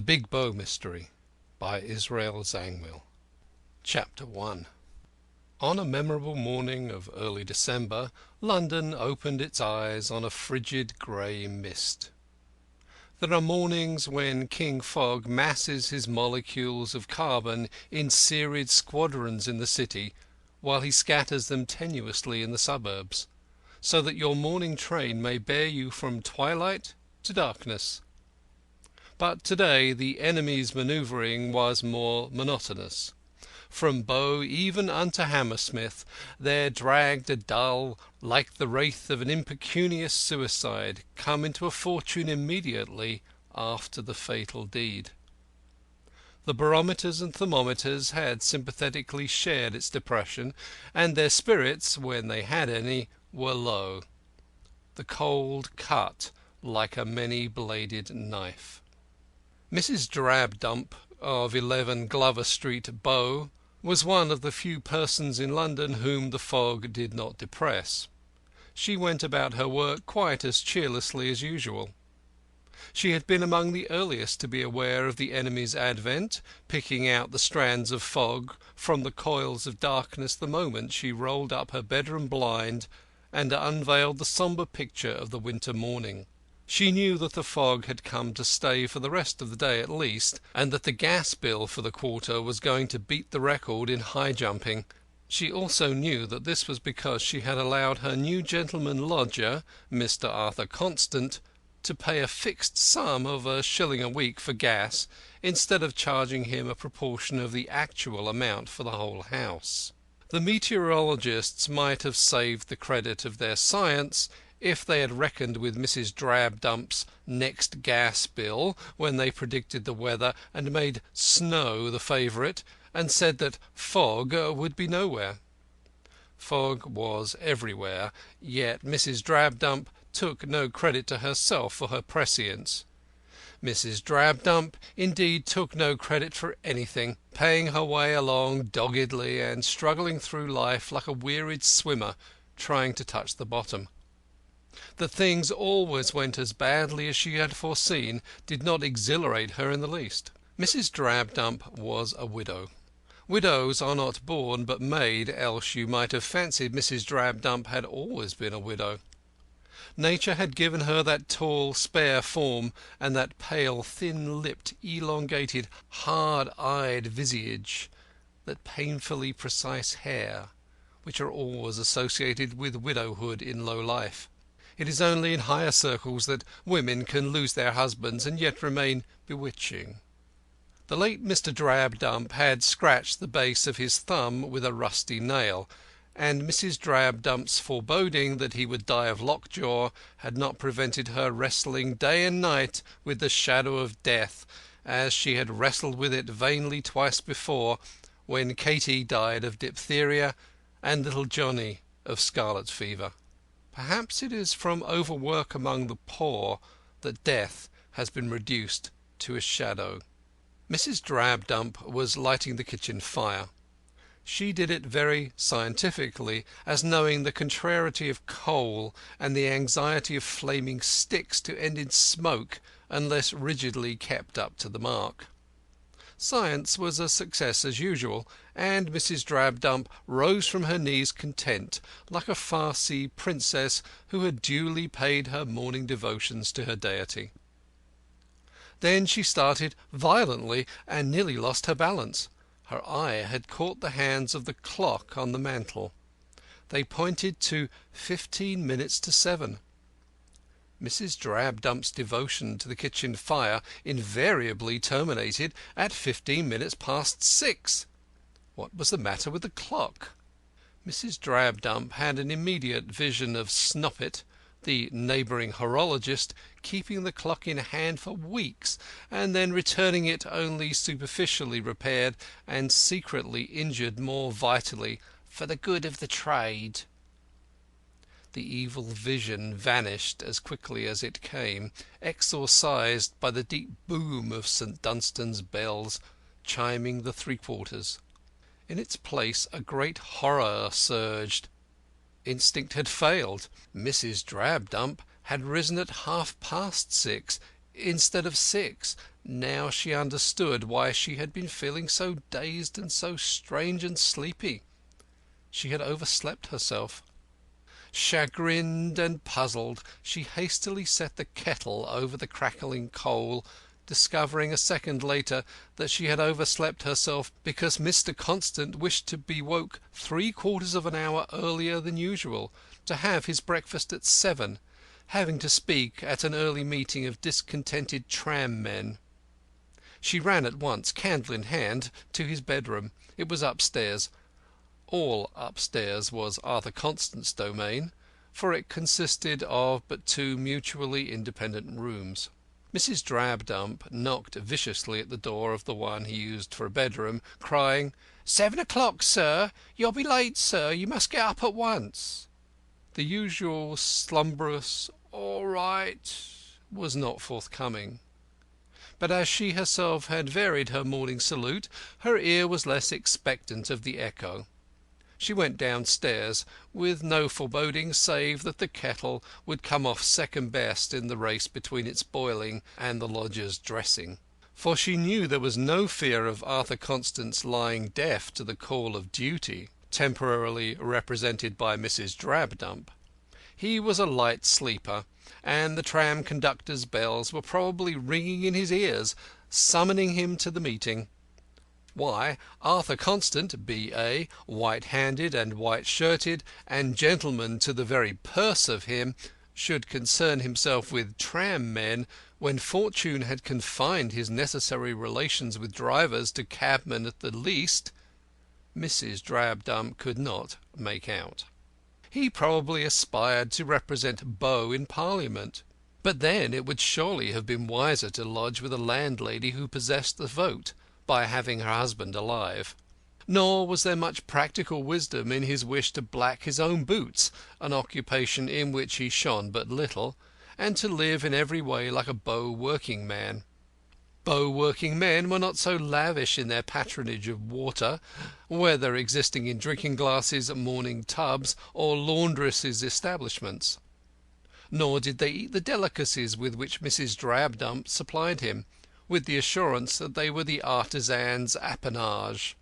The Big Bow Mystery by Israel Zangwill. Chapter 1. On a memorable morning of early December, London opened its eyes on a frigid grey mist. There are mornings when King Fog masses his molecules of carbon in serried squadrons in the city, while he scatters them tenuously in the suburbs, so that your morning train may bear you from twilight to darkness. But to-day the enemy's manoeuvring was more monotonous. From Bow even unto Hammersmith there dragged a dull, like the wraith of an impecunious suicide, come into a fortune immediately after the fatal deed. The barometers and thermometers had sympathetically shared its depression, and their spirits, when they had any, were low. The cold cut like a many-bladed knife. Mrs. Drabdump of 11 Glover Street, Bow, was one of the few persons in London whom the fog did not depress. She went about her work quite as cheerlessly as usual. She had been among the earliest to be aware of the enemy's advent, picking out the strands of fog from the coils of darkness the moment she rolled up her bedroom blind and unveiled the sombre picture of the winter morning. She knew that the fog had come to stay for the rest of the day at least, and that the gas bill for the quarter was going to beat the record in high jumping. She also knew that this was because she had allowed her new gentleman lodger, Mr. Arthur Constant, to pay a fixed sum of £1 a week for gas, instead of charging him a proportion of the actual amount for the whole house. The meteorologists might have saved the credit of their science if they had reckoned with Mrs. Drabdump's next gas bill when they predicted the weather and made snow the favourite, and said that fog would be nowhere. Fog was everywhere, yet Mrs. Drabdump took no credit to herself for her prescience. Mrs. Drabdump, indeed, took no credit for anything, paying her way along doggedly and struggling through life like a wearied swimmer trying to touch the bottom. That things always went as badly as she had foreseen did not exhilarate her in the least. Mrs. Drabdump was a widow. Widows are not born but made, else you might have fancied Mrs. Drabdump had always been a widow. Nature had given her that tall, spare form, and that pale, thin-lipped, elongated, hard-eyed visage, that painfully precise hair, which are always associated with widowhood in low life. It is only in higher circles that women can lose their husbands and yet remain bewitching. The late Mr. Drabdump had scratched the base of his thumb with a rusty nail, and Mrs. Drabdump's foreboding that he would die of lockjaw had not prevented her wrestling day and night with the shadow of death, as she had wrestled with it vainly twice before, when Katy died of diphtheria and little Johnny of scarlet fever. Perhaps it is from overwork among the poor that death has been reduced to a shadow. Mrs. Drabdump was lighting the kitchen fire. She did it very scientifically, as knowing the contrariety of coal and the anxiety of flaming sticks to end in smoke unless rigidly kept up to the mark. Science was a success as usual, and Mrs. Drabdump rose from her knees content, like a Farsi princess who had duly paid her morning devotions to her deity. Then she started violently and nearly lost her balance. Her eye had caught the hands of the clock on the mantel. They pointed to 15 minutes to 7. Mrs. Drabdump's devotion to the kitchen fire invariably terminated at 15 minutes past 6. What was the matter with the clock? Mrs. Drabdump had an immediate vision of Snoppet, the neighbouring horologist, keeping the clock in hand for weeks, and then returning it only superficially repaired and secretly injured more vitally for the good of the trade. The evil vision vanished as quickly as it came, exorcised by the deep boom of St. Dunstan's bells chiming the 3/4. In its place a great horror surged. Instinct had failed. Mrs. Drabdump had risen at 6:30 instead of 6, Now she understood why she had been feeling so dazed and so strange and sleepy. She had overslept herself. Chagrined and puzzled, she hastily set the kettle over the crackling coal, discovering a second later that she had overslept herself because Mr. Constant wished to be woke 3/4 of an hour earlier than usual, to have his breakfast at 7, having to speak at an early meeting of discontented tram men. She ran at once, candle in hand, to his bedroom. It was upstairs. All upstairs was Arthur Constant's domain, for it consisted of but two mutually independent rooms. Mrs. Drabdump knocked viciously at the door of the one he used for a bedroom, crying, "7 o'clock, sir. You'll be late, sir. You must get up at once." The usual slumberous "All right" was not forthcoming. But as she herself had varied her morning salute, her ear was less expectant of the echo. She went downstairs with no foreboding save that the kettle would come off second best in the race between its boiling and the lodger's dressing. For she knew there was no fear of Arthur Constant's lying deaf to the call of duty, temporarily represented by Mrs. Drabdump. He was a light sleeper, and the tram conductor's bells were probably ringing in his ears, summoning him to the meeting. Why, Arthur Constant, B.A., white-handed and white-shirted, and gentleman to the very purse of him, should concern himself with tram men when fortune had confined his necessary relations with drivers to cabmen at the least, Mrs. Drabdump could not make out. He probably aspired to represent Bow in Parliament. But then it would surely have been wiser to lodge with a landlady who possessed the vote, by having her husband alive. Nor was there much practical wisdom in his wish to black his own boots, an occupation in which he shone but little, and to live in every way like a Bow working man. Bow working men were not so lavish in their patronage of water, whether existing in drinking glasses, morning tubs, or laundresses' establishments. Nor did they eat the delicacies with which Mrs. Drabdump supplied him, with the assurance that they were the artisan's appanage.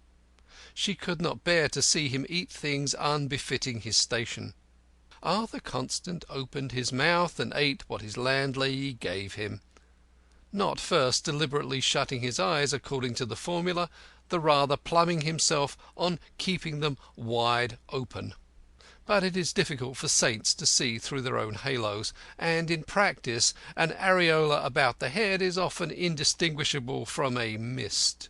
She could not bear to see him eat things unbefitting his station. Arthur Constant opened his mouth and ate what his landlady gave him, not first deliberately shutting his eyes according to the formula, the rather pluming himself on keeping them wide open. But it is difficult for saints to see through their own halos, and in practice an areola about the head is often indistinguishable from a mist.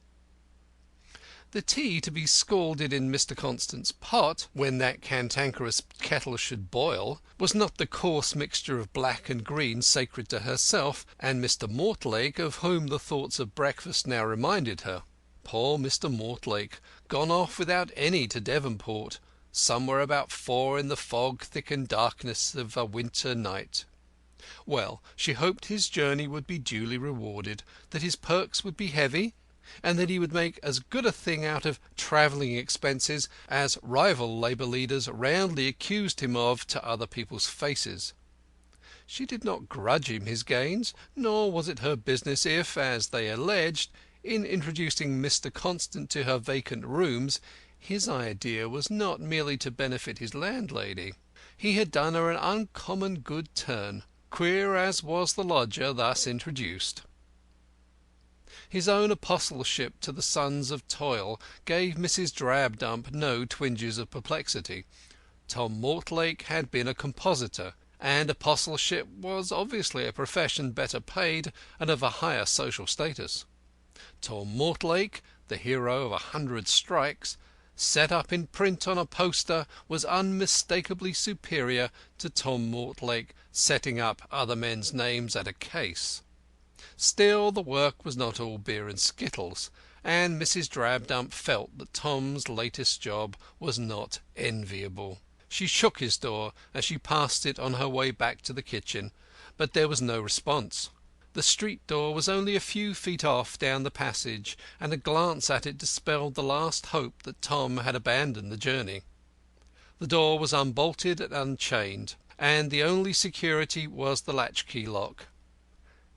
The tea to be scalded in Mr. Constant's pot, when that cantankerous kettle should boil, was not the coarse mixture of black and green sacred to herself and Mr. Mortlake, of whom the thoughts of breakfast now reminded her. Poor Mr. Mortlake, gone off without any to Devonport, somewhere about 4 in the fog-thickened darkness of a winter night. Well, she hoped his journey would be duly rewarded, that his perks would be heavy, and that he would make as good a thing out of travelling expenses as rival Labour leaders roundly accused him of to other people's faces. She did not grudge him his gains, nor was it her business if, as they alleged, in introducing Mr. Constant to her vacant rooms, his idea was not merely to benefit his landlady. He had done her an uncommon good turn, queer as was the lodger thus introduced. His own apostleship to the sons of toil gave Mrs. Drabdump no twinges of perplexity. Tom Mortlake had been a compositor, and apostleship was obviously a profession better paid and of a higher social status. Tom Mortlake, the hero of 100 strikes, set up in print on a poster, was unmistakably superior to Tom Mortlake setting up other men's names at a case. Still, the work was not all beer and skittles, and Mrs. Drabdump felt that Tom's latest job was not enviable. She shook his door as she passed it on her way back to the kitchen, but there was no response. The street door was only a few feet off down the passage, and a glance at it dispelled the last hope that Tom had abandoned the journey. The door was unbolted and unchained, and the only security was the latchkey lock.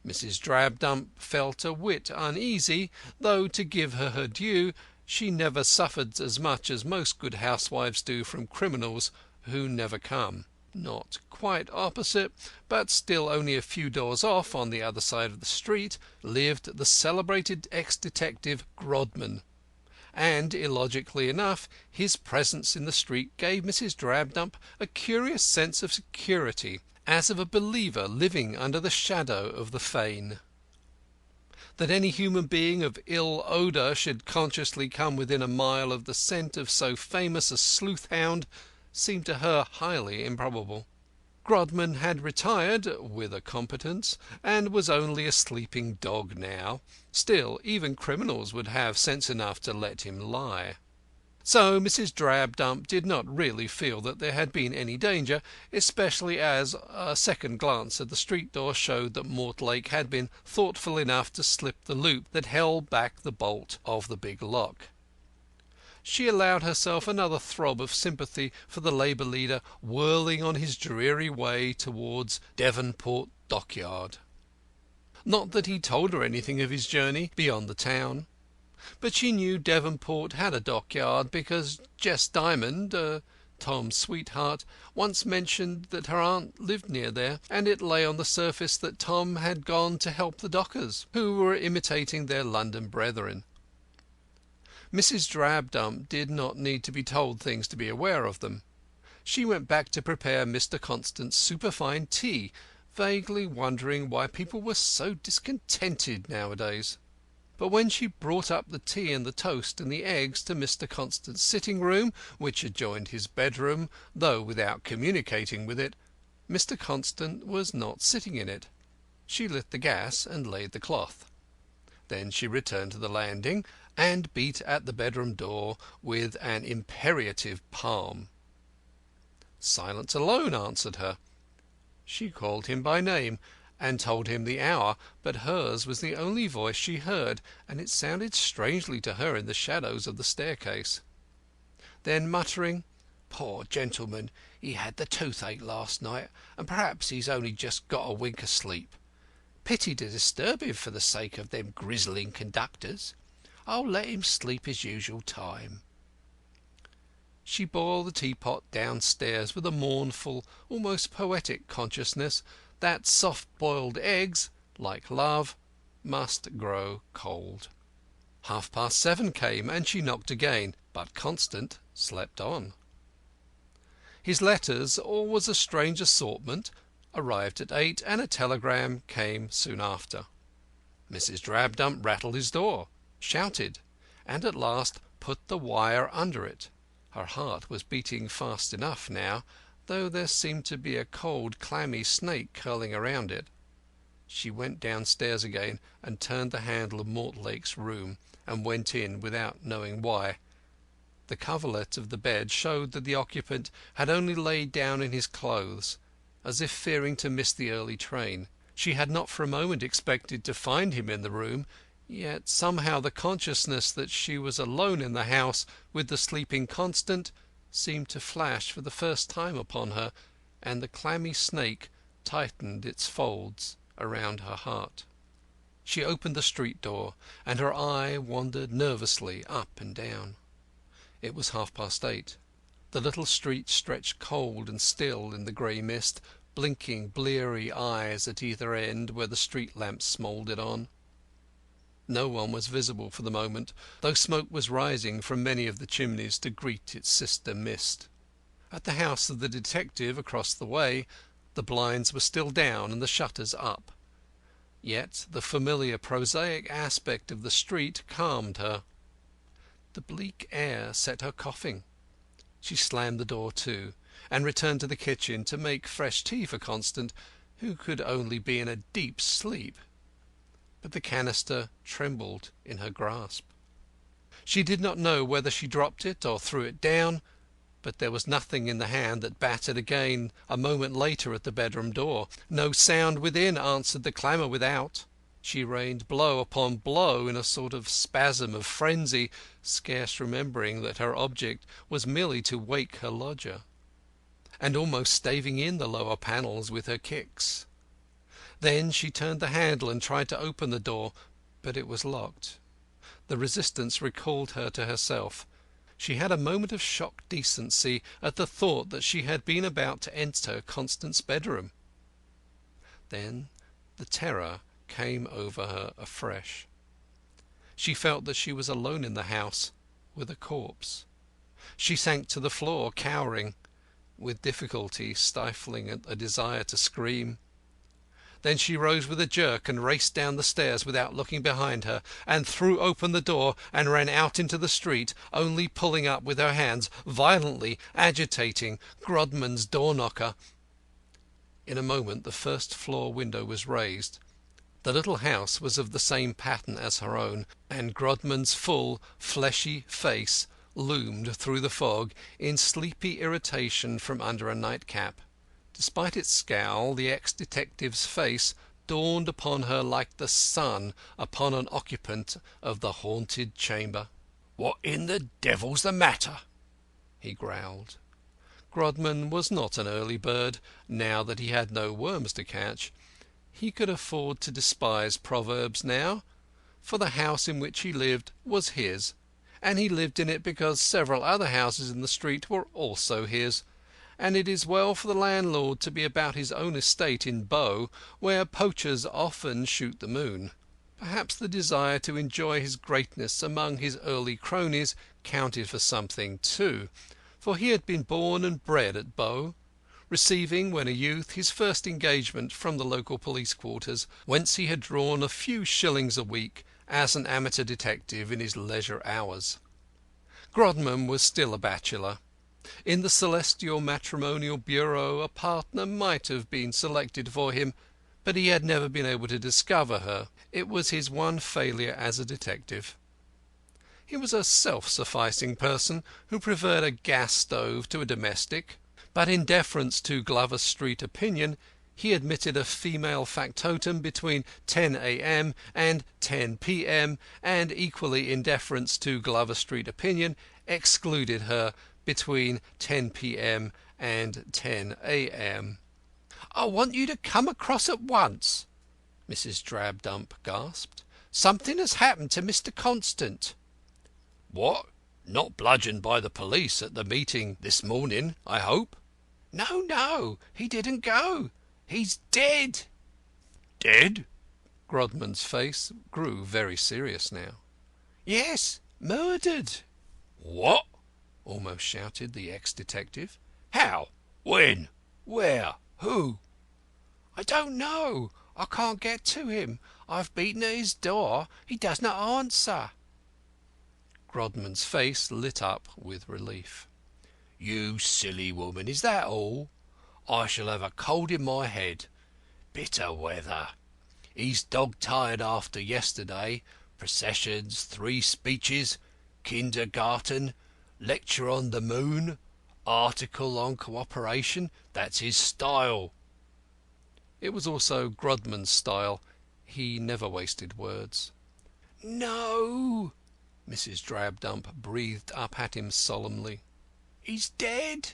Mrs. Drabdump felt a whit uneasy, though, to give her her due, she never suffered as much as most good housewives do from criminals who never come. Not quite opposite, but still only a few doors off, on the other side of the street, lived the celebrated ex-detective Grodman, and, illogically enough, his presence in the street gave Mrs. Drabdump a curious sense of security, as of a believer living under the shadow of the fane. That any human being of ill odour should consciously come within a mile of the scent of so famous a sleuth-hound seemed to her highly improbable. Grodman had retired with a competence, and was only a sleeping dog now. Still, even criminals would have sense enough to let him lie. So Mrs. Drabdump did not really feel that there had been any danger, especially as a second glance at the street door showed that Mortlake had been thoughtful enough to slip the loop that held back the bolt of the big lock. She allowed herself another throb of sympathy for the labour leader whirling on his dreary way towards Devonport Dockyard. Not that he told her anything of his journey beyond the town, but she knew Devonport had a dockyard because Jess Dymond, Tom's sweetheart, once mentioned that her aunt lived near there, and it lay on the surface that Tom had gone to help the dockers, who were imitating their London brethren. Mrs. Drabdump did not need to be told things to be aware of them. She went back to prepare Mr. Constant's superfine tea, vaguely wondering why people were so discontented nowadays. But when she brought up the tea and the toast and the eggs to Mr. Constant's sitting-room, which adjoined his bedroom, though without communicating with it, Mr. Constant was not sitting in it. She lit the gas and laid the cloth. Then she returned to the landing, and beat at the bedroom door with an imperative palm. Silence alone answered her. She called him by name, and told him the hour, but hers was the only voice she heard, and it sounded strangely to her in the shadows of the staircase. Then muttering, "Poor gentleman, he had the toothache last night, and perhaps he's only just got a wink of sleep. Pity to disturb him for the sake of them grizzling conductors. I'll let him sleep his usual time." She bore the teapot downstairs with a mournful, almost poetic consciousness that soft-boiled eggs, like love, must grow cold. 7:30 came, and she knocked again, but Constant slept on. His letters, always a strange assortment, arrived at 8, and a telegram came soon after. Mrs. Drabdump rattled his door, shouted, and at last put the wire under it. Her heart was beating fast enough now, though there seemed to be a cold, clammy snake curling around it. She went downstairs again and turned the handle of Mortlake's room, and went in without knowing why. The coverlet of the bed showed that the occupant had only laid down in his clothes, as if fearing to miss the early train. She had not for a moment expected to find him in the room, yet somehow the consciousness that she was alone in the house with the sleeping Constant seemed to flash for the first time upon her, and the clammy snake tightened its folds around her heart. She opened the street door, and her eye wandered nervously up and down. It was 8:30. The little street stretched cold and still in the grey mist, blinking bleary eyes at either end where the street lamps smouldered on. No one was visible for the moment, though smoke was rising from many of the chimneys to greet its sister mist. At the house of the detective across the way the blinds were still down and the shutters up. Yet the familiar prosaic aspect of the street calmed her. The bleak air set her coughing. She slammed the door to, and returned to the kitchen to make fresh tea for Constant, who could only be in a deep sleep. But the canister trembled in her grasp. She did not know whether she dropped it or threw it down, but there was nothing in the hand that battered again a moment later at the bedroom door. No sound within answered the clamour without. She rained blow upon blow in a sort of spasm of frenzy, scarce remembering that her object was merely to wake her lodger, and almost staving in the lower panels with her kicks. Then she turned the handle and tried to open the door, but it was locked. The resistance recalled her to herself. She had a moment of shocked decency at the thought that she had been about to enter Constant's bedroom. Then the terror came over her afresh. She felt that she was alone in the house with a corpse. She sank to the floor, cowering, with difficulty stifling a desire to scream. Then she rose with a jerk and raced down the stairs without looking behind her, and threw open the door and ran out into the street, only pulling up with her hands, violently agitating Grodman's door-knocker. In a moment the first-floor window was raised. The little house was of the same pattern as her own, and Grodman's full, fleshy face loomed through the fog in sleepy irritation from under a nightcap. Despite its scowl, the ex-detective's face dawned upon her like the sun upon an occupant of the haunted chamber. "What in the devil's the matter?" he growled. Grodman was not an early bird, now that he had no worms to catch. He could afford to despise proverbs now, for the house in which he lived was his, and he lived in it because several other houses in the street were also his, and it is well for the landlord to be about his own estate in Bow, where poachers often shoot the moon. Perhaps the desire to enjoy his greatness among his early cronies counted for something too, for he had been born and bred at Bow, receiving when a youth his first engagement from the local police quarters, whence he had drawn a few shillings a week as an amateur detective in his leisure hours. Grodman was still a bachelor. In the celestial matrimonial bureau a partner might have been selected for him, but he had never been able to discover her. It was his one failure as a detective. He was a self-sufficing person who preferred a gas stove to a domestic, but in deference to Glover Street opinion he admitted a female factotum between 10 a.m. and 10 p.m., and equally in deference to Glover Street opinion excluded her between 10 p.m. and 10 a.m. "I want you to come across at once," Mrs. Drabdump gasped. "Something has happened to Mr. Constant." "What? Not bludgeoned by the police at the meeting this morning, I hope?" "No, no, he didn't go. He's dead." "Dead?" Grodman's face grew very serious now. "Yes, murdered." "What?" almost shouted the ex-detective. "How? When? Where? Who?" "I don't know. I can't get to him. I've beaten at his door. He does not answer." Grodman's face lit up with relief. "You silly woman, is that all? I shall have a cold in my head. Bitter weather. He's dog-tired after yesterday. Processions, 3 speeches, kindergarten, lecture on the moon, article on cooperation. That's his style." It was also Grodman's style. He never wasted words. "No," Mrs. Drabdump breathed up at him solemnly. "He's dead."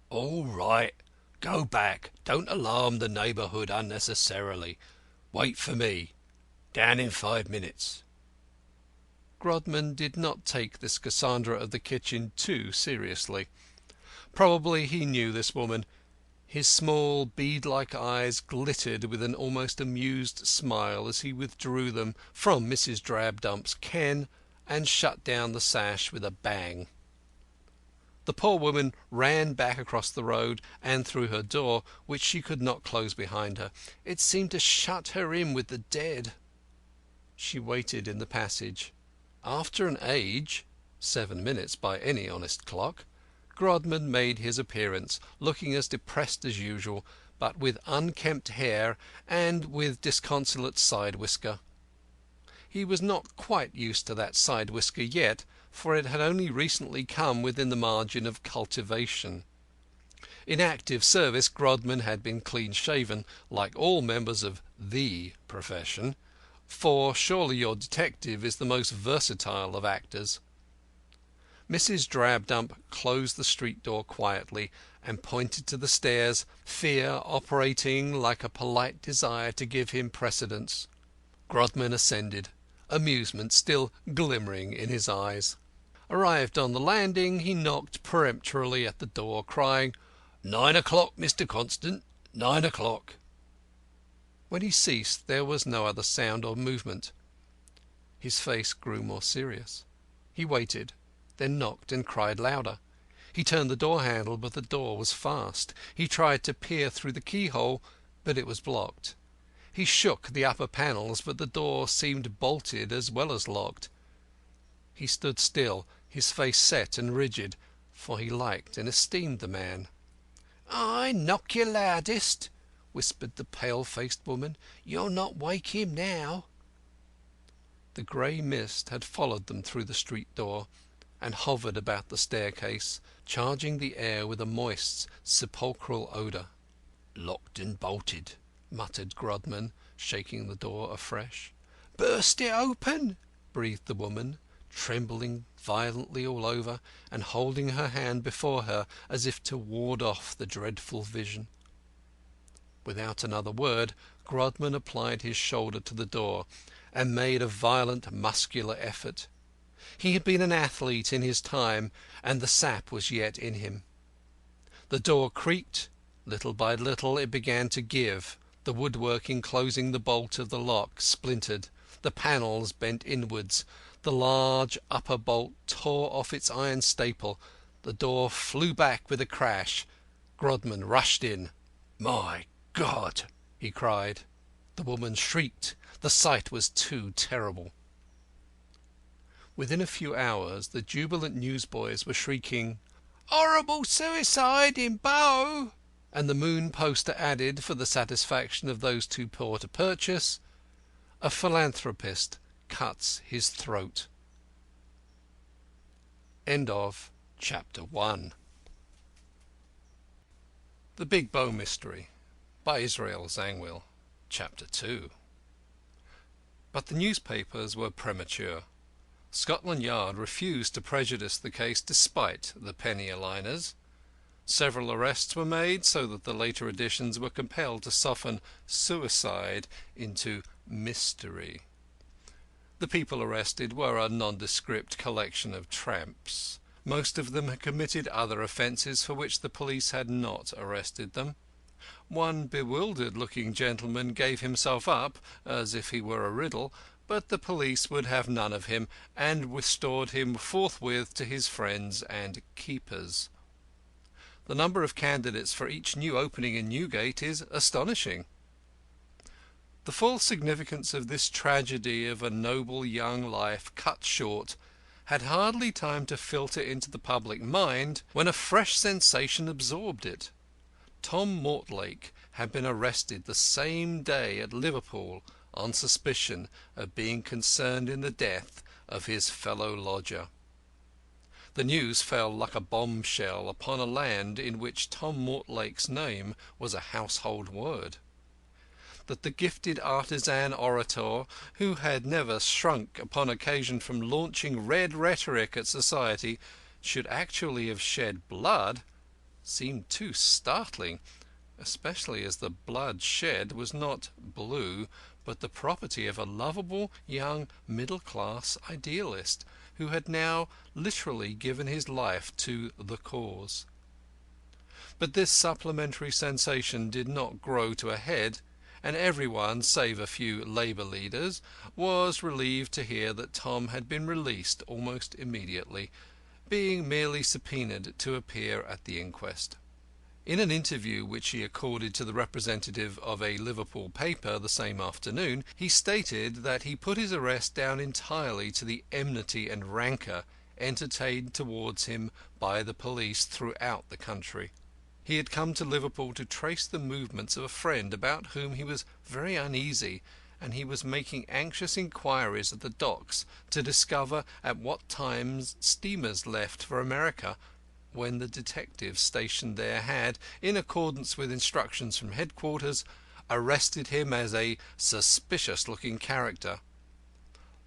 "All right. Go back. Don't alarm the neighbourhood unnecessarily. Wait for me. Down in 5 minutes." Grodman did not take this Cassandra of the kitchen too seriously. Probably he knew this woman. His small bead-like eyes glittered with an almost amused smile as he withdrew them from Mrs. Drabdump's ken and shut down the sash with a bang. The poor woman ran back across the road and through her door, which she could not close behind her. It seemed to shut her in with the dead. She waited in the passage. After an age, 7 minutes by any honest clock, Grodman made his appearance, looking as depressed as usual, but with unkempt hair and with disconsolate side-whisker. He was not quite used to that side-whisker yet, for it had only recently come within the margin of cultivation. In active service Grodman had been clean-shaven, like all members of the profession, for surely your detective is the most versatile of actors. Mrs. Drabdump closed the street door quietly and pointed to the stairs, fear operating like a polite desire to give him precedence. Grodman ascended, amusement still glimmering in his eyes. Arrived on the landing, he knocked peremptorily at the door, crying, "9 o'clock, Mr. Constant, 9 o'clock." When he ceased there was no other sound or movement. His face grew more serious. He waited, then knocked and cried louder. He turned the door handle, but the door was fast. He tried to peer through the keyhole, but it was blocked. He shook the upper panels, but the door seemed bolted as well as locked. He stood still, his face set and rigid, for he liked and esteemed the man. "I knock your loudest," whispered the pale-faced woman. "You'll not wake him now." The grey mist had followed them through the street door, and hovered about the staircase, charging the air with a moist, sepulchral odour. "Locked and bolted," muttered Grodman, shaking the door afresh. "Burst it open," breathed the woman, trembling violently all over, and holding her hand before her as if to ward off the dreadful vision. Without another word, Grodman applied his shoulder to the door, and made a violent muscular effort. He had been an athlete in his time, and the sap was yet in him. The door creaked. Little by little it began to give. The woodwork enclosing the bolt of the lock splintered. The panels bent inwards. The large upper bolt tore off its iron staple. The door flew back with a crash. Grodman rushed in. "My God!" he cried. The woman shrieked. The sight was too terrible. Within a few hours the jubilant newsboys were shrieking, "Horrible suicide in Bow!" and the Moon poster added, for the satisfaction of those too poor to purchase, "A philanthropist cuts his throat." End of Chapter 1. The Big Bow Mystery by Israel Zangwill. Chapter 2. But the newspapers were premature. Scotland Yard refused to prejudice the case despite the penny-a-liners. Several arrests were made, so that the later editions were compelled to soften suicide into mystery. The people arrested were a nondescript collection of tramps. Most of them had committed other offences for which the police had not arrested them. One bewildered-looking gentleman gave himself up, as if he were a riddle, but the police would have none of him, and restored him forthwith to his friends and keepers. The number of candidates for each new opening in Newgate is astonishing. The full significance of this tragedy of a noble young life cut short had hardly time to filter into the public mind when a fresh sensation absorbed it. Tom Mortlake had been arrested the same day at Liverpool on suspicion of being concerned in the death of his fellow lodger. The news fell like a bombshell upon a land in which Tom Mortlake's name was a household word. That the gifted artisan orator, who had never shrunk upon occasion from launching red rhetoric at society, should actually have shed blood seemed too startling, especially as the blood shed was not blue, but the property of a lovable young middle-class idealist, who had now literally given his life to the cause. But this supplementary sensation did not grow to a head, and everyone, save a few Labour leaders, was relieved to hear that Tom had been released almost immediately, being merely subpoenaed to appear at the inquest. In an interview which he accorded to the representative of a Liverpool paper the same afternoon, he stated that he put his arrest down entirely to the enmity and rancour entertained towards him by the police throughout the country. He had come to Liverpool to trace the movements of a friend about whom he was very uneasy, and he was making anxious inquiries at the docks to discover at what times steamers left for America, when the detectives stationed there had, in accordance with instructions from headquarters, arrested him as a suspicious-looking character.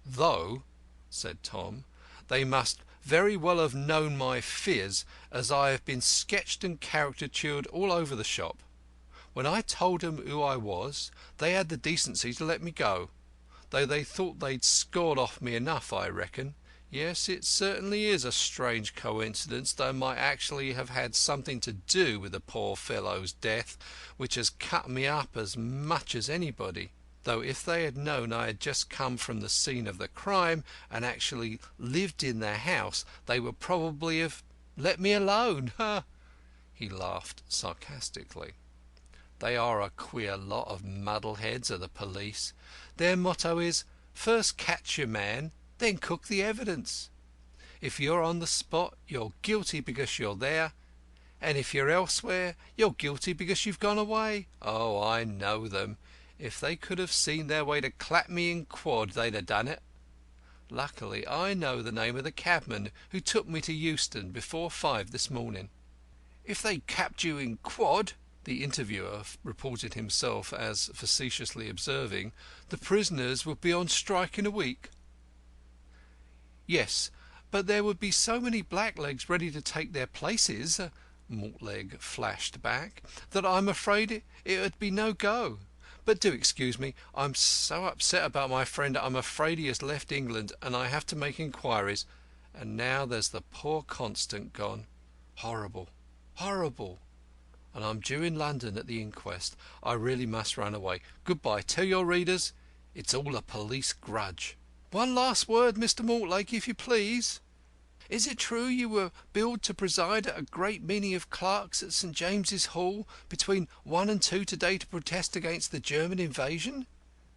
"Though," said Tom, "they must very well have known my fears, as I have been sketched and caricatured all over the shop. When I told 'em who I was, they had the decency to let me go, though they thought they'd scored off me enough, I reckon. Yes, it certainly is a strange coincidence that I might actually have had something to do with the poor fellow's death, which has cut me up as much as anybody. Though if they had known I had just come from the scene of the crime and actually lived in the house, they would probably have let me alone. Ha!" He laughed sarcastically. "They are a queer lot of muddleheads of the police. Their motto is, 'First catch your man, then cook the evidence.' If you're on the spot, you're guilty because you're there, and if you're elsewhere, you're guilty because you've gone away. Oh, I know them. If they could have seen their way to clap me in quod, they'd have done it. Luckily, I know the name of the cabman who took me to Euston before 5 this morning." "If they capped you in quod," the interviewer reported himself as facetiously observing, "the prisoners would be on strike in a week." "Yes, but there would be so many blacklegs ready to take their places," Mortlake flashed back, "that I'm afraid it would be no go. But do excuse me. I'm so upset about my friend. I'm afraid he has left England, and I have to make inquiries. And now there's the poor Constant gone. Horrible, horrible. And I'm due in London at the inquest. I really must run away. Good-bye. Tell your readers it's all a police grudge." "One last word, Mr. Mortlake, if you please. Is it true you were billed to preside at a great meeting of clerks at St. James's Hall between 1 and 2 to-day to protest against the German invasion?"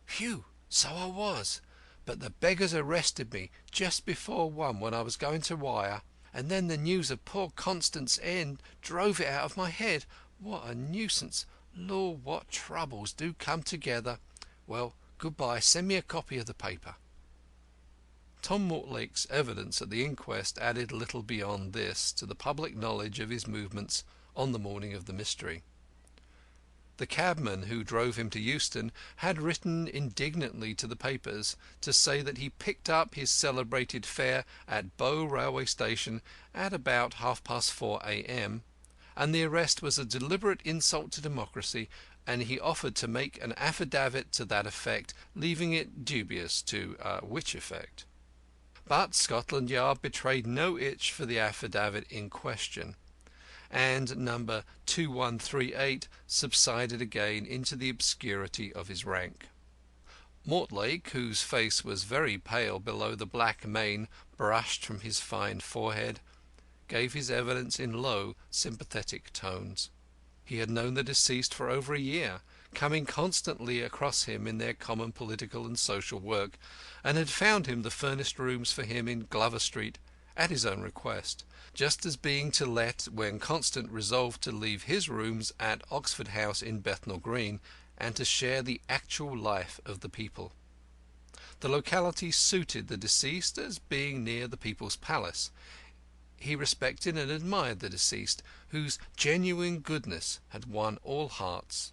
"Phew! So I was. But the beggars arrested me just before 1 when I was going to wire, and then the news of poor Constant's end drove it out of my head. What a nuisance! Lord, what troubles do come together! Well, good-bye. Send me a copy of the paper." Tom Mortlake's evidence at the inquest added little beyond this to the public knowledge of his movements on the morning of the mystery. The cabman who drove him to Euston had written indignantly to the papers to say that he picked up his celebrated fare at Bow railway station at about 4:30 a.m., and the arrest was a deliberate insult to democracy, and he offered to make an affidavit to that effect, leaving it dubious to which effect. But Scotland Yard betrayed no itch for the affidavit in question, and number 2138 subsided again into the obscurity of his rank. Mortlake, whose face was very pale below the black mane brushed from his fine forehead, gave his evidence in low, sympathetic tones. He had known the deceased for over a year, coming constantly across him in their common political and social work, and had found him the furnished rooms for him in Glover Street at his own request, just as being to let when Constant resolved to leave his rooms at Oxford House in Bethnal Green, and to share the actual life of the people. The locality suited the deceased as being near the People's Palace. He respected and admired the deceased, whose genuine goodness had won all hearts.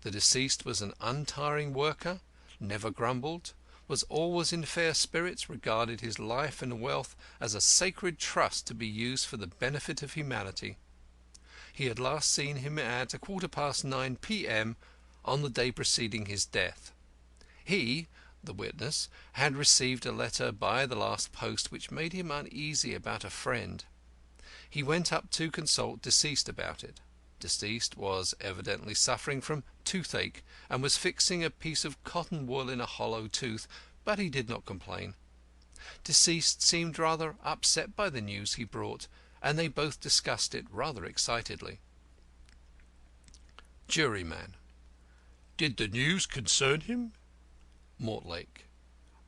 The deceased was an untiring worker, never grumbled, was always in fair spirits, regarded his life and wealth as a sacred trust to be used for the benefit of humanity. He had last seen him at 9:15 p.m. on the day preceding his death. He, the witness, had received a letter by the last post which made him uneasy about a friend. He went up to consult deceased about it. Deceased was evidently suffering from toothache, and was fixing a piece of cotton wool in a hollow tooth, but he did not complain. Deceased seemed rather upset by the news he brought, and they both discussed it rather excitedly. Juryman: "Did the news concern him?" Mortlake: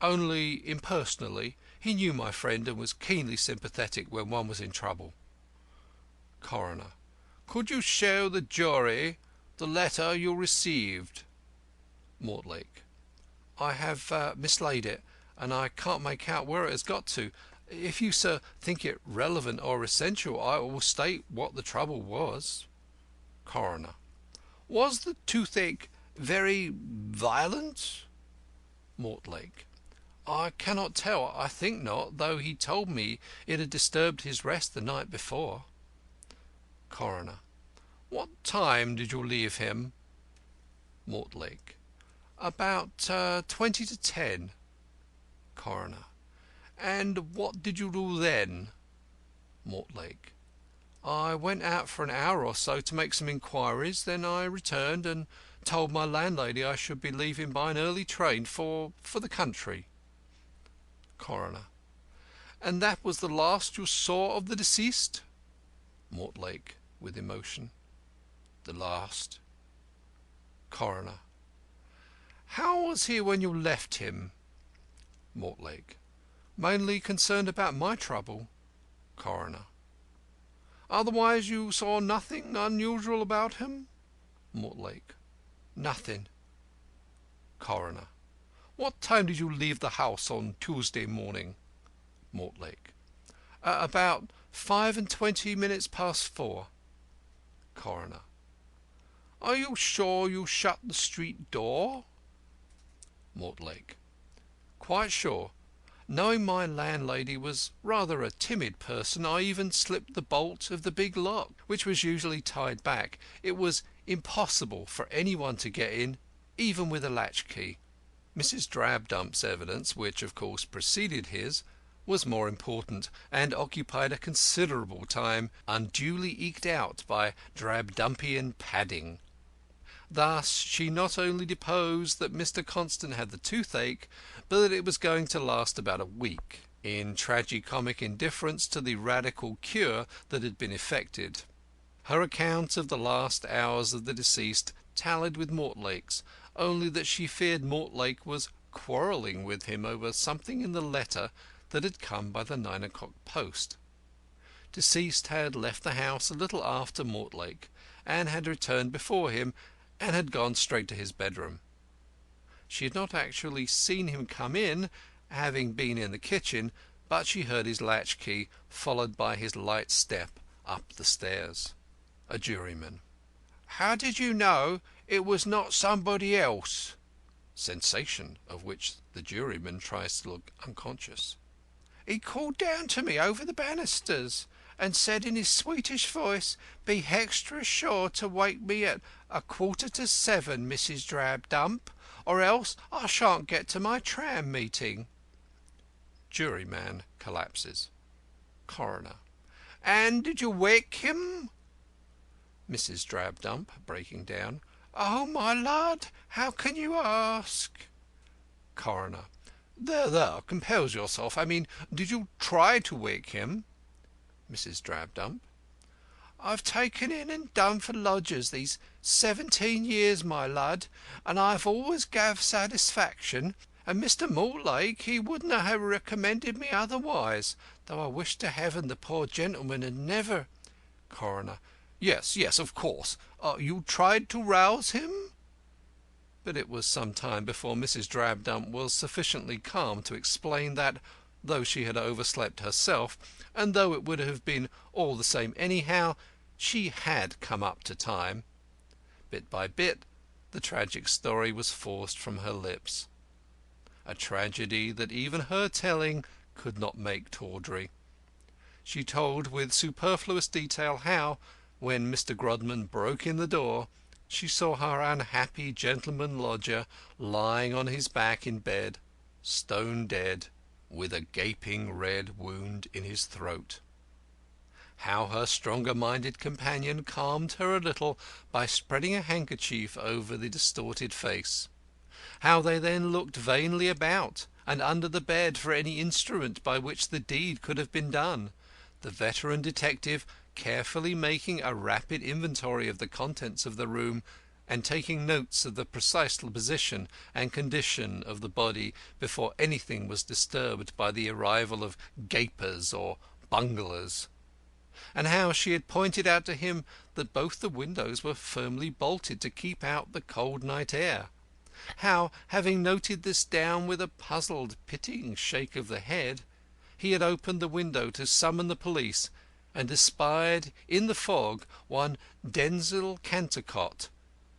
"Only impersonally. He knew my friend, and was keenly sympathetic when one was in trouble." Coroner: "Could you show the jury the letter you received?" Mortlake: "I have mislaid it, and I can't make out where it has got to. If you, sir, think it relevant or essential, I will state what the trouble was." Coroner: "Was the toothache very violent?" Mortlake: I cannot tell. I think not, though he told me it had disturbed his rest the night before. Coroner: What time did you leave him? Mortlake: About 20 to 10. Coroner: And what did you do then? Mortlake: I went out for an hour or so to make some inquiries. Then I returned and told my landlady I should be leaving by an early train for the country. Coroner: And that was the last you saw of the deceased? Mortlake (with emotion): The last. Coroner: How was he when you left him? Mortlake: Mainly concerned about my trouble. Coroner: Otherwise you saw nothing unusual about him? Mortlake: Nothing. Coroner: What time did you leave the house on Tuesday morning? Mortlake: About 25 minutes past 4. Coroner: Are you sure you shut the street door? Mortlake: Quite sure. Knowing my landlady was rather a timid person, I even slipped the bolt of the big lock, which was usually tied back. It was impossible for any one to get in, even with a latchkey. Mrs. Drabdump's evidence, which of course preceded his, was more important, and occupied a considerable time, unduly eked out by Drabdumpian padding. Thus she not only deposed that Mr. Constant had the toothache, but that it was going to last about a week, in tragi-comic indifference to the radical cure that had been effected. Her account of the last hours of the deceased tallied with Mortlake's, only that she feared Mortlake was quarrelling with him over something in the letter that had come by the 9 o'clock post. Deceased had left the house a little after Mortlake, and had returned before him, and had gone straight to his bedroom. She had not actually seen him come in, having been in the kitchen, but she heard his latchkey, followed by his light step up the stairs. A juryman: How did you know it was not somebody else? Sensation, of which the juryman tries to look unconscious. He called down to me over the banisters, and said in his sweetish voice, Be hextra sure to wake me at 7:15, Mrs. Drabdump, or else I shan't get to my tram meeting. Juryman collapses. Coroner: And did you wake him? Mrs. Drabdump (breaking down): Oh, my lud, how can you ask? Coroner: There, compose yourself. I mean, did you try to wake him? Mrs. Drabdump: I've taken in and done for lodgers these 17 years, my lud, and I've always gav satisfaction, and Mr. Mortlake he wouldn't have recommended me otherwise, though I wish to heaven the poor gentleman had never. Coroner: Yes, of course. You tried to rouse him? But it was some time before Mrs. Drabdump was sufficiently calm to explain that, though she had overslept herself, and though it would have been all the same anyhow, she had come up to time. Bit by bit the tragic story was forced from her lips, a tragedy that even her telling could not make tawdry. She told with superfluous detail how, when Mr. Grodman broke in the door, she saw her unhappy gentleman lodger lying on his back in bed, stone dead, with a gaping red wound in his throat. How her stronger-minded companion calmed her a little by spreading a handkerchief over the distorted face. How they then looked vainly about and under the bed for any instrument by which the deed could have been done, the veteran detective carefully making a rapid inventory of the contents of the room, and taking notes of the precise position and condition of the body before anything was disturbed by the arrival of gapers or bunglers. And how she had pointed out to him that both the windows were firmly bolted to keep out the cold night air. How, having noted this down with a puzzled, pitying shake of the head, he had opened the window to summon the police, and espied in the fog one Denzil Cantercot,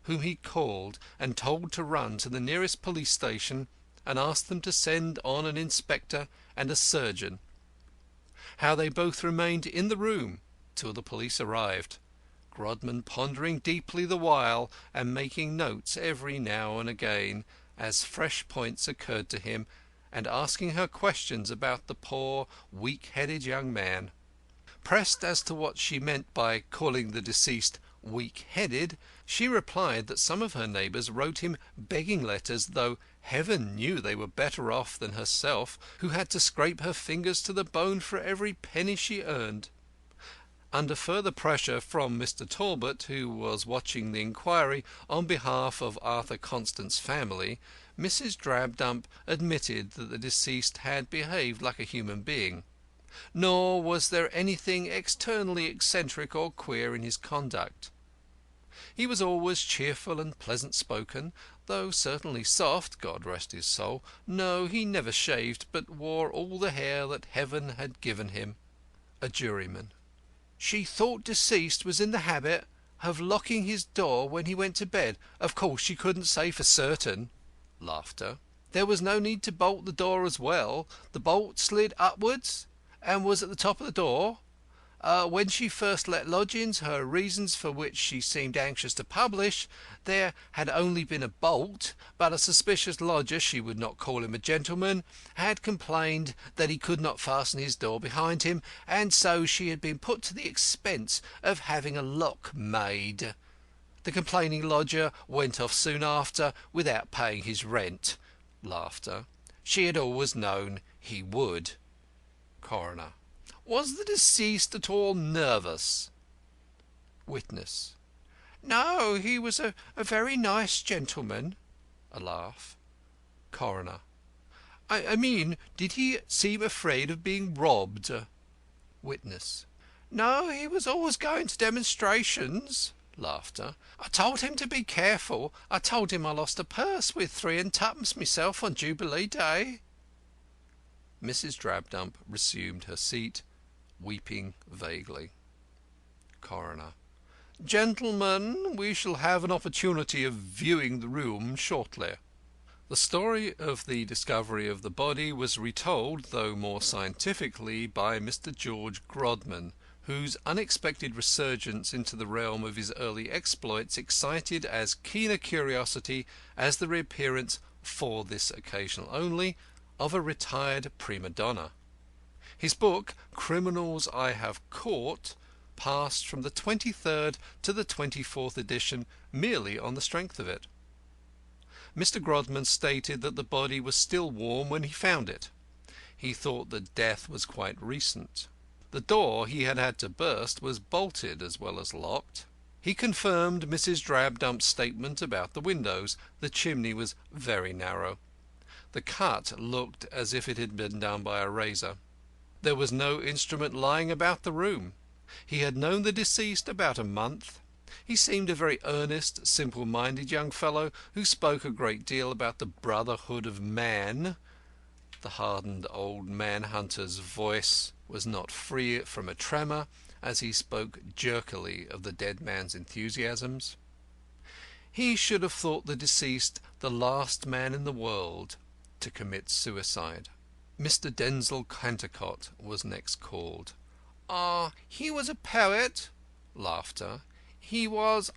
whom he called and told to run to the nearest police station and asked them to send on an inspector and a surgeon. How they both remained in the room till the police arrived, Grodman pondering deeply the while and making notes every now and again as fresh points occurred to him, and asking her questions about the poor weak-headed young man. Pressed as to what she meant by calling the deceased weak-headed, she replied that some of her neighbours wrote him begging letters, though Heaven knew they were better off than herself, who had to scrape her fingers to the bone for every penny she earned. Under further pressure from Mr. Talbot, who was watching the inquiry on behalf of Arthur Constant's family, Mrs. Drabdump admitted that the deceased had behaved like a human being. Nor was there anything externally eccentric or queer in his conduct. He was always cheerful and pleasant spoken, though certainly soft, God rest his soul. No, he never shaved, but wore all the hair that Heaven had given him. A juryman. She thought deceased was in the habit of locking his door when he went to bed. Of course she couldn't say for certain. Laughter. There was no need to bolt the door as well. The bolt slid upwards and was at the top of the door. When she first let lodgings, her reasons for which she seemed anxious to publish, there had only been a bolt, but a suspicious lodger, she would not call him a gentleman, had complained that he could not fasten his door behind him, and so she had been put to the expense of having a lock made. The complaining lodger went off soon after without paying his rent. Laughter. She had always known he would. Coroner. Was the deceased at all nervous? Witness. No, he was a very nice gentleman. A laugh. Coroner. I mean, did he seem afraid of being robbed? Witness. No, he was always going to demonstrations. Laughter. I told him to be careful. I told him I lost a purse with 3 and twopence myself on Jubilee Day. Mrs. Drabdump resumed her seat, weeping vaguely. Coroner. Gentlemen, we shall have an opportunity of viewing the room shortly. The story of the discovery of the body was retold, though more scientifically, by Mr. George Grodman, whose unexpected resurgence into the realm of his early exploits excited as keen a curiosity as the reappearance, for this occasion only, of a retired prima donna. His book, Criminals I Have Caught, passed from the 23rd to the 24th edition merely on the strength of it. Mr. Grodman stated that the body was still warm when he found it. He thought that death was quite recent. The door he had had to burst was bolted as well as locked. He confirmed Mrs. Drabdump's statement about the windows. The chimney was very narrow. The cut looked as if it had been done by a razor. There was no instrument lying about the room. He had known the deceased about a month. He seemed a very earnest, simple-minded young fellow who spoke a great deal about the brotherhood of man. The hardened old man-hunter's voice was not free from a tremor as he spoke jerkily of the dead man's enthusiasms. He should have thought the deceased the last man in the world to commit suicide. Mr. Denzil Cantercot was next called. He was a poet. Laughter. He was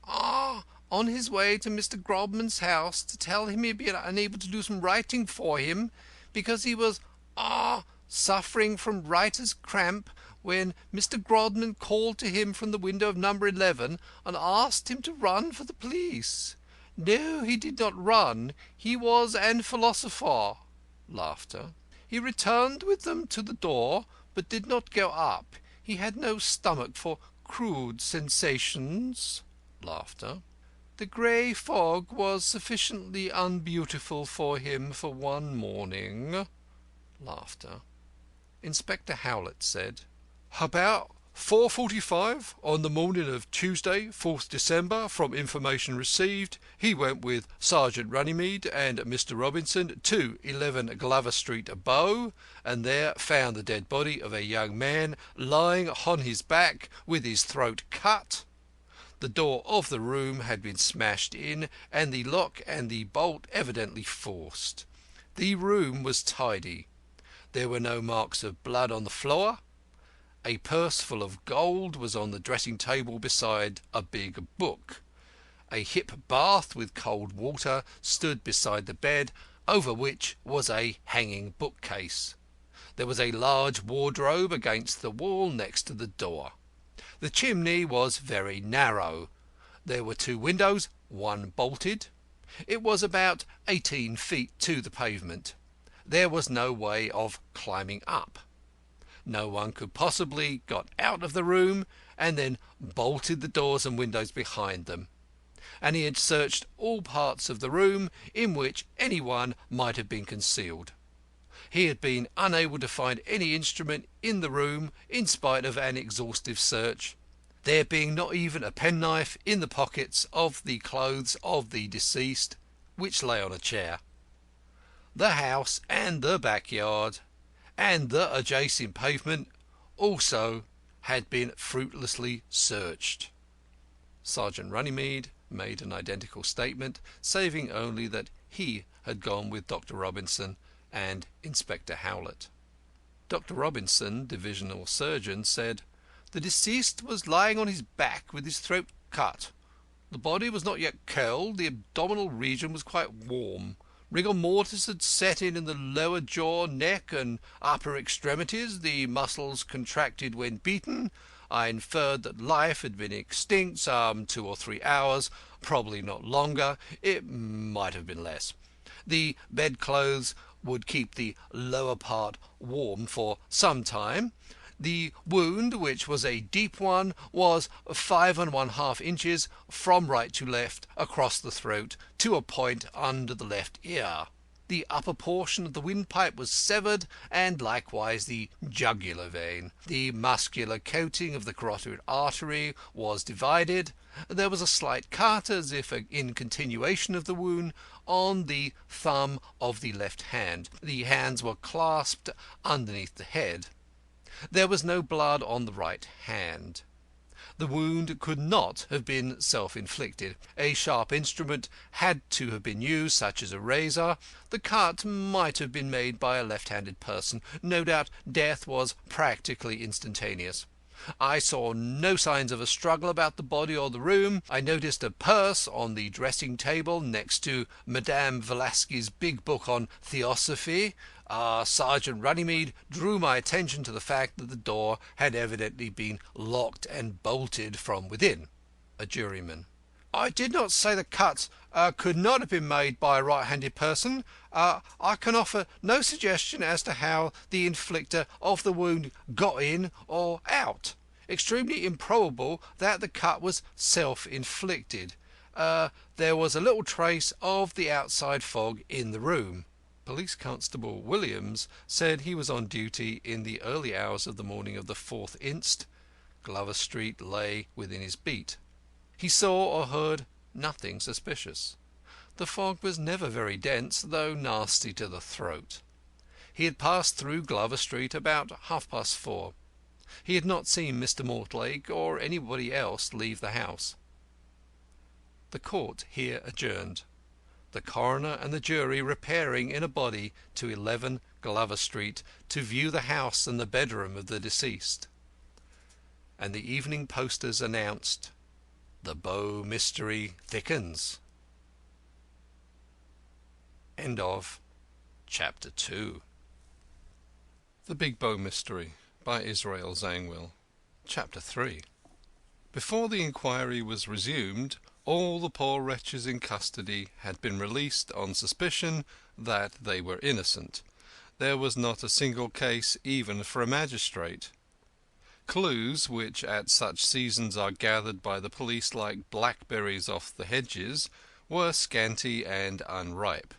on his way to Mr. Grodman's house to tell him he'd been unable to do some writing for him because he was suffering from writer's cramp, when Mr. Grodman called to him from the window of number 11 and asked him to run for the police. No, he did not run. He was an philosopher. Laughter. He returned with them to the door, but did not go up. He had no stomach for crude sensations. Laughter. The grey fog was sufficiently unbeautiful for him for one morning. Laughter. Inspector Howlett said, About 4:45 on the morning of Tuesday, 4th December, from information received, he went with Sergeant Runnymede and Mr. Robinson to 11 Glover Street, Bow, and there found the dead body of a young man lying on his back with his throat cut. The door of the room had been smashed in, and the lock and the bolt evidently forced. The room was tidy. There were no marks of blood on the floor. A purse full of gold was on the dressing table beside a big book. A hip bath with cold water stood beside the bed, over which was a hanging bookcase. There was a large wardrobe against the wall next to the door. The chimney was very narrow. There were 2 windows, one bolted. It was about 18 feet to the pavement. There was no way of climbing up. No one could possibly got out of the room and then bolted the doors and windows behind them. And he had searched all parts of the room in which any one might have been concealed. He had been unable to find any instrument in the room in spite of an exhaustive search, there being not even a penknife in the pockets of the clothes of the deceased, which lay on a chair. The house and the backyard and the adjacent pavement also had been fruitlessly searched. Sergeant Runnymede made an identical statement, saving only that he had gone with Dr. Robinson and Inspector Howlett. Dr. Robinson, divisional surgeon, said, "The deceased was lying on his back with his throat cut. The body was not yet cold. The abdominal region was quite warm. Rigor mortis had set in the lower jaw, neck, and upper extremities. The muscles contracted when beaten. I inferred that life had been extinct some 2 or 3 hours, probably not longer. It might have been less. The bedclothes would keep the lower part warm for some time. The wound, which was a deep one, was 5½ inches from right to left across the throat to a point under the left ear. The upper portion of the windpipe was severed, and likewise the jugular vein. The muscular coating of the carotid artery was divided. There was a slight cut, as if in continuation of the wound, on the thumb of the left hand. The hands were clasped underneath the head. There was no blood on the right hand. The wound could not have been self-inflicted. A sharp instrument had to have been used, such as a razor. The cut might have been made by a left-handed person. No doubt death was practically instantaneous. I saw no signs of a struggle about the body or the room. I noticed a purse on the dressing table next to Madame Velasquez's big book on Theosophy. Sergeant Runnymede drew my attention to the fact that the door had evidently been locked and bolted from within. A juryman: I did not say the cut could not have been made by a right-handed person. I can offer no suggestion as to how the inflictor of the wound got in or out. Extremely improbable that the cut was self-inflicted. There was a little trace of the outside fog in the room. Police Constable Williams said he was on duty in the early hours of the morning of the 4th inst. Glover Street lay within his beat. He saw or heard nothing suspicious. The fog was never very dense, though nasty to the throat. He had passed through Glover Street about 4:30. He had not seen Mr. Mortlake or anybody else leave the house. The court here adjourned, the coroner and the jury repairing in a body to 11 Glover Street to view the house and the bedroom of the deceased. And the evening posters announced, "The Bow Mystery thickens." End of Chapter 2. The Big Bow Mystery by Israel Zangwill. Chapter 3. Before the inquiry was resumed, all the poor wretches in custody had been released on suspicion that they were innocent. There was not a single case even for a magistrate. Clues, which at such seasons are gathered by the police like blackberries off the hedges, were scanty and unripe.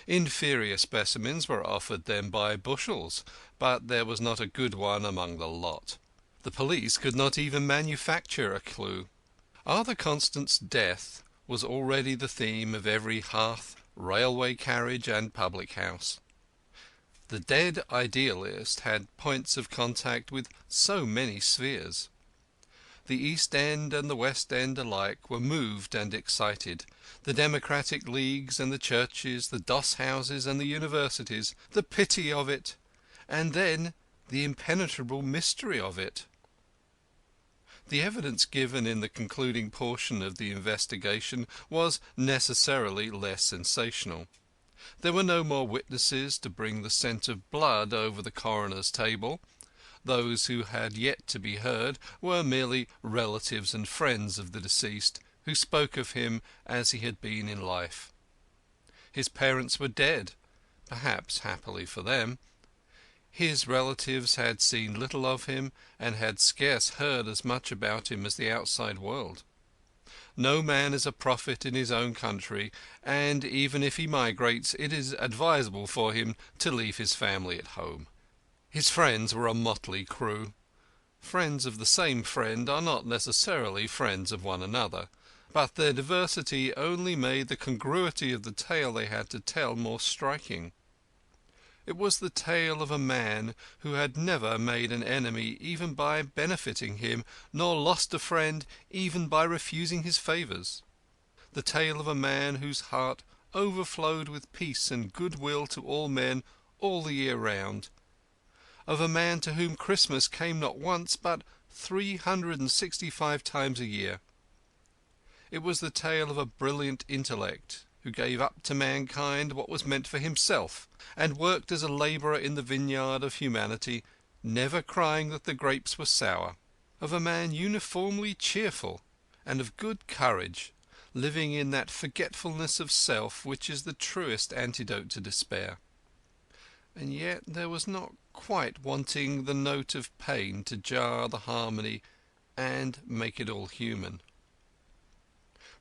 Inferior specimens were offered them by bushels, but there was not a good one among the lot. The police could not even manufacture a clue. Arthur Constant's death was already the theme of every hearth, railway carriage, and public house. The dead idealist had points of contact with so many spheres. The East End and the West End alike were moved and excited. The democratic leagues and the churches, the doss houses and the universities, the pity of it, and then the impenetrable mystery of it. The evidence given in the concluding portion of the investigation was necessarily less sensational. There were no more witnesses to bring the scent of blood over the coroner's table. Those who had yet to be heard were merely relatives and friends of the deceased, who spoke of him as he had been in life. His parents were dead, perhaps happily for them. His relatives had seen little of him, and had scarce heard as much about him as the outside world. No man is a prophet in his own country, and even if he migrates, it is advisable for him to leave his family at home. His friends were a motley crew. Friends of the same friend are not necessarily friends of one another, but their diversity only made the congruity of the tale they had to tell more striking. It was the tale of a man who had never made an enemy even by benefiting him, nor lost a friend even by refusing his favours. The tale of a man whose heart overflowed with peace and goodwill to all men all the year round. Of a man to whom Christmas came not once but 365 times a year. It was the tale of a brilliant intellect who gave up to mankind what was meant for himself, and worked as a labourer in the vineyard of humanity, never crying that the grapes were sour. Of a man uniformly cheerful, and of good courage, living in that forgetfulness of self which is the truest antidote to despair. And yet there was not quite wanting the note of pain to jar the harmony and make it all human.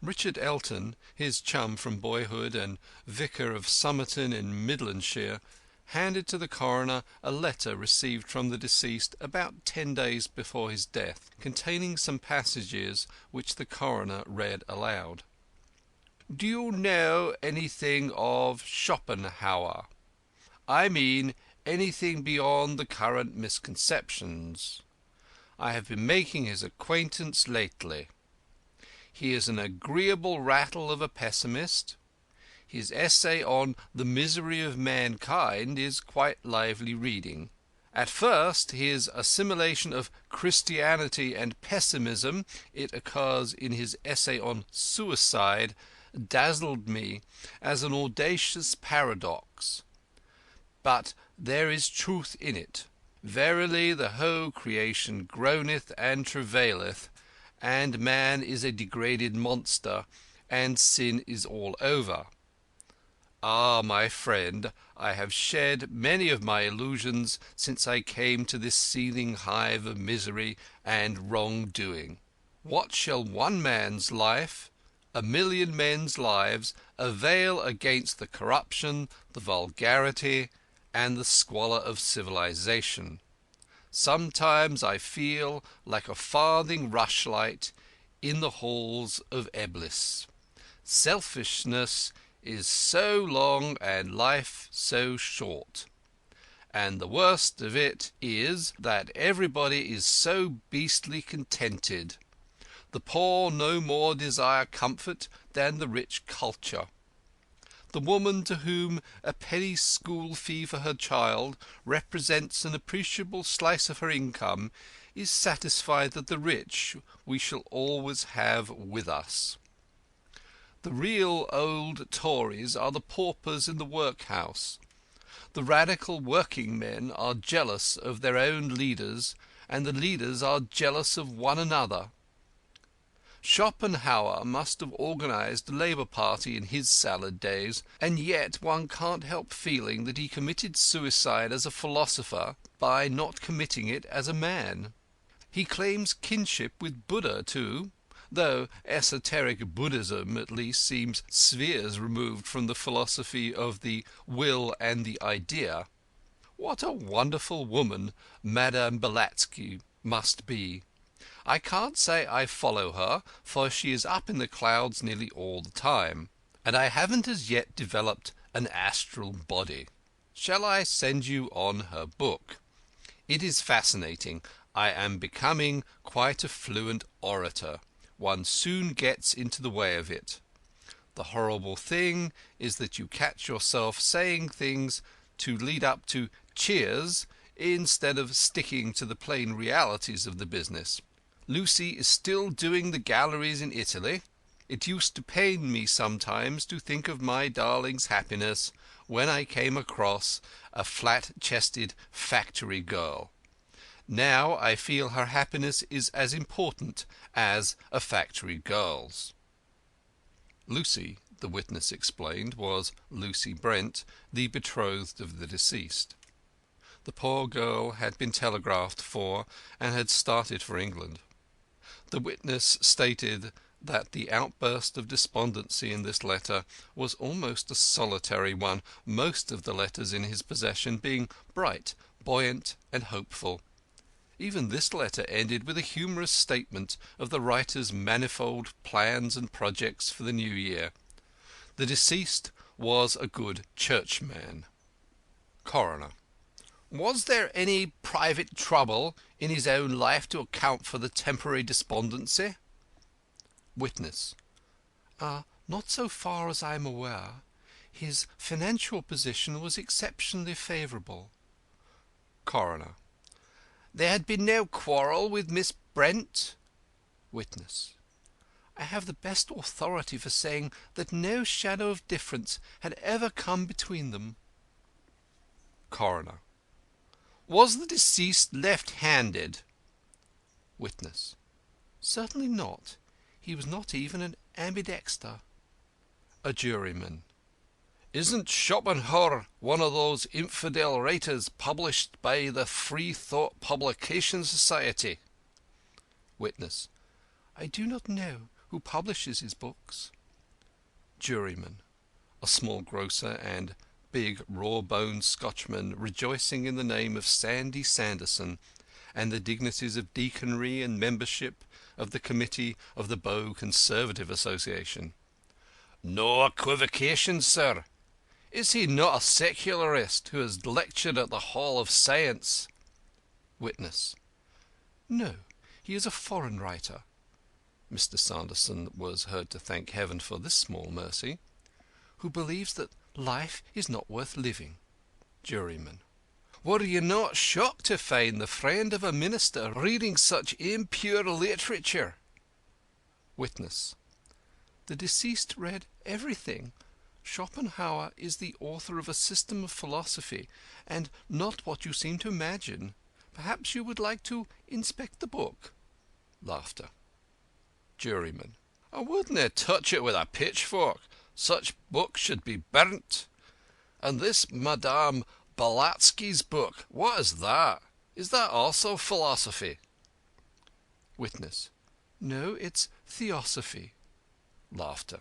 Richard Elton, his chum from boyhood and vicar of Somerton in Midlandshire, handed to the coroner a letter received from the deceased about 10 days before his death, containing some passages which the coroner read aloud. "Do you know anything of Schopenhauer? I mean anything beyond the current misconceptions. I have been making his acquaintance lately. He is an agreeable rattle of a pessimist. His essay on the misery of mankind is quite lively reading. At first his assimilation of Christianity and pessimism, it occurs in his essay on suicide, dazzled me as an audacious paradox. But there is truth in it. Verily the whole creation groaneth and travaileth, and man is a degraded monster, and sin is all over. Ah, my friend, I have shed many of my illusions since I came to this seething hive of misery and wrong-doing. What shall one man's life, a million men's lives, avail against the corruption, the vulgarity, and the squalor of civilization? Sometimes I feel like a farthing rushlight in the halls of Eblis. Selfishness is so long and life so short. And the worst of it is that everybody is so beastly contented. The poor no more desire comfort than the rich culture. The woman to whom a penny school fee for her child represents an appreciable slice of her income is satisfied that the rich we shall always have with us. The real old Tories are the paupers in the workhouse. The radical working men are jealous of their own leaders, and the leaders are jealous of one another. Schopenhauer must have organised the Labour Party in his salad days, and yet one can't help feeling that he committed suicide as a philosopher by not committing it as a man. He claims kinship with Buddha too, though esoteric Buddhism at least seems spheres removed from the philosophy of the will and the idea. What a wonderful woman Madame Blavatsky must be! I can't say I follow her, for she is up in the clouds nearly all the time, and I haven't as yet developed an astral body. Shall I send you on her book? It is fascinating. I am becoming quite a fluent orator. One soon gets into the way of it. The horrible thing is that you catch yourself saying things to lead up to cheers instead of sticking to the plain realities of the business. Lucy is still doing the galleries in Italy. It used to pain me sometimes to think of my darling's happiness when I came across a flat-chested factory girl. Now I feel her happiness is as important as a factory girl's. Lucy, the witness explained, was Lucy Brent, the betrothed of the deceased. The poor girl had been telegraphed for and had started for England. The witness stated that the outburst of despondency in this letter was almost a solitary one, most of the letters in his possession being bright, buoyant, and hopeful. Even this letter ended with a humorous statement of the writer's manifold plans and projects for the new year. The deceased was a good churchman. Coroner: Was there any private trouble in his own life to account for the temporary despondency? Witness: Not so far as I am aware. His financial position was exceptionally favourable. Coroner: There had been no quarrel with Miss Brent? Witness: I have the best authority for saying that no shadow of difference had ever come between them. Coroner: Was the deceased left-handed? Witness: Certainly not. He was not even an ambidexter. A juryman: Isn't Schopenhauer one of those infidel writers published by the Free Thought Publication Society? Witness: I do not know who publishes his books. Juryman: A small grocer and big raw-boned Scotchman rejoicing in the name of Sandy Sanderson and the dignities of deaconry and membership of the committee of the Bow Conservative Association. No equivocation, sir. Is he not a secularist who has lectured at the Hall of Science? Witness: No, he is a foreign writer. Mr. Sanderson was heard to thank heaven for this small mercy. Who believes that life is not worth living. Juryman: Were you not shocked to find the friend of a minister reading such impure literature? Witness: The deceased read everything. Schopenhauer is the author of a system of philosophy, and not what you seem to imagine. Perhaps you would like to inspect the book. Laughter. Juryman: I wouldn't touch it with a pitchfork. Such books should be burnt. And this Madame Blavatsky's book, what is that? Is that also philosophy? Witness: No, it's theosophy. Laughter.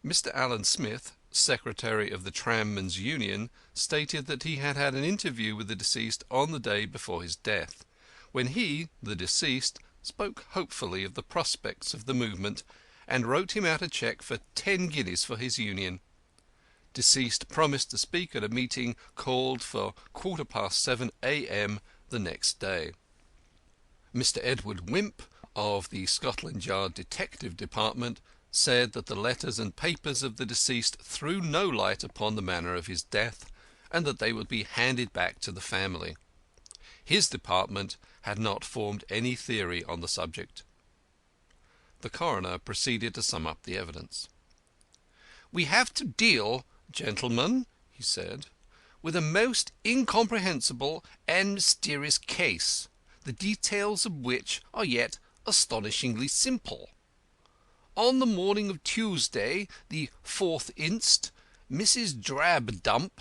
Mr. Alan Smith, secretary of the Trammen's Union, stated that he had had an interview with the deceased on the day before his death, when he, the deceased, spoke hopefully of the prospects of the movement, and wrote him out a cheque for 10 guineas for his union. Deceased promised to speak at a meeting called for 7:15 a.m. the next day. Mr. Edward Wimp, of the Scotland Yard Detective Department, said that the letters and papers of the deceased threw no light upon the manner of his death, and that they would be handed back to the family. His department had not formed any theory on the subject. The coroner proceeded to sum up the evidence. We have to deal, gentlemen, he said, with a most incomprehensible and mysterious case, the details of which are yet astonishingly simple. On the morning of Tuesday, the 4th inst., Mrs. Drabdump,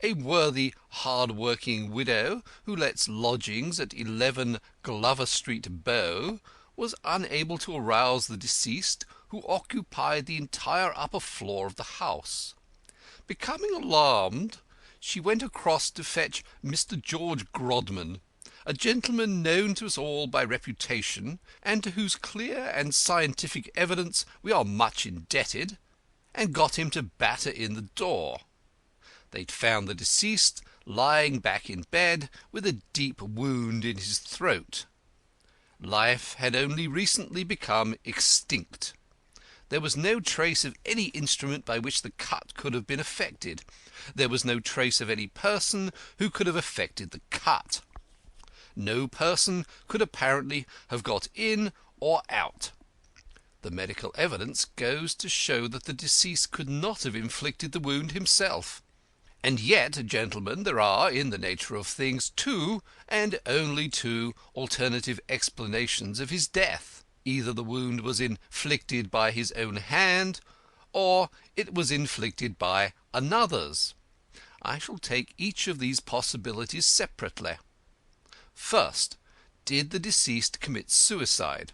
a worthy, hard-working widow who lets lodgings at 11 Glover Street, Bow, was unable to arouse the deceased, who occupied the entire upper floor of the house. Becoming alarmed, she went across to fetch Mr. George Grodman, a gentleman known to us all by reputation, and to whose clear and scientific evidence we are much indebted, and got him to batter in the door. They'd found the deceased lying back in bed with a deep wound in his throat. Life had only recently become extinct. There was no trace of any instrument by which the cut could have been effected. There was no trace of any person who could have effected the cut. No person could apparently have got in or out. The medical evidence goes to show that the deceased could not have inflicted the wound himself. And yet, gentlemen, there are, in the nature of things, two, and only two, alternative explanations of his death. Either the wound was inflicted by his own hand, or it was inflicted by another's. I shall take each of these possibilities separately. First, did the deceased commit suicide?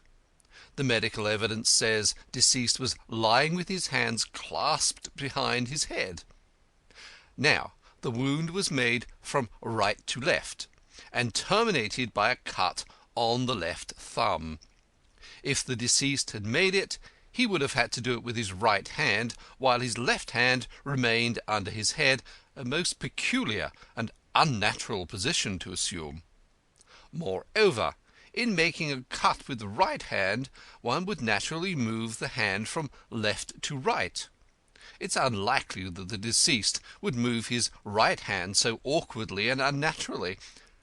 The medical evidence says deceased was lying with his hands clasped behind his head. Now, the wound was made from right to left, and terminated by a cut on the left thumb. If the deceased had made it, he would have had to do it with his right hand, while his left hand remained under his head, a most peculiar and unnatural position to assume. Moreover, in making a cut with the right hand, one would naturally move the hand from left to right. It's unlikely that the deceased would move his right hand so awkwardly and unnaturally,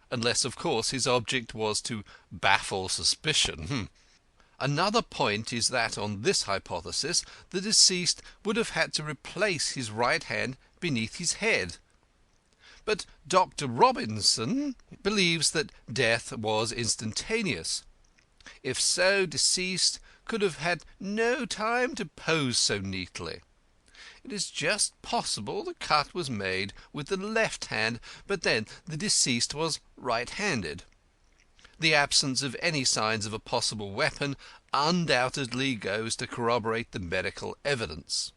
unless, of course, his object was to baffle suspicion. Another point is that, on this hypothesis, the deceased would have had to replace his right hand beneath his head. But Dr. Robinson believes that death was instantaneous. If so, deceased could have had no time to pose so neatly. It is just possible the cut was made with the left hand, but then the deceased was right-handed. The absence of any signs of a possible weapon undoubtedly goes to corroborate the medical evidence.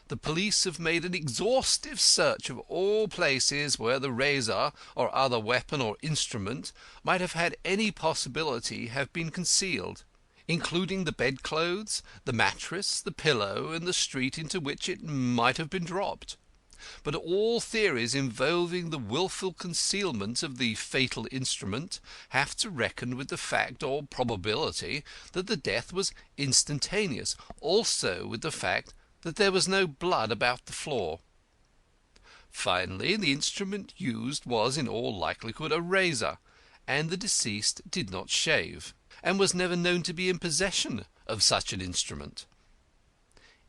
The police have made an exhaustive search of all places where the razor or other weapon or instrument might have had any possibility have been concealed, including the bedclothes, the mattress, the pillow, and the street into which it might have been dropped. But all theories involving the wilful concealment of the fatal instrument have to reckon with the fact or probability that the death was instantaneous, also with the fact that there was no blood about the floor. Finally, the instrument used was in all likelihood a razor, and the deceased did not shave, and was never known to be in possession of such an instrument.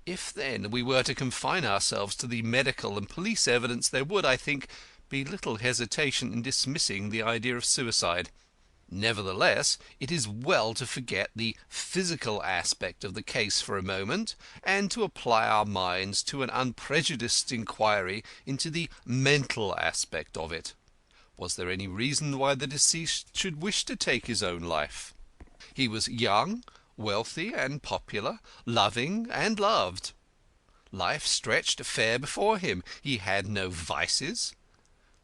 If, then, we were to confine ourselves to the medical and police evidence, there would, I think, be little hesitation in dismissing the idea of suicide. Nevertheless, it is well to forget the physical aspect of the case for a moment, and to apply our minds to an unprejudiced inquiry into the mental aspect of it. Was there any reason why the deceased should wish to take his own life? He was young, wealthy and popular, loving and loved. Life stretched fair before him. He had no vices.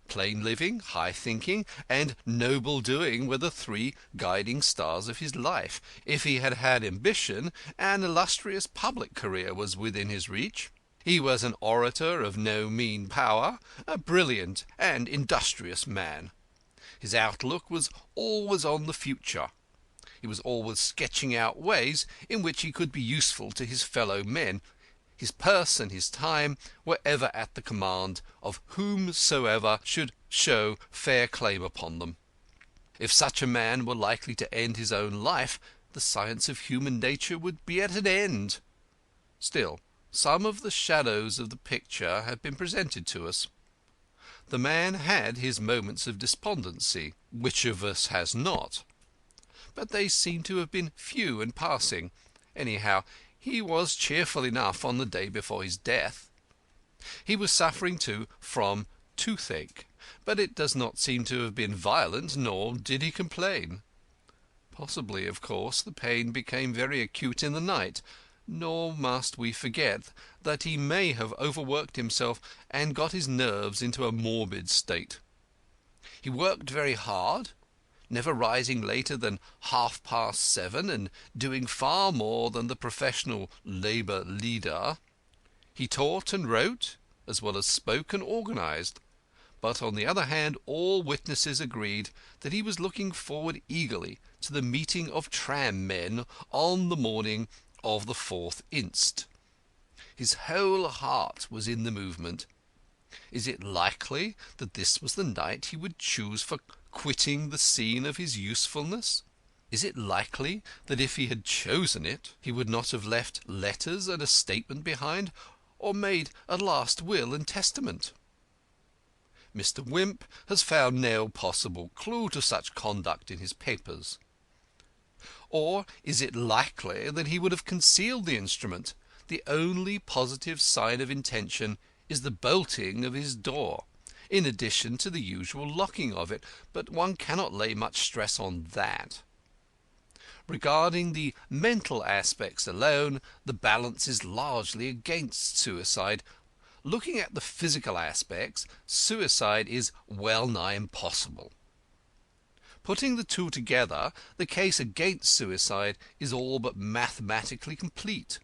Plain living, high thinking, and noble doing were the three guiding stars of his life. If he had had ambition, an illustrious public career was within his reach. He was an orator of no mean power, a brilliant and industrious man. His outlook was always on the future. He was always sketching out ways in which he could be useful to his fellow men. His purse and his time were ever at the command of whomsoever should show fair claim upon them. If such a man were likely to end his own life, the science of human nature would be at an end. Still, some of the shadows of the picture have been presented to us. The man had his moments of despondency. Which of us has not? But they seem to have been few and passing. Anyhow, he was cheerful enough on the day before his death. He was suffering, too, from toothache, but it does not seem to have been violent, nor did he complain. Possibly, of course, the pain became very acute in the night, nor must we forget that he may have overworked himself and got his nerves into a morbid state. He worked very hard, never rising later than 7:30, and doing far more than the professional labour leader. He taught and wrote. as well as spoke and organised. But on the other hand, all witnesses agreed that he was looking forward eagerly to the meeting of tram men on the morning of the 4th inst. His whole heart was in the movement. Is it likely that this was the night he would choose for quitting the scene of his usefulness? Is it likely that if he had chosen it he would not have left letters and a statement behind, or made a last will and testament? Mr. Wimp has found no possible clue to such conduct in his papers. Or is it likely that he would have concealed the instrument? The only positive sign of intention is the bolting of his door, in addition to the usual locking of it, but one cannot lay much stress on that. Regarding the mental aspects alone, the balance is largely against suicide. Looking at the physical aspects, suicide is well nigh impossible. Putting the two together, the case against suicide is all but mathematically complete.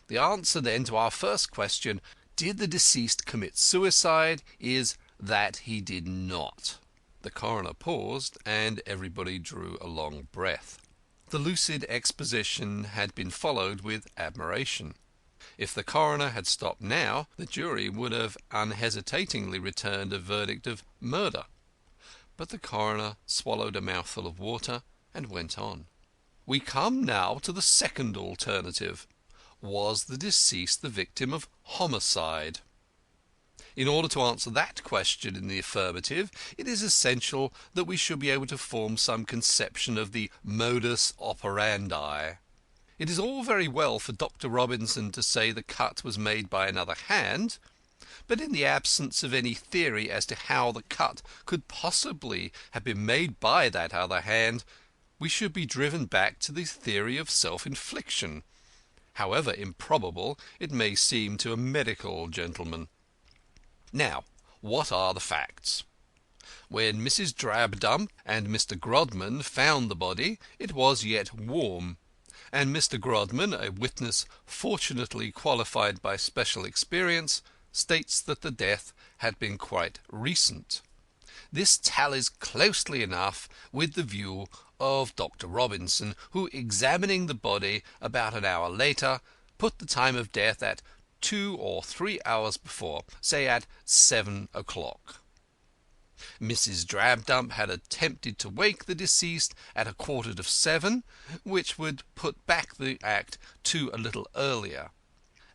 The answer then to our first question, did the deceased commit suicide, is that he did not. The coroner paused, and everybody drew a long breath. The lucid exposition had been followed with admiration. If the coroner had stopped now, the jury would have unhesitatingly returned a verdict of murder. But the coroner swallowed a mouthful of water and went on. We come now to the second alternative. Was the deceased the victim of homicide? In order to answer that question in the affirmative, it is essential that we should be able to form some conception of the modus operandi. It is all very well for Dr. Robinson to say the cut was made by another hand, but in the absence of any theory as to how the cut could possibly have been made by that other hand, we should be driven back to the theory of self-infliction, however improbable it may seem to a medical gentleman. Now, what are the facts? When Mrs. Drabdump and Mr. Grodman found the body, it was yet warm, and Mr. Grodman, a witness fortunately qualified by special experience, states that the death had been quite recent. This tallies closely enough with the view of Dr. Robinson, who, examining the body about an hour later, put the time of death at 2 or 3 hours before, say at 7 o'clock. Mrs. Drabdump had attempted to wake the deceased at 7:15, which would put back the act to a little earlier.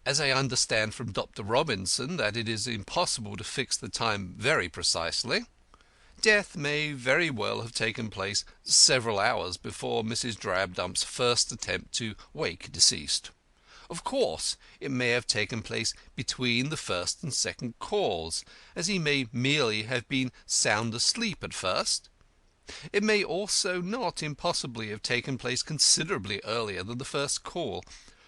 As I understand from Dr. Robinson that it is impossible to fix the time very precisely, death may very well have taken place several hours before Mrs. Drabdump's first attempt to wake deceased. Of course, it may have taken place between the first and second calls, as he may merely have been sound asleep at first. It may also not impossibly have taken place considerably earlier than the first call,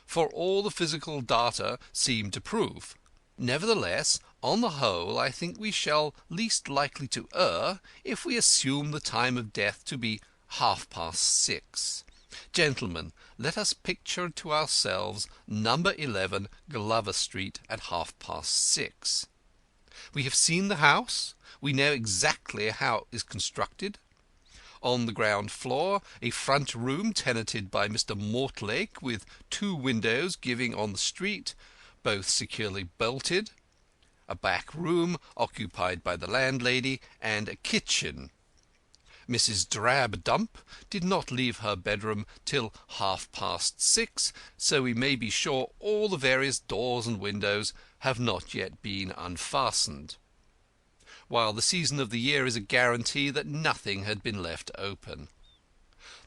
for all the physical data seem to prove. Nevertheless, on the whole, I think we shall least likely to err if we assume the time of death to be 6:30. Gentlemen, let us picture to ourselves number 11 Glover Street at 6:30. We have seen the house. We know exactly how it is constructed. On the ground floor, a front room tenanted by Mr. Mortlake, with 2 windows giving on the street, both securely bolted, a back room occupied by the landlady, and a kitchen. Mrs. Drabdump did not leave her bedroom till 6:30, so we may be sure all the various doors and windows have not yet been unfastened, while the season of the year is a guarantee that nothing had been left open.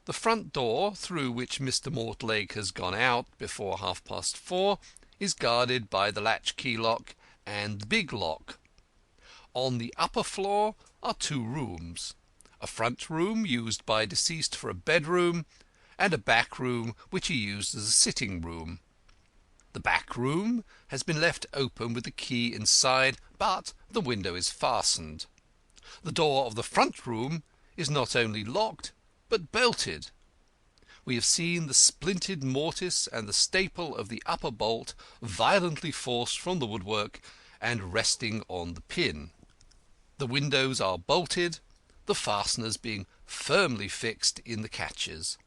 The front door, through which Mr. Mortlake has gone out before 4:30, is guarded by the latch-key lock and the big lock. On the upper floor are 2 rooms, a front room used by deceased for a bedroom, and a back room which he used as a sitting room. The back room has been left open with the key inside, but the window is fastened. The door of the front room is not only locked, but bolted. We have seen the splintered mortice and the staple of the upper bolt violently forced from the woodwork, and resting on the pin. The windows are bolted, the fasteners being firmly fixed in the catches.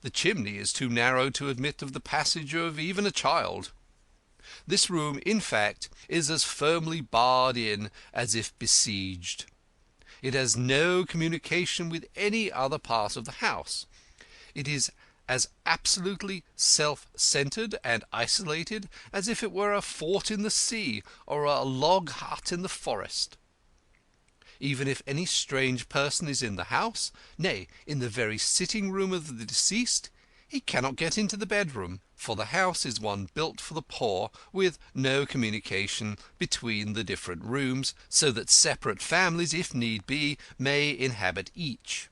The chimney is too narrow to admit of the passage of even a child. This room, in fact, is as firmly barred in as if besieged. It has no communication with any other part of the house. It is as absolutely self-centred and isolated as if it were a fort in the sea or a log hut in the forest. Even if any strange person is in the house, nay, in the very sitting-room of the deceased, he cannot get into the bedroom, for the house is one built for the poor, with no communication between the different rooms, so that separate families, if need be, may inhabit each.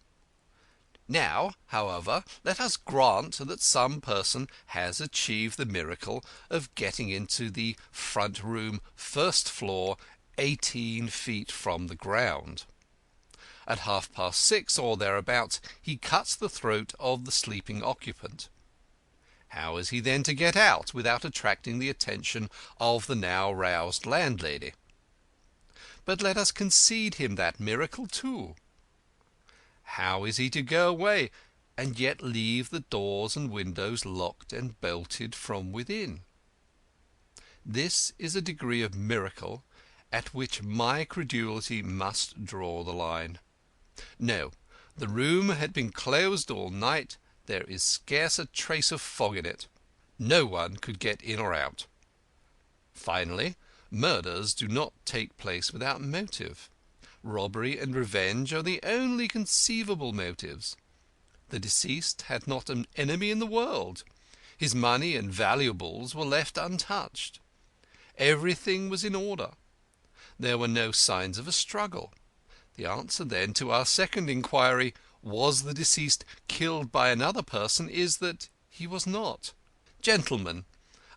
Now, however, let us grant that some person has achieved the miracle of getting into the front room, first floor, 18 feet from the ground. At 6:30 or thereabouts he cuts the throat of the sleeping occupant. How is he then to get out without attracting the attention of the now roused landlady? But let us concede him that miracle too. How is he to go away and yet leave the doors and windows locked and bolted from within? This is a degree of miracle at which my credulity must draw the line. No, the room had been closed all night. There is scarce a trace of fog in it. No one could get in or out. Finally, murders do not take place without motive. Robbery and revenge are the only conceivable motives. The deceased had not an enemy in the world. His money and valuables were left untouched. Everything was in order. There were no signs of a struggle. The answer, then, to our second inquiry, was the deceased killed by another person, is that he was not. Gentlemen,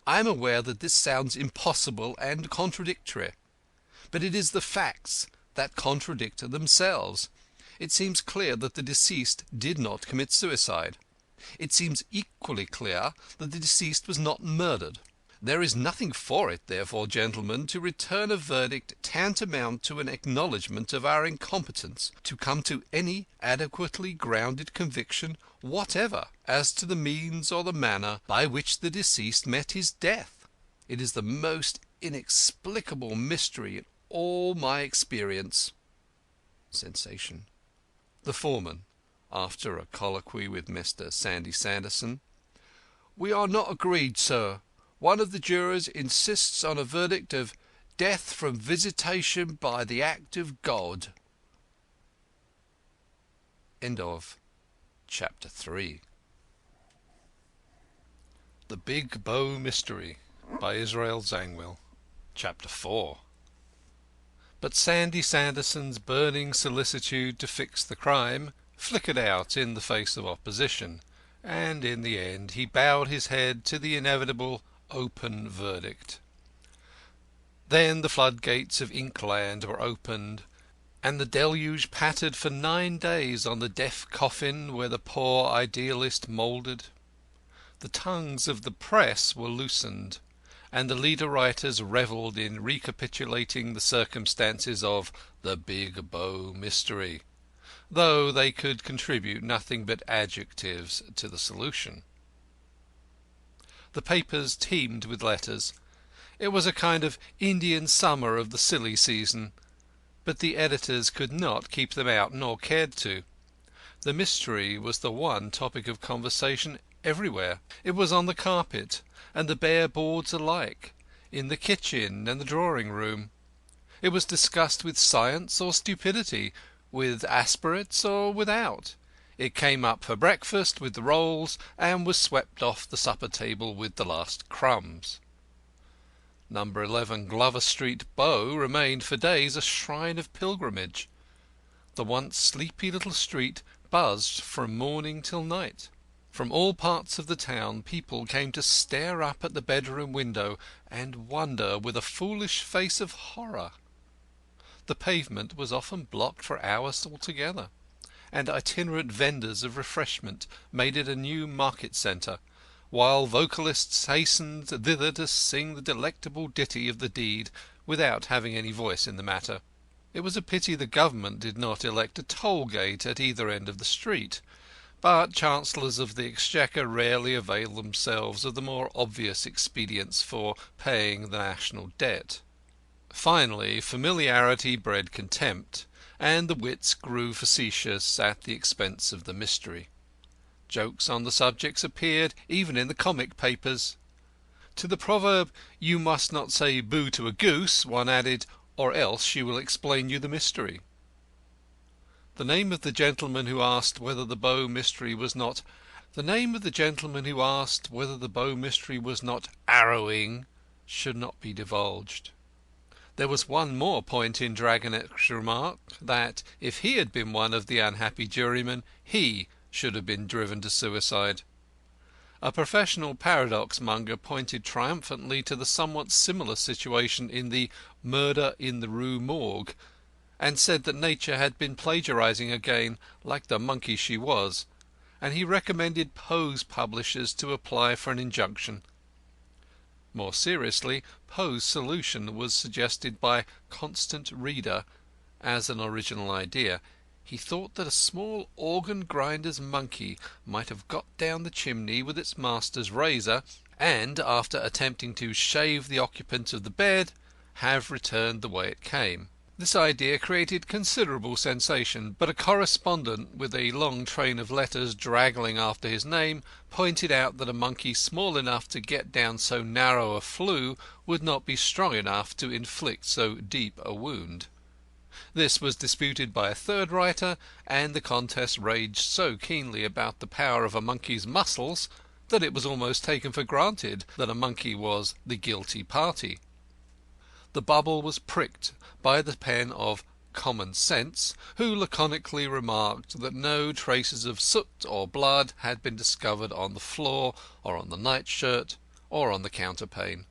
I am aware that this sounds impossible and contradictory, but it is the facts that contradict themselves. It seems clear that the deceased did not commit suicide. It seems equally clear that the deceased was not murdered. There is nothing for it, therefore, gentlemen, to return a verdict tantamount to an acknowledgment of our incompetence to come to any adequately grounded conviction whatever as to the means or the manner by which the deceased met his death. It is the most inexplicable mystery in all my experience. Sensation. The foreman, after a colloquy with Mr. Sandy Sanderson: "We are not agreed, sir. One of the jurors insists on a verdict of death from visitation by the act of God." End of Chapter 3. The Big Bow Mystery by Israel Zangwill. Chapter 4. But Sandy Sanderson's burning solicitude to fix the crime flickered out in the face of opposition, and in the end he bowed his head to the inevitable open verdict. Then the floodgates of Inkland were opened, and the deluge pattered for 9 days on the deaf coffin where the poor idealist mouldered. The tongues of the press were loosened, and the leader writers revelled in recapitulating the circumstances of the Big Bow Mystery, though they could contribute nothing but adjectives to the solution. The papers teemed with letters. It was a kind of Indian summer of the silly season, but the editors could not keep them out, nor cared to. The mystery was the one topic of conversation everywhere. It was on the carpet and the bare boards alike, in the kitchen and the drawing-room. It was discussed with science or stupidity, with aspirates or without. It came up for breakfast with the rolls, and was swept off the supper-table with the last crumbs. No. 11 Glover Street, Bow, remained for days a shrine of pilgrimage. The once sleepy little street buzzed from morning till night. From all parts of the town people came to stare up at the bedroom window and wonder with a foolish face of horror. The pavement was often blocked for hours together, and itinerant vendors of refreshment made it a new market centre, while vocalists hastened thither to sing the delectable ditty of the deed without having any voice in the matter. It was a pity the Government did not elect a toll gate at either end of the street, but Chancellors of the Exchequer rarely avail themselves of the more obvious expedients for paying the national debt. Finally, familiarity bred contempt, and the wits grew facetious at the expense of the mystery. Jokes on the subjects appeared even in the comic papers. To the proverb, "You must not say boo to a goose," one added, "or else she will explain you the mystery." The name of the gentleman who asked whether the Bow mystery was not arrowing should not be divulged. There was one more point in Dragonet's remark, that if he had been one of the unhappy jurymen, he should have been driven to suicide. A professional paradox monger pointed triumphantly to the somewhat similar situation in the Murder in the Rue Morgue, and said that Nature had been plagiarising again, like the monkey she was, and he recommended Poe's publishers to apply for an injunction. More seriously, Poe's solution was suggested by Constant Reader as an original idea. He thought that a small organ-grinder's monkey might have got down the chimney with its master's razor, and, after attempting to shave the occupant of the bed, have returned the way it came. This idea created considerable sensation, but a correspondent with a long train of letters draggling after his name pointed out that a monkey small enough to get down so narrow a flue would not be strong enough to inflict so deep a wound. This was disputed by a third writer, and the contest raged so keenly about the power of a monkey's muscles that it was almost taken for granted that a monkey was the guilty party. The bubble was pricked by the pen of Common Sense, who laconically remarked that no traces of soot or blood had been discovered on the floor, or on the nightshirt, or on the counterpane.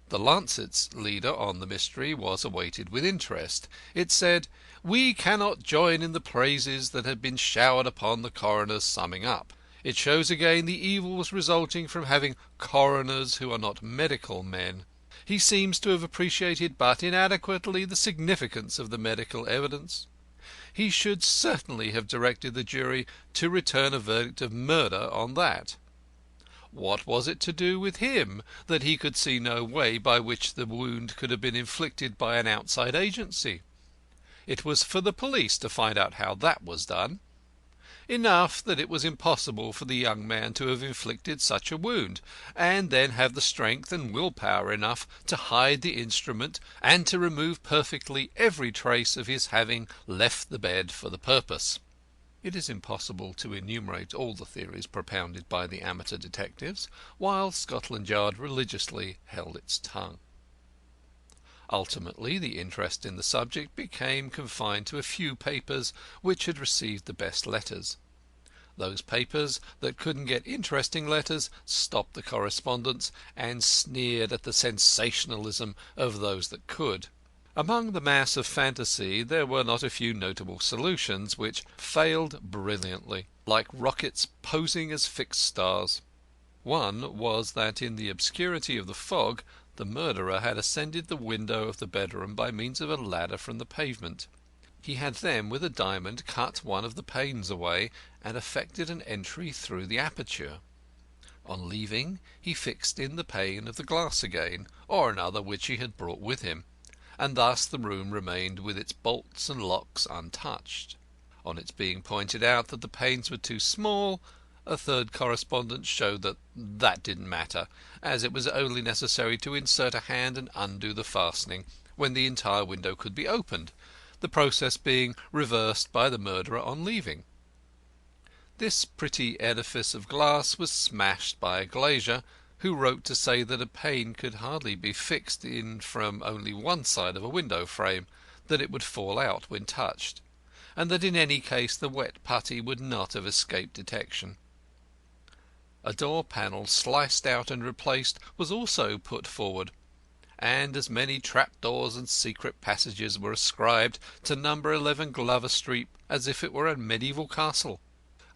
The Lancet's leader on the mystery was awaited with interest. It said, "We cannot join in the praises that have been showered upon the coroner's summing up. It shows again the evils resulting from having coroners who are not medical men. He seems to have appreciated but inadequately the significance of the medical evidence. He should certainly have directed the jury to return a verdict of murder on that. What was it to do with him that he could see no way by which the wound could have been inflicted by an outside agency? It was for the police to find out how that was done. Enough that it was impossible for the young man to have inflicted such a wound, and then have the strength and will-power enough to hide the instrument and to remove perfectly every trace of his having left the bed for the purpose." It is impossible to enumerate all the theories propounded by the amateur detectives, while Scotland Yard religiously held its tongue. Ultimately the interest in the subject became confined to a few papers which had received the best letters. Those papers that couldn't get interesting letters stopped the correspondence, and sneered at the sensationalism of those that could. Among the mass of fantasy there were not a few notable solutions, which failed brilliantly, like rockets posing as fixed stars. One was that in the obscurity of the fog the murderer had ascended the window of the bedroom by means of a ladder from the pavement. He had then with a diamond cut one of the panes away, and effected an entry through the aperture. On leaving, he fixed in the pane of the glass again, or another which he had brought with him, and thus the room remained with its bolts and locks untouched. On its being pointed out that the panes were too small, a third correspondence showed that that didn't matter, as it was only necessary to insert a hand and undo the fastening, when the entire window could be opened, the process being reversed by the murderer on leaving. This pretty edifice of glass was smashed by a glazier, who wrote to say that a pane could hardly be fixed in from only one side of a window frame, that it would fall out when touched, and that in any case the wet putty would not have escaped detection. A door panel sliced out and replaced was also put forward, and as many trap-doors and secret passages were ascribed to number 11 Glover Street as if it were a mediaeval castle.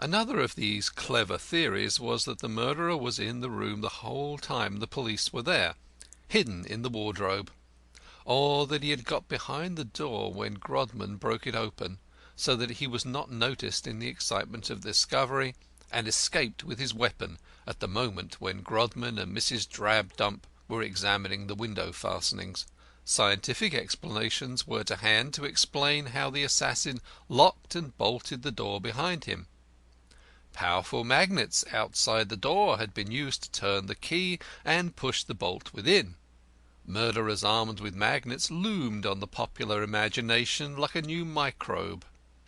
Another of these clever theories was that the murderer was in the room the whole time the police were there, hidden in the wardrobe, or that he had got behind the door when Grodman broke it open, so that he was not noticed in the excitement of the discovery, and escaped with his weapon at the moment when Grodman and Mrs. Drabdump were examining the window fastenings. Scientific explanations were to hand to explain how the assassin locked and bolted the door behind him. Powerful magnets outside the door had been used to turn the key and push the bolt within. Murderers armed with magnets loomed on the popular imagination like a new microbe.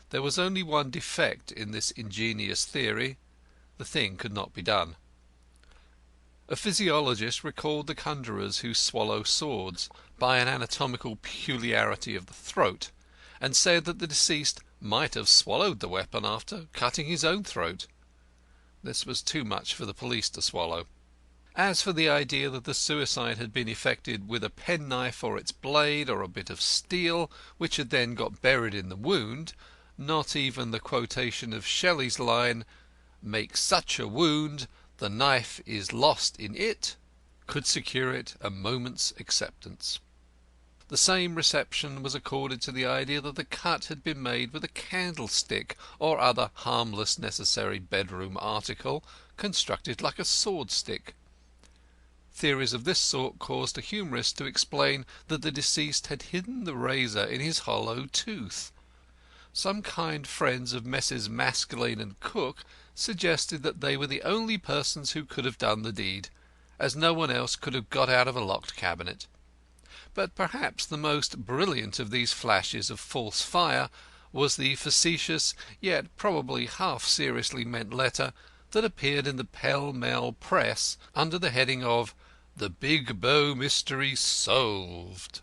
There was only one defect in this ingenious theory: the thing could not be done. A physiologist recalled the conjurers who swallow swords by an anatomical peculiarity of the throat, and said that the deceased might have swallowed the weapon after cutting his own throat. This was too much for the police to swallow. As for the idea that the suicide had been effected with a penknife or its blade, or a bit of steel which had then got buried in the wound, not even the quotation of Shelley's line, "Make such a wound, the knife is lost in it," could secure it a moment's acceptance. The same reception was accorded to the idea that the cut had been made with a candlestick or other harmless necessary bedroom article constructed like a sword stick. Theories of this sort caused a humorist to explain that the deceased had hidden the razor in his hollow tooth. Some kind friends of Messrs. Maskelyne and Cook suggested that they were the only persons who could have done the deed, as no one else could have got out of a locked cabinet. But perhaps the most brilliant of these flashes of false fire was the facetious, yet probably half seriously meant letter that appeared in the Pell Mell Press under the heading of "The Big Bow Mystery Solved."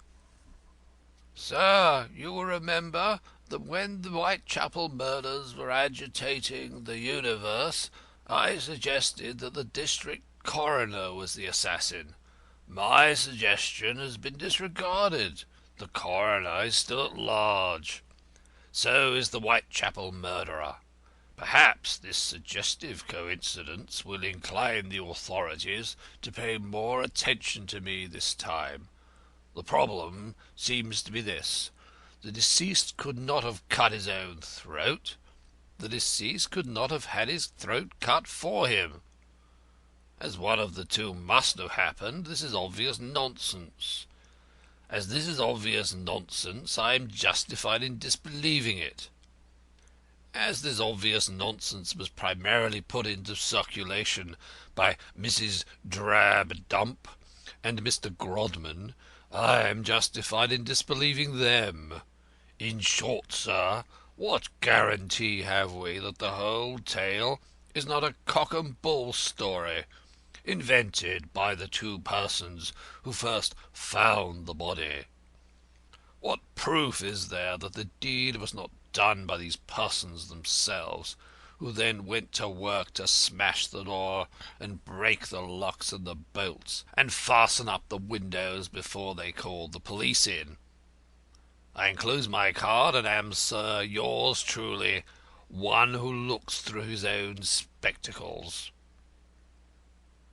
Sir, you will remember that when the Whitechapel murders were agitating the universe, I suggested that the district coroner was the assassin. My suggestion has been disregarded. The coroner is still at large. So is the Whitechapel murderer. Perhaps this suggestive coincidence will incline the authorities to pay more attention to me this time. The problem seems to be this: the deceased could not have cut his own throat. The deceased could not have had his throat cut for him. As one of the two must have happened, this is obvious nonsense. As this is obvious nonsense, I am justified in disbelieving it. As this obvious nonsense was primarily put into circulation by Mrs. Drabdump and Mr. Grodman, I am justified in disbelieving them. In short, sir, what guarantee have we that the whole tale is not a cock and bull story, invented by the two persons who first found the body? What proof is there that the deed was not done by these persons themselves, who then went to work to smash the door and break the locks and the bolts, and fasten up the windows before they called the police in? I enclose my card, and am, sir, yours truly, one who looks through his own spectacles.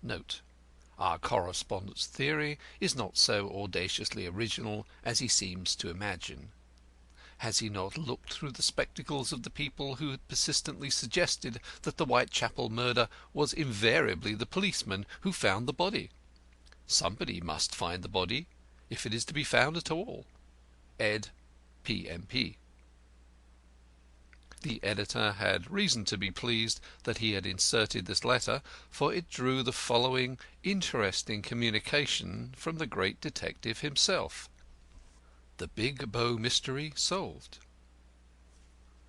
Note: our correspondent's theory is not so audaciously original as he seems to imagine. Has he not looked through the spectacles of the people who had persistently suggested that the Whitechapel murder was invariably the policeman who found the body? Somebody must find the body, if it is to be found at all. Ed. P.M.P. The editor had reason to be pleased that he had inserted this letter, for it drew the following interesting communication from the great detective himself: The Big Bow Mystery Solved.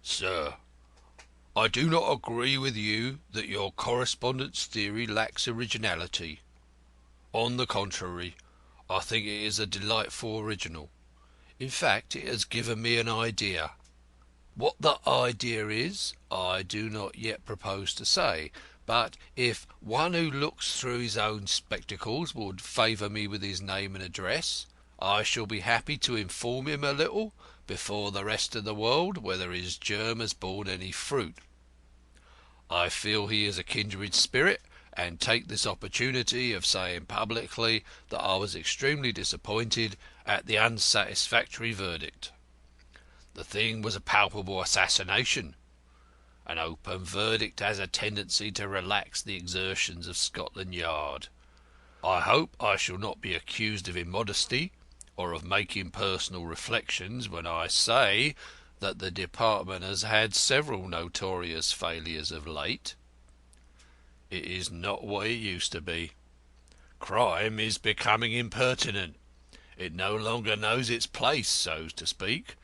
Sir, I do not agree with you that your correspondent's theory lacks originality. On the contrary, I think it is a delightful original. In fact, it has given me an idea. What the idea is, I do not yet propose to say, but if one who looks through his own spectacles would favour me with his name and address, I shall be happy to inform him a little, before the rest of the world, whether his germ has borne any fruit. I feel he is a kindred spirit, and take this opportunity of saying publicly that I was extremely disappointed at the unsatisfactory verdict. The thing was a palpable assassination. An open verdict has a tendency to relax the exertions of Scotland Yard. I hope I shall not be accused of immodesty or of making personal reflections when I say that the department has had several notorious failures of late. It is not what it used to be. Crime is becoming impertinent. It no longer knows its place, so to speak.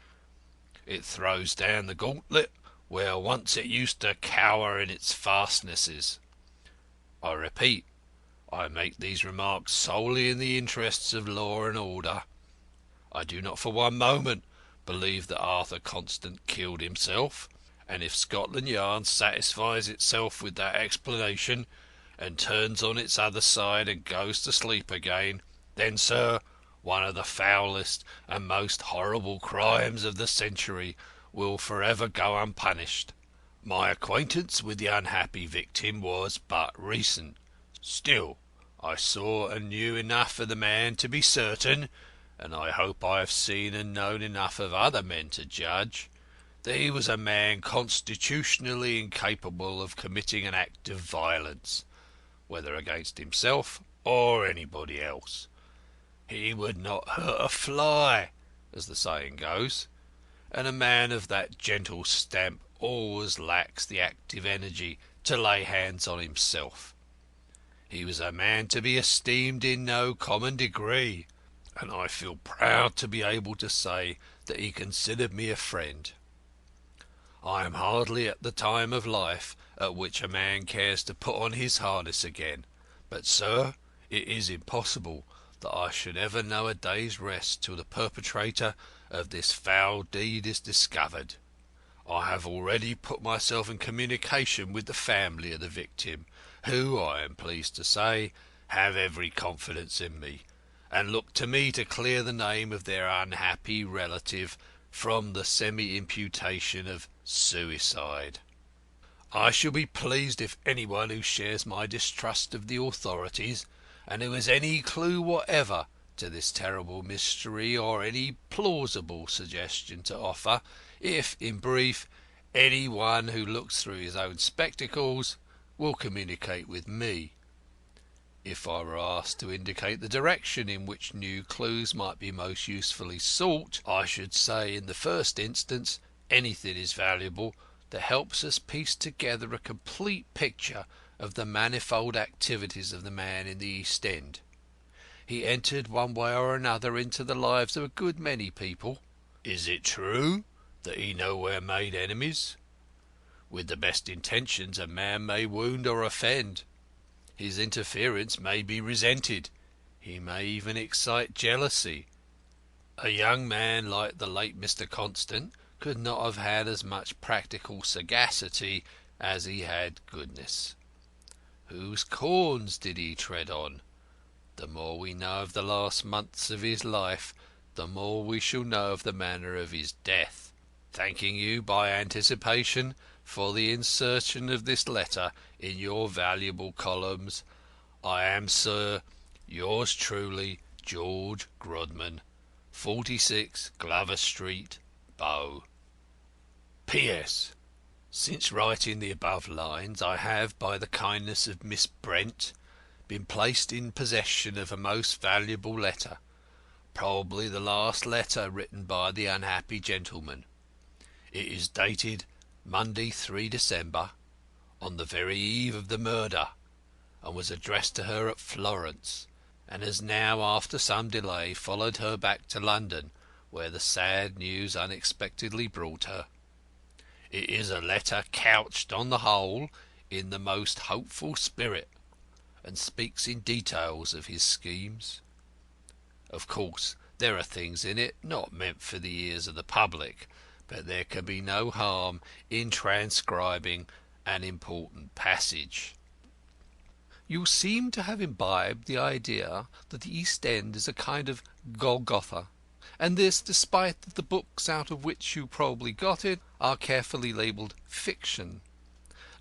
It throws down the gauntlet where once it used to cower in its fastnesses. I repeat, I make these remarks solely in the interests of law and order. I do not for one moment believe that Arthur Constant killed himself, and if Scotland Yard satisfies itself with that explanation, and turns on its other side and goes to sleep again, then, sir, one of the foulest and most horrible crimes of the century will for ever go unpunished. My acquaintance with the unhappy victim was but recent. Still, I saw and knew enough of the man to be certain, and I hope I have seen and known enough of other men to judge, that he was a man constitutionally incapable of committing an act of violence, whether against himself or anybody else. He would not hurt a fly, as the saying goes, and a man of that gentle stamp always lacks the active energy to lay hands on himself. He was a man to be esteemed in no common degree, and I feel proud to be able to say that he considered me a friend. I am hardly at the time of life at which a man cares to put on his harness again, but, sir, it is impossible that I should ever know a day's rest till the perpetrator of this foul deed is discovered. I have already put myself in communication with the family of the victim, who, I am pleased to say, have every confidence in me, and look to me to clear the name of their unhappy relative from the semi-imputation of suicide. I shall be pleased if any one who shares my distrust of the authorities, and who has any clue whatever to this terrible mystery or any plausible suggestion to offer, if, in brief, any one who looks through his own spectacles, will communicate with me. If I were asked to indicate the direction in which new clues might be most usefully sought, I should say, in the first instance, anything is valuable that helps us piece together a complete picture of the manifold activities of the man in the East End. He entered one way or another into the lives of a good many people. Is it true that he nowhere made enemies? With the best intentions a man may wound or offend. His interference may be resented. He may even excite jealousy. A young man like the late Mr. Constant could not have had as much practical sagacity as he had goodness. Whose corns did he tread on? The more we know of the last months of his life, the more we shall know of the manner of his death. Thanking you by anticipation for the insertion of this letter in your valuable columns, I am, sir, yours truly, George Grodman, 46 Glover Street, Bow. P.S. Since writing the above lines, I have, by the kindness of Miss Brent, been placed in possession of a most valuable letter, probably the last letter written by the unhappy gentleman. It is dated Monday, 3 December, on the very eve of the murder, and was addressed to her at Florence, and has now, after some delay, followed her back to London, where the sad news unexpectedly brought her. It is a letter couched, on the whole, in the most hopeful spirit, and speaks in details of his schemes. Of course, there are things in it not meant for the ears of the public, but there can be no harm in transcribing an important passage. You seem to have imbibed the idea that the East End is a kind of Golgotha, and this despite that the books out of which you probably got it are carefully labelled fiction.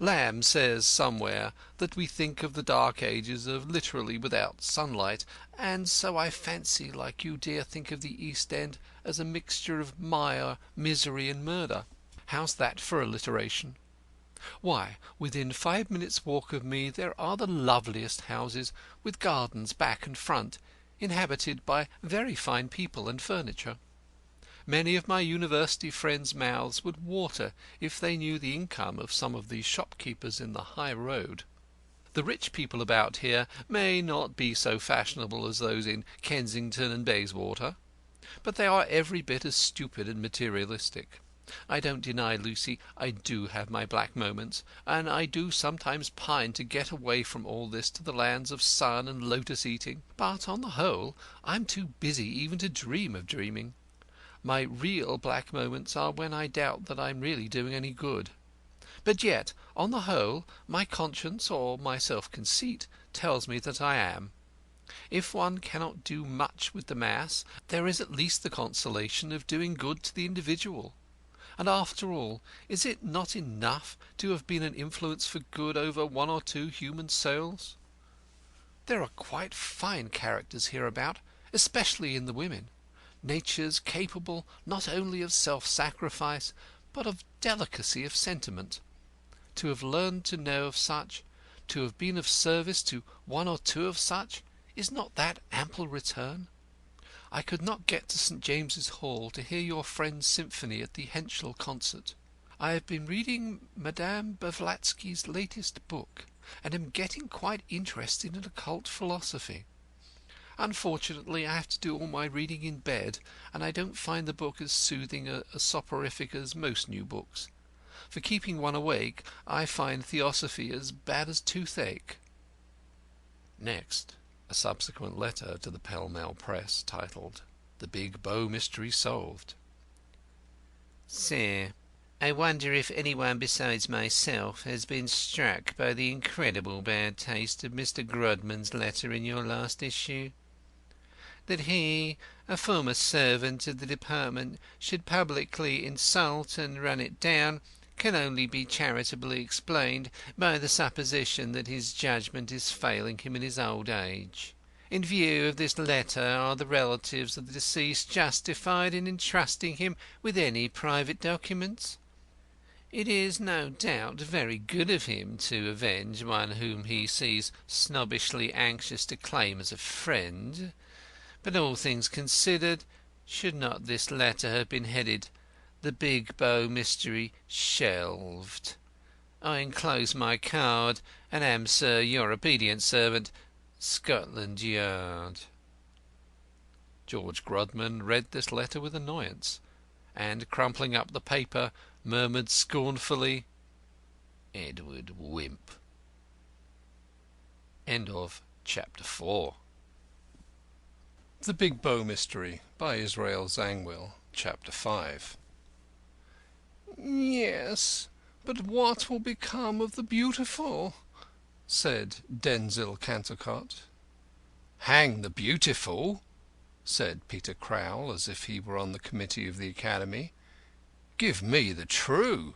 Lamb says somewhere that we think of the Dark Ages as literally without sunlight, and so I fancy, like you, dear, think of the East End as a mixture of mire, misery, and murder. How's that for alliteration? Why, within 5 minutes' walk of me there are the loveliest houses, with gardens back and front, inhabited by very fine people and furniture. Many of my university friends' mouths would water if they knew the income of some of these shopkeepers in the High Road. The rich people about here may not be so fashionable as those in Kensington and Bayswater, but they are every bit as stupid and materialistic. I don't deny, Lucy, I do have my black moments, and I do sometimes pine to get away from all this to the lands of sun and lotus eating, but on the whole I'm too busy even to dream of dreaming. My real black moments are when I doubt that I'm really doing any good. But yet, on the whole, my conscience or my self-conceit tells me that I am. If one cannot do much with the mass, there is at least the consolation of doing good to the individual. And after all, is it not enough to have been an influence for good over 1 or 2 human souls? There are quite fine characters hereabout, especially in the women. Natures capable not only of self-sacrifice, but of delicacy of sentiment. To have learned to know of such, to have been of service to 1 or 2 of such, is not that ample return? I could not get to St. James's Hall to hear your friend's symphony at the Henschel concert. I have been reading Madame Blavatsky's latest book, and am getting quite interested in occult philosophy. Unfortunately, I have to do all my reading in bed, and I don't find the book as soothing a soporific as most new books. For keeping one awake, I find Theosophy as bad as toothache. Next, a subsequent letter to the Pall Mall Press, titled "The Big Bow Mystery Solved." Sir, I wonder if anyone besides myself has been struck by the incredible bad taste of Mr. Grodman's letter in your last issue. That he, a former servant of the department, should publicly insult and run it down can only be charitably explained by the supposition that his judgment is failing him in his old age. In view of this letter, are the relatives of the deceased justified in entrusting him with any private documents? It is no doubt very good of him to avenge one whom he sees snobbishly anxious to claim as a friend. But all things considered, should not this letter have been headed "The Big Bow Mystery Shelved"? I enclose my card, and am, sir, your obedient servant, Scotland Yard. George Grodman read this letter with annoyance, and, crumpling up the paper, murmured scornfully, "Edward Wimp." End of Chapter 4. The Big Bow Mystery by Israel Zangwill. Chapter 5. "Yes, but what will become of the beautiful?" said Denzil Cantercot. "Hang the beautiful!" said Peter Crowl, as if he were on the committee of the Academy. "Give me the true."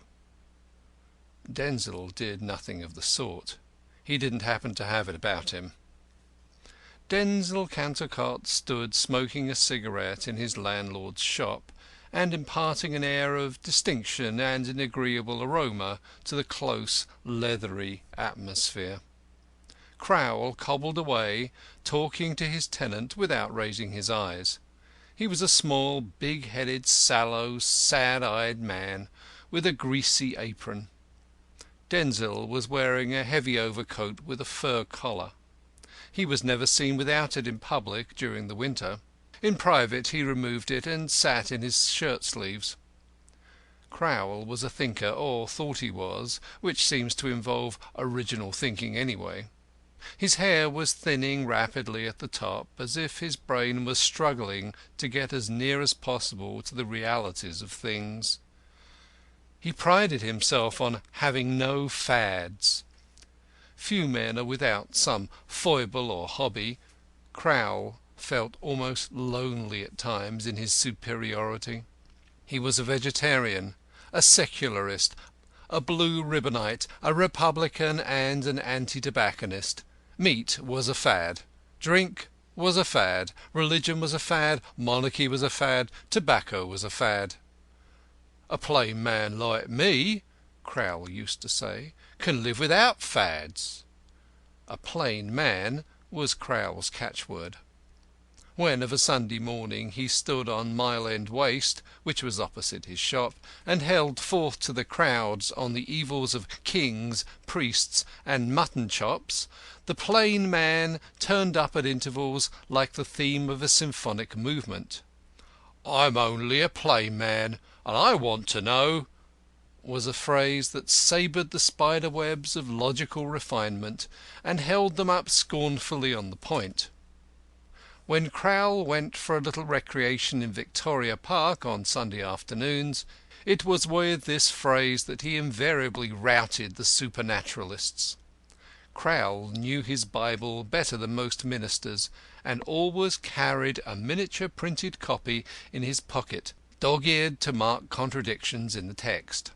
Denzil did nothing of the sort. He didn't happen to have it about him. Denzil Cantercot stood smoking a cigarette in his landlord's shop, and imparting an air of distinction and an agreeable aroma to the close, leathery atmosphere. Crowl cobbled away, talking to his tenant without raising his eyes. He was a small, big-headed, sallow, sad-eyed man, with a greasy apron. Denzil was wearing a heavy overcoat with a fur collar. He was never seen without it in public during the winter. In private he removed it and sat in his shirt-sleeves. Crowl was a thinker, or thought he was, which seems to involve original thinking anyway. His hair was thinning rapidly at the top, as if his brain was struggling to get as near as possible to the realities of things. He prided himself on having no fads. Few men are without some foible or hobby. Crowl felt almost lonely at times in his superiority. He was a vegetarian, a secularist, a blue ribbonite, a Republican and an anti-tobacconist. Meat was a fad. Drink was a fad. Religion was a fad. Monarchy was a fad. Tobacco was a fad. "A plain man like me," Crowl used to say, "can live without fads." "A plain man" was Crowl's catchword. When of a Sunday morning he stood on Mile End Waste, which was opposite his shop, and held forth to the crowds on the evils of kings, priests, and mutton chops, the plain man turned up at intervals like the theme of a symphonic movement. "I'm only a plain man, and I want to know," was a phrase that sabred the spider webs of logical refinement and held them up scornfully on the point. When Crowl went for a little recreation in Victoria Park on Sunday afternoons, it was with this phrase that he invariably routed the supernaturalists. Crowl knew his Bible better than most ministers, and always carried a miniature printed copy in his pocket, dog-eared to mark contradictions in the text.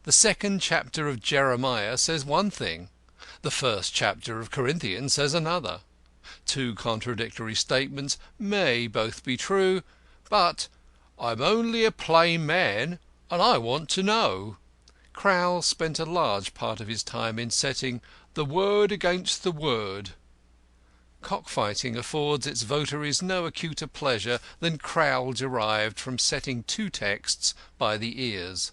The second chapter of Jeremiah says one thing, the first chapter of Corinthians says another. Two contradictory statements may both be true, but "I'm only a plain man, and I want to know." Crowl spent a large part of his time in setting the word against the word. Cockfighting affords its votaries no acuter pleasure than Crowl derived from setting two texts by the ears.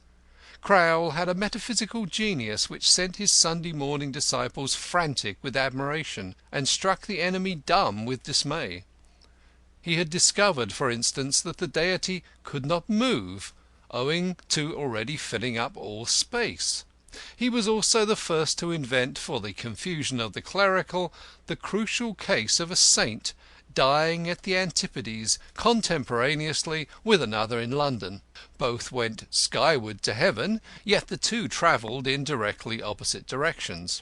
Crowl had a metaphysical genius which sent his Sunday morning disciples frantic with admiration, and struck the enemy dumb with dismay. He had discovered, for instance, that the Deity could not move, owing to already filling up all space. He was also the first to invent, for the confusion of the clerical, the crucial case of a saint dying at the Antipodes contemporaneously with another in London. Both went skyward to heaven, yet the two travelled in directly opposite directions.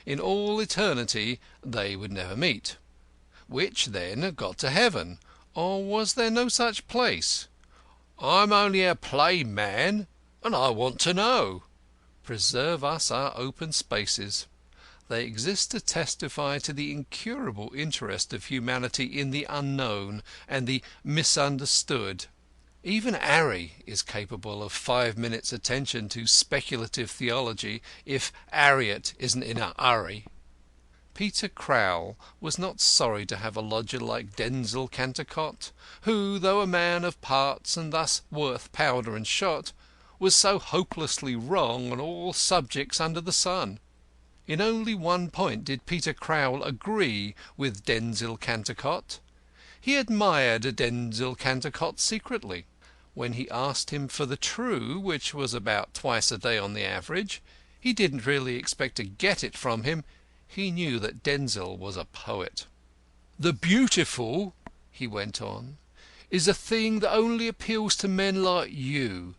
In all eternity they would never meet. Which, then, got to heaven? Or was there no such place? "I'm only a plain man, and I want to know." Preserve us our open spaces. They exist to testify to the incurable interest of humanity in the unknown and the misunderstood. Even 'Arry is capable of 5 minutes' attention to speculative theology if 'Arriet isn't in a hurry. Peter Crowl was not sorry to have a lodger like Denzil Cantercot, who, though a man of parts and thus worth powder and shot, was so hopelessly wrong on all subjects under the sun. In only one point did Peter Crowl agree with Denzil Cantercot. He admired Denzil Cantercot secretly. When he asked him for the true, which was about twice a day on the average, he didn't really expect to get it from him. He knew that Denzil was a poet. "The beautiful," he went on, "is a thing that only appeals to men like you.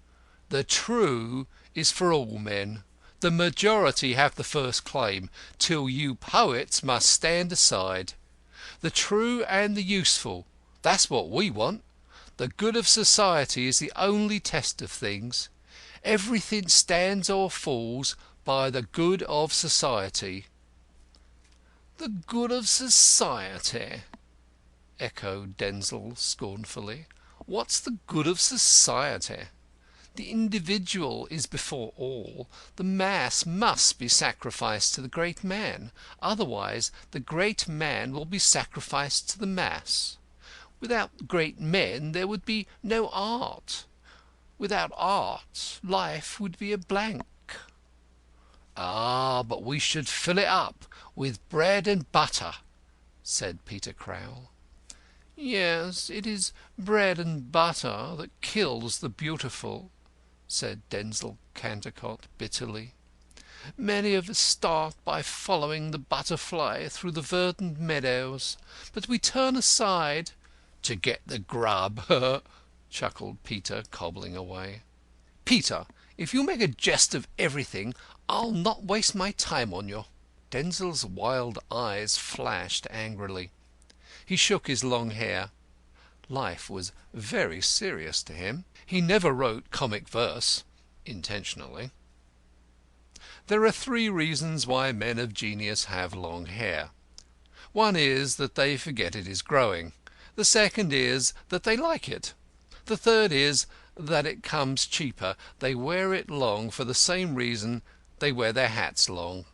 The true is for all men. The majority have the first claim, till you poets must stand aside. The true and the useful, that's what we want. The good of society is the only test of things. Everything stands or falls by the good of society." "The good of society?" echoed Denzil scornfully. "What's the good of society? The individual is before all. The mass must be sacrificed to the great man. Otherwise the great man will be sacrificed to the mass. Without great men there would be no art. Without art life would be a blank." "Ah, but we should fill it up with bread and butter," said Peter Crowl. "Yes, it is bread and butter that kills the beautiful," said Denzil Cantercot bitterly. "Many of us start by following the butterfly through the verdant meadows, but we turn aside—" "To get the grub," chuckled Peter, cobbling away. "Peter, if you make a jest of everything, I'll not waste my time on you." Denzil's wild eyes flashed angrily. He shook his long hair. Life was very serious to him. He never wrote comic verse intentionally. There are three reasons why men of genius have long hair. One is that they forget it is growing. The second is that they like it. The third is that it comes cheaper. They wear it long for the same reason they wear their hats long.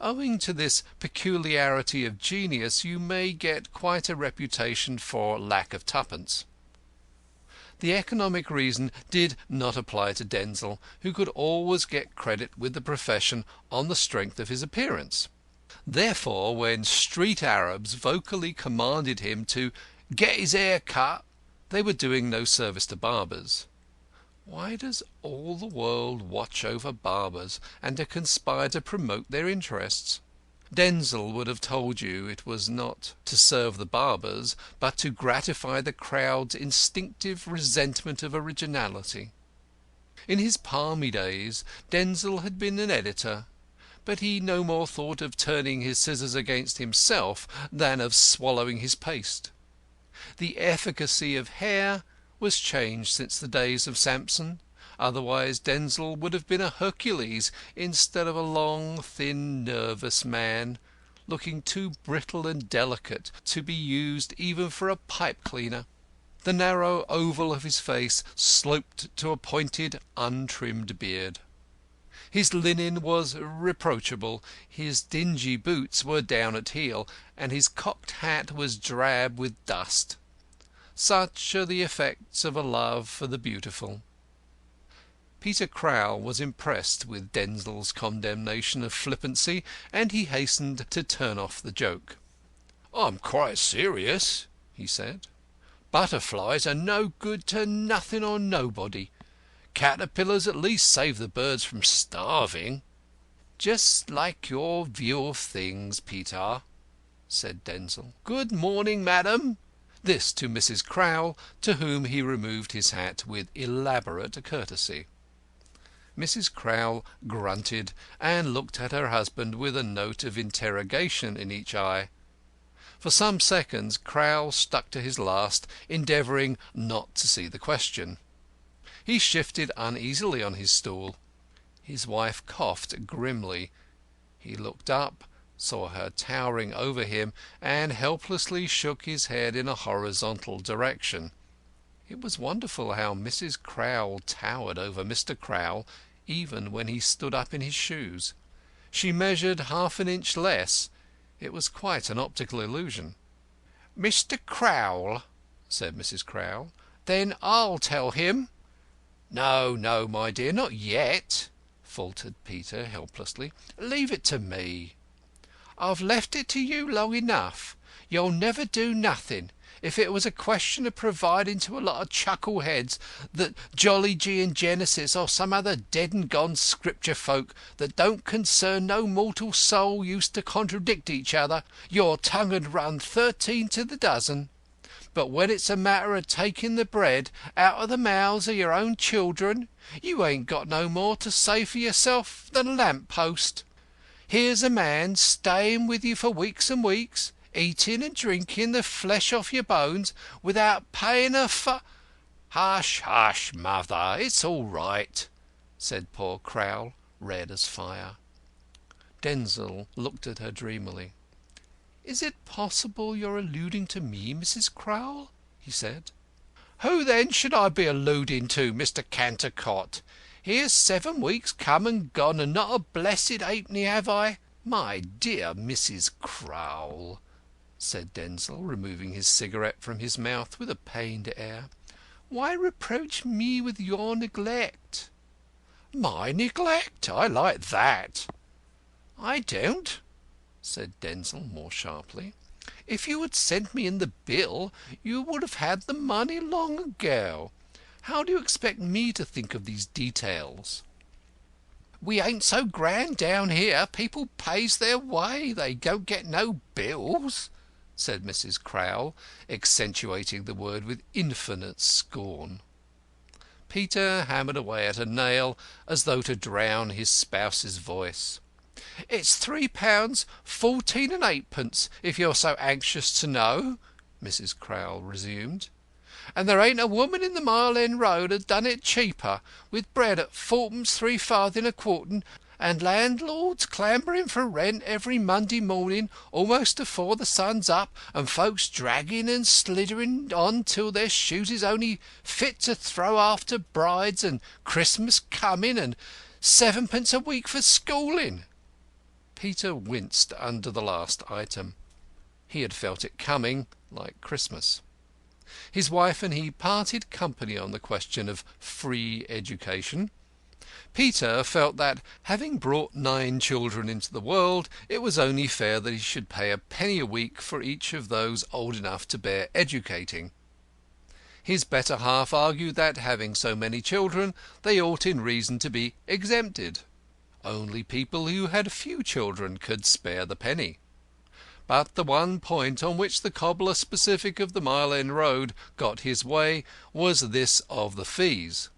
Owing to this peculiarity of genius, you may get quite a reputation for lack of twopence. The economic reason did not apply to Denzil, who could always get credit with the profession on the strength of his appearance. Therefore, when street Arabs vocally commanded him to "get his hair cut," they were doing no service to barbers. Why does all the world watch over barbers and to conspire to promote their interests? Denzil would have told you it was not to serve the barbers, but to gratify the crowd's instinctive resentment of originality. In his palmy days Denzil had been an editor, but he no more thought of turning his scissors against himself than of swallowing his paste. The efficacy of hair was changed since the days of Samson, otherwise Denzil would have been a Hercules instead of a long, thin, nervous man, looking too brittle and delicate to be used even for a pipe cleaner. The narrow oval of his face sloped to a pointed, untrimmed beard. His linen was reproachable, his dingy boots were down at heel, and his cocked hat was drab with dust. Such are the effects of a love for the beautiful. Peter Crowl was impressed with Denzil's condemnation of flippancy, and he hastened to turn off the joke. "I'm quite serious," he said. "Butterflies are no good to nothing or nobody. Caterpillars at least save the birds from starving." "Just like your view of things, Peter," said Denzil. "Good morning, madam." This to Mrs. Crowl, to whom he removed his hat with elaborate courtesy. Mrs. Crowl grunted and looked at her husband with a note of interrogation in each eye. For some seconds Crowl stuck to his last, endeavouring not to see the question. He shifted uneasily on his stool. His wife coughed grimly. He looked up, saw her towering over him, and helplessly shook his head in a horizontal direction. It was wonderful how Mrs. Crowl towered over Mr. Crowl even when he stood up in his shoes. She measured half an inch less. It was quite an optical illusion. "Mr. Crowl," said Mrs. Crowl. "Then I'll tell him." "No, no, my dear, not yet," faltered Peter helplessly. "Leave it to me." "I've left it to you long enough. You'll never do nothing. If it was a question of providing to a lot of chuckleheads that Jolly G in Genesis or some other dead and gone scripture folk that don't concern no mortal soul used to contradict each other, your tongue 'ud run 13 to the dozen. But when it's a matter of taking the bread out of the mouths of your own children, you ain't got no more to say for yourself than a lamp post. Here's a man staying with you for weeks and weeks, eating and drinking the flesh off your bones, without paying a "Hush, hush, mother, it's all right," said poor Crowl, red as fire. Denzil looked at her dreamily. "Is it possible you're alluding to me, Mrs. Crowl?" he said. "Who then should I be alluding to, Mr. Cantercot? Here's 7 weeks come and gone, and not a blessed halfpenny have I." "My dear Mrs. Crowl," said Denzil, removing his cigarette from his mouth with a pained air, "why reproach me with your neglect?" "My neglect? I like that." "I don't," said Denzil more sharply. "If you had sent me in the bill, you would have had the money long ago. How do you expect me to think of these details?" "We ain't so grand down here. People pays their way. They don't get no bills," said Mrs. Crowl, accentuating the word with infinite scorn. Peter hammered away at a nail as though to drown his spouse's voice. "It's £3 14 and 8pence, if you're so anxious to know," Mrs. Crowl resumed. "And there ain't a woman in the Mile End Road has done it cheaper, with bread at 4pence 3 farthing a quartern, and landlords clamouring for rent every Monday morning almost afore the sun's up, and folks dragging and slithering on till their shoes is only fit to throw after brides, and Christmas coming, and sevenpence a week for schooling." Peter winced under the last item. He had felt it coming, like Christmas. His wife and he parted company on the question of free education. Peter felt that, having brought 9 children into the world, it was only fair that he should pay a penny a week for each of those old enough to bear educating. His better half argued that, having so many children, they ought in reason to be exempted. Only people who had few children could spare the penny. But the one point on which the cobbler specific of the Mile End Road got his way was this of the fees.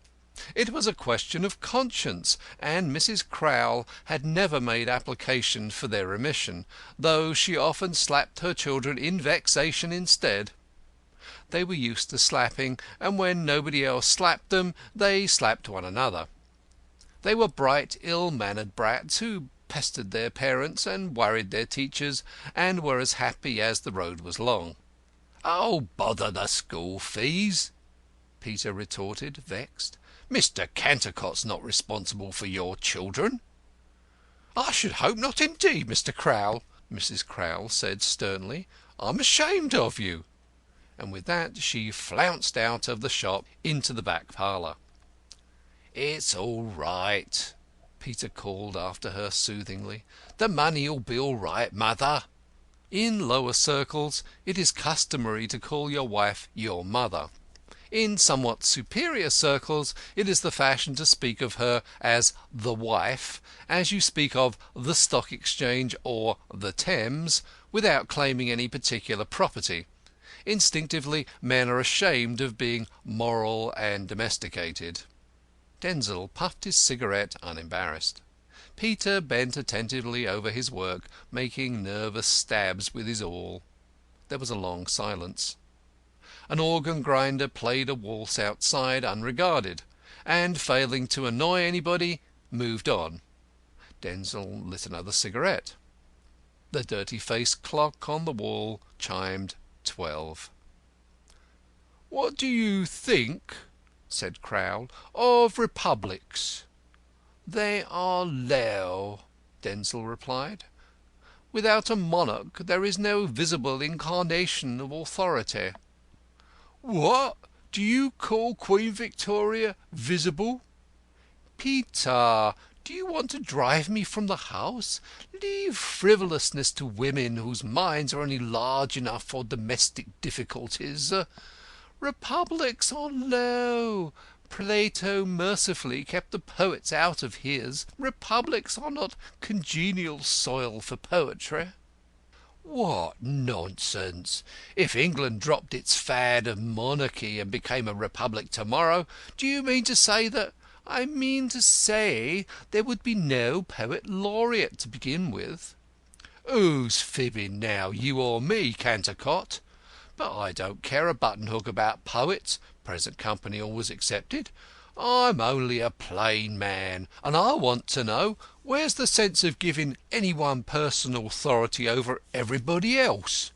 It was a question of conscience, and Mrs. Crowl had never made application for their remission, though she often slapped her children in vexation instead. They were used to slapping, and when nobody else slapped them, they slapped one another. They were bright, ill-mannered brats who pestered their parents and worried their teachers, and were as happy as the road was long. "Oh, bother the school fees!" Peter retorted, vexed. "Mr. Cantercott's not responsible for your children." "I should hope not indeed, Mr. Crowl," Mrs. Crowl said sternly. "I'm ashamed of you." And with that she flounced out of the shop into the back parlour. "It's all right," Peter called after her soothingly. "The money'll be all right, mother." In lower circles it is customary to call your wife your mother. In somewhat superior circles it is the fashion to speak of her as the wife, as you speak of the Stock Exchange or the Thames, without claiming any particular property. Instinctively men are ashamed of being moral and domesticated. Denzil puffed his cigarette unembarrassed. Peter bent attentively over his work, making nervous stabs with his awl. There was a long silence. An organ grinder played a waltz outside unregarded, and, failing to annoy anybody, moved on. Denzil lit another cigarette. The dirty-faced clock on the wall chimed 12. "What do you think," said Crowl, "of republics?" "They are low," Denzil replied. "Without a monarch there is no visible incarnation of authority." "What? Do you call Queen Victoria visible?" "Peter, do you want to drive me from the house? Leave frivolousness to women whose minds are only large enough for domestic difficulties. Republics are low. Plato mercifully kept the poets out of his. Republics are not congenial soil for poetry." "What nonsense! If England dropped its fad of monarchy and became a republic to morrow, do you mean to say that—" "I mean to say there would be no poet laureate to begin with." "Who's fibbing now, you or me, Cantercot? But I don't care a button-hook about poets, present company always excepted. I'm only a plain man, and I want to know where's the sense of giving any one person authority over everybody else?"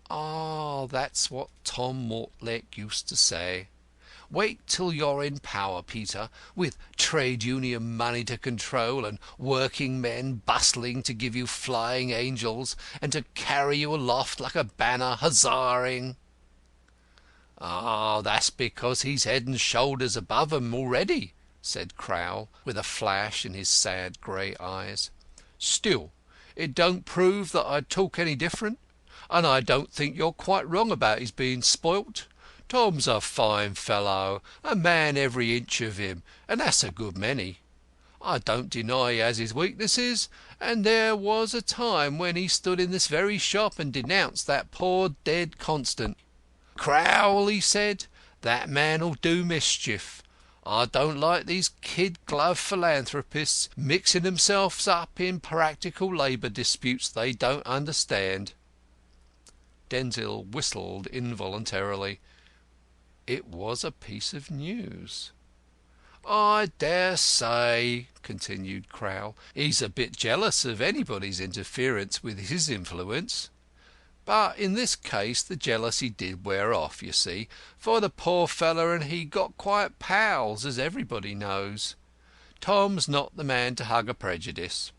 "Ah, that's what Tom Mortlake used to say. Wait till you're in power, Peter, with trade union money to control, and working men bustling to give you flying angels, and to carry you aloft like a banner huzzaing." "Ah, that's because he's head and shoulders above 'em already," said Crowl, with a flash in his sad grey eyes. "Still, it don't prove that I'd talk any different, and I don't think you're quite wrong about his being spoilt. Tom's a fine fellow, a man every inch of him, and that's a good many. I don't deny he has his weaknesses, and there was a time when he stood in this very shop and denounced that poor dead Constant. 'Crowl,' he said, 'that man'll do mischief. I don't like these kid-glove philanthropists mixing themselves up in practical labour disputes they don't understand.'" Denzil whistled involuntarily. It was a piece of news. I dare say, continued Crowl, he's a bit jealous of anybody's interference with his influence. But in this case the jealousy did wear off, you see, for the poor feller and he got quite pals, as everybody knows. Tom's not the man to hug a prejudice.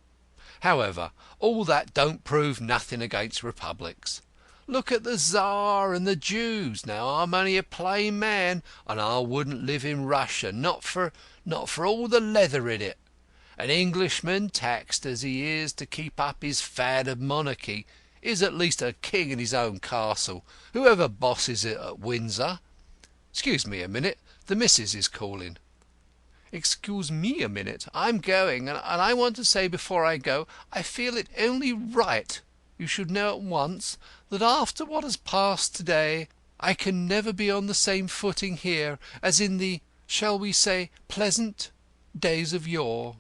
However, all that don't prove nothing against republics. Look at the Tsar and the Jews. Now, I'm only a plain man, and I wouldn't live in Russia, not for all the leather in it. An Englishman, taxed as he is to keep up his fad of monarchy, is at least a king in his own castle, whoever bosses it at Windsor. Excuse me a minute, the missus is calling. Excuse me a minute. I'm going, and I want to say before I go, I feel it only right you should know at once that after what has passed to-day, I can never be on the same footing here as in the, shall we say, pleasant days of yore.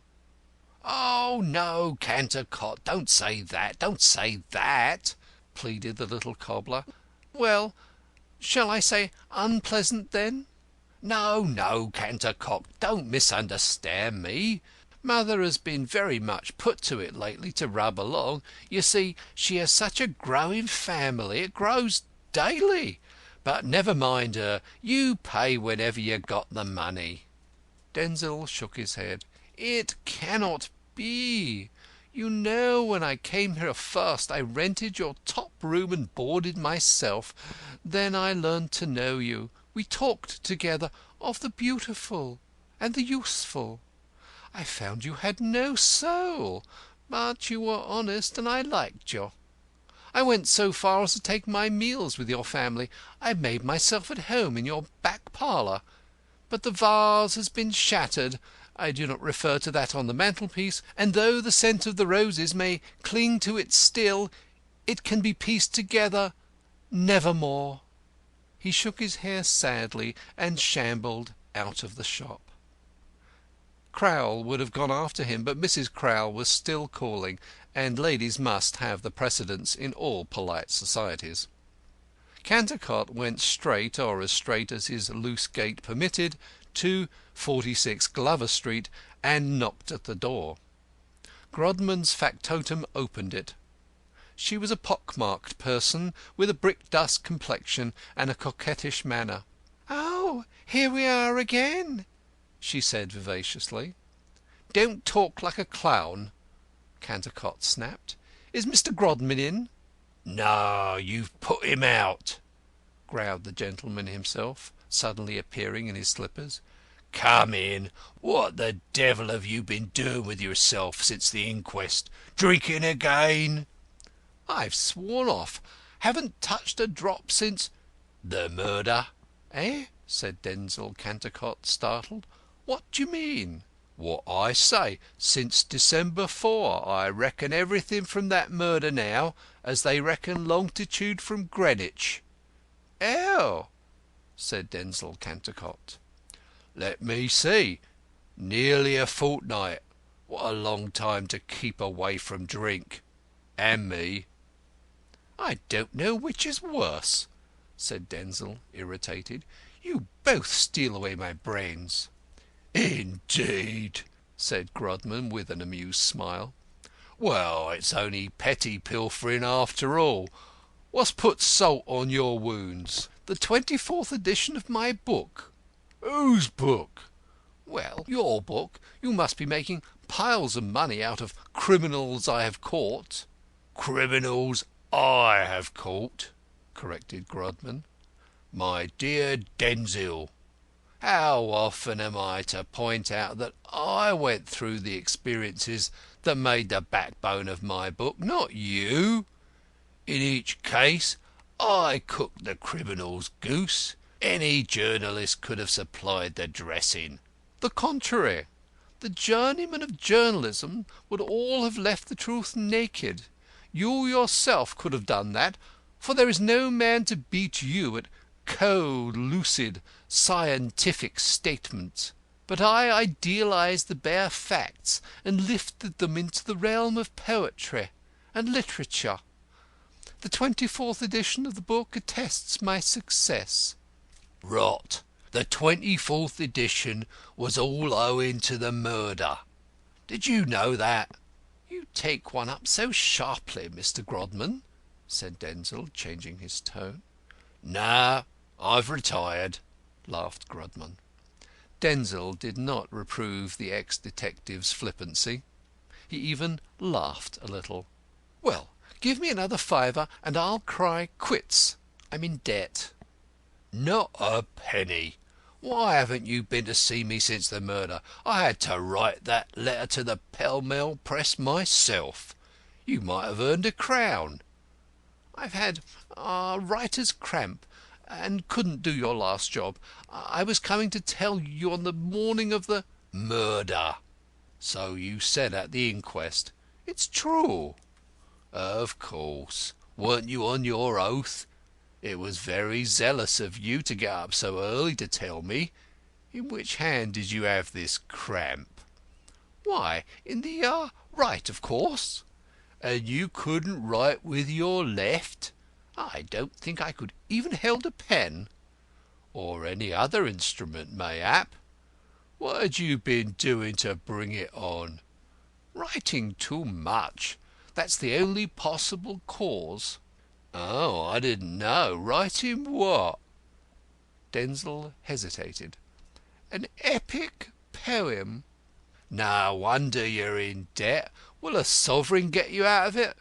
Oh, no, Cantercot, don't say that, pleaded the little cobbler. Well, shall I say unpleasant then? No, Cantercot, don't misunderstand me. Mother has been very much put to it lately to rub along. You see, she has such a growing family. It grows daily. But never mind her. You pay whenever you got the money. Denzil shook his head. It cannot be. You know, when I came here first, I rented your top room and boarded myself. Then I learned to know you. We talked together of the beautiful and the useful. I found you had no soul, but you were honest, and I liked you. I went so far as to take my meals with your family. I made myself at home in your back parlour. But the vase has been shattered. I do not refer to that on the mantelpiece, and though the scent of the roses may cling to it still, it can be pieced together nevermore. He shook his hair sadly and shambled out of the shop. Crowl would have gone after him, but Mrs. Crowl was still calling, and ladies must have the precedence in all polite societies. Cantercot went straight, or as straight as his loose gait permitted, to 46 Glover Street, and knocked at the door. Grodman's factotum opened it. She was a pock-marked person, with a brick-dust complexion and a coquettish manner. "Oh, here we are again," she said vivaciously. "Don't talk like a clown," Cantercot snapped. "Is Mr. Grodman in?" No, you've put him out, growled the gentleman himself, suddenly appearing in his slippers. Come in. What the devil have you been doing with yourself since the inquest? Drinking again? I've sworn off. Haven't touched a drop since... The murder? Eh? Said Denzil Cantercot, startled. What do you mean? What I say. Since December 4, I reckon everything from that murder now, as they reckon longitude from Greenwich. Oh, said Denzil Cantercot. Let me see. Nearly a fortnight. What a long time to keep away from drink. And me. I don't know which is worse, said Denzil, irritated. You both steal away my brains. Indeed, said Grodman with an amused smile. Well, it's only petty pilfering after all. What's put salt on your wounds? The 24th edition of my book. Whose book? Well, your book. You must be making piles of money out of criminals I have caught. Criminals I have caught, corrected Grodman. My dear Denzil, how often am I to point out that I went through the experiences that made the backbone of my book, not you? In each case, I cooked the criminal's goose. Any journalist could have supplied the dressing. The contrary. The journeymen of journalism would all have left the truth naked. You yourself could have done that, for there is no man to beat you at cold, lucid, scientific statement. But I idealised the bare facts and lifted them into the realm of poetry and literature. The 24th edition of the book attests my success. Rot. the 24th edition was all owing to the murder. Did you know that?" "You take one up so sharply, Mr. Grodman," said Denzil, changing his tone. "No, I've retired," laughed Grodman. Denzil did not reprove the ex-detective's flippancy. He even laughed a little. "Well, give me another fiver and I'll cry quits. I'm in debt." "Not a penny. Why haven't you been to see me since the murder? I had to write that letter to the Pell Mell Press myself. You might have earned £1. "I've had writer's cramp and couldn't do your last job. I was coming to tell you on the morning of the—" "Murder. So you said at the inquest." "It's true." "Of course. Weren't you on your oath? It was very zealous of you to get up so early to tell me. In which hand did you have this cramp?" "Why, in the right, of course." "And you couldn't write with your left?" "I don't think I could even held a pen." "Or any other instrument, mayhap? What had you been doing to bring it on?" "Writing too much. That's the only possible cause." "Oh, I didn't know. Writing what?" Denzil hesitated. "An epic poem." "No wonder you're in debt. Will a sovereign get you out of it?"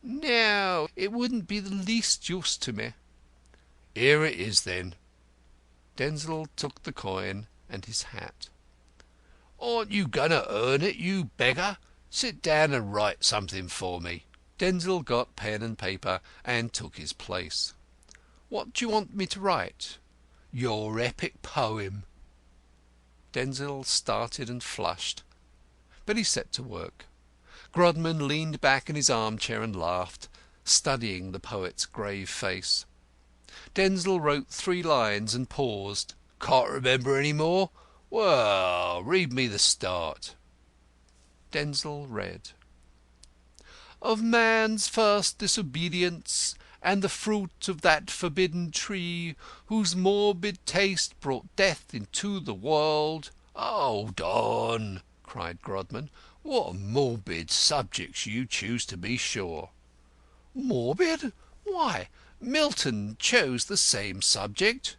"No, it wouldn't be the least use to me." "Here it is, then." Denzil took the coin and his hat. "Aren't you going to earn it, you beggar? Sit down and write something for me." Denzil got pen and paper and took his place. "What do you want me to write?" "Your epic poem." Denzil started and flushed, but he set to work. Grodman leaned back in his armchair and laughed, studying the poet's grave face. Denzil wrote 3 lines and paused. "Can't remember any more? Well, read me the start." Denzil read: "Of man's first disobedience, and the fruit of that forbidden tree, whose morbid taste brought death into the world—" "Hold on," cried Grodman. "What morbid subjects you choose, to be sure." "Morbid? Why, Milton chose the same subject."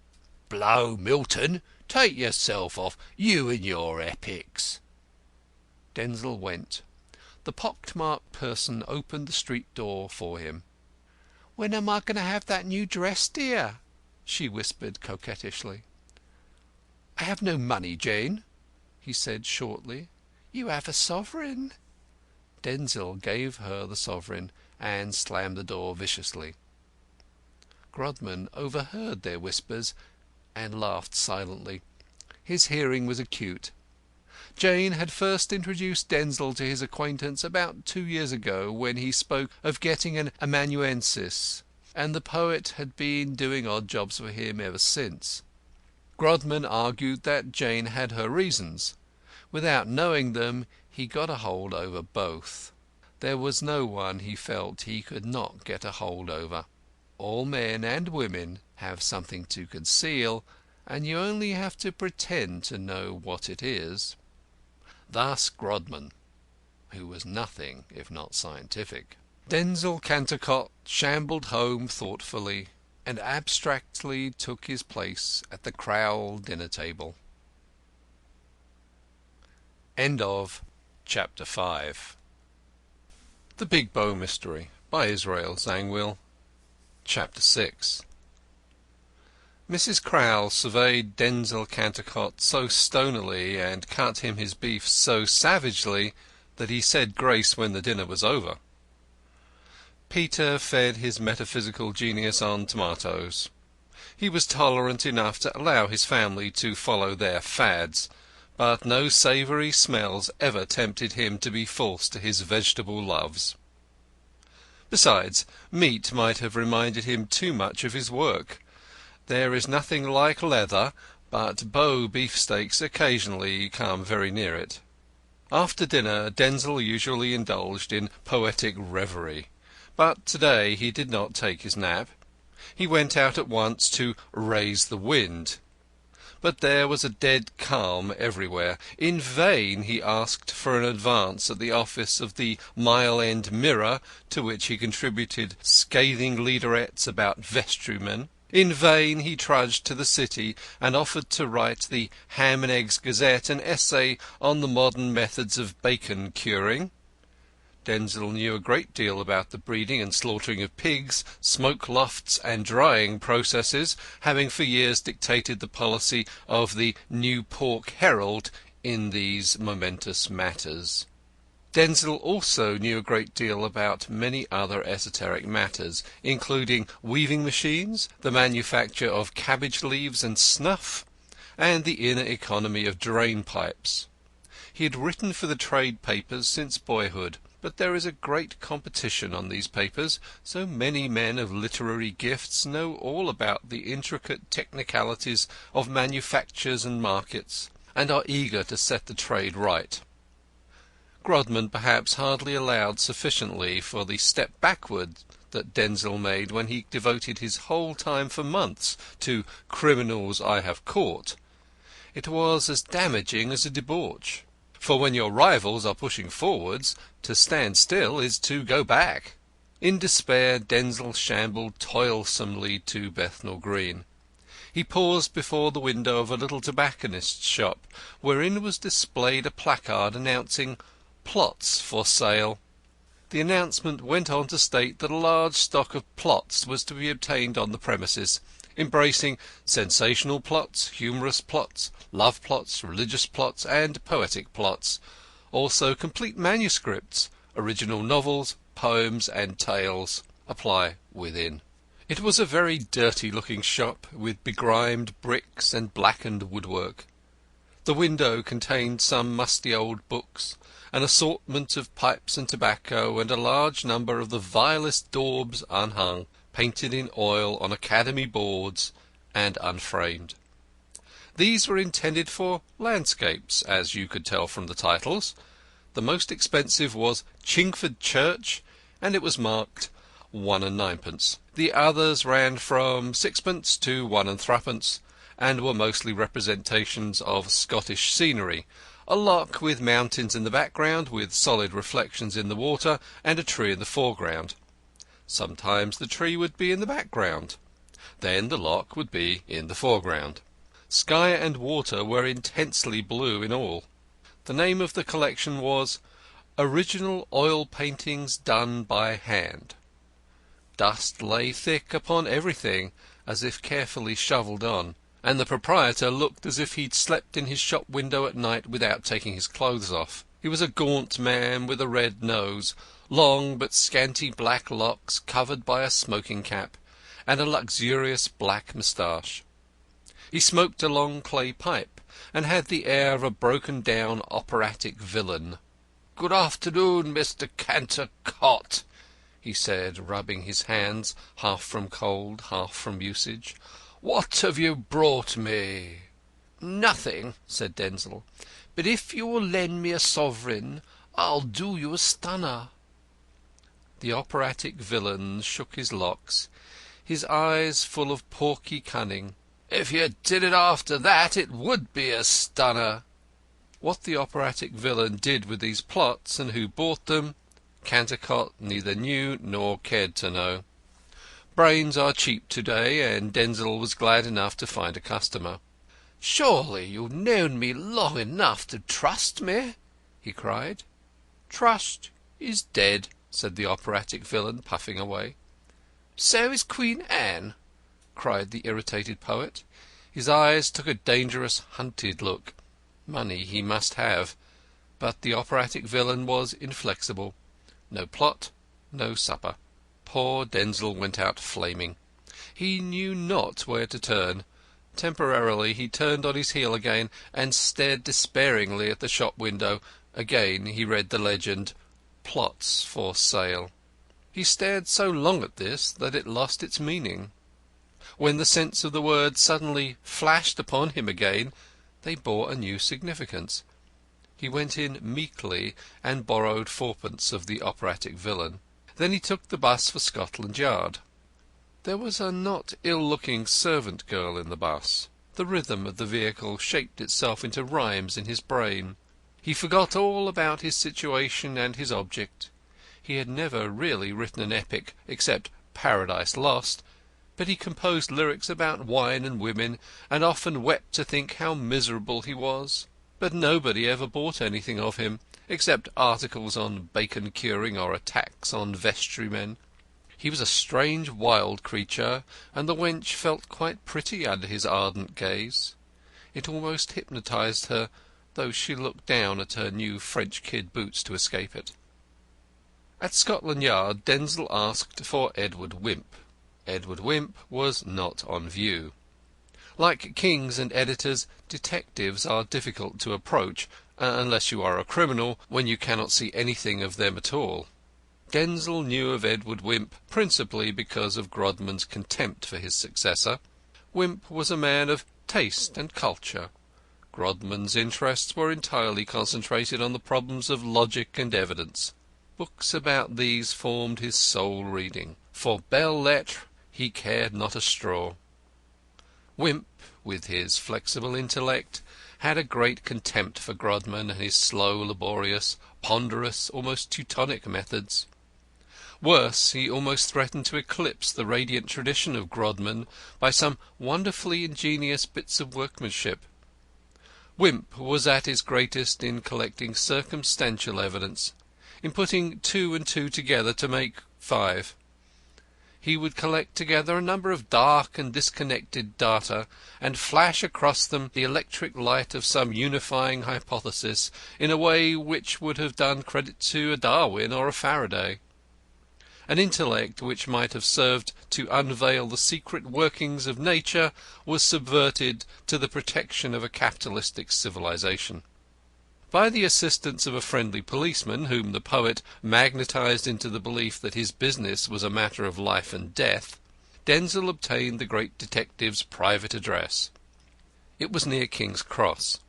"Blow Milton! Take yourself off, you and your epics." Denzil went. The pock-marked person opened the street door for him. "When am I going to have that new dress, dear?" she whispered coquettishly. "I have no money, Jane," he said shortly. "You have a sovereign." Denzil gave her the sovereign and slammed the door viciously. Grodman overheard their whispers and laughed silently. His hearing was acute. Jane had first introduced Denzil to his acquaintance about 2 years ago, when he spoke of getting an amanuensis, and the poet had been doing odd jobs for him ever since. Grodman argued that Jane had her reasons. Without knowing them, he got a hold over both. There was no one, he felt, he could not get a hold over. All men and women have something to conceal, and you only have to pretend to know what it is. Thus Grodman, who was nothing if not scientific. Denzil Cantercot shambled home thoughtfully, and abstractly took his place at the Crowl dinner-table. End of Chapter 5. The Big Bow Mystery by Israel Zangwill. Chapter 6. Mrs. Crowl surveyed Denzil Cantercot so stonily and cut him his beef so savagely that he said grace when the dinner was over. Peter fed his metaphysical genius on tomatoes. He was tolerant enough to allow his family to follow their fads, but no savoury smells ever tempted him to be false to his vegetable loves. Besides, meat might have reminded him too much of his work. There is nothing like leather, but Bow beefsteaks occasionally come very near it. After dinner Denzil usually indulged in poetic reverie, but today he did not take his nap. He went out at once to raise the wind. But there was a dead calm everywhere. In vain he asked for an advance at the office of the Mile End Mirror, to which he contributed scathing leaderettes about vestrymen. In vain he trudged to the City and offered to write the Ham and Eggs Gazette an essay on the modern methods of bacon curing. Denzil knew a great deal about the breeding and slaughtering of pigs, smoke lofts and drying processes, having for years dictated the policy of the New Pork Herald in these momentous matters. Denzil also knew a great deal about many other esoteric matters, including weaving machines, the manufacture of cabbage leaves and snuff, and the inner economy of drain pipes. He had written for the trade papers since boyhood, but there is a great competition on these papers. So many men of literary gifts know all about the intricate technicalities of manufactures and markets, and are eager to set the trade right. Grodman perhaps hardly allowed sufficiently for the step backward that Denzil made when he devoted his whole time for months to Criminals I Have Caught. It was as damaging as a debauch. For when your rivals are pushing forwards, to stand still is to go back. In despair, Denzil shambled toilsomely to Bethnal Green. He paused before the window of a little tobacconist's shop, wherein was displayed a placard announcing plots for sale. The announcement went on to state that a large stock of plots was to be obtained on the premises, embracing sensational plots, humorous plots, love plots, religious plots, and poetic plots, also complete manuscripts, original novels, poems, and tales. Apply within. It was a very dirty-looking shop, with begrimed bricks and blackened woodwork. The window contained some musty old books, an assortment of pipes and tobacco, and a large number of the vilest daubs unhung, painted in oil on academy boards, and unframed. These were intended for landscapes, as you could tell from the titles. The most expensive was Chingford Church, and it was marked 1 and 9pence. The others ran from 6pence to 1 and 3pence, and were mostly representations of Scottish scenery, a loch with mountains in the background, with solid reflections in the water, and a tree in the foreground. Sometimes the tree would be in the background. Then the loch would be in the foreground. Sky and water were intensely blue in all. The name of the collection was Original Oil Paintings Done by Hand. Dust lay thick upon everything, as if carefully shovelled on, and the proprietor looked as if he'd slept in his shop window at night without taking his clothes off. He was a gaunt man with a red nose, long but scanty black locks covered by a smoking cap, and a luxurious black moustache. He smoked a long clay pipe, and had the air of a broken-down operatic villain. "Good afternoon, Mr. Cantercot," he said, rubbing his hands, half from cold, half from usage. "What have you brought me?" "Nothing," said Denzil. "But if you will lend me a sovereign, I'll do you a stunner." The operatic villain shook his locks, his eyes full of porky cunning. "If you did it after that, it would be a stunner." What the operatic villain did with these plots, and who bought them, Cantercot neither knew nor cared to know. Brains are cheap to-day, and Denzil was glad enough to find a customer. "Surely you've known me long enough to trust me?" he cried. "Trust is dead," said the operatic villain, puffing away. "So is Queen Anne," cried the irritated poet. His eyes took a dangerous, hunted look. Money he must have, but the operatic villain was inflexible. No plot, no supper. Poor Denzil went out flaming. He knew not where to turn. Temporarily he turned on his heel again, and stared despairingly at the shop window. Again he read the legend, "Plots for sale." He stared so long at this that it lost its meaning. When the sense of the words suddenly flashed upon him again, they bore a new significance. He went in meekly and borrowed 4pence of the operatic villain. Then he took the bus for Scotland Yard. There was a not ill-looking servant girl in the bus. The rhythm of the vehicle shaped itself into rhymes in his brain. He forgot all about his situation and his object. He had never really written an epic except Paradise Lost, but he composed lyrics about wine and women, and often wept to think how miserable he was. But nobody ever bought anything of him, except articles on bacon curing or attacks on vestrymen. He was a strange wild creature, and the wench felt quite pretty under his ardent gaze. It almost hypnotized her, though she looked down at her new French kid boots to escape it. At Scotland Yard, Denzil asked for Edward Wimp. Edward Wimp was not on view. Like kings and editors, detectives are difficult to approach, unless you are a criminal, when you cannot see anything of them at all. Denzil knew of Edward Wimp principally because of Grodman's contempt for his successor. Wimp was a man of taste and culture. Grodman's interests were entirely concentrated on the problems of logic and evidence. Books about these formed his sole reading. For belles-lettres he cared not a straw. Wimp, with his flexible intellect, had a great contempt for Grodman and his slow, laborious, ponderous, almost Teutonic methods. Worse, he almost threatened to eclipse the radiant tradition of Grodman by some wonderfully ingenious bits of workmanship. Wimp was at his greatest in collecting circumstantial evidence, in putting 2 and 2 together to make 5. He would collect together a number of dark and disconnected data, and flash across them the electric light of some unifying hypothesis in a way which would have done credit to a Darwin or a Faraday. An intellect which might have served to unveil the secret workings of nature was subverted to the protection of a capitalistic civilization. By the assistance of a friendly policeman, whom the poet magnetized into the belief that his business was a matter of life and death, Denzil obtained the great detective's private address. It was near King's Cross.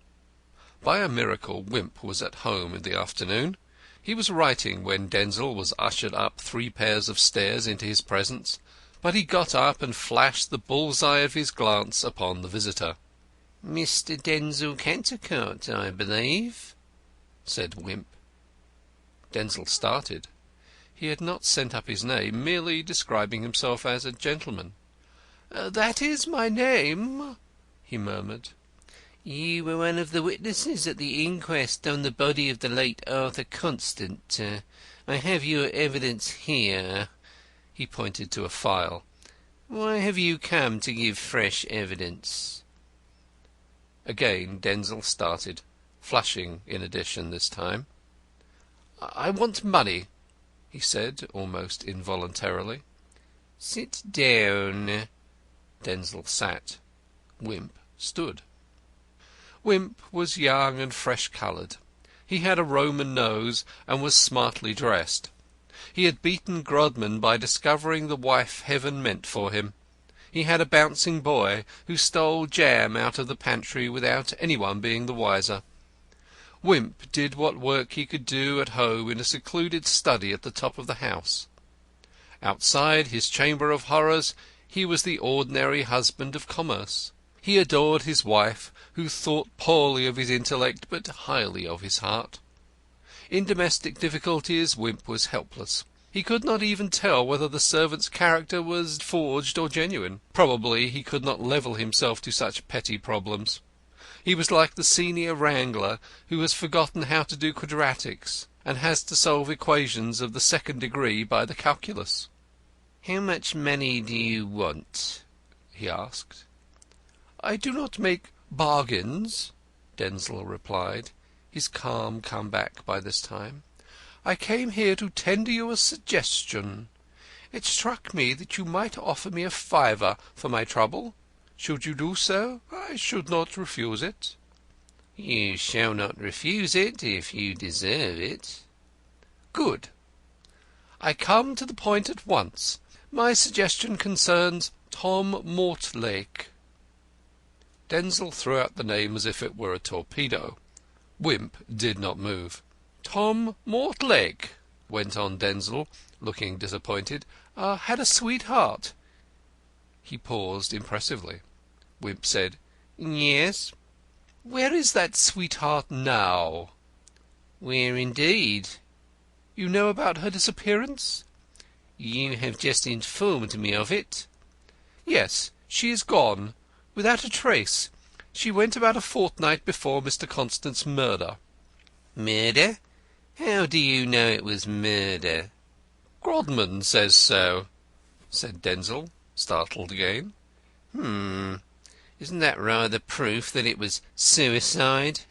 By a miracle Wimp was at home in the afternoon. He was writing when Denzil was ushered up 3 pairs of stairs into his presence, but he got up and flashed the bull's-eye of his glance upon the visitor. "Mr. Denzil Cantercot, I believe," said Wimp. Denzil started. He had not sent up his name, merely describing himself as a gentleman. "That is my name," he murmured. "You were one of the witnesses at the inquest on the body of the late Arthur Constant. I have your evidence here." He pointed to a file. "Why have you come to give fresh evidence?" Again Denzil started, flushing in addition this time. "I want money," he said, almost involuntarily. "Sit down." Denzil sat. Wimp stood. Wimp was young and fresh-coloured. He had a Roman nose and was smartly dressed. He had beaten Grodman by discovering the wife Heaven meant for him. He had a bouncing boy who stole jam out of the pantry without anyone being the wiser. Wimp did what work he could do at home in a secluded study at the top of the house. Outside his chamber of horrors he was the ordinary husband of commerce. He adored his wife, who thought poorly of his intellect but highly of his heart. In domestic difficulties Wimp was helpless. He could not even tell whether the servant's character was forged or genuine. Probably he could not level himself to such petty problems. He was like the senior wrangler who has forgotten how to do quadratics, and has to solve equations of the 2nd degree by the calculus. "How much money do you want?" he asked. "I do not make bargains," Denzil replied, his calm come back by this time. "I came here to tender you a suggestion. It struck me that you might offer me a fiver for my trouble. Should you do so, I should not refuse it." "You shall not refuse it if you deserve it." "Good. I come to the point at once. My suggestion concerns Tom Mortlake." Denzil threw out the name as if it were a torpedo. Wimp did not move. "Tom Mortlake," went on Denzil, looking disappointed, "had a sweetheart." He paused impressively. Wimp said, Yes. Where is that sweetheart now? Where indeed? You know about her disappearance? You have just informed me of it. Yes, she is gone, without a trace. She went about a fortnight before Mr. Constant's murder. Murder? How do you know it was murder? Grodman says so, said Denzil, startled again. Isn't that rather proof that it was suicide?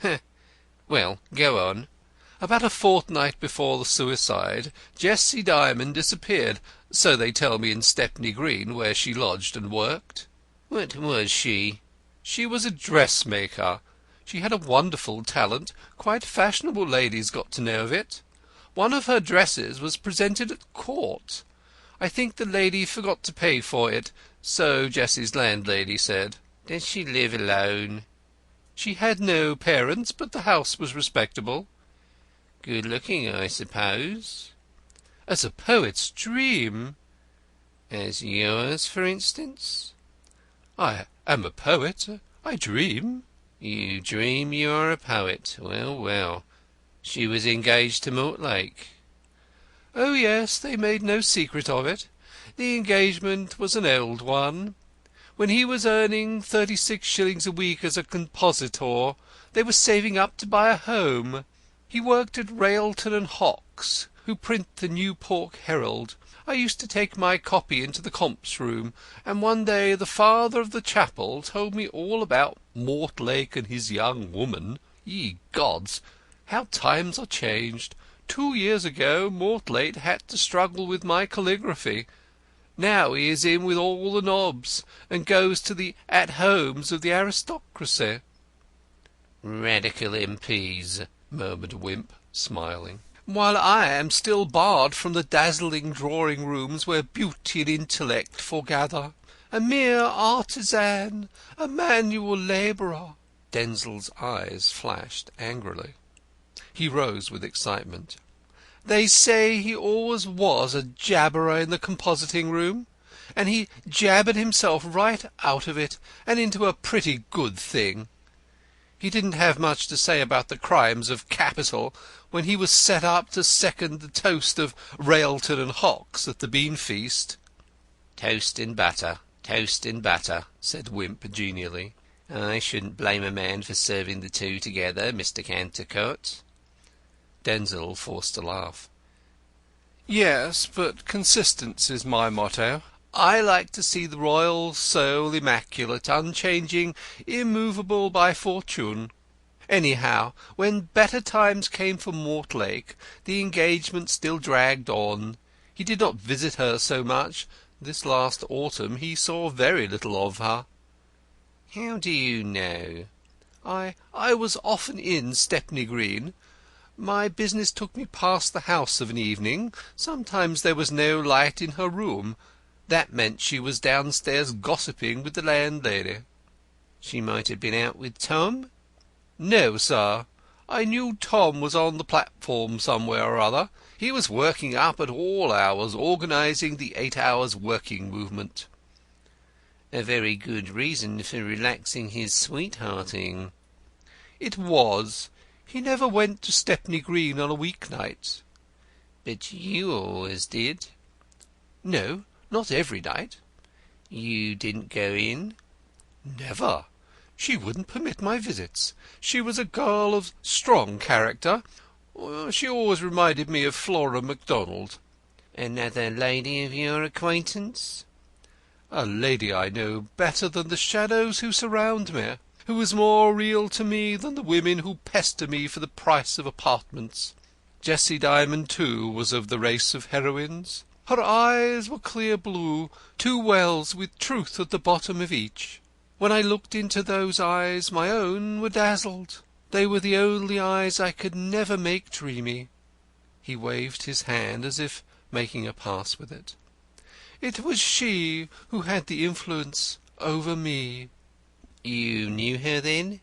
Well, go on. About a fortnight before the suicide, Jessie Dymond disappeared, so they tell me, in Stepney Green, where she lodged and worked. What was she? She was a dressmaker. She had a wonderful talent. Quite fashionable ladies got to know of it. One of her dresses was presented at court. I think the lady forgot to pay for it, so Jessie's landlady said. Did she live alone? She had no parents, but the house was respectable. Good-looking, I suppose. As a poet's dream. As yours, for instance? I am a poet. I dream. You dream you are a poet. Well, well. She was engaged to Mortlake. Oh, yes, they made no secret of it. The engagement was an old one. When he was earning 36 shillings a week as a compositor, they were saving up to buy a home. He worked at Railton and Hawkes, who print the New Pork Herald. I used to take my copy into the comp's room, and one day the father of the chapel told me all about Mortlake and his young woman. Ye gods, how times are changed! 2 years ago Mortlake had to struggle with my calligraphy. Now he is in with all the nobs, and goes to the at-homes of the aristocracy. Radical MPs, murmured Wimp, smiling. While I am still barred from the dazzling drawing-rooms where beauty and intellect foregather. A mere artisan, a manual labourer. Denzil's eyes flashed angrily. He rose with excitement. They say he always was a jabberer in the compositing room, and he jabbered himself right out of it, and into a pretty good thing. He didn't have much to say about the crimes of capital when he was set up to second the toast of Railton and Hawkes at the bean feast. Toast and butter, said Wimp genially. I shouldn't blame a man for serving the two together, Mr. Cantercot. Denzil forced a laugh. Yes, but consistency's my motto. I like to see the royal soul immaculate, unchanging, immovable by fortune. Anyhow, when better times came for Mortlake, the engagement still dragged on. He did not visit her so much. This last autumn he saw very little of her. How do you know? I was often in Stepney Green. My business took me past the house of an evening. Sometimes there was no light in her room. That meant she was downstairs gossiping with the landlady. She might have been out with Tom? No, sir. I knew Tom was on the platform somewhere or other. He was working up at all hours, organising the 8 hours working movement. A very good reason for relaxing his sweethearting. It was. He never went to Stepney Green on a weeknight. But you always did. No, not every night. You didn't go in? Never. She wouldn't permit my visits. She was a girl of strong character. She always reminded me of Flora MacDonald. Another lady of your acquaintance? A lady I know better than the shadows who surround me, who is more real to me than the women who pester me for the price of apartments. Jessie Dymond, too, was of the race of heroines. Her eyes were clear blue, 2 wells with truth at the bottom of each. When I looked into those eyes, my own were dazzled. They were the only eyes I could never make dreamy. He waved his hand as if making a pass with it. It was she who had the influence over me. You knew her then?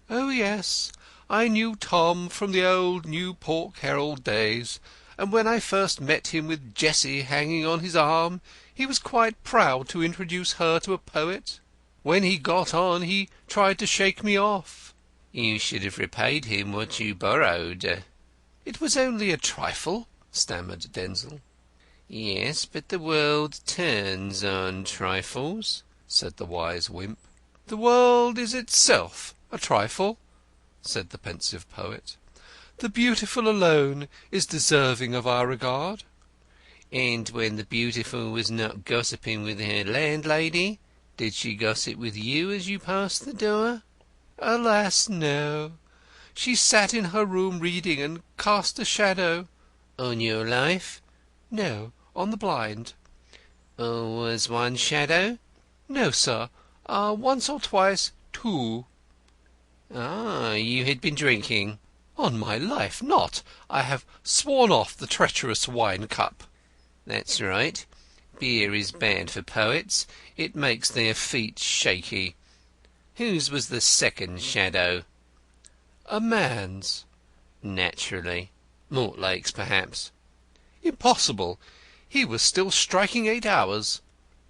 Oh, yes. I knew Tom from the old New Pork Herald days, and when I first met him with Jessie hanging on his arm, he was quite proud to introduce her to a poet. When he got on, he tried to shake me off." "You should have repaid him what you borrowed." "It was only a trifle," stammered Denzil. "Yes, but the world turns on trifles," said the wise wimp. "The world is itself a trifle," said the pensive poet. "The beautiful alone is deserving of our regard." "And when the beautiful was not gossiping with her landlady, did she gossip with you as you passed the door?" "Alas, no. She sat in her room reading, and cast a shadow." "On your life?" "No, on the blind." "Always one shadow?" "No, sir. Once or twice two." "Ah, you had been drinking?" "On my life, not. I have sworn off the treacherous wine cup." "That's right. Beer is bad for poets. It makes their feet shaky. Whose was the second shadow?" "A man's." "Naturally. Mortlake's, perhaps." "Impossible. He was still striking 8 hours."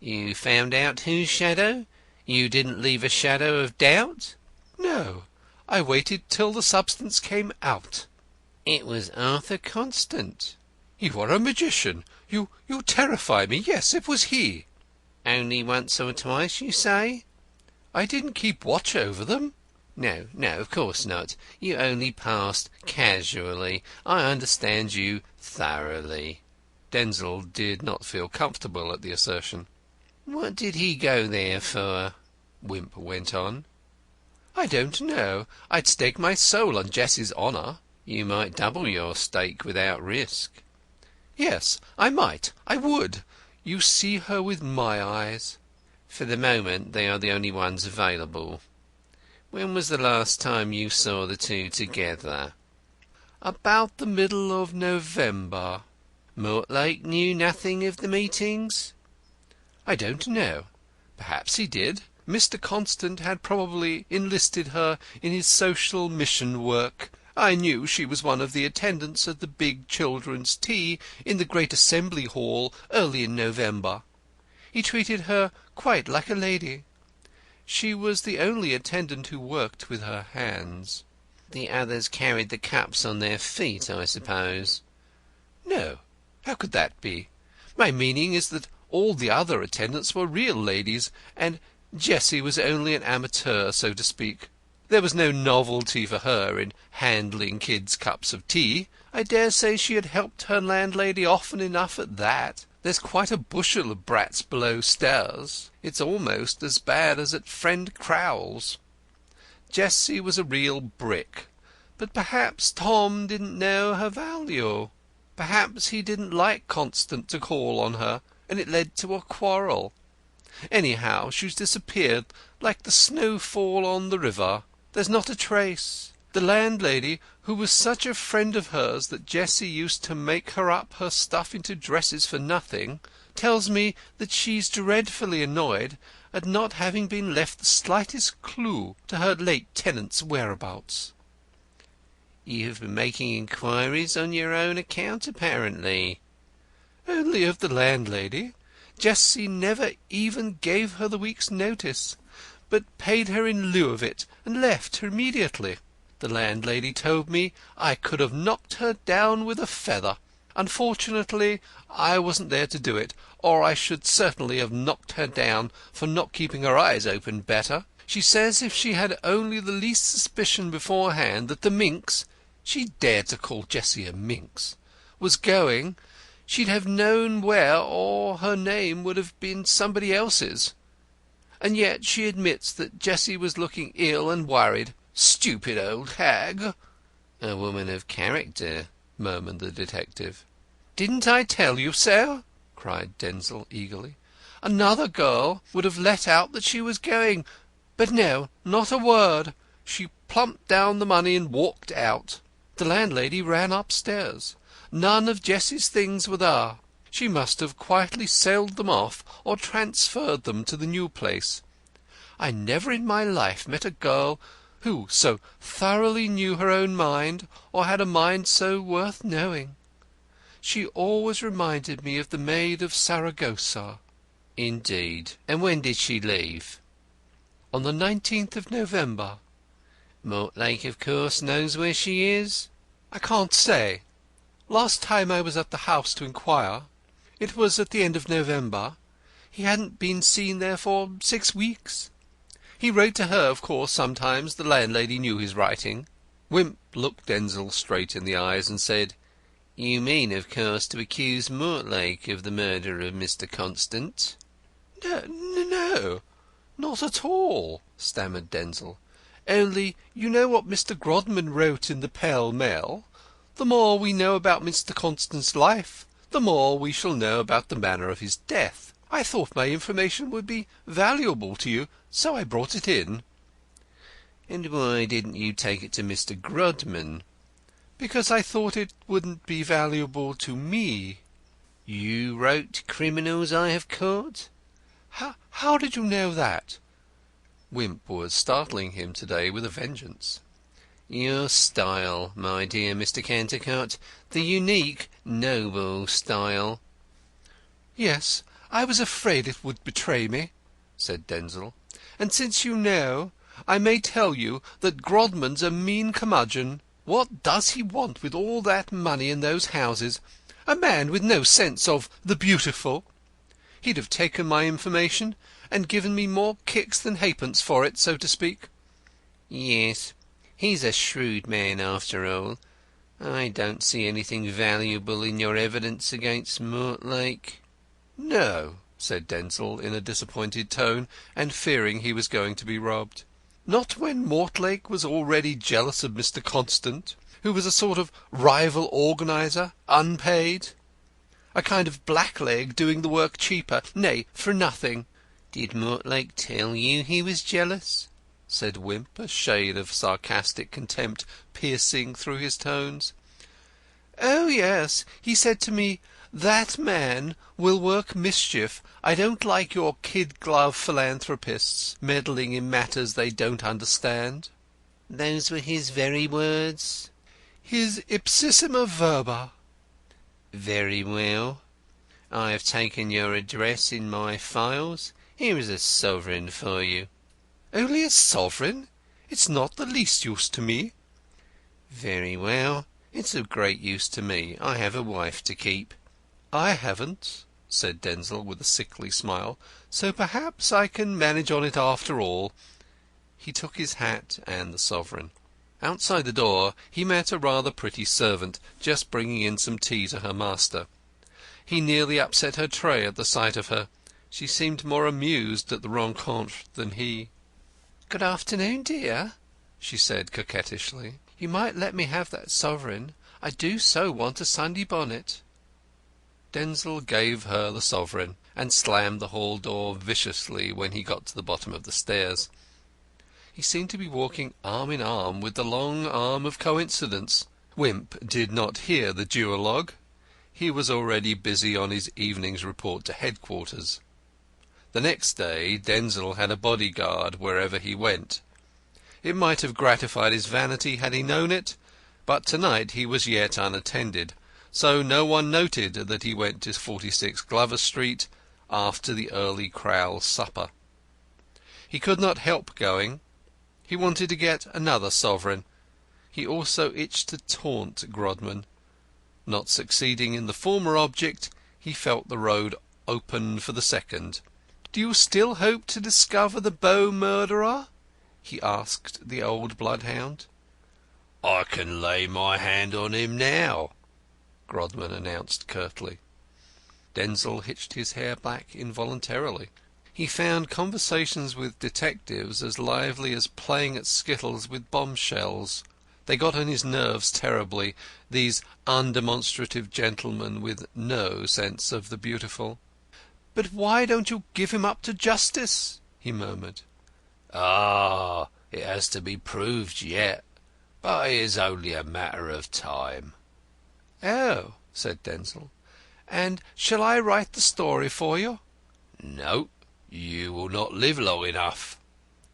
"You found out whose shadow? You didn't leave a shadow of doubt?" "No. I waited till the substance came out." "It was Arthur Constant." "You are a magician. You terrify me. Yes, it was he." "Only once or twice, you say?" "I didn't keep watch over them." No, of course not. You only passed casually. I understand you thoroughly." Denzil did not feel comfortable at the assertion. "What did he go there for?" Wimp went on. "I don't know. I'd stake my soul on Jessie's honour." "You might double your stake without risk." "Yes, I might. I would. You see her with my eyes." "For the moment they are the only ones available. When was the last time you saw the two together?" "About the middle of November." "Mortlake knew nothing of the meetings?" "I don't know. Perhaps he did. Mr. Constant had probably enlisted her in his social mission work. I knew she was one of the attendants at the big children's tea in the great Assembly Hall early in November. He treated her quite like a lady. She was the only attendant who worked with her hands." "The others carried the cups on their feet, I suppose?" "No. How could that be? My meaning is that all the other attendants were real ladies, and Jessie was only an amateur, so to speak. There was no novelty for her in handling kids' cups of tea. I dare say she had helped her landlady often enough at that. There's quite a bushel of brats below stairs. It's almost as bad as at friend Crowl's. Jessie was a real brick. But perhaps Tom didn't know her value. Perhaps he didn't like Constant to call on her, and it led to a quarrel. Anyhow, she's disappeared like the snowfall on the river. There's not a trace. The landlady, who was such a friend of hers that Jessie used to make her up her stuff into dresses for nothing, tells me that she's dreadfully annoyed at not having been left the slightest clue to her late tenant's whereabouts." "You have been making inquiries on your own account, apparently." "Only of the landlady. Jessie never even gave her the week's notice, but paid her in lieu of it, and left her immediately. The landlady told me I could have knocked her down with a feather. Unfortunately, I wasn't there to do it, or I should certainly have knocked her down for not keeping her eyes open better. She says if she had only the least suspicion beforehand that the minx—she dared to call Jessie a minx—was going, she'd have known where, or her name would have been somebody else's. And yet she admits that Jessie was looking ill and worried. Stupid old hag!" "A woman of character," murmured the detective. "Didn't I tell you so?" cried Denzil eagerly. "Another girl would have let out that she was going. But no, not a word. She plumped down the money and walked out. The landlady ran upstairs. None of Jessie's things were there. She must have quietly sold them off or transferred them to the new place. I never in my life met a girl who so thoroughly knew her own mind, or had a mind so worth knowing. She always reminded me of the Maid of Saragossa." "Indeed. And when did she leave?" On the 19th of November. Mortlake, of course, knows where she is? I can't say. Last time I was at the house to inquire, it was at the end of November. He hadn't been seen there for 6 weeks. He wrote to her, of course, sometimes. The landlady knew his writing. Wimp looked Denzil straight in the eyes and said, You mean, of course, to accuse Mortlake of the murder of Mr. Constant? No, not at all, stammered Denzil. Only, you know what Mr. Grodman wrote in the Pell Mell? The more we know about Mr. Constant's life, the more we shall know about the manner of his death. I thought my information would be valuable to you, so I brought it in. And why didn't you take it to Mr. Grodman? Because I thought it wouldn't be valuable to me. You wrote criminals I have caught? How did you know that? Wimp was startling him today with a vengeance. Your style, my dear Mr. Cantercot, the unique, noble style. Yes, I was afraid it would betray me, said Denzil. And since you know, I may tell you that Grodman's a mean curmudgeon. What does he want with all that money in those houses? A man with no sense of the beautiful. He'd have taken my information and given me more kicks than halfpence for it, so to speak. Yes, he's a shrewd man after all. I don't see anything valuable in your evidence against Mortlake. No, said Denzil in a disappointed tone, and fearing he was going to be robbed. Not when Mortlake was already jealous of Mr. Constant, who was a sort of rival organiser, unpaid. A kind of blackleg doing the work cheaper, nay, for nothing. Did Mortlake tell you he was jealous? Said Wimp, a shade of sarcastic contempt piercing through his tones. Oh, yes, he said to me, that man will work mischief. I don't like your kid-glove philanthropists meddling in matters they don't understand. Those were his very words? His ipsissima verba. Very well. I have taken your address in my files. Here is a sovereign for you. Only a sovereign? It's not the least use to me. Very well. It's of great use to me. I have a wife to keep. I haven't, said Denzil with a sickly smile, so perhaps I can manage on it after all. He took his hat and the sovereign. Outside the door he met a rather pretty servant, just bringing in some tea to her master. He nearly upset her tray at the sight of her. She seemed more amused at the rencontre than he. "Good afternoon, dear," she said coquettishly. "You might let me have that sovereign. I do so want a Sunday bonnet." Denzil gave her the sovereign, and slammed the hall door viciously when he got to the bottom of the stairs. He seemed to be walking arm in arm with the long arm of coincidence. Wimp did not hear the duologue. He was already busy on his evening's report to headquarters. The next day Denzil had a bodyguard wherever he went. It might have gratified his vanity had he known it, but tonight he was yet unattended, so no one noted that he went to 46 Glover Street after the early Crowl supper. He could not help going. He wanted to get another sovereign. He also itched to taunt Grodman. Not succeeding in the former object, he felt the road open for the second. "Do you still hope to discover the Bow murderer?" he asked the old bloodhound. "I can lay my hand on him now," Grodman announced curtly. Denzil hitched his hair back involuntarily. He found conversations with detectives as lively as playing at skittles with bombshells. They got on his nerves terribly, these undemonstrative gentlemen with no sense of the beautiful. "But why don't you give him up to justice?" he murmured. "Ah, it has to be proved yet, but it is only a matter of time." "Oh," said Denzil. "And shall I write the story for you?" "No, you will not live long enough."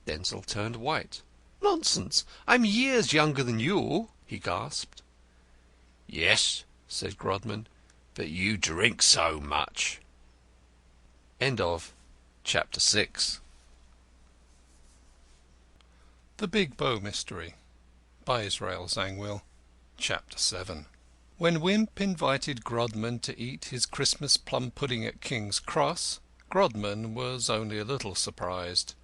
Denzil turned white. "Nonsense! I'm years younger than you," he gasped. "Yes," said Grodman, "but you drink so much." Chapter 6 The Big Bow Mystery by Israel Zangwill. Chapter 7. When Wimp invited Grodman to eat his Christmas plum pudding at King's Cross, Grodman was only a little surprised.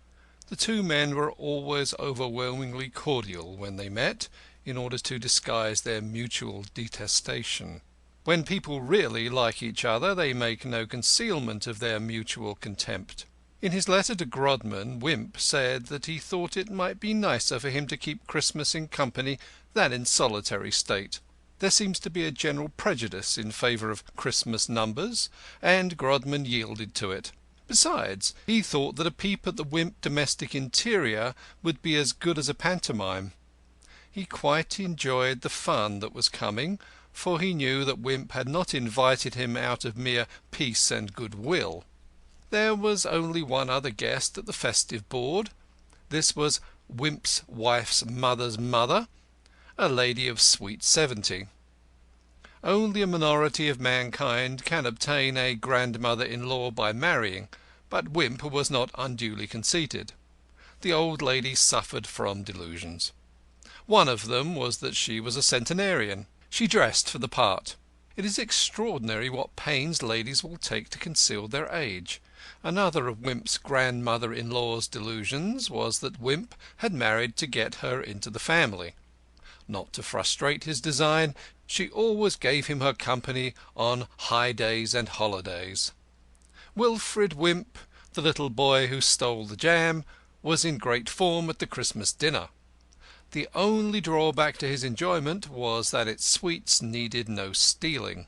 The two men were always overwhelmingly cordial when they met, in order to disguise their mutual detestation. When people really like each other, they make no concealment of their mutual contempt. In his letter to Grodman, Wimp said that he thought it might be nicer for him to keep Christmas in company than in solitary state. There seems to be a general prejudice in favour of Christmas numbers, and Grodman yielded to it. Besides, he thought that a peep at the Wimp domestic interior would be as good as a pantomime. He quite enjoyed the fun that was coming, for he knew that Wimp had not invited him out of mere peace and goodwill. There was only one other guest at the festive board. This was Wimp's wife's mother's mother, a lady of sweet 70. Only a minority of mankind can obtain a grandmother-in-law by marrying, but Wimp was not unduly conceited. The old lady suffered from delusions. One of them was that she was a centenarian. She dressed for the part. It is extraordinary what pains ladies will take to conceal their age. Another of Wimp's grandmother-in-law's delusions was that Wimp had married to get her into the family. Not to frustrate his design, she always gave him her company on high days and holidays. Wilfred Wimp, the little boy who stole the jam, was in great form at the Christmas dinner. The only drawback to his enjoyment was that its sweets needed no stealing.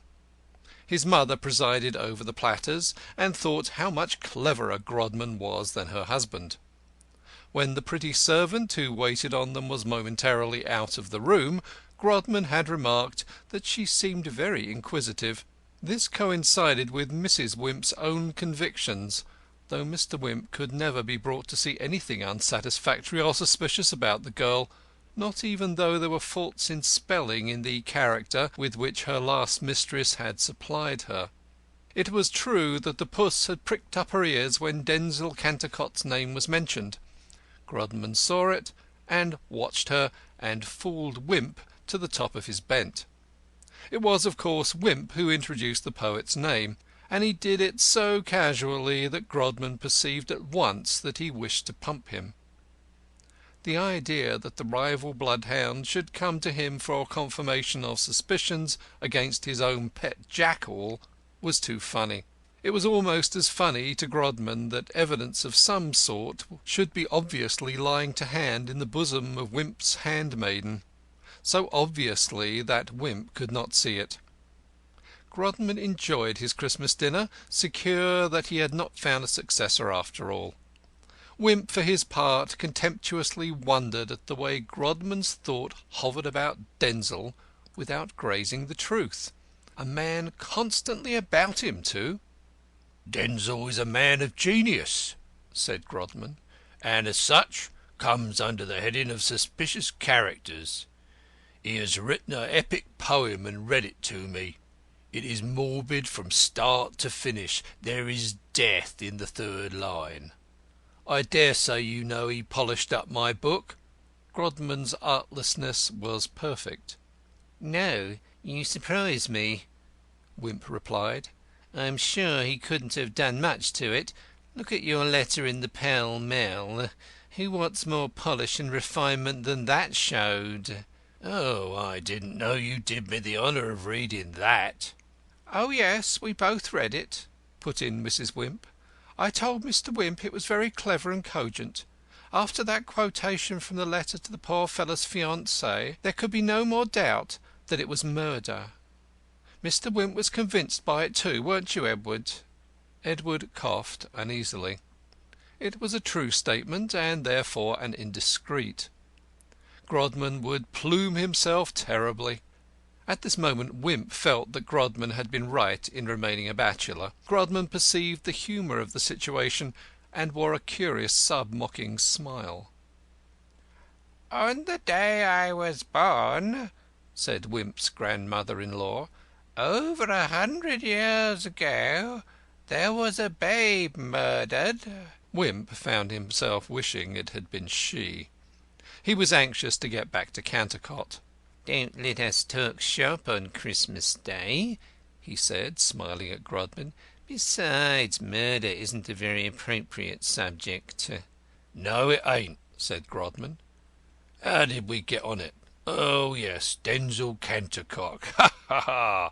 His mother presided over the platters, and thought how much cleverer Grodman was than her husband. When the pretty servant who waited on them was momentarily out of the room, Grodman had remarked that she seemed very inquisitive. This coincided with Mrs. Wimp's own convictions, though Mr. Wimp could never be brought to see anything unsatisfactory or suspicious about the girl, not even though there were faults in spelling in the character with which her last mistress had supplied her. It was true that the puss had pricked up her ears when Denzil Cantercott's name was mentioned. Grodman saw it, and watched her, and fooled Wimp to the top of his bent. It was, of course, Wimp who introduced the poet's name, and he did it so casually that Grodman perceived at once that he wished to pump him. The idea that the rival bloodhound should come to him for confirmation of suspicions against his own pet jackal was too funny. It was almost as funny to Grodman that evidence of some sort should be obviously lying to hand in the bosom of Wimp's handmaiden, so obviously that Wimp could not see it. Grodman enjoyed his Christmas dinner, secure that he had not found a successor after all. Wimp, for his part, contemptuously wondered at the way Grodman's thought hovered about Denzil without grazing the truth. A man constantly about him, too. Denzil is a man of genius, said Grodman, and as such comes under the heading of suspicious characters. He has written an epic poem and read it to me. It is morbid from start to finish. There is death in the third line. I dare say you know he polished up my book. Grodman's artlessness was perfect. "No, you surprise me," Wimp replied. "I'm sure he couldn't have done much to it. Look at your letter in the Pall Mall. Who wants more polish and refinement than that showed?" Oh, I didn't know you did me the honour of reading that. "Oh, yes, we both read it," put in Mrs. Wimp. "I told Mr. Wimp it was very clever and cogent. After that quotation from the letter to the poor fellow's fiancée, there could be no more doubt that it was murder. Mr. Wimp was convinced by it too, weren't you, Edward?" Edward coughed uneasily. It was a true statement, and therefore an indiscreet. Grodman would plume himself terribly. At this moment Wimp felt that Grodman had been right in remaining a bachelor. Grodman perceived the humour of the situation, and wore a curious sub-mocking smile. "On the day I was born," said Wimp's grandmother-in-law, "over 100 years ago, there was a babe murdered." Wimp found himself wishing it had been she. He was anxious to get back to Cantercot. "Don't let us talk shop on Christmas Day," he said, smiling at Grodman. "Besides, murder isn't a very appropriate subject." "No, it ain't," said Grodman. "How did we get on it? Oh, yes, Denzil Cantercot. Ha, ha, ha!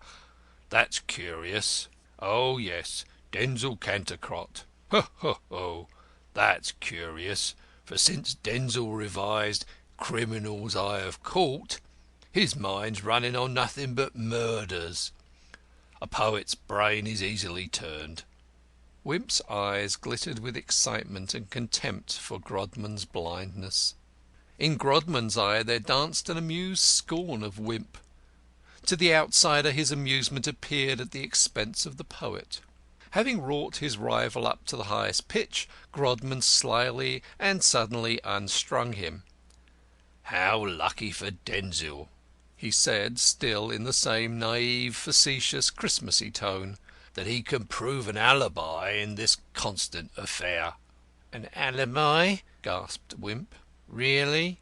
That's curious. Oh, yes, Denzil Cantercot. Ho, ho, ho! That's curious, for since Denzil revised Criminals I Have Caught, his mind's running on nothing but murders. A poet's brain is easily turned." Wimp's eyes glittered with excitement and contempt for Grodman's blindness. In Grodman's eye there danced an amused scorn of Wimp. To the outsider his amusement appeared at the expense of the poet. Having wrought his rival up to the highest pitch, Grodman slyly and suddenly unstrung him. "How lucky for Denzil," he said, still in the same naive, facetious, Christmassy tone, "that he can prove an alibi in this Constant affair." "An alibi?" gasped Wimp. "Really?"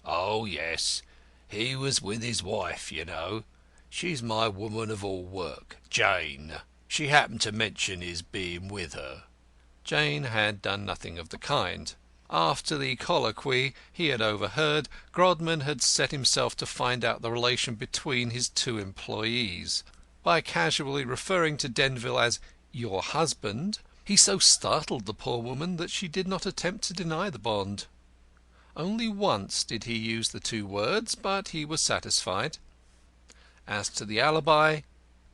"Oh, yes. He was with his wife, you know. She's my woman of all work, Jane. She happened to mention his being with her." Jane had done nothing of the kind. After the colloquy he had overheard, Grodman had set himself to find out the relation between his two employees. By casually referring to Denville as "your husband," he so startled the poor woman that she did not attempt to deny the bond. Only once did he use the two words, but he was satisfied. As to the alibi,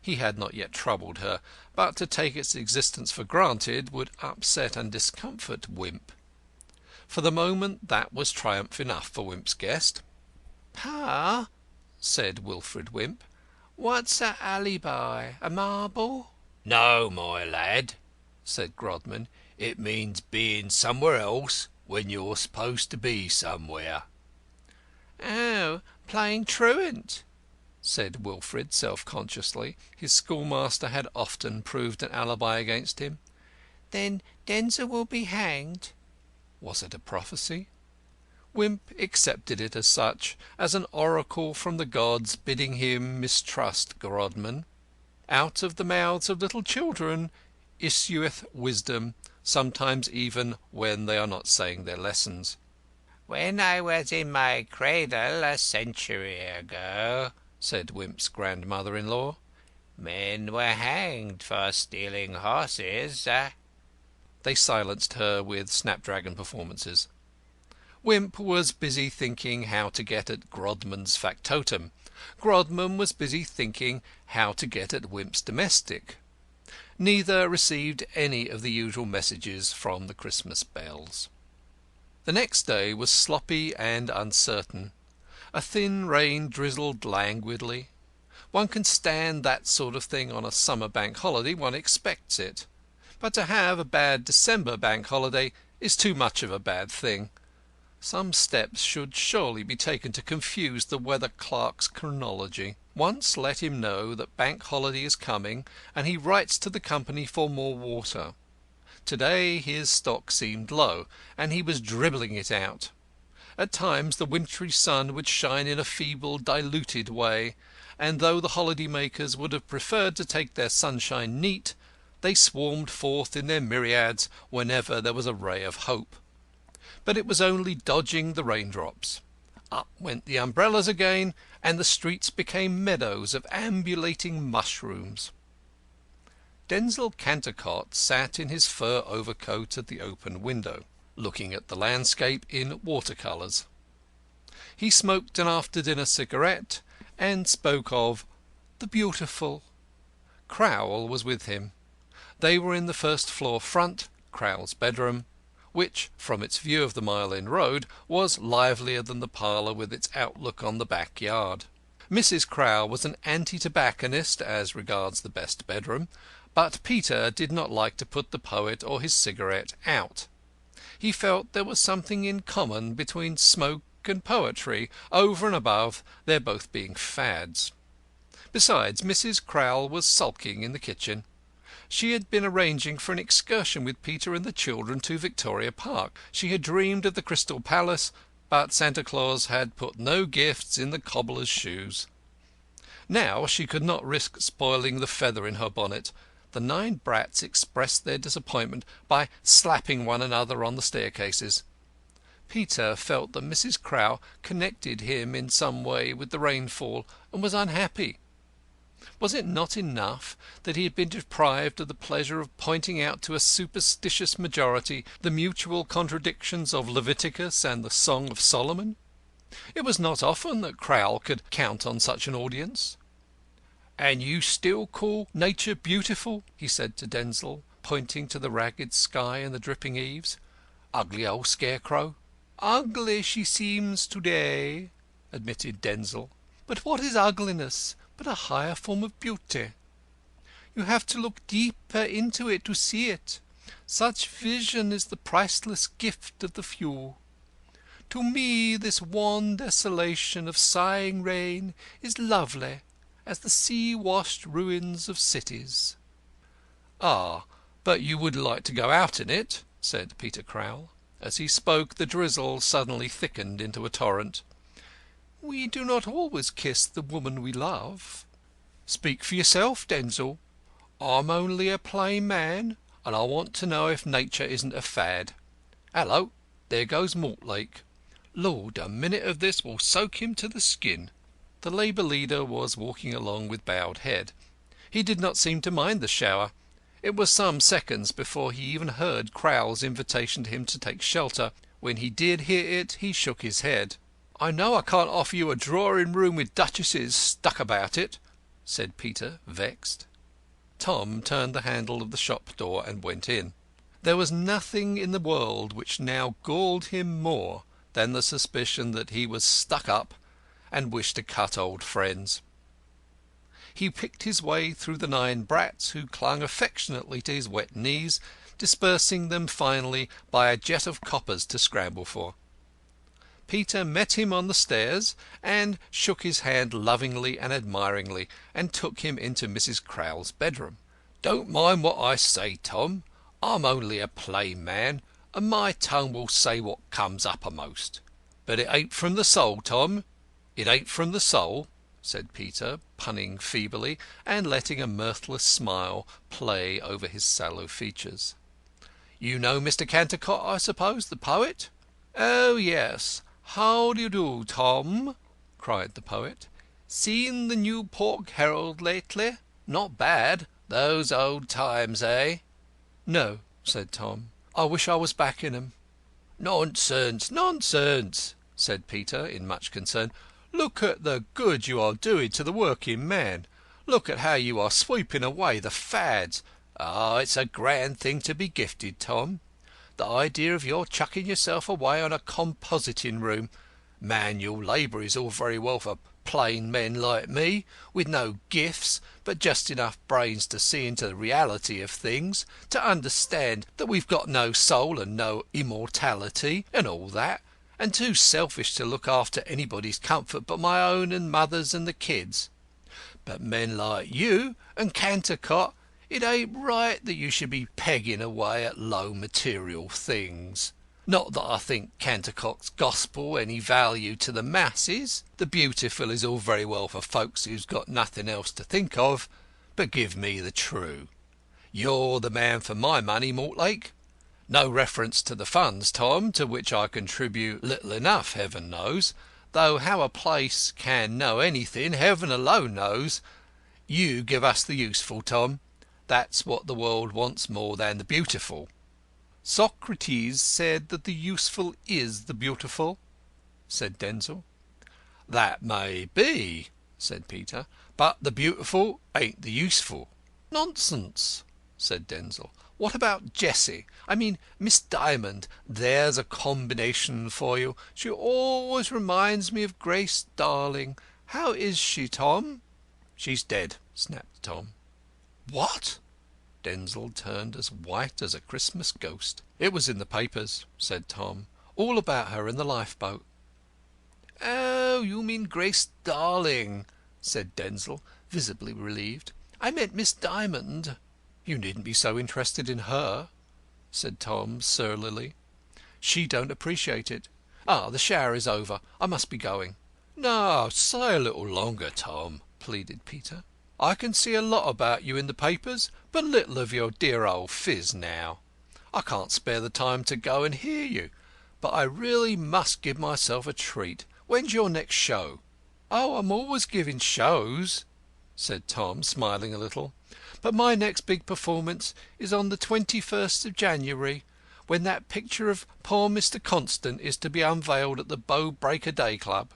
he had not yet troubled her, but to take its existence for granted would upset and discomfort Wimp. For the moment that was triumph enough for Wimp's guest. "Pa," said Wilfred Wimp, "what's a alibi? A marble?" "No, my lad," said Grodman. "It means being somewhere else when you're supposed to be somewhere." "Oh, playing truant," said Wilfred self-consciously. His schoolmaster had often proved an alibi against him. "Then Denzil will be hanged." Was it a prophecy? Wimp accepted it as such, as an oracle from the gods bidding him mistrust Grodman. Out of the mouths of little children issueth wisdom, sometimes even when they are not saying their lessons. "When I was in my cradle a century ago," said Wimp's grandmother-in-law, "men were hanged for stealing horses." They silenced her with Snapdragon performances. Wimp was busy thinking how to get at Grodman's factotum. Grodman was busy thinking how to get at Wimp's domestic. Neither received any of the usual messages from the Christmas bells. The next day was sloppy and uncertain. A thin rain drizzled languidly. One can stand that sort of thing on a summer bank holiday. One expects it. But to have a bad December bank holiday is too much of a bad thing. Some steps should surely be taken to confuse the weather clerk's chronology. Once let him know that bank holiday is coming, and he writes to the company for more water. To-day his stock seemed low, and he was dribbling it out. At times the wintry sun would shine in a feeble, diluted way, and though the holiday makers would have preferred to take their sunshine neat, they swarmed forth in their myriads whenever there was a ray of hope. But it was only dodging the raindrops. Up went the umbrellas again, and the streets became meadows of ambulating mushrooms. Denzil Cantercot sat in his fur overcoat at the open window, looking at the landscape in water-colours. He smoked an after-dinner cigarette, and spoke of the beautiful. Crowl was with him. They were in the first-floor front, Crowl's bedroom, which, from its view of the Mile End Road, was livelier than the parlour with its outlook on the backyard. Mrs. Crowl was an anti-tobacconist as regards the best bedroom, but Peter did not like to put the poet or his cigarette out. He felt there was something in common between smoke and poetry, over and above their both being fads. Besides, Mrs. Crowl was sulking in the kitchen. She had been arranging for an excursion with Peter and the children to Victoria Park. She had dreamed of the Crystal Palace, But Santa Claus had put no gifts in the cobbler's shoes. Now she could not risk spoiling the feather in her bonnet. The 9 brats expressed their disappointment by slapping one another on the staircases. Peter felt that Mrs. Crowl connected him in some way with the rainfall, and was unhappy. Was it not enough that he had been deprived of the pleasure of pointing out to a superstitious majority the mutual contradictions of Leviticus and the Song of Solomon? It was not often that Crowl could count on such an audience. "And you still call Nature beautiful?" he said to Denzil, pointing to the ragged sky and the dripping eaves. "Ugly old scarecrow." "Ugly she seems to day," admitted Denzil. "But what is ugliness but a higher form of beauty? You have to look deeper into it to see it. Such vision is the priceless gift of the few. To me this wan desolation of sighing rain is lovely as the sea-washed ruins of cities." "Ah, but you would like to go out in it," said Peter Crowl. As he spoke the drizzle suddenly thickened into a torrent. "We do not always kiss the woman we love." "Speak for yourself, Denzil. I'm only a plain man, and I want to know if Nature isn't a fad. Hallo, there goes Mortlake. Lord, a minute of this will soak him to the skin." The Labour leader was walking along with bowed head. He did not seem to mind the shower. It was some seconds before he even heard Crowl's invitation to him to take shelter. When he did hear it he shook his head. "I know I can't offer you a drawing-room with duchesses stuck about it," said Peter, vexed. Tom turned the handle of the shop door and went in. There was nothing in the world which now galled him more than the suspicion that he was stuck up and wished to cut old friends. He picked his way through the 9 brats, who clung affectionately to his wet knees, dispersing them finally by a jet of coppers to scramble for. Peter met him on the stairs, and shook his hand lovingly and admiringly, and took him into Mrs. Crowl's bedroom. "Don't mind what I say, Tom. I'm only a plain man, and my tongue will say what comes uppermost. But it ain't from the soul, Tom. It ain't from the soul," said Peter, punning feebly, and letting a mirthless smile play over his sallow features. "You know Mr. Cantercot, I suppose, the poet?" "Oh, yes. How do you do, Tom?" cried the poet. "Seen the New Pork Herald lately? Not bad. Those old times, eh?" "No," said Tom. "I wish I was back in 'em." "Nonsense, nonsense," said Peter, in much concern. "Look at the good you are doing to the working man. Look at how you are sweeping away the fads. Ah, it's a grand thing to be gifted, Tom. The idea of your chucking yourself away on a compositing room. Manual labour is all very well for plain men like me, with no gifts, but just enough brains to see into the reality of things, to understand that we've got no soul and no immortality, and all that, and too selfish to look after anybody's comfort but my own and mother's and the kids. But men like you and Cantercot, it ain't right that you should be pegging away at low material things. Not that I think Cantercot's gospel any value to the masses. The beautiful is all very well for folks who's got nothing else to think of, but give me the true. You're the man for my money, Mortlake. No reference to the funds, Tom, to which I contribute little enough, heaven knows, though how a place can know anything, heaven alone knows. You give us the useful, Tom. That's what the world wants more than the beautiful." "Socrates said that the useful is the beautiful," said Denzil. "That may be," said Peter, "but the beautiful ain't the useful." "Nonsense," said Denzil. "What about Jessie? I mean Miss Dymond. There's a combination for you. She always reminds me of Grace Darling. How is she, Tom?" "She's dead," snapped Tom. "What?" Denzil turned as white as a Christmas ghost. "It was in the papers," said Tom. "All about her in the lifeboat." "Oh, you mean Grace Darling," said Denzil, visibly relieved. "I meant Miss Dymond." "You needn't be so interested in her," said Tom surlily. "She don't appreciate it. Ah, the shower is over. I must be going." "No, stay a little longer, Tom," pleaded Peter. "I can see a lot about you in the papers, but little of your dear old phiz now. I can't spare the time to go and hear you, but I really must give myself a treat. When's your next show?" "Oh, I'm always giving shows," said Tom, smiling a little. "But my next big performance is on the 21st of January, when that picture of poor Mr. Constant is to be unveiled at the Bow Break o' Day Club.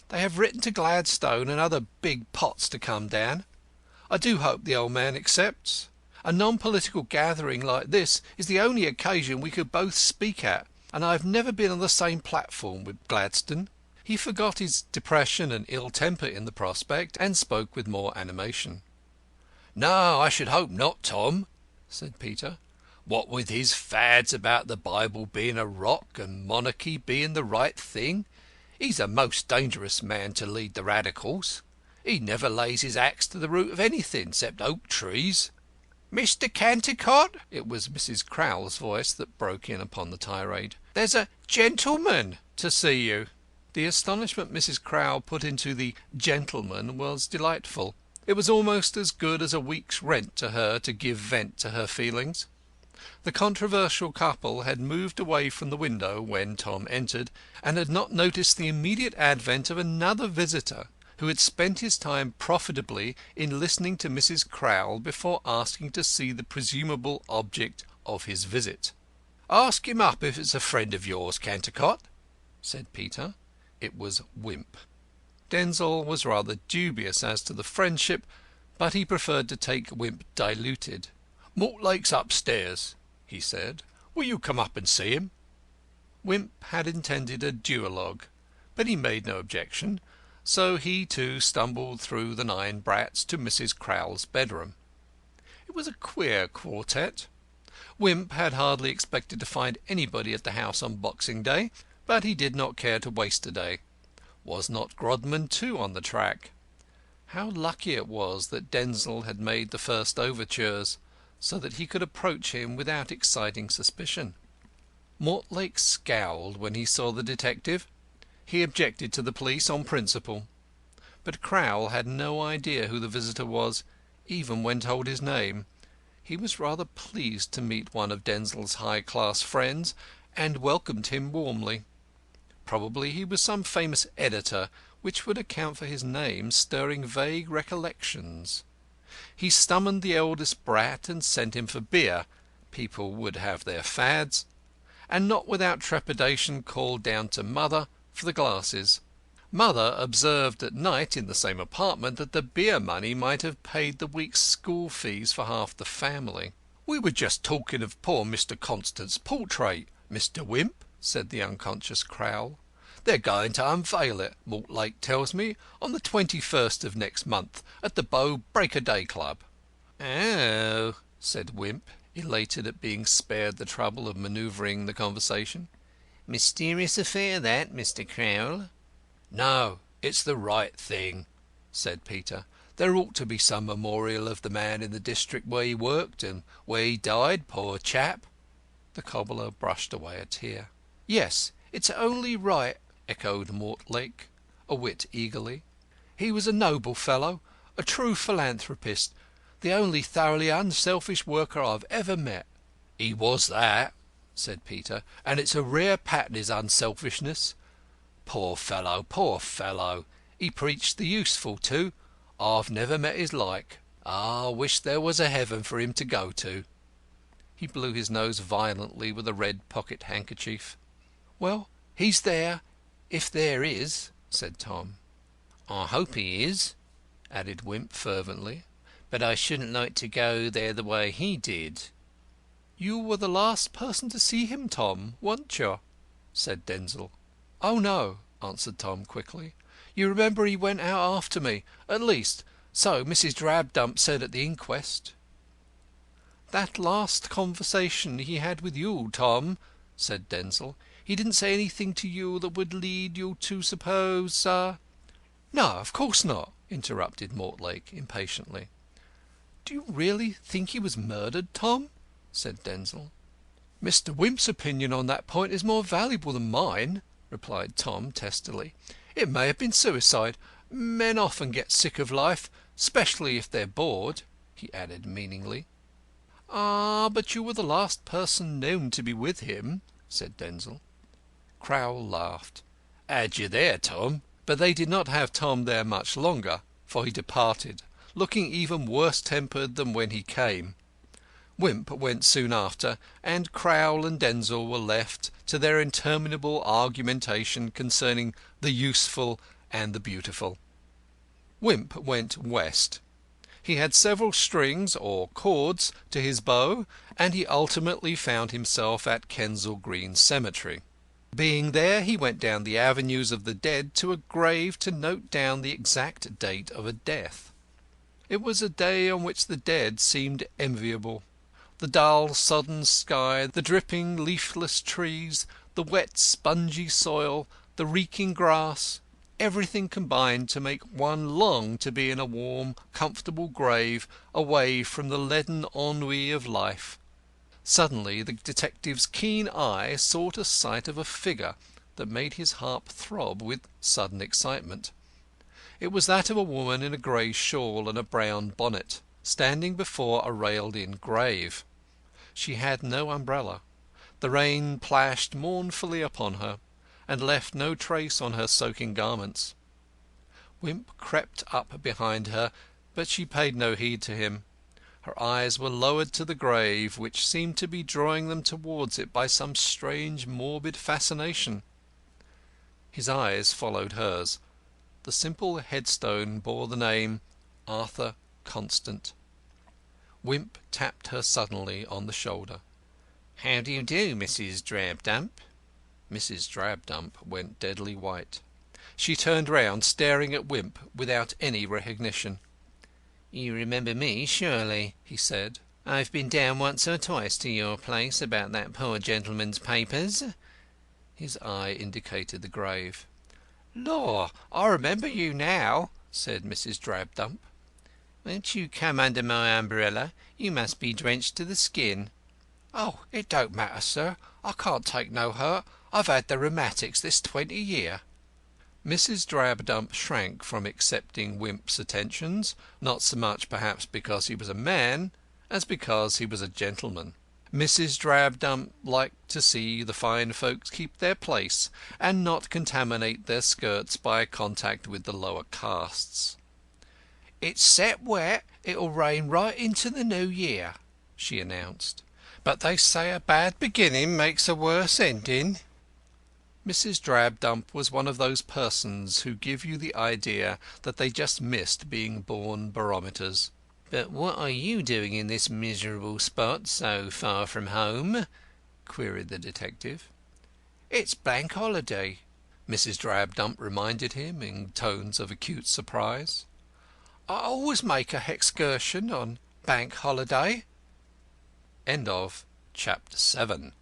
They have written to Gladstone and other big pots to come down. I do hope the old man accepts. A non-political gathering like this is the only occasion we could both speak at, and I have never been on the same platform with Gladstone." He forgot his depression and ill temper in the prospect, and spoke with more animation. "No, I should hope not, Tom," said Peter. "What with his fads about the Bible being a rock and monarchy being the right thing, he's a most dangerous man to lead the Radicals. He never lays his axe to the root of anything except oak trees." "Mr. Cantercot," It was Mrs. Crowl's voice that broke in upon the tirade. "there's a gentleman "To see you." The astonishment Mrs. Crowl put into the "gentleman" was delightful. It was almost as good as a week's rent to her to give vent to her feelings. The controversial couple had moved away from the window when Tom entered, and had not noticed the immediate advent of another visitor, who had spent his time profitably in listening to Mrs. Crowl before asking to see the presumable object of his visit. "Ask him up if it's a friend of yours, Cantercot," said Peter. It was Wimp. Denzil was rather dubious as to the friendship, but he preferred to take Wimp diluted. "Mortlake's upstairs," he said. "Will you come up and see him?" Wimp had intended a duologue, but he made no objection, so he too stumbled through the 9 brats to Mrs. Crowl's bedroom. It was a queer quartet. Wimp had hardly expected to find anybody at the house on Boxing Day, but he did not care to waste a day. Was not Grodman too on the track? How lucky it was that Denzil had made the first overtures, so that he could approach him without exciting suspicion. Mortlake scowled when he saw the detective. He objected to the police on principle. But Crowl had no idea who the visitor was, even when told his name. He was rather pleased to meet one of Denzil's high-class friends, and welcomed him warmly. Probably he was some famous editor, which would account for his name stirring vague recollections. He summoned the eldest brat and sent him for beer. People would have their fads. And not without trepidation called down to Mother for the glasses. Mother observed at night in the same apartment that the beer money might have paid the week's school fees for half the family. "We were just talking of poor Mr. Constant's portrait, Mr. Wimp," said the unconscious Crowl. "They're going to unveil it, Mortlake tells me, on the 21st of next month at the Bow Break o' Day Club." "Oh," said Wimp, elated at being spared the trouble of manoeuvring the conversation. "mysterious affair that, Mr. Crowl." "No, it's the right thing," said Peter. "There ought to be some memorial of the man in the district where he worked and where he died, poor chap." The cobbler brushed away a tear. "Yes, it's only right," echoed Mortlake, a whit eagerly. "He was a noble fellow, a true philanthropist, the only thoroughly unselfish worker I've ever met." "He was that," said Peter, "and it's a rare pattern, his unselfishness. Poor fellow, poor fellow. He preached the useful too. I've never met his like. I wish there was a heaven for him to go to." He blew his nose violently with a red pocket handkerchief. "Well, he's there, if there is," said Tom. "I hope he is," added Wimp fervently, "but I shouldn't like to go there the way he did." "You were the last person to see him, Tom, weren't you?" said Denzil. "Oh, no," answered Tom quickly. "You remember he went out after me. At least, so Mrs. Drabdump said at the inquest." "That last conversation he had with you, Tom," said Denzil, "he didn't say anything to you that would lead you to suppose—" "No, of course not," interrupted Mortlake impatiently. "Do you really think he was murdered, Tom?" said Denzil. "Mr. Wimp's opinion on that point is more valuable than mine," replied Tom, testily. "It may have been suicide. Men often get sick of life, especially if they're bored," he added meaningly. "Ah, but you were the last person known to be with him," said Denzil. Crowl laughed. "Had you there, Tom?" But they did not have Tom there much longer, for he departed, looking even worse tempered than when he came. Wimp went soon after, and Crowl and Denzil were left to their interminable argumentation concerning the useful and the beautiful. Wimp went west. He had several strings, or chords, to his bow, and he ultimately found himself at Kensal Green Cemetery. Being there, he went down the avenues of the dead to a grave to note down the exact date of a death. It was a day on which the dead seemed enviable. The dull, sodden sky, the dripping, leafless trees, the wet, spongy soil, the reeking grass, everything combined to make one long to be in a warm, comfortable grave away from the leaden ennui of life. Suddenly the detective's keen eye sought a sight of a figure that made his heart throb with sudden excitement. It was that of a woman in a grey shawl and a brown bonnet, standing before a railed-in grave. She had no umbrella. The rain plashed mournfully upon her, and left no trace on her soaking garments. Wimp crept up behind her, but she paid no heed to him. Her eyes were lowered to the grave, which seemed to be drawing them towards it by some strange morbid fascination. His eyes followed hers. The simple headstone bore the name Arthur Constant. Wimp tapped her suddenly on the shoulder. "How do you do, Mrs. Drabdump?" Mrs. Drabdump went deadly white. She turned round, staring at Wimp without any recognition. "You remember me, surely?" he said. "I've been down once or twice to your place about that poor gentleman's papers." His eye indicated the grave. "Law, I remember you now," said Mrs. Drabdump. "Won't you come under my umbrella? You must be drenched to the skin." "Oh, it don't matter, sir. I can't take no hurt. I've had the rheumatics this 20 year." Mrs. Drabdump shrank from accepting Wimp's attentions, not so much perhaps because he was a man as because he was a gentleman. Mrs. Drabdump liked to see the fine folks keep their place and not contaminate their skirts by contact with the lower castes. "It's set wet. It'll rain right into the new year," she announced. "But they say a bad beginning makes a worse ending." Mrs. Drabdump was one of those persons who give you the idea that they just missed being born barometers. "But what are you doing in this miserable spot so far from home?" queried the detective. "It's Bank Holiday," Mrs. Drabdump reminded him in tones of acute surprise. "I always make a excursion on Bank Holiday." End of Chapter 7.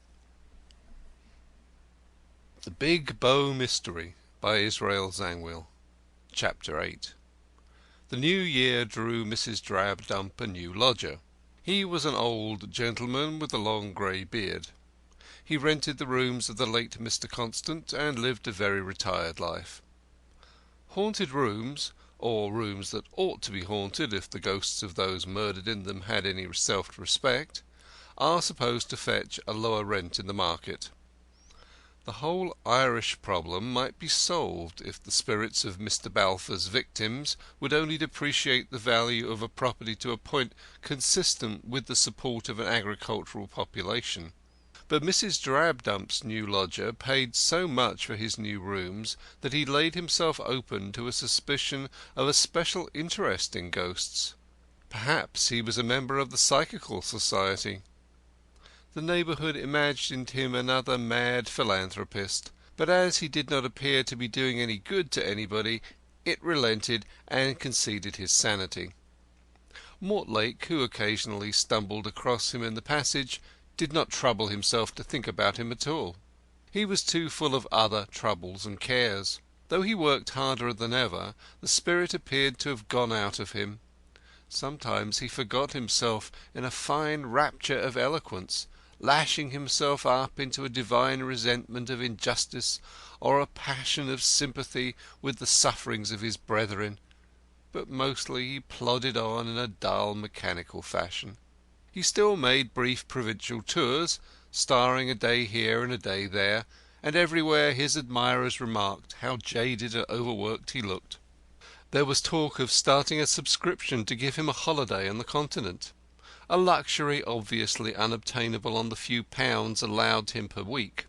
The Big Bow Mystery by Israel Zangwill. Chapter 8. The new year drew Mrs. Drabdump a new lodger. He was an old gentleman with a long grey beard. He rented the rooms of the late Mr. Constant and lived a very retired life. Haunted rooms, or rooms that ought to be haunted if the ghosts of those murdered in them had any self-respect, are supposed to fetch a lower rent in the market. The whole Irish problem might be solved if the spirits of Mr. Balfour's victims would only depreciate the value of a property to a point consistent with the support of an agricultural population. But Mrs. Drabdump's new lodger paid so much for his new rooms that he laid himself open to a suspicion of a special interest in ghosts. Perhaps he was a member of the Psychical Society. The neighbourhood imagined him another mad philanthropist, but as he did not appear to be doing any good to anybody, it relented and conceded his sanity. Mortlake, who occasionally stumbled across him in the passage, did not trouble himself to think about him at all. He was too full of other troubles and cares. Though he worked harder than ever, the spirit appeared to have gone out of him. Sometimes he forgot himself in a fine rapture of eloquence, lashing himself up into a divine resentment of injustice or a passion of sympathy with the sufferings of his brethren, but mostly he plodded on in a dull mechanical fashion. He still made brief provincial tours, starring a day here and a day there, and everywhere his admirers remarked how jaded and overworked he looked. There was talk of starting a subscription to give him a holiday on the Continent, a luxury obviously unobtainable on the few pounds allowed him per week.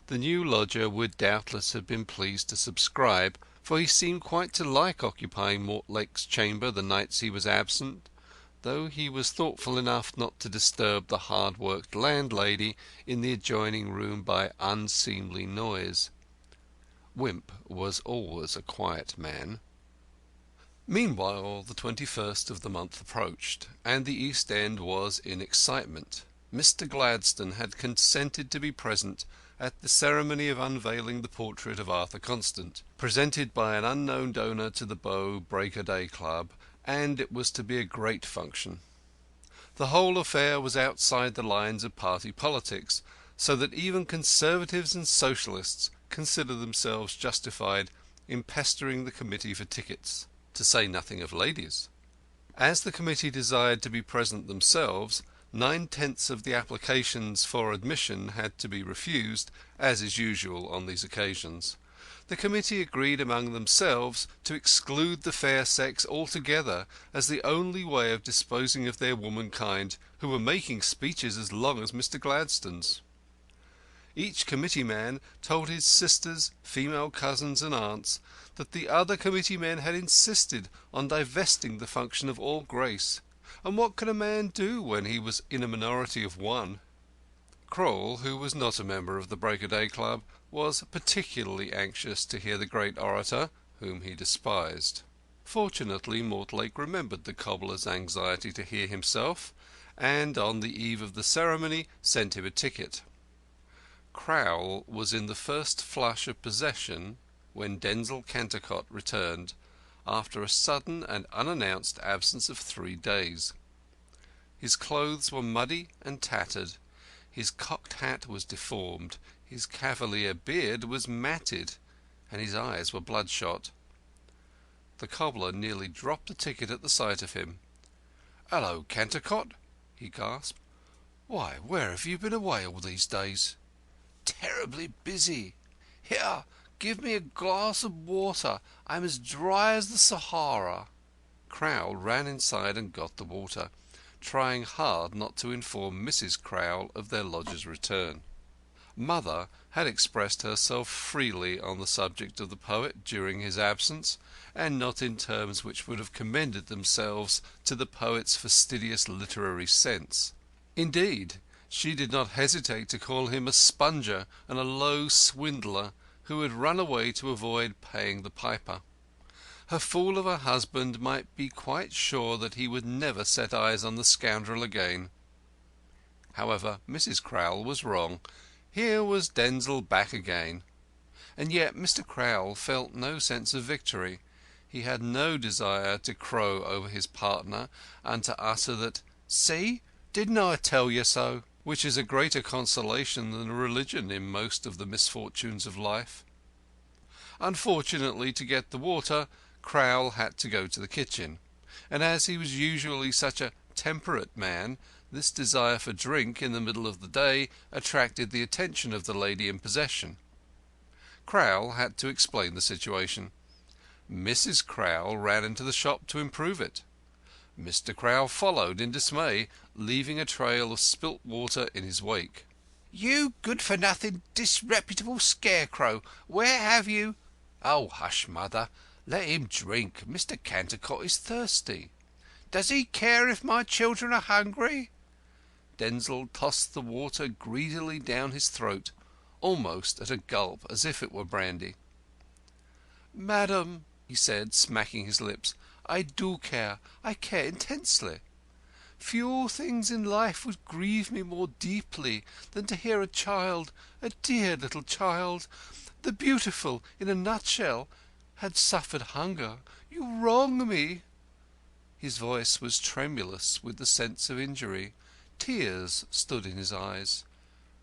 The new lodger would doubtless have been pleased to subscribe, for he seemed quite to like occupying Mortlake's chamber the nights he was absent, though he was thoughtful enough not to disturb the hard-worked landlady in the adjoining room by unseemly noise. Wimp was always a quiet man. Meanwhile the 21st of the month approached, and the East End was in excitement. Mr. Gladstone had consented to be present at the ceremony of unveiling the portrait of Arthur Constant, presented by an unknown donor to the Bow Break-a-Day Club, and it was to be a great function. The whole affair was outside the lines of party politics, so that even Conservatives and Socialists considered themselves justified in pestering the committee for tickets, to say nothing of ladies. As the committee desired to be present themselves, 9/10 of the applications for admission had to be refused, as is usual on these occasions. The committee agreed among themselves to exclude the fair sex altogether as the only way of disposing of their womankind, who were making speeches as long as Mr. Gladstone's. Each committee man told his sisters, female cousins, and aunts that the other committee men had insisted on divesting the function of all grace, and what could a man do when he was in a minority of one? Crowl, who was not a member of the Break-a-Day Club, was particularly anxious to hear the great orator, whom he despised. Fortunately, Mortlake remembered the cobbler's anxiety to hear himself, and on the eve of the ceremony sent him a ticket. Crowl was in the first flush of possession when Denzil Cantercot returned, after a sudden and unannounced absence of 3 days. His clothes were muddy and tattered, his cocked hat was deformed, his cavalier beard was matted, and his eyes were bloodshot. The cobbler nearly dropped the ticket at the sight of him. "Hullo, Cantercot!" he gasped. "Why, where have you been away all these days?" "Terribly busy. Here, give me a glass of water. I'm as dry as the Sahara." Crowl ran inside and got the water, trying hard not to inform Mrs. Crowl of their lodger's return. Mother had expressed herself freely on the subject of the poet during his absence, and not in terms which would have commended themselves to the poet's fastidious literary sense. Indeed, she did not hesitate to call him a sponger and a low swindler who had run away to avoid paying the piper. Her fool of a husband might be quite sure that he would never set eyes on the scoundrel again. However, Mrs. Crowl was wrong. Here was Denzil back again. And yet Mr. Crowl felt no sense of victory. He had no desire to crow over his partner and to utter that, "See, didn't I tell you so?" which is a greater consolation than religion in most of the misfortunes of life. Unfortunately, to get the water, Crowl had to go to the kitchen, and as he was usually such a temperate man, this desire for drink in the middle of the day attracted the attention of the lady in possession. Crowl had to explain the situation. Mrs. Crowl ran into the shop to improve it. Mr. Crowl followed in dismay, leaving a trail of spilt water in his wake. "You good-for-nothing, disreputable scarecrow! Where have you—" "Oh, hush, mother! Let him drink. Mr. Cantercot is thirsty." "Does he care if my children are hungry?" Denzil tossed the water greedily down his throat, almost at a gulp, as if it were brandy. "Madam," he said, smacking his lips, "I do care. I care intensely. Few things in life would grieve me more deeply than to hear a child, a dear little child, the beautiful in a nutshell, had suffered hunger. You wrong me." His voice was tremulous with the sense of injury. Tears stood in his eyes.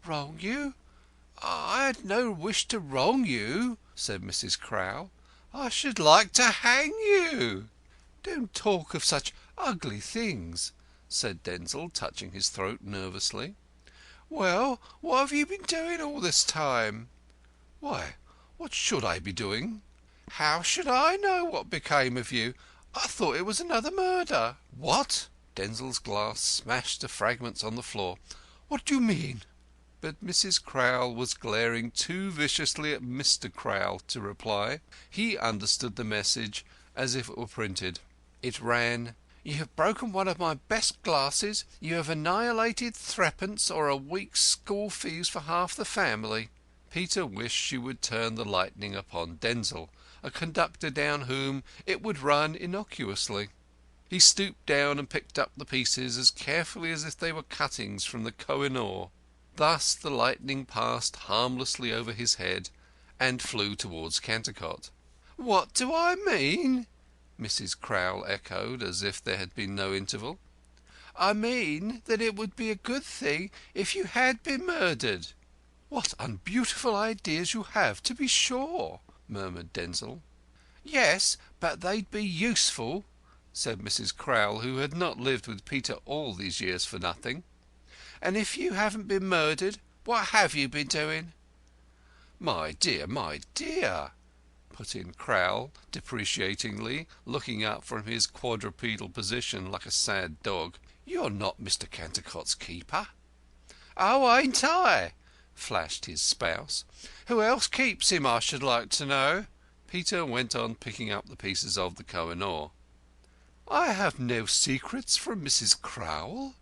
"Wrong you? I had no wish to wrong you," said Mrs. Crowl. "I should like to hang you." "Don't talk of such ugly things," said Denzil, touching his throat nervously. "Well, what have you been doing all this time?" "Why, what should I be doing?" "How should I know what became of you? I thought it was another murder." What? Denzil's glass smashed to fragments on the floor. What do you mean? But Mrs. Crowl was glaring too viciously at Mr. Crowl to reply. He understood the message as if it were printed. It ran: "You have broken one of my best glasses. You have annihilated threepence or a week's school fees for half the family." Peter wished she would turn the lightning upon Denzil, a conductor down whom it would run innocuously. He stooped down and picked up the pieces as carefully as if they were cuttings from the Koh-i-Noor. Thus the lightning passed harmlessly over his head and flew towards Cantercot. What do I mean? Mrs. Crowl echoed, as if there had been no interval. I mean that it would be a good thing if you had been murdered." "What unbeautiful ideas you have, to be sure," murmured Denzil. "Yes, but they'd be useful," said Mrs. Crowl, who had not lived with Peter all these years for nothing. "And if you haven't been murdered, what have you been doing?" My dear," put in Crowl deprecatingly, looking up from his quadrupedal position like a sad dog, "you're not Mr. Cantercot's keeper." "Oh, ain't I?" flashed his spouse. "Who else keeps him, I should like to know?" Peter went on picking up the pieces of the Koh-i-Noor. "I have no secrets from Mrs. Crowl,"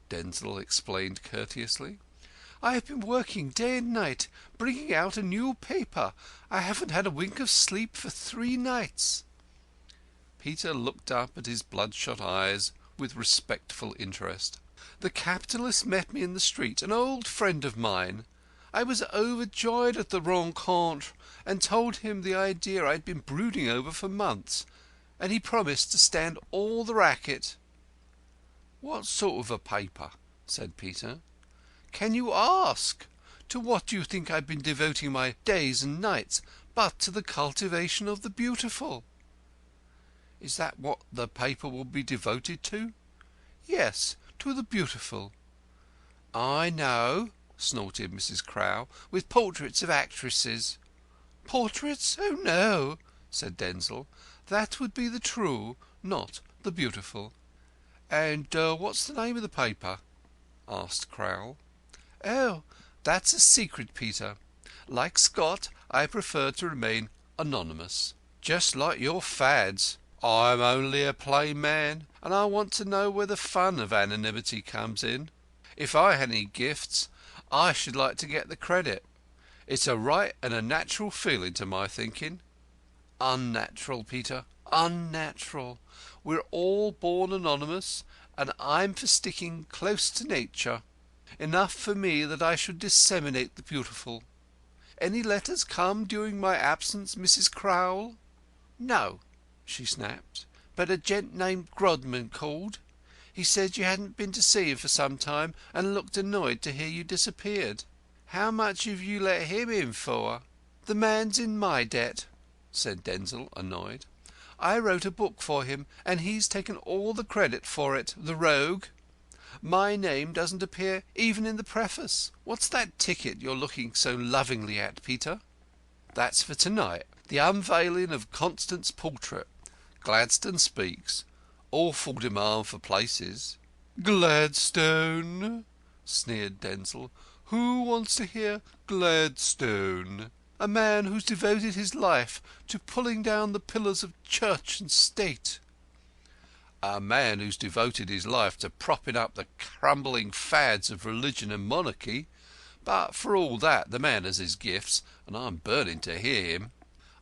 Denzil explained courteously. "I have been working day and night, bringing out a new paper. I haven't had a wink of sleep for 3 nights." Peter looked up at his bloodshot eyes with respectful interest. "The capitalist met me in the street, an old friend of mine. I was overjoyed at the rencontre, and told him the idea I had been brooding over for months, and he promised to stand all the racket." "What sort of a paper?" said Peter. "Can you ask? To what do you think I've been devoting my days and nights but to the cultivation of the beautiful?" "Is that what the paper will be devoted to?" "Yes, to the beautiful." "I know," snorted Mrs. Crowl, "with portraits of actresses." "Portraits? Oh, no," said Denzil. "That would be the true, not the beautiful." "And what's the name of the paper?" asked Crowl. "Oh, that's a secret, Peter. Like Scott, I prefer to remain anonymous." "Just like your fads. I'm only a plain man, and I want to know where the fun of anonymity comes in. If I had any gifts, I should like to get the credit. It's a right and a natural feeling to my thinking." "Unnatural, Peter, unnatural. We're all born anonymous, and I'm for sticking close to nature. Enough for me that I should disseminate the beautiful. Any letters come during my absence, Mrs. Crowl?" "No," she snapped, "but a gent named Grodman called. He said you hadn't been to see him for some time, and looked annoyed to hear you disappeared. How much have you let him in for?" "The man's in my debt," said Denzil, annoyed. "I wrote a book for him, and he's taken all the credit for it, the rogue. My name doesn't appear even in the preface. What's that ticket you're looking so lovingly at, Peter?" "That's for to-night. The unveiling of Constant's portrait. Gladstone speaks. Awful demand for places." "Gladstone?" sneered Denzil. "Who wants to hear Gladstone? A man who's devoted his life to pulling down the pillars of Church and State." "A man who's devoted his life to propping up the crumbling fads of religion and monarchy. But for all that, the man has his gifts, and I'm burning to hear him."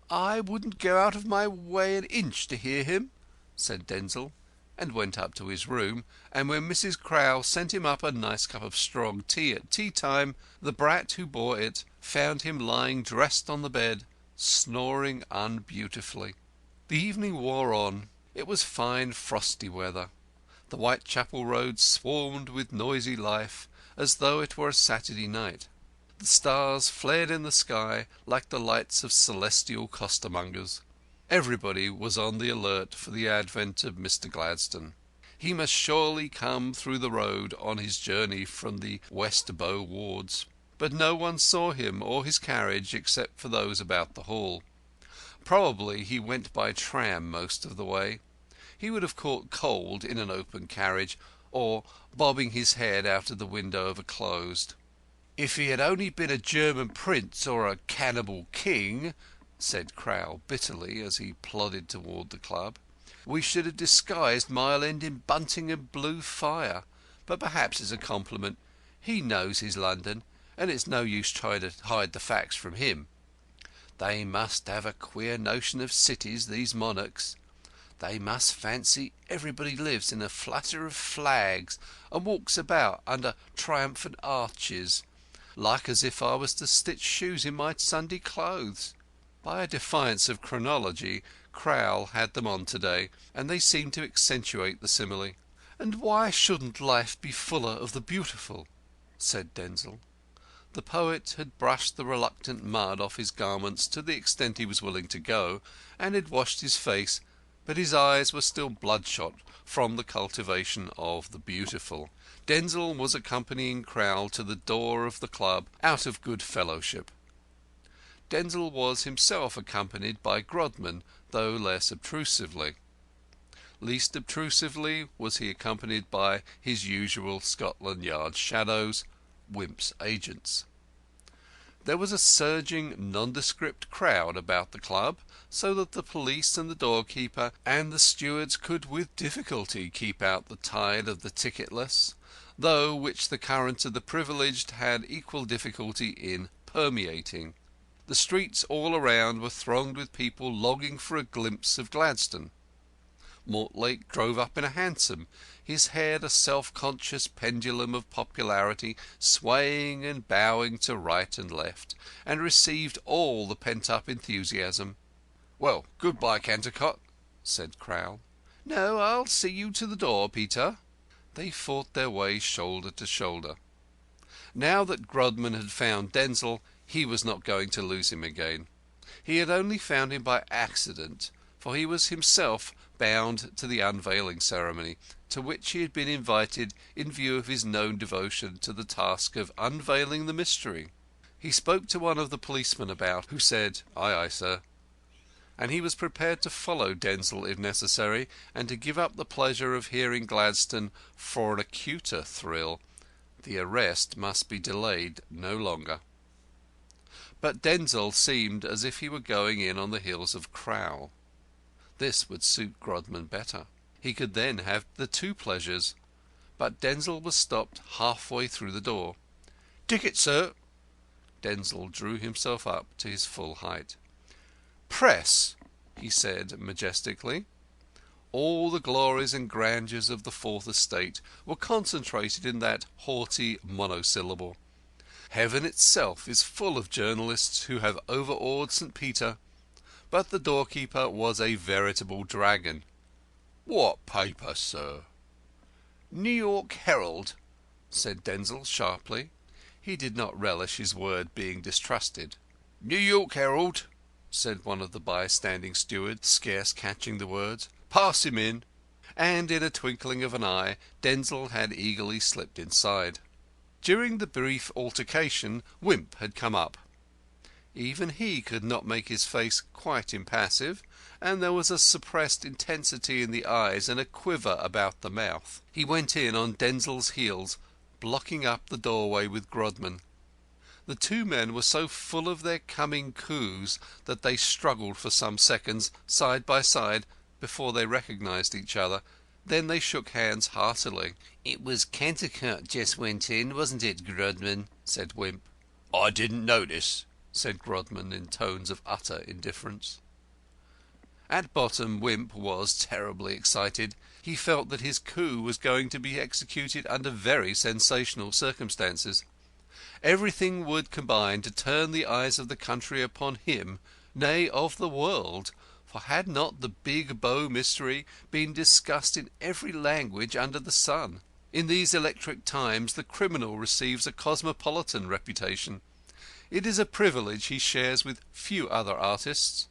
"I wouldn't go out of my way an inch to hear him," said Denzil, and went up to his room, and when Mrs. Crowl sent him up a nice cup of strong tea at tea-time, the brat who bore it found him lying dressed on the bed, snoring unbeautifully. The evening wore on. It was fine frosty weather. The Whitechapel Road swarmed with noisy life, as though it were a Saturday night. The stars flared in the sky like the lights of celestial costermongers. Everybody was on the alert for the advent of Mr. Gladstone. He must surely come through the road on his journey from the West Bow wards. But no one saw him or his carriage except for those about the hall. Probably he went by tram most of the way. He would have caught cold in an open carriage, or bobbing his head out of the window of a closed. "If he had only been a German prince or a cannibal king," said Crowl bitterly as he plodded toward the club, "we should have disguised Mile End in bunting and blue fire. But perhaps it's a compliment. He knows his London, and it's no use trying to hide the facts from him. They must have a queer notion of cities, these monarchs. They must fancy everybody lives in a flutter of flags and walks about under triumphant arches, like as if I was to stitch shoes in my Sunday clothes." By a defiance of chronology, Crowl had them on to-day, and they seemed to accentuate the simile. "And why shouldn't life be fuller of the beautiful?" said Denzil. The poet had brushed the reluctant mud off his garments to the extent he was willing to go, and had washed his face, but his eyes were still bloodshot from the cultivation of the beautiful. Denzil was accompanying Crowl to the door of the club out of good fellowship. Denzil was himself accompanied by Grodman, though less obtrusively. Least obtrusively was he accompanied by his usual Scotland Yard shadows, Wimp's agents. There was a surging, nondescript crowd about the club, so that the police and the doorkeeper and the stewards could with difficulty keep out the tide of the ticketless, though which the current of the privileged had equal difficulty in permeating. The streets all around were thronged with people longing for a glimpse of Gladstone. Mortlake drove up in a hansom, his head a self-conscious pendulum of popularity, swaying and bowing to right and left, and received all the pent-up enthusiasm. "Well, good-bye, Cantercot," said Crowl. "No, I'll see you to the door, Peter." They fought their way shoulder to shoulder. Now that Grodman had found Denzil, he was not going to lose him again. He had only found him by accident, for he was himself bound to the unveiling ceremony, to which he had been invited in view of his known devotion to the task of unveiling the mystery. He spoke to one of the policemen about, who said, "Aye, aye, sir," and he was prepared to follow Denzil if necessary, and to give up the pleasure of hearing Gladstone for an acuter thrill. The arrest must be delayed no longer. But Denzil seemed as if he were going in on the heels of Crowl. This would suit Grodman better. He could then have the two pleasures. But Denzil was stopped halfway through the door. "Ticket, sir." Denzil drew himself up to his full height. "Press," he said majestically. All the glories and grandeurs of the Fourth Estate were concentrated in that haughty monosyllable. Heaven itself is full of journalists who have overawed St. Peter. But the doorkeeper was a veritable dragon. "What paper, sir?" "New York Herald," said Denzil sharply. He did not relish his word being distrusted. "New York Herald," said one of the bystanding stewards, scarce catching the words. "Pass him in." And in a twinkling of an eye Denzil had eagerly slipped inside. During the brief altercation Wimp had come up. Even he could not make his face quite impassive, and there was a suppressed intensity in the eyes and a quiver about the mouth. He went in on Denzil's heels, blocking up the doorway with Grodman. The two men were so full of their coming coups that they struggled for some seconds side by side before they recognised each other. Then they shook hands heartily. "It was Cantercot just went in, wasn't it, Grodman?" said Wimp. "I didn't notice," said Grodman in tones of utter indifference. At bottom Wimp was terribly excited. He felt that his coup was going to be executed under very sensational circumstances. Everything would combine to turn the eyes of the country upon him, nay, of the world, for had not the Big Bow mystery been discussed in every language under the sun? In these electric times the criminal receives a cosmopolitan reputation. It is a privilege he shares with few other artists.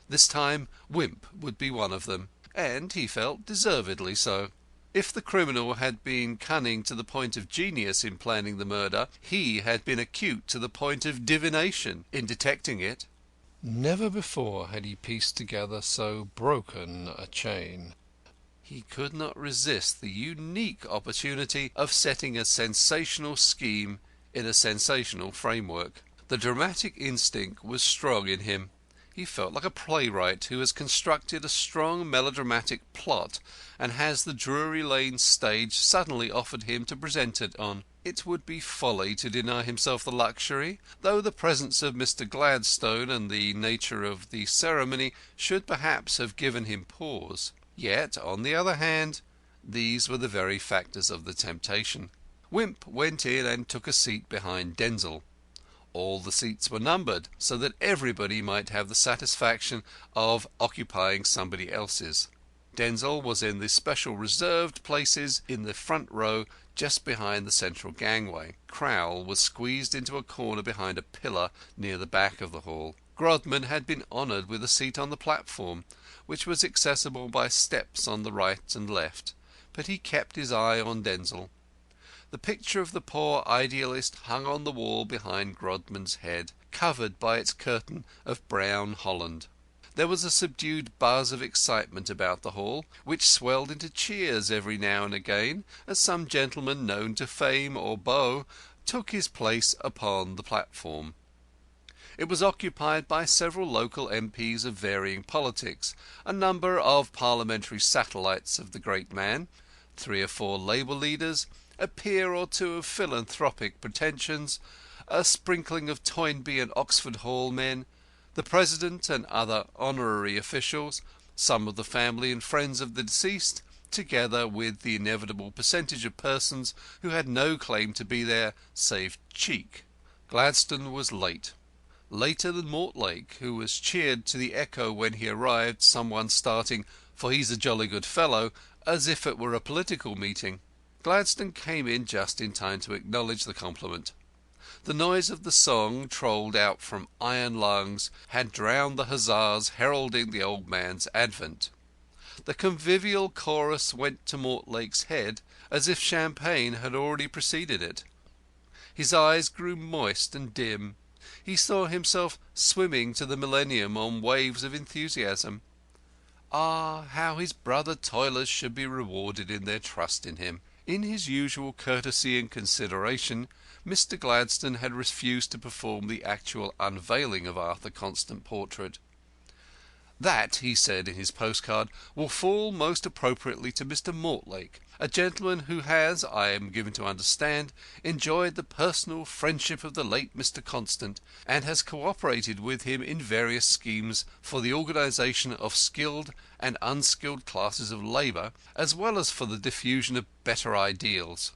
This time Wimp would be one of them, and, he felt, deservedly so. If the criminal had been cunning to the point of genius in planning the murder, he had been acute to the point of divination in detecting it. Never before had he pieced together so broken a chain. He could not resist the unique opportunity of setting a sensational scheme in a sensational framework. The dramatic instinct was strong in him. He felt like a playwright who has constructed a strong melodramatic plot and has the Drury Lane stage suddenly offered him to present it on. It would be folly to deny himself the luxury, though the presence of Mr. Gladstone and the nature of the ceremony should perhaps have given him pause. Yet, on the other hand, these were the very factors of the temptation. Wimp went in and took a seat behind Denzil. All the seats were numbered, so that everybody might have the satisfaction of occupying somebody else's. Denzil was in the special reserved places in the front row just behind the central gangway. Crowl was squeezed into a corner behind a pillar near the back of the hall. Grodman had been honoured with a seat on the platform, which was accessible by steps on the right and left, but he kept his eye on Denzil. The picture of the poor idealist hung on the wall behind Grodman's head, covered by its curtain of brown holland. There was a subdued buzz of excitement about the hall, which swelled into cheers every now and again as some gentleman known to fame or beau took his place upon the platform. It was occupied by several local MPs of varying politics, a number of parliamentary satellites of the great man, 3 or 4 Labour leaders, a peer or two of philanthropic pretensions, a sprinkling of Toynbee and Oxford Hall men, the President and other honorary officials, some of the family and friends of the deceased, together with the inevitable percentage of persons who had no claim to be there save cheek. Gladstone was late. Later than Mortlake, who was cheered to the echo when he arrived, someone starting, "For he's a jolly good fellow," as if it were a political meeting. Gladstone came in just in time to acknowledge the compliment. The noise of the song, trolled out from iron lungs, had drowned the huzzas heralding the old man's advent. The convivial chorus went to Mortlake's head as if champagne had already preceded it. His eyes grew moist and dim. He saw himself swimming to the millennium on waves of enthusiasm. Ah, how his brother toilers should be rewarded in their trust in him! In his usual courtesy and consideration, Mr. Gladstone had refused to perform the actual unveiling of Arthur Constant's portrait. "That," he said in his postcard, "will fall most appropriately to Mr. Mortlake, a gentleman who has, I am given to understand, enjoyed the personal friendship of the late Mr. Constant, and has co-operated with him in various schemes for the organisation of skilled and unskilled classes of labour, as well as for the diffusion of better ideals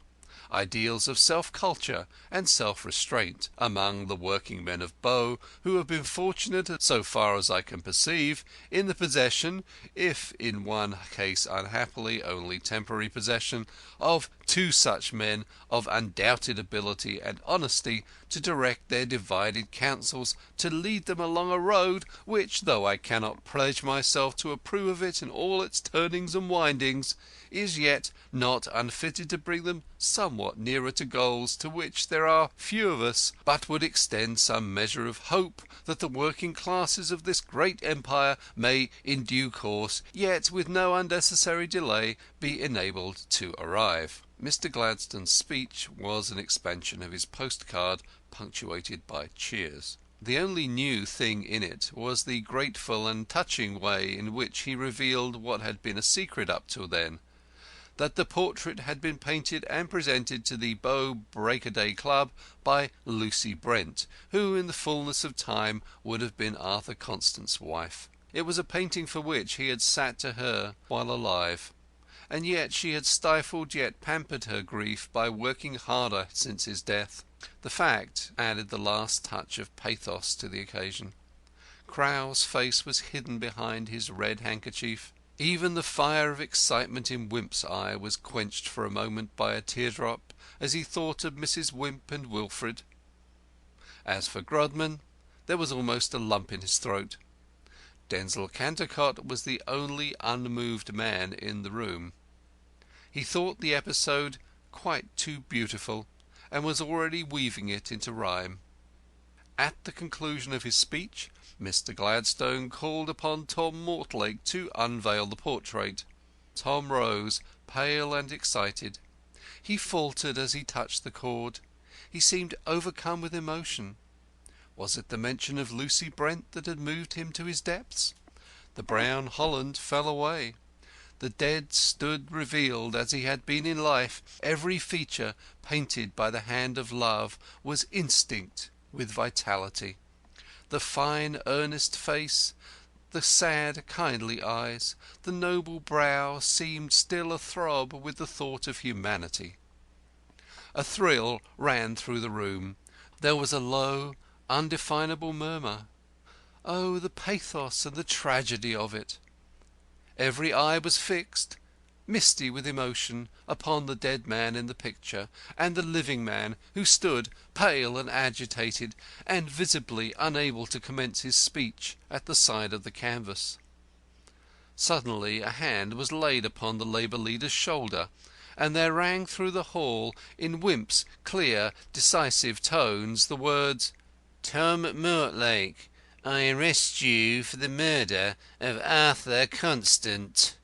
of self-culture and self-restraint, among the working men of Bow, who have been fortunate, so far as I can perceive, in the possession, if in one case unhappily only temporary possession, of 2 such men of undoubted ability and honesty to direct their divided counsels, to lead them along a road which, though I cannot pledge myself to approve of it in all its turnings and windings, is yet not unfitted to bring them somewhat nearer to goals to which there are few of us, but would extend some measure of hope that the working classes of this great empire may in due course, yet with no unnecessary delay, be enabled to arrive." Mr. Gladstone's speech was an expansion of his postcard, punctuated by cheers. The only new thing in it was the grateful and touching way in which he revealed what had been a secret up till then, that the portrait had been painted and presented to the Bow Break-a-Day Club by Lucy Brent, who in the fullness of time would have been Arthur Constant's wife. It was a painting for which he had sat to her while alive, and yet she had stifled yet pampered her grief by working harder since his death. The fact added the last touch of pathos to the occasion. Crowl's face was hidden behind his red handkerchief. Even the fire of excitement in Wimp's eye was quenched for a moment by a teardrop as he thought of Mrs. Wimp and Wilfred. As for Grodman, there was almost a lump in his throat. Denzil Cantercot was the only unmoved man in the room. He thought the episode quite too beautiful, and was already weaving it into rhyme. At the conclusion of his speech, Mr. Gladstone called upon Tom Mortlake to unveil the portrait. Tom rose, pale and excited. He faltered as he touched the cord. He seemed overcome with emotion. Was it the mention of Lucy Brent that had moved him to his depths? The brown holland fell away. The dead stood revealed as he had been in life. Every feature painted by the hand of love was instinct with vitality. The fine earnest face, the sad kindly eyes, the noble brow seemed still athrob with the thought of humanity. A thrill ran through the room. There was a low, undefinable murmur. Oh, the pathos and the tragedy of it! Every eye was fixed, misty with emotion, upon the dead man in the picture, and the living man, who stood, pale and agitated, and visibly unable to commence his speech, at the side of the canvas. Suddenly a hand was laid upon the Labour leader's shoulder, and there rang through the hall, in Wimp's clear, decisive tones, the words, "Tom Mortlake, I arrest you for the murder of Arthur Constant."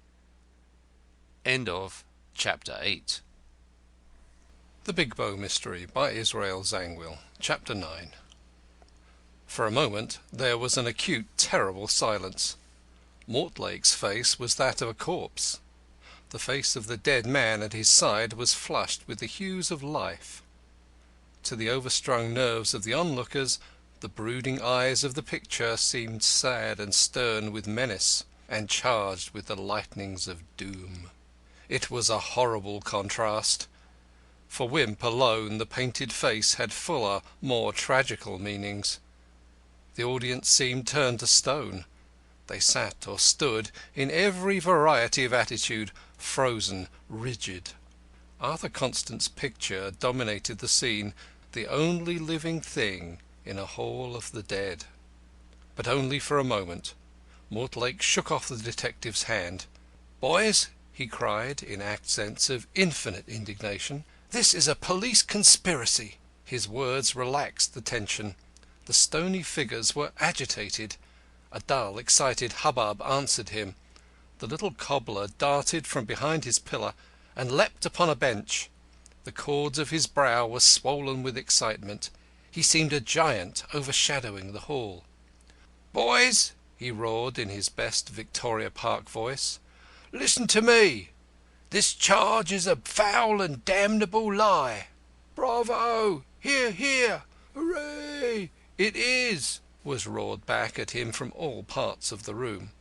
End of Chapter 8. The Big Bow Mystery by Israel Zangwill. Chapter 9. For a moment there was an acute, terrible silence. Mortlake's face was that of a corpse. The face of the dead man at his side was flushed with the hues of life. To the overstrung nerves of the onlookers, the brooding eyes of the picture seemed sad and stern with menace, and charged with the lightnings of doom. It was a horrible contrast. For Wimp alone the painted face had fuller, more tragical meanings. The audience seemed turned to stone. They sat or stood in every variety of attitude, frozen, rigid. Arthur Constant's picture dominated the scene, the only living thing in a hall of the dead. But only for a moment. Mortlake shook off the detective's hand. "Boys," he cried, in accents of infinite indignation, "this is a police conspiracy." His words relaxed the tension. The stony figures were agitated. A dull, excited hubbub answered him. The little cobbler darted from behind his pillar and leapt upon a bench. The cords of his brow were swollen with excitement. He seemed a giant overshadowing the hall. "Boys," he roared in his best Victoria Park voice, "listen to me. This charge is a foul and damnable lie." "Bravo! Hear, hear! Hooray! It is!" was roared back at him from all parts of the room.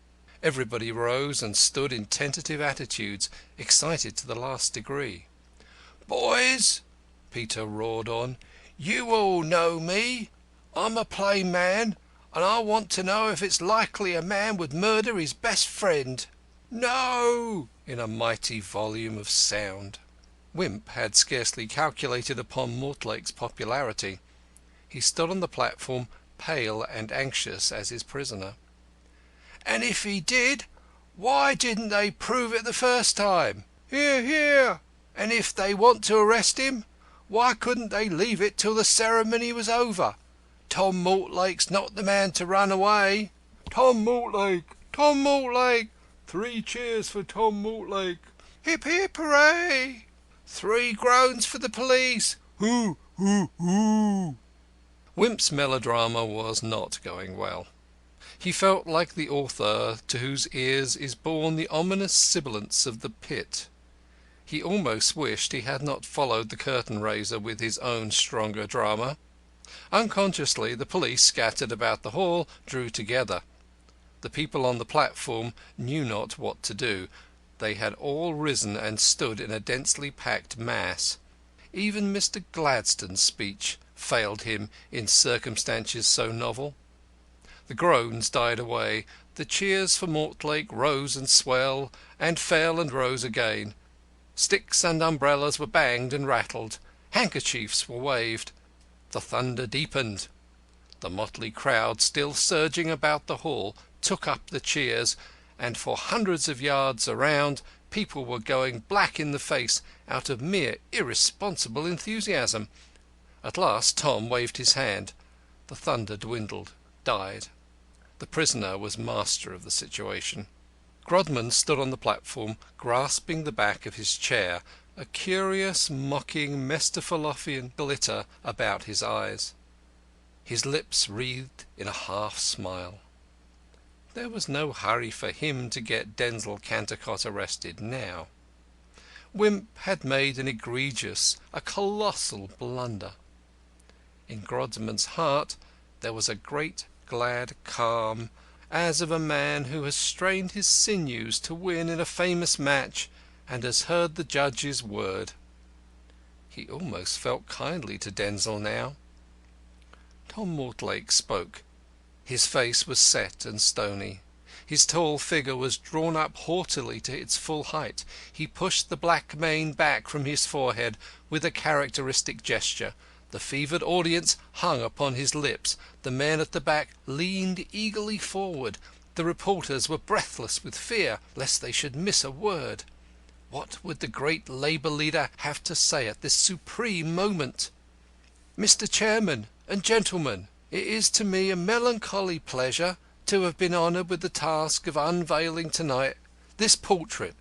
Everybody rose and stood in tentative attitudes, excited to the last degree. "Boys," Peter roared on, "you all know me. I'm a plain man, and I want to know if it's likely a man would murder his best friend. No!" in a mighty volume of sound. Wimp had scarcely calculated upon Mortlake's popularity. He stood on the platform, pale and anxious as his prisoner. "And if he did, why didn't they prove it the first time? Hear, hear! And if they want to arrest him, why couldn't they leave it till the ceremony was over? Tom Mortlake's not the man to run away. Tom Mortlake! Tom Mortlake! 3 cheers for Tom Mortlake! Hip, hip, hooray! 3 groans for the police! Hoo, hoo, hoo!" Wimp's melodrama was not going well. He felt like the author to whose ears is borne the ominous sibilance of the pit. He almost wished he had not followed the curtain raiser with his own stronger drama. Unconsciously the police scattered about the hall drew together. The people on the platform knew not what to do. They had all risen and stood in a densely packed mass. Even Mr. Gladstone's speech failed him in circumstances so novel. The groans died away, The cheers for Mortlake rose and swelled, and fell and rose again. Sticks and umbrellas were banged and rattled. Handkerchiefs were waved. The thunder deepened. The motley crowd, still surging about the hall, took up the cheers, and for hundreds of yards around people were going black in the face out of mere irresponsible enthusiasm. At last Tom waved his hand. The thunder dwindled, died. The prisoner was master of the situation. Grodman stood on the platform, grasping the back of his chair, a curious, mocking, Mephistophelian glitter about his eyes. His lips wreathed in a half-smile. There was no hurry for him to get Denzil Cantercot arrested now. Wimp had made an egregious, a colossal blunder. In Grodman's heart there was a great glad calm, as of a man who has strained his sinews to win in a famous match and has heard the judge's word. He almost felt kindly to Denzil now. Tom Mortlake spoke. His face was set and stony. His tall figure was drawn up haughtily to its full height. He pushed the black mane back from his forehead with a characteristic gesture. The fevered audience hung upon his lips. The men at the back leaned eagerly forward. The reporters were breathless with fear lest they should miss a word. What would the great Labour leader have to say at this supreme moment? "Mr. Chairman and gentlemen, it is to me a melancholy pleasure to have been honoured with the task of unveiling tonight this portrait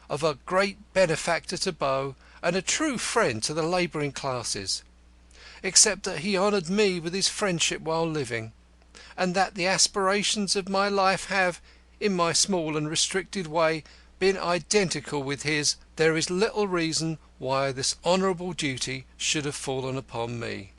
of a great benefactor to Bow and a true friend to the labouring classes, except that he honoured me with his friendship while living, and that the aspirations of my life have, in my small and restricted way, been identical with his. There is little reason why this honourable duty should have fallen upon me.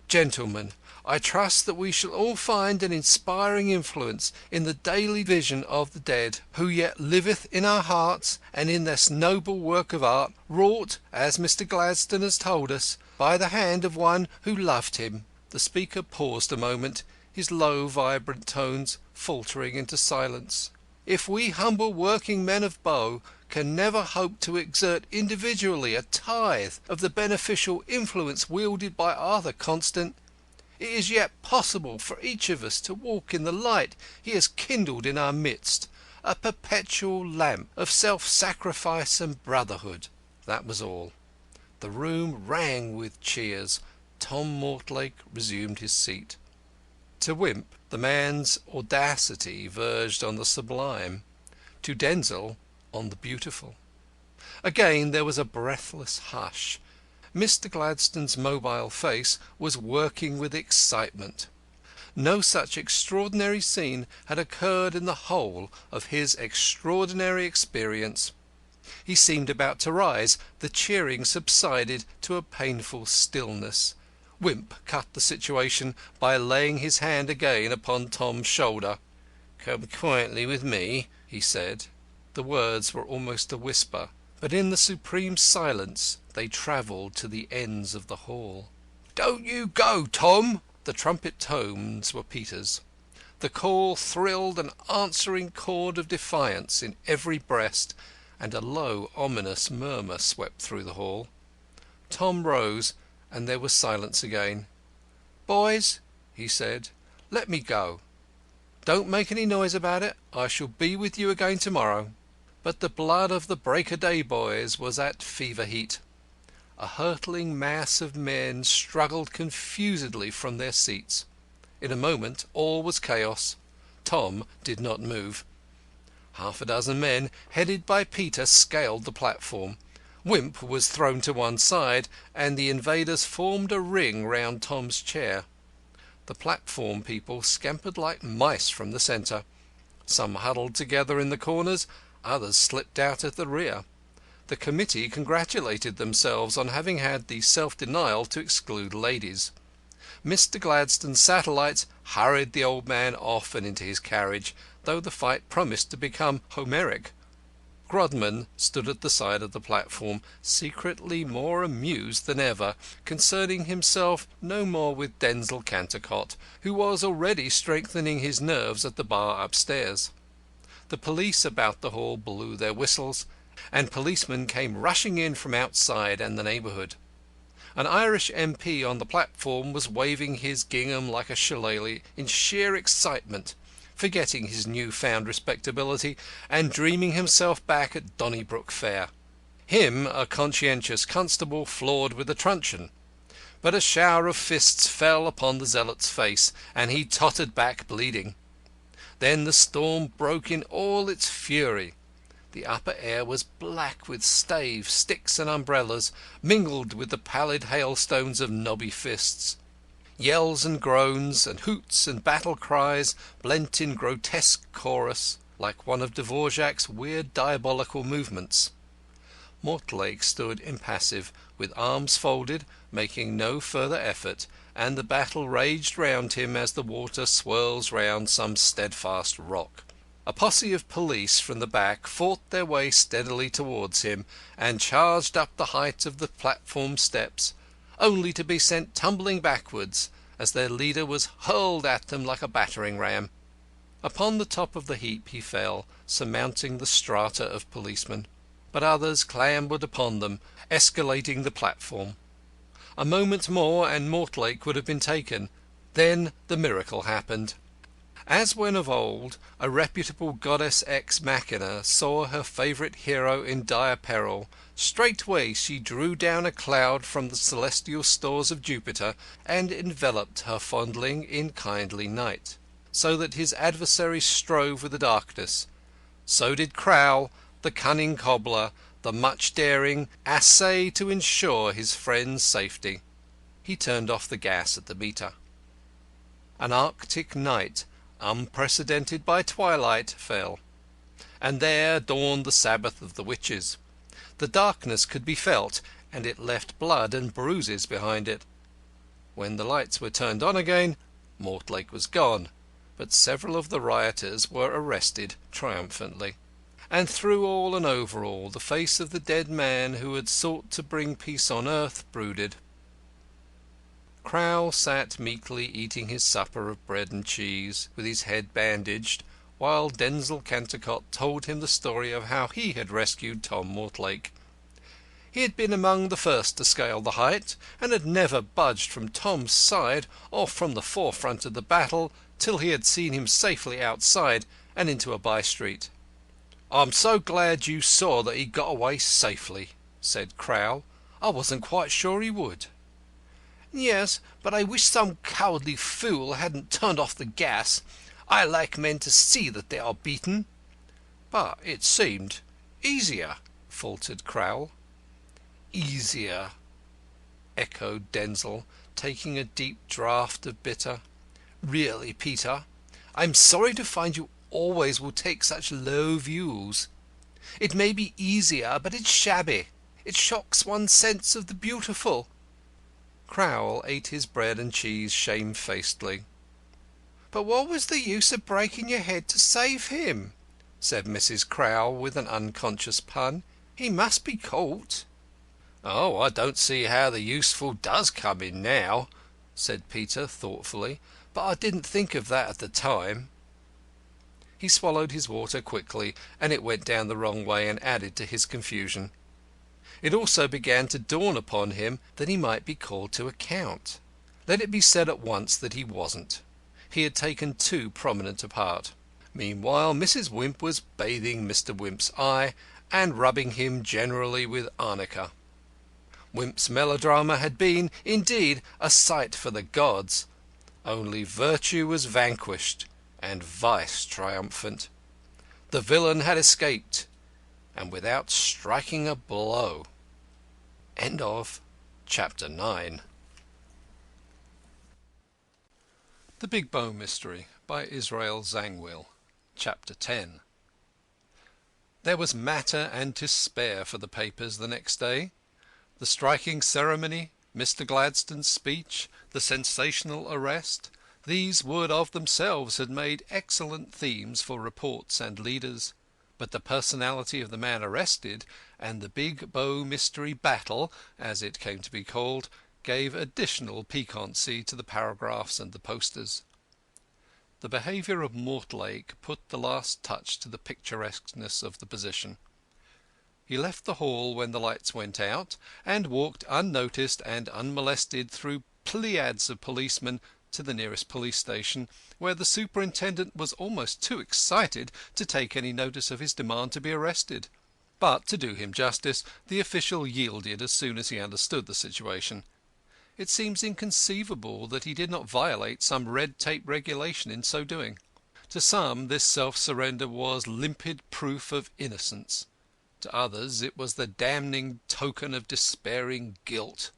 Gentlemen, I trust that we shall all find an inspiring influence in the daily vision of the dead, who yet liveth in our hearts and in this noble work of art, wrought, as Mr. Gladstone has told us, by the hand of one who loved him." The speaker paused a moment, his low, vibrant tones faltering into silence. "If we humble working men of Bow can never hope to exert individually a tithe of the beneficial influence wielded by Arthur Constant, it is yet possible for each of us to walk in the light he has kindled in our midst, a perpetual lamp of self-sacrifice and brotherhood." That was all. The room rang with cheers. Tom Mortlake resumed his seat. To Wimp, the man's audacity verged on the sublime. To Denzil, on the beautiful. Again there was a breathless hush. Mr. Gladstone's mobile face was working with excitement. No such extraordinary scene had occurred in the whole of his extraordinary experience. He seemed about to rise. The cheering subsided to a painful stillness. Wimp cut the situation by laying his hand again upon Tom's shoulder. "Come quietly with me," he said. The words were almost a whisper, but in the supreme silence they travelled to the ends of the hall. "Don't you go, Tom!" The trumpet tones were Peter's. The call thrilled an answering chord of defiance in every breast, and a low, ominous murmur swept through the hall. Tom rose, and there was silence again. "Boys," he said, "let me go. Don't make any noise about it. I shall be with you again to-morrow." But the blood of the Break-o'-Day boys was at fever heat. A hurtling mass of men struggled confusedly from their seats. In a moment all was chaos. Tom did not move. Half a dozen men, headed by Peter, scaled the platform. Wimp was thrown to one side, and the invaders formed a ring round Tom's chair. The platform people scampered like mice from the centre. Some huddled together in the corners, others slipped out at the rear. The committee congratulated themselves on having had the self-denial to exclude ladies. Mr. Gladstone's satellites hurried the old man off and into his carriage, though the fight promised to become Homeric. Grodman stood at the side of the platform, secretly more amused than ever, concerning himself no more with Denzil Cantercot, who was already strengthening his nerves at the bar upstairs. The police about the hall blew their whistles, and policemen came rushing in from outside and the neighbourhood. An Irish MP on the platform was waving his gingham like a shillelagh in sheer excitement, forgetting his new-found respectability and dreaming himself back at Donnybrook Fair. Him a conscientious constable floored with a truncheon, but a shower of fists fell upon the zealot's face, and he tottered back bleeding. Then the storm broke in all its fury. The upper air was black with staves, sticks, and umbrellas, mingled with the pallid hailstones of knobby fists. Yells and groans, and hoots and battle cries blent in grotesque chorus, like one of Dvorak's weird diabolical movements. Mortlake stood impassive, with arms folded, making no further effort, and the battle raged round him as the water swirls round some steadfast rock. A posse of police from the back fought their way steadily towards him, and charged up the height of the platform steps, only to be sent tumbling backwards as their leader was hurled at them like a battering ram. Upon the top of the heap he fell, surmounting the strata of policemen, but others clambered upon them, escalading the platform. A moment more and Mortlake would have been taken. Then the miracle happened. As when of old a reputable goddess ex machina saw her favourite hero in dire peril, straightway she drew down a cloud from the celestial stores of Jupiter and enveloped her fondling in kindly night, so that his adversary strove with the darkness. So did Crowl, the cunning cobbler, the much daring, essay to ensure his friend's safety. He turned off the gas at the meter. An Arctic night, unprecedented by twilight, fell, and there dawned the Sabbath of the witches. The darkness could be felt, and it left blood and bruises behind it. When the lights were turned on again, Mortlake was gone, but several of the rioters were arrested triumphantly, and through all and over all the face of the dead man who had sought to bring peace on earth brooded. Crowl sat meekly eating his supper of bread and cheese, with his head bandaged, while Denzil Cantercot told him the story of how he had rescued Tom Mortlake. He had been among the first to scale the height, and had never budged from Tom's side or from the forefront of the battle till he had seen him safely outside and into a by-street. "I'm so glad you saw that he got away safely," said Crowl. "I wasn't quite sure he would." "Yes, but I wish some cowardly fool hadn't turned off the gas. I like men to see that they are beaten." "But it seemed easier," faltered Crowl. "Easier," echoed Denzil, taking a deep draught of bitter. "Really, Peter, I'm sorry to find you always will take such low views. It may be easier, but it's shabby. It shocks one's sense of the beautiful." Crowl ate his bread and cheese shamefacedly. "But what was the use of breaking your head to save him?" said Mrs. Crowl, with an unconscious pun. "He must be caught." "Oh, I don't see how the useful does come in now," said Peter thoughtfully. "But I didn't think of that at the time." He swallowed his water quickly, and it went down the wrong way and added to his confusion. It also began to dawn upon him that he might be called to account. Let it be said at once that he wasn't. He had taken too prominent a part. Meanwhile Mrs. Wimp was bathing Mr. Wimp's eye and rubbing him generally with arnica. Wimp's melodrama had been, indeed, a sight for the gods. Only virtue was vanquished and vice triumphant. The villain had escaped, and without striking a blow. End of Chapter 9. The Big Bow Mystery by Israel Zangwill. Chapter 10. There was matter and to spare for the papers the next day. The striking ceremony, Mr. Gladstone's speech, the sensational arrest, these would of themselves have made excellent themes for reports and leaders. But the personality of the man arrested, and the Big Bow Mystery battle, as it came to be called, gave additional piquancy to the paragraphs and the posters. The behaviour of Mortlake put the last touch to the picturesqueness of the position. He left the hall when the lights went out, and walked unnoticed and unmolested through pleiads of policemen to the nearest police station, where the superintendent was almost too excited to take any notice of his demand to be arrested. But, to do him justice, the official yielded as soon as he understood the situation. It seems inconceivable that he did not violate some red tape regulation in so doing. To some this self-surrender was limpid proof of innocence. To others it was the damning token of despairing guilt.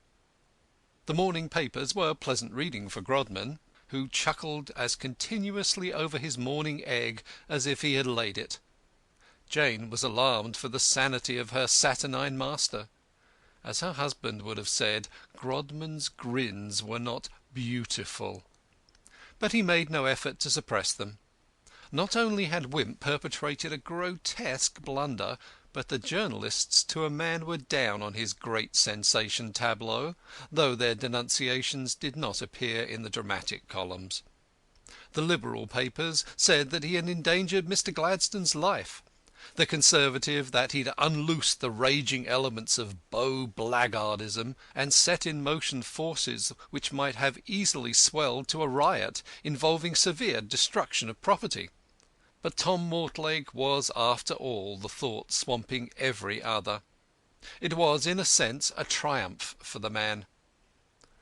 The morning papers were pleasant reading for Grodman, who chuckled as continuously over his morning egg as if he had laid it. Jane was alarmed for the sanity of her saturnine master. As her husband would have said, Grodman's grins were not beautiful. But he made no effort to suppress them. Not only had Wimp perpetrated a grotesque blunder, but the journalists to a man were down on his great sensation tableau, though their denunciations did not appear in the dramatic columns. The Liberal papers said that he had endangered Mr. Gladstone's life, the Conservative that he had unloosed the raging elements of Bow blackguardism and set in motion forces which might have easily swelled to a riot involving severe destruction of property. But Tom Mortlake was, after all, the thought swamping every other. It was, in a sense, a triumph for the man.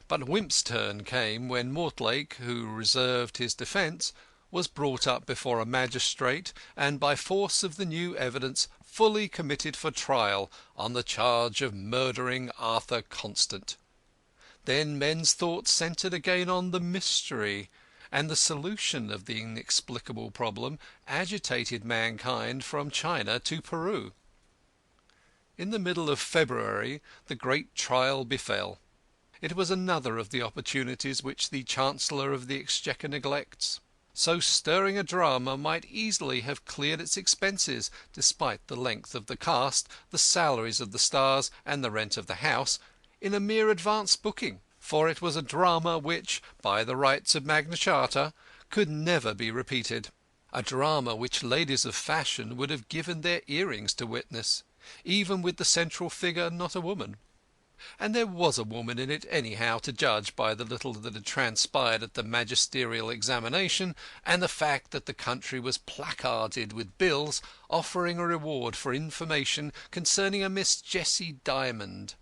But Wimp's turn came when Mortlake, who reserved his defence, was brought up before a magistrate, and by force of the new evidence fully committed for trial on the charge of murdering Arthur Constant. Then men's thoughts centred again on the mystery, and the solution of the inexplicable problem agitated mankind from China to Peru. In the middle of February the great trial befell. It was another of the opportunities which the Chancellor of the Exchequer neglects. So stirring a drama might easily have cleared its expenses, despite the length of the cast, the salaries of the stars, and the rent of the house, in a mere advance booking. For it was a drama which, by the rights of Magna Charta, could never be repeated. A drama which ladies of fashion would have given their earrings to witness, even with the central figure not a woman. And there was a woman in it anyhow, to judge by the little that had transpired at the magisterial examination, and the fact that the country was placarded with bills offering a reward for information concerning a Miss Jessie Dymond.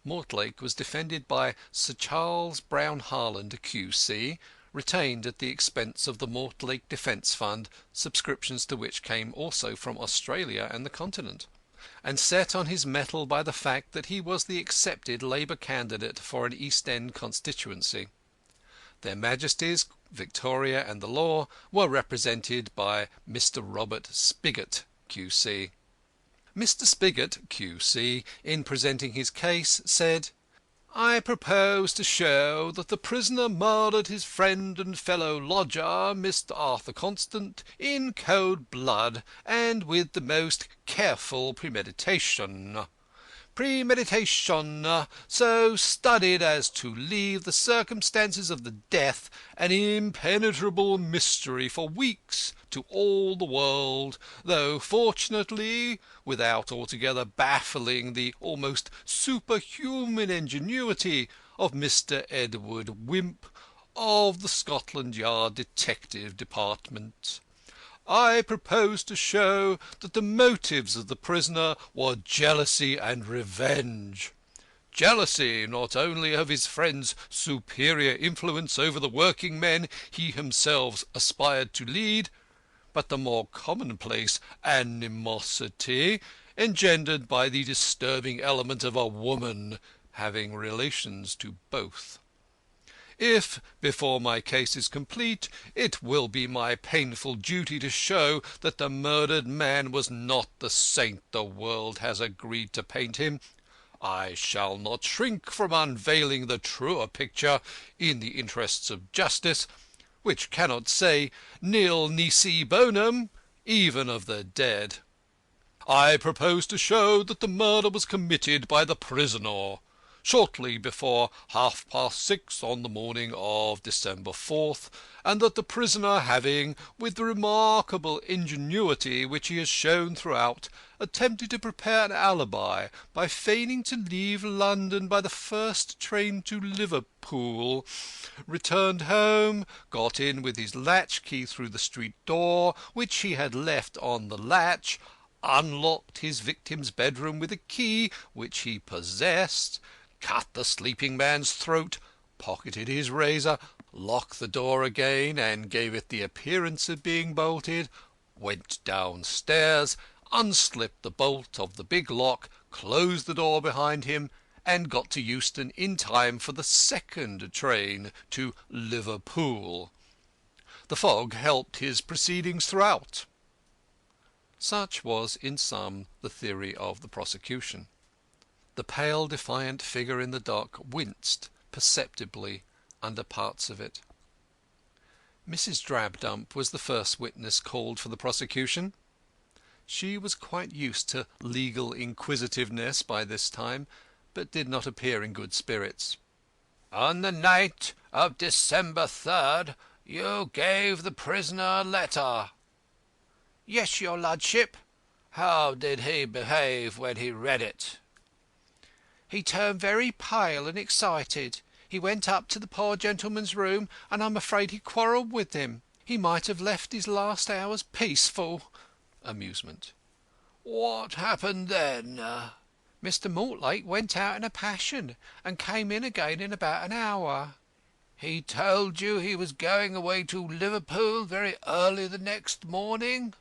Mortlake was defended by Sir Charles Brown Harland, Q.C., retained at the expense of the Mortlake Defence Fund, subscriptions to which came also from Australia and the Continent, and set on his mettle by the fact that he was the accepted Labour candidate for an East End constituency. Their Majesties, Victoria and the Law, were represented by Mr. Robert Spigot, Q.C. Mr. Spigot, Q.C., in presenting his case, said, "I propose to show that the prisoner murdered his friend and fellow lodger, Mr. Arthur Constant, in cold blood and with the most careful premeditation. Premeditation so studied as to leave the circumstances of the death an impenetrable mystery for weeks to all the world, though fortunately without altogether baffling the almost superhuman ingenuity of Mr. Edward Wimp of the Scotland Yard Detective Department. I propose to show that the motives of the prisoner were jealousy and revenge. Jealousy not only of his friend's superior influence over the working men he himself aspired to lead, but the more commonplace animosity engendered by the disturbing element of a woman having relations to both. If, before my case is complete, it will be my painful duty to show that the murdered man was not the saint the world has agreed to paint him, I shall not shrink from unveiling the truer picture in the interests of justice, which cannot say nil nisi bonum, even of the dead. I propose to show that the murder was committed by the prisoner. shortly before 6:30 on the morning of December 4th, and that the prisoner having, with the remarkable ingenuity which he has shown throughout, attempted to prepare an alibi by feigning to leave London by the first train to Liverpool, returned home, got in with his latch-key through the street door, which he had left on the latch, unlocked his victim's bedroom with a key which he possessed, cut the sleeping man's throat, pocketed his razor, locked the door again and gave it the appearance of being bolted, went downstairs, unslipped the bolt of the big lock, closed the door behind him, and got to Euston in time for the second train to Liverpool. The fog helped his proceedings throughout. Such was in sum the theory of the prosecution. The pale defiant figure in the dock winced perceptibly under parts of it. Mrs. Drabdump was the first witness called for the prosecution. She was quite used to legal inquisitiveness by this time, but did not appear in good spirits. On the night of December 3rd, you gave the prisoner a letter. Yes, your ludship. How did he behave when he read it? He turned very pale and excited. He went up to the poor gentleman's room, and I'm afraid he quarrelled with him. He might have left his last hours peaceful. Amusement. What happened then? Mr. Mortlake went out in a passion, and came in again in about an hour. He told you he was going away to Liverpool very early the next morning?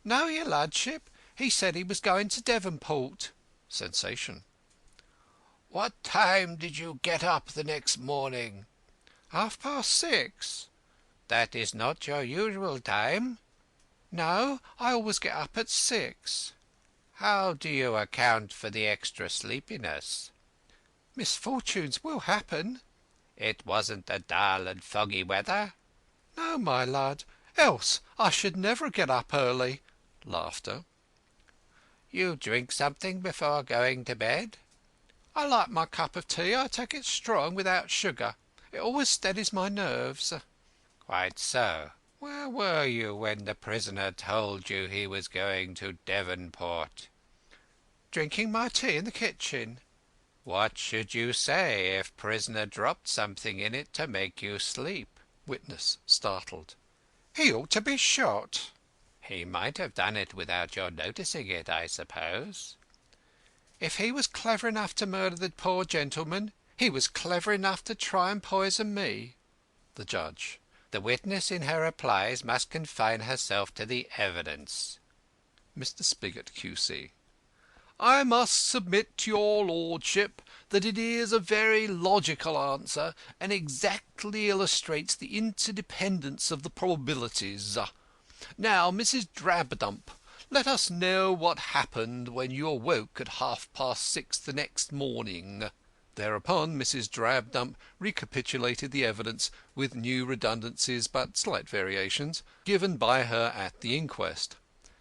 No, your ludship. He said he was going to Devonport. Sensation. What time did you get up the next morning? 6:30. That is not your usual time. No, I always get up at 6. How do you account for the extra sleepiness? Misfortunes will happen. It wasn't the dull and foggy weather? No, my lad, else I should never get up early. Laughter. You drink something before going to bed? I like my cup of tea. I take it strong, without sugar. It always steadies my nerves. Quite so. Where were you when the prisoner told you he was going to Devonport? Drinking my tea in the kitchen. What should you say if prisoner dropped something in it to make you sleep? Witness, startled. He ought to be shot. He might have done it without your noticing it, I suppose. If he was clever enough to murder the poor gentleman, he was clever enough to try and poison me. The Judge. The witness in her replies must confine herself to the evidence. Mr. Spigot, Q.C. I must submit to your lordship that it is a very logical answer, and exactly illustrates the interdependence of the probabilities. Now, Mrs. Drabdump, let us know what happened when you awoke at 6:30 the next morning. Thereupon Mrs. Drabdump recapitulated the evidence, with new redundancies but slight variations, given by her at the inquest.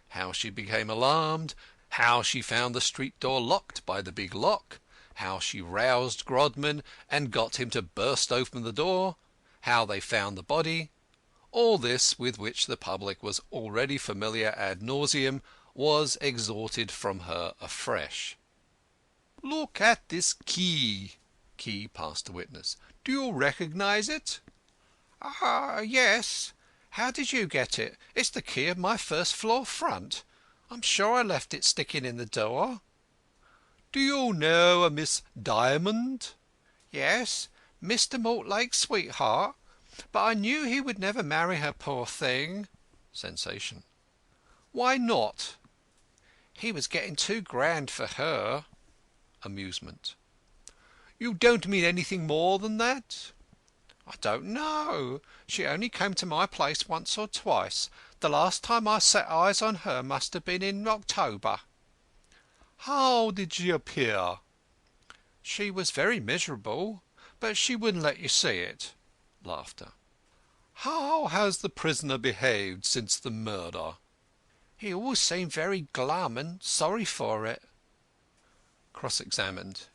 How she became alarmed, how she found the street door locked by the big lock, how she roused Grodman and got him to burst open the door, how they found the body. All this, with which the public was already familiar ad nauseam, was extorted from her afresh. "Look at this key." Key passed to witness. "Do you recognise it?" Yes. How did you get it? It's the key of my first floor front. I'm sure I left it sticking in the door. "Do you know a Miss Diamond?" Yes, Mr. Mortlake's sweetheart. But I knew he would never marry her, poor thing. Sensation. Why not? He was getting too grand for her. Amusement. "You don't mean anything more than that?" I don't know. She only came to my place once or twice. The last time I set eyes on her must have been in October. "How did she appear?" She was very miserable, but she wouldn't let you see it. Laughter. "How has the prisoner behaved since the murder?" He always seemed very glum and sorry for it. Cross-examined.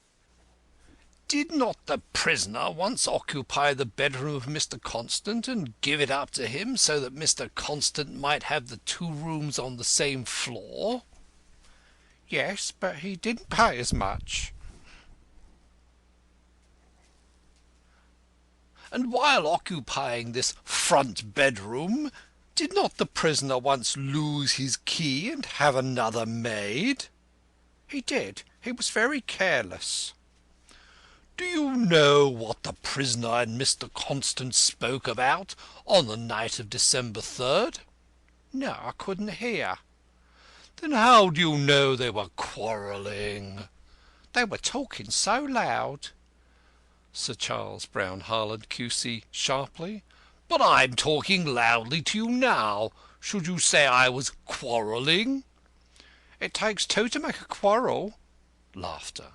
Did not the prisoner once occupy the bedroom of Mr. Constant and give it up to him so that Mr. Constant might have the two rooms on the same floor? Yes, but he didn't pay as much. And while occupying this front bedroom, did not the prisoner once lose his key and have another made? He did. He was very careless. Do you know what the prisoner and Mr. Constant spoke about on the night of December 3rd? No, I couldn't hear. Then how do you know they were quarrelling? They were talking so loud. Sir Charles Brown-Harland, Q.C., sharply. But I'm talking loudly to you now. Should you say I was quarrelling? It takes two to make a quarrel. Laughter.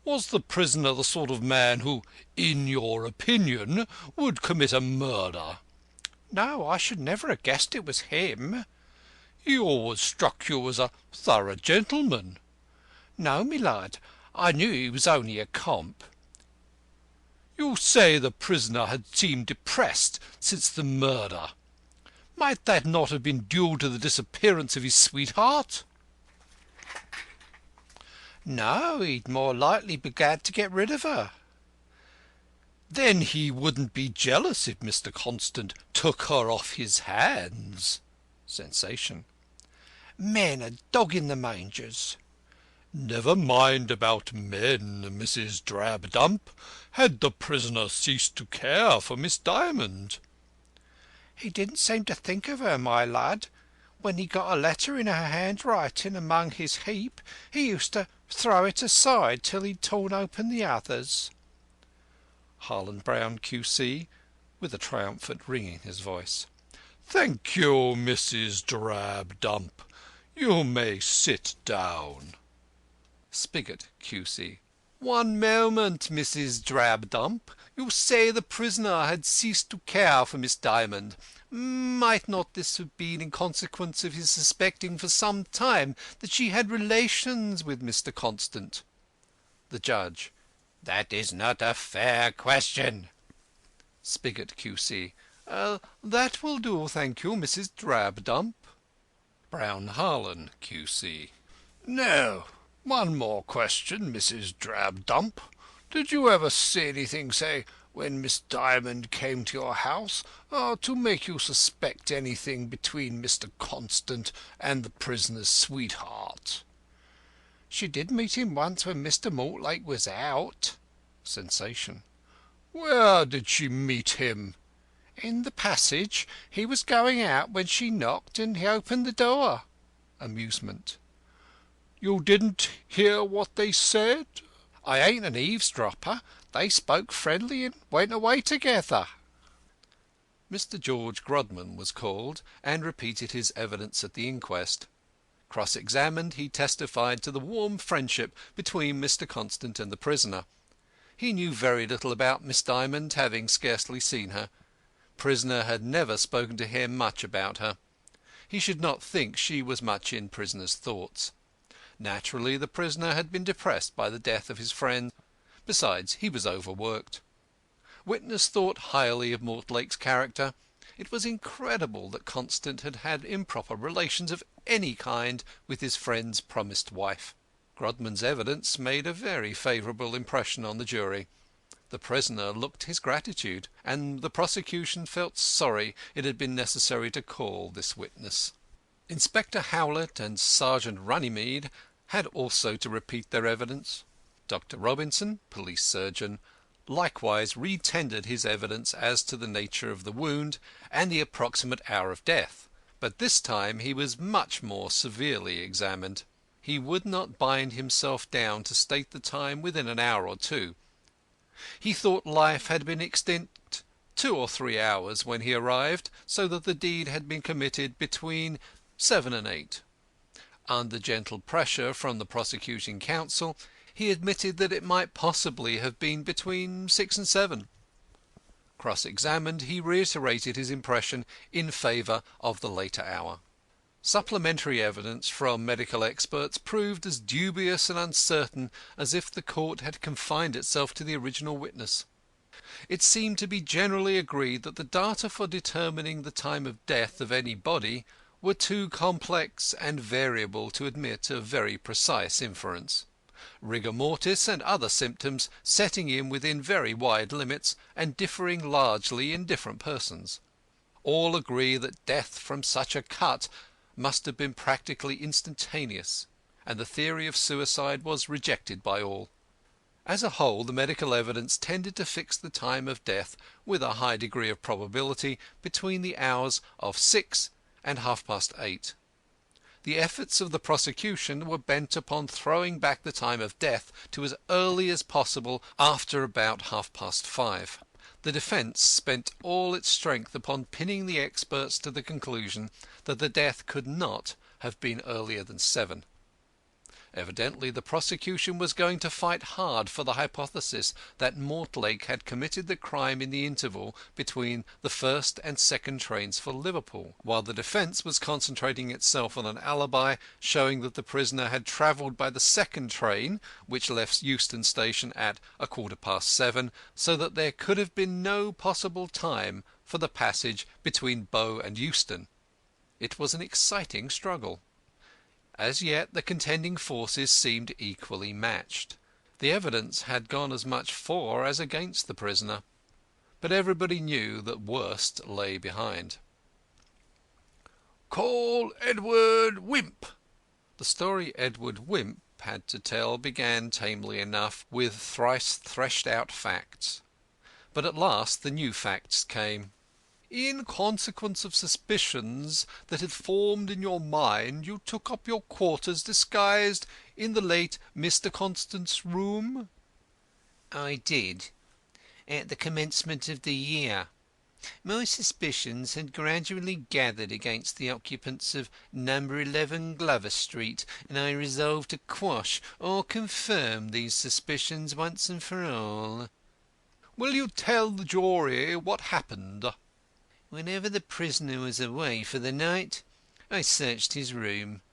Was the prisoner the sort of man who, in your opinion, would commit a murder? No, I should never have guessed it was him. He always struck you as a thorough gentleman. No, me lad, I knew he was only a comp. You say the prisoner had seemed depressed since the murder. Might that not have been due to the disappearance of his sweetheart? No, he'd more likely be glad to get rid of her. Then he wouldn't be jealous if Mr. Constant took her off his hands. Sensation. Men are dog in the mangers. Never mind about men, Mrs. Drabdump. Had the prisoner ceased to care for Miss Dymond? He didn't seem to think of her, my lad. When he got a letter in her handwriting among his heap, he used to throw it aside till he'd torn open the others. Harland Brown, Q.C., with a triumphant ring in his voice. Thank you, Mrs. Drabdump. You may sit down. Spigot, Q.C. One moment, Mrs. Drabdump. You say the prisoner had ceased to care for Miss Dymond. Might not this have been in consequence of his suspecting for some time that she had relations with Mr. Constant? The Judge. That is not a fair question. Spigot, Q.C. That will do, thank you, Mrs. Drabdump. Brown-Harlan, Q.C. No. One more question, Mrs. Drabdump. Did you ever see anything, say, when Miss Dymond came to your house, to make you suspect anything between Mr. Constant and the prisoner's sweetheart? She did meet him once when Mr. Mortlake was out. Sensation. Where did she meet him? In the passage. He was going out when she knocked, and he opened the door. Amusement. You didn't hear what they said? I ain't an eavesdropper. They spoke friendly and went away together. Mr. George Grodman was called and repeated his evidence at the inquest. Cross-examined, he testified to the warm friendship between Mr. Constant and the prisoner. He knew very little about Miss Dymond, having scarcely seen her. Prisoner had never spoken to him much about her. He should not think she was much in prisoner's thoughts. Naturally, the prisoner had been depressed by the death of his friend. Besides, he was overworked. Witness thought highly of Mortlake's character. It was incredible that Constant had had improper relations of any kind with his friend's promised wife. Grodman's evidence made a very favourable impression on the jury. The prisoner looked his gratitude, and the prosecution felt sorry it had been necessary to call this witness. Inspector Howlett and Sergeant Runnymede had also to repeat their evidence. Dr. Robinson, police surgeon, likewise re-tendered his evidence as to the nature of the wound and the approximate hour of death, but this time he was much more severely examined. He would not bind himself down to state the time within an hour or two. He thought life had been extinct 2 or 3 hours when he arrived, so that the deed had been committed between 7 and 8. Under gentle pressure from the prosecuting counsel, he admitted that it might possibly have been between 6 and 7. Cross-examined, he reiterated his impression in favour of the later hour. Supplementary evidence from medical experts proved as dubious and uncertain as if the court had confined itself to the original witness. It seemed to be generally agreed that the data for determining the time of death of any body were too complex and variable to admit of very precise inference, rigor mortis and other symptoms setting in within very wide limits and differing largely in different persons. All agree that death from such a cut must have been practically instantaneous, and the theory of suicide was rejected by all. As a whole, the medical evidence tended to fix the time of death with a high degree of probability between the hours of 6 and 8:30. The efforts of the prosecution were bent upon throwing back the time of death to as early as possible after about 5:30. The defence spent all its strength upon pinning the experts to the conclusion that the death could not have been earlier than 7. Evidently the prosecution was going to fight hard for the hypothesis that Mortlake had committed the crime in the interval between the first and second trains for Liverpool, while the defence was concentrating itself on an alibi showing that the prisoner had travelled by the second train, which left Euston Station at 7:15, so that there could have been no possible time for the passage between Bow and Euston. It was an exciting struggle. As yet the contending forces seemed equally matched. The evidence had gone as much for as against the prisoner, but everybody knew that worst lay behind. "Call Edward Wimp." The story Edward Wimp had to tell began tamely enough with thrice threshed out facts. But at last the new facts came. In consequence of suspicions that had formed in your mind, you took up your quarters disguised in the late Mr. Constant's room? I did, at the commencement of the year. My suspicions had gradually gathered against the occupants of number 11 Glover Street, and I resolved to quash or confirm these suspicions once and for all. Will you tell the jury what happened? Whenever the prisoner was away for the night, I searched his room.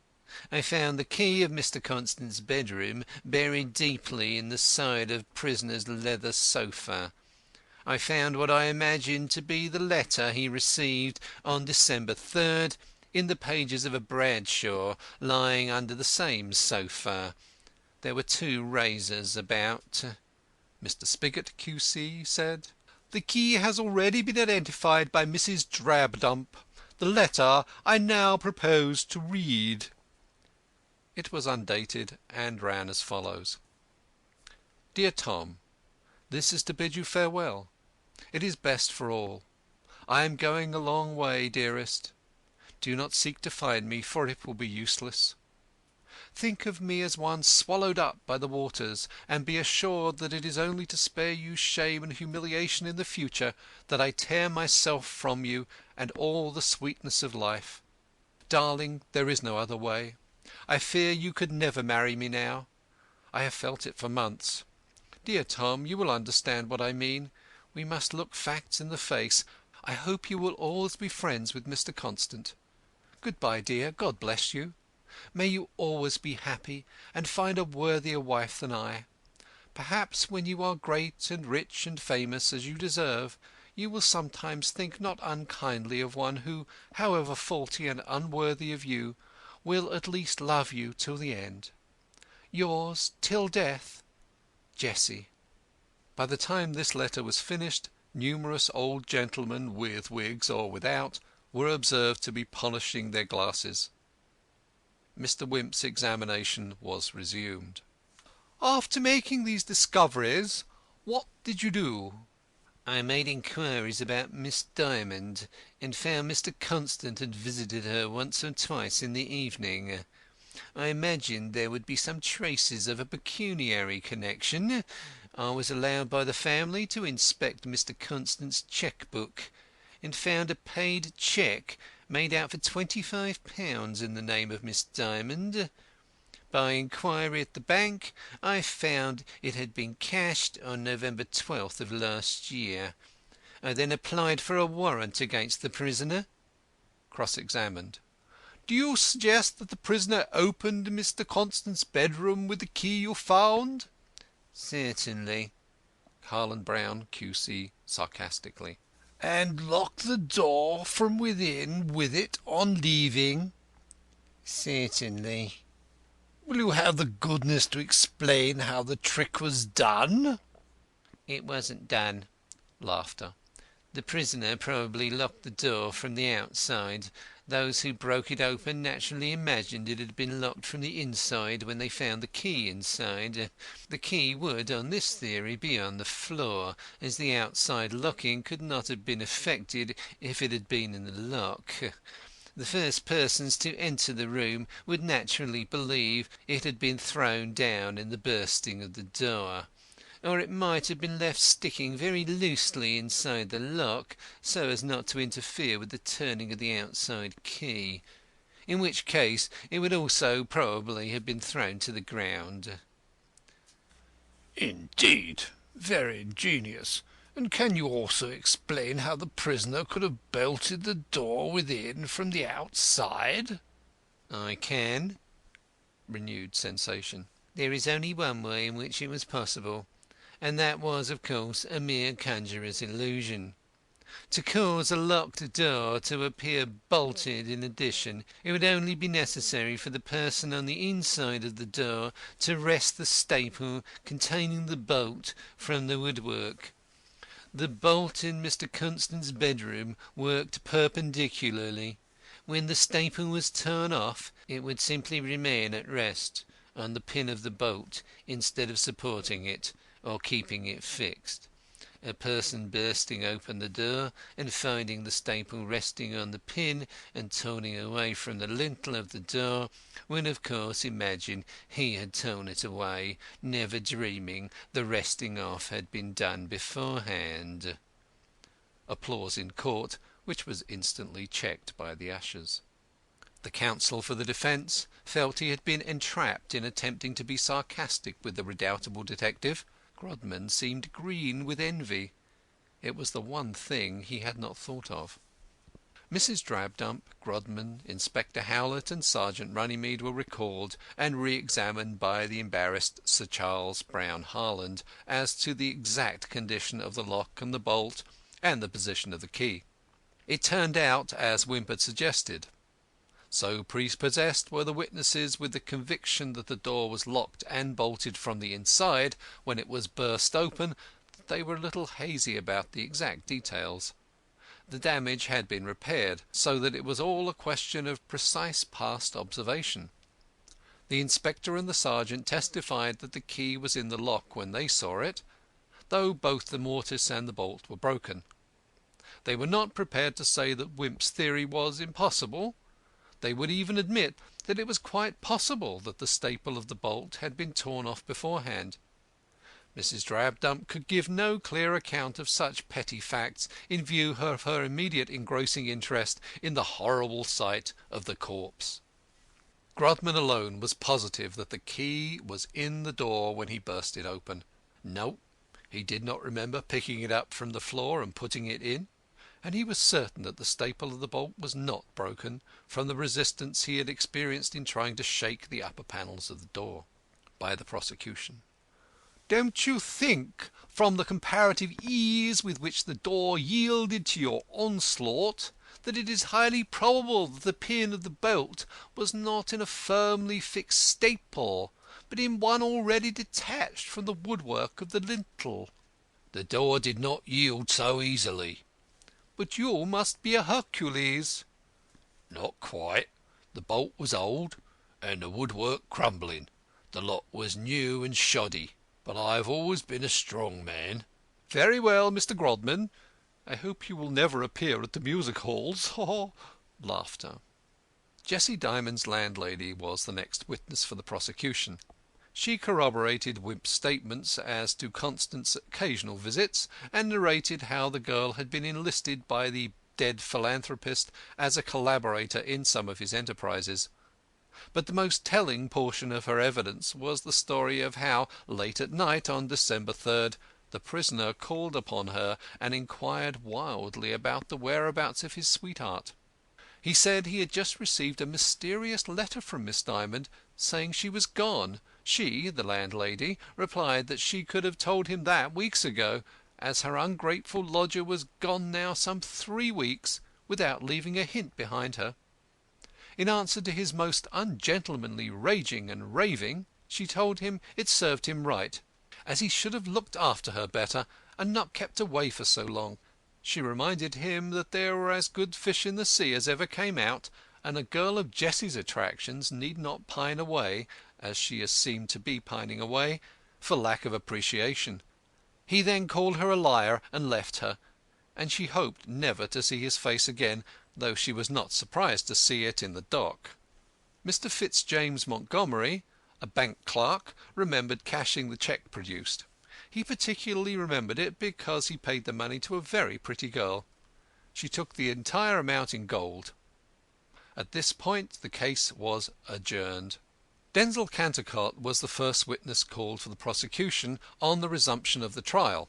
I found the key of Mr. Constant's bedroom buried deeply in the side of prisoner's leather sofa. I found what I imagined to be the letter he received on December 3rd in the pages of a Bradshaw lying under the same sofa. There were 2 razors about. Mr. Spigot, Q.C., said, "The key has already been identified by Mrs. Drabdump. The letter I now propose to read." It was undated, and ran as follows: "Dear Tom, this is to bid you farewell. It is best for all. I am going a long way, dearest. Do not seek to find me, for it will be useless. Think of me as one swallowed up by the waters, and be assured that it is only to spare you shame and humiliation in the future that I tear myself from you and all the sweetness of life. Darling, there is no other way. I fear you could never marry me now. I have felt it for months. Dear Tom, you will understand what I mean. We must look facts in the face. I hope you will always be friends with Mr. Constant. Good-bye, dear. God bless you. May you always be happy, and find a worthier wife than I. Perhaps when you are great and rich and famous, as you deserve, you will sometimes think not unkindly of one who, however faulty and unworthy of you, will at least love you till the end. Yours till death, Jessie." By the time this letter was finished, numerous old gentlemen, with wigs or without, were observed to be polishing their glasses. Mr. Wimp's examination was resumed. "After making these discoveries, what did you do?" I made inquiries about Miss Dymond, and found Mr. Constant had visited her once or twice in the evening. I imagined there would be some traces of a pecuniary connection. I was allowed by the family to inspect Mr. Constant's cheque book, and found a paid cheque made out for £25 in the name of Miss Dymond. By inquiry at the bank, I found it had been cashed on November 12th of last year. I then applied for a warrant against the prisoner. Cross-examined: Do you suggest that the prisoner opened Mr. Constant's bedroom with the key you found?" Certainly. Harland Brown, Q.C., sarcastically. "And locked the door from within with it on leaving?" Certainly. "Will you have the goodness to explain how the trick was done?" It wasn't done. Laughter. The prisoner probably locked the door from the outside. Those who broke it open naturally imagined it had been locked from the inside when they found the key inside. The key would, on this theory, be on the floor, as the outside locking could not have been effected if it had been in the lock. The first persons to enter the room would naturally believe it had been thrown down in the bursting of the door. Or it might have been left sticking very loosely inside the lock, so as not to interfere with the turning of the outside key, in which case it would also probably have been thrown to the ground. "Indeed, very ingenious. And can you also explain how the prisoner could have bolted the door within from the outside?" I can. Renewed sensation. There is only one way in which it was possible, and that was, of course, a mere conjurer's illusion. To cause a locked door to appear bolted in addition, it would only be necessary for the person on the inside of the door to wrest the staple containing the bolt from the woodwork. The bolt in Mr. Constant's bedroom worked perpendicularly. When the staple was torn off, it would simply remain at rest on the pin of the bolt instead of supporting it or keeping it fixed. A person bursting open the door and finding the staple resting on the pin and turning away from the lintel of the door would of course imagine he had torn it away, never dreaming the resting off had been done beforehand. Applause in court, which was instantly checked by the ushers. The counsel for the defence felt he had been entrapped in attempting to be sarcastic with the redoubtable detective. Grodman seemed green with envy. It was the one thing he had not thought of. Mrs. Drabdump, Grodman, Inspector Howlett, and Sergeant Runnymede were recalled and re-examined by the embarrassed Sir Charles Brown Harland as to the exact condition of the lock and the bolt and the position of the key. It turned out as Wimp had suggested. So prepossessed were the witnesses with the conviction that the door was locked and bolted from the inside when it was burst open that they were a little hazy about the exact details. The damage had been repaired, so that it was all a question of precise past observation. The inspector and the sergeant testified that the key was in the lock when they saw it, though both the mortice and the bolt were broken. They were not prepared to say that Wimp's theory was impossible. They would even admit that it was quite possible that the staple of the bolt had been torn off beforehand. Mrs. Drabdump could give no clear account of such petty facts in view of her immediate engrossing interest in the horrible sight of the corpse. Grodman alone was positive that the key was in the door when he burst it open. No, he did not remember picking it up from the floor and putting it in, and he was certain that the staple of the bolt was not broken from the resistance he had experienced in trying to shake the upper panels of the door. By the prosecution. "Don't you think, from the comparative ease with which the door yielded to your onslaught, that it is highly probable that the pin of the bolt was not in a firmly fixed staple, but in one already detached from the woodwork of the lintel?" "The door did not yield so easily." "But you must be a Hercules." "Not quite. The bolt was old, and the woodwork crumbling. The lock was new and shoddy. But I have always been a strong man." "Very well, Mr. Grodman. I hope you will never appear at the music halls." Laughter. Jessie Dymond's landlady was the next witness for the prosecution. She corroborated Wimp's statements as to Constant's occasional visits, and narrated how the girl had been enlisted by the dead philanthropist as a collaborator in some of his enterprises. But the most telling portion of her evidence was the story of how, late at night on December 3rd, the prisoner called upon her and inquired wildly about the whereabouts of his sweetheart. He said he had just received a mysterious letter from Miss Dymond saying she was gone. She, the landlady, replied that she could have told him that weeks ago, as her ungrateful lodger was gone now some 3 weeks without leaving a hint behind her. In answer to his most ungentlemanly raging and raving, she told him it served him right, as he should have looked after her better and not kept away for so long. She reminded him that there were as good fish in the sea as ever came out, and a girl of Jessie's attractions need not pine away, as she has seemed to be pining away, for lack of appreciation. He then called her a liar and left her, and she hoped never to see his face again, though she was not surprised to see it in the dock. Mr. Fitzjames Montgomery, a bank clerk, remembered cashing the cheque produced. He particularly remembered it because he paid the money to a very pretty girl. She took the entire amount in gold. At this point the case was adjourned. Denzil Cantercot was the first witness called for the prosecution on the resumption of the trial.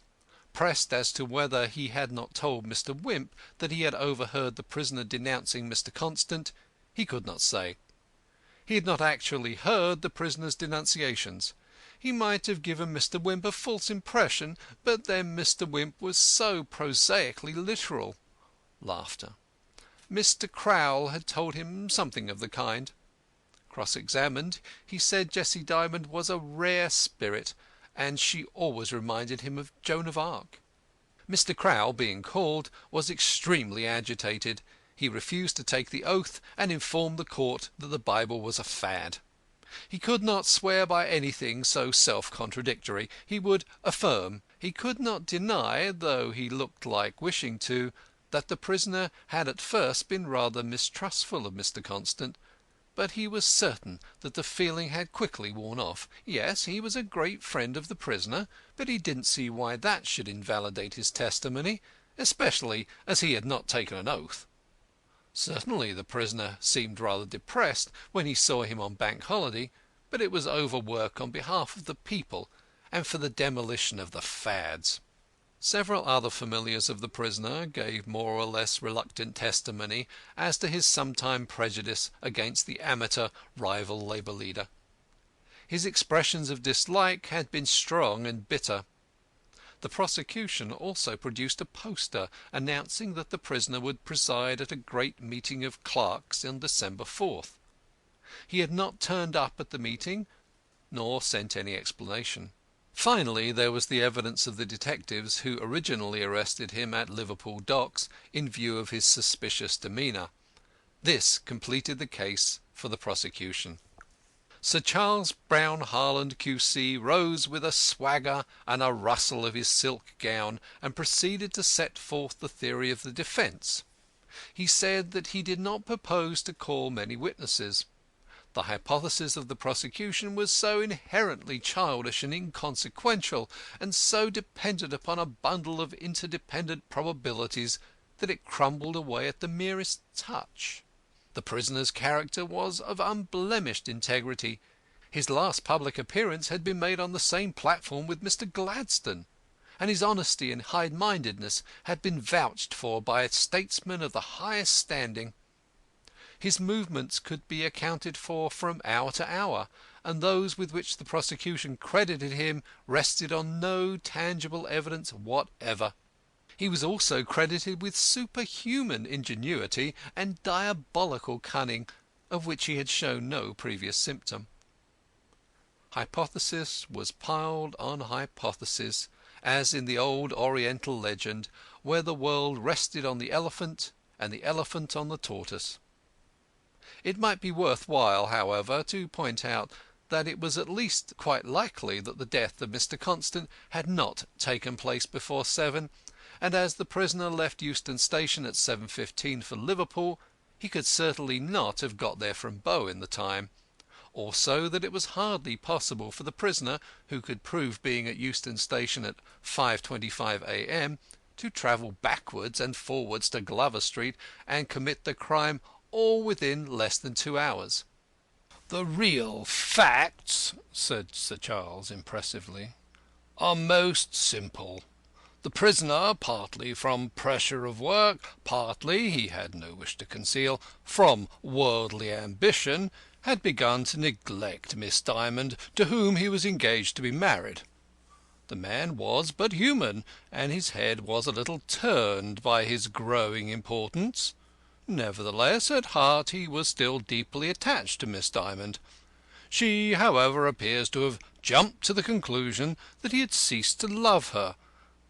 Pressed as to whether he had not told Mr. Wimp that he had overheard the prisoner denouncing Mr. Constant, he could not say. He had not actually heard the prisoner's denunciations. He might have given Mr. Wimp a false impression, but then Mr. Wimp was so prosaically literal. Laughter. Mr. Crowl had told him something of the kind. Cross-examined, he said Jessie Dymond was a rare spirit, and she always reminded him of Joan of Arc. Mr. Crowl, being called, was extremely agitated. He refused to take the oath, and informed the court that the Bible was a fad. He could not swear by anything so self-contradictory. He would affirm. He could not deny, though he looked like wishing to, that the prisoner had at first been rather mistrustful of Mr. Constant, but he was certain that the feeling had quickly worn off. Yes, he was a great friend of the prisoner, but he didn't see why that should invalidate his testimony, especially as he had not taken an oath. Certainly the prisoner seemed rather depressed when he saw him on Bank Holiday, but it was overwork on behalf of the people and for the demolition of the fads. Several other familiars of the prisoner gave more or less reluctant testimony as to his sometime prejudice against the amateur rival Labour leader. His expressions of dislike had been strong and bitter. The prosecution also produced a poster announcing that the prisoner would preside at a great meeting of clerks on December 4th. He had not turned up at the meeting, nor sent any explanation. Finally, there was the evidence of the detectives who originally arrested him at Liverpool docks in view of his suspicious demeanour. This completed the case for the prosecution. Sir Charles Brown Harland, Q.C., rose with a swagger and a rustle of his silk gown, and proceeded to set forth the theory of the defence. He said that he did not propose to call many witnesses. The hypothesis of the prosecution was so inherently childish and inconsequential, and so dependent upon a bundle of interdependent probabilities, that it crumbled away at the merest touch. The prisoner's character was of unblemished integrity. His last public appearance had been made on the same platform with Mr. Gladstone, and his honesty and high-mindedness had been vouched for by statesmen of the highest standing. His movements could be accounted for from hour to hour, and those with which the prosecution credited him rested on no tangible evidence whatever. He was also credited with superhuman ingenuity and diabolical cunning, of which he had shown no previous symptom. Hypothesis was piled on hypothesis, as in the old Oriental legend, where the world rested on the elephant and the elephant on the tortoise. It might be worth while, however, to point out that it was at least quite likely that the death of Mr. Constant had not taken place before 7, and as the prisoner left Euston Station at 7:15 for Liverpool, he could certainly not have got there from Bow in the time. Also that it was hardly possible for the prisoner, who could prove being at Euston Station at 5:25 a.m., to travel backwards and forwards to Glover Street and commit the crime all within less than 2 hours. "The real facts," said Sir Charles impressively, "are most simple. The prisoner, partly from pressure of work, partly, he had no wish to conceal, from worldly ambition, had begun to neglect Miss Dymond, to whom he was engaged to be married. The man was but human, and his head was a little turned by his growing importance. Nevertheless, at heart he was still deeply attached to Miss Dymond. She, however, appears to have jumped to the conclusion that he had ceased to love her,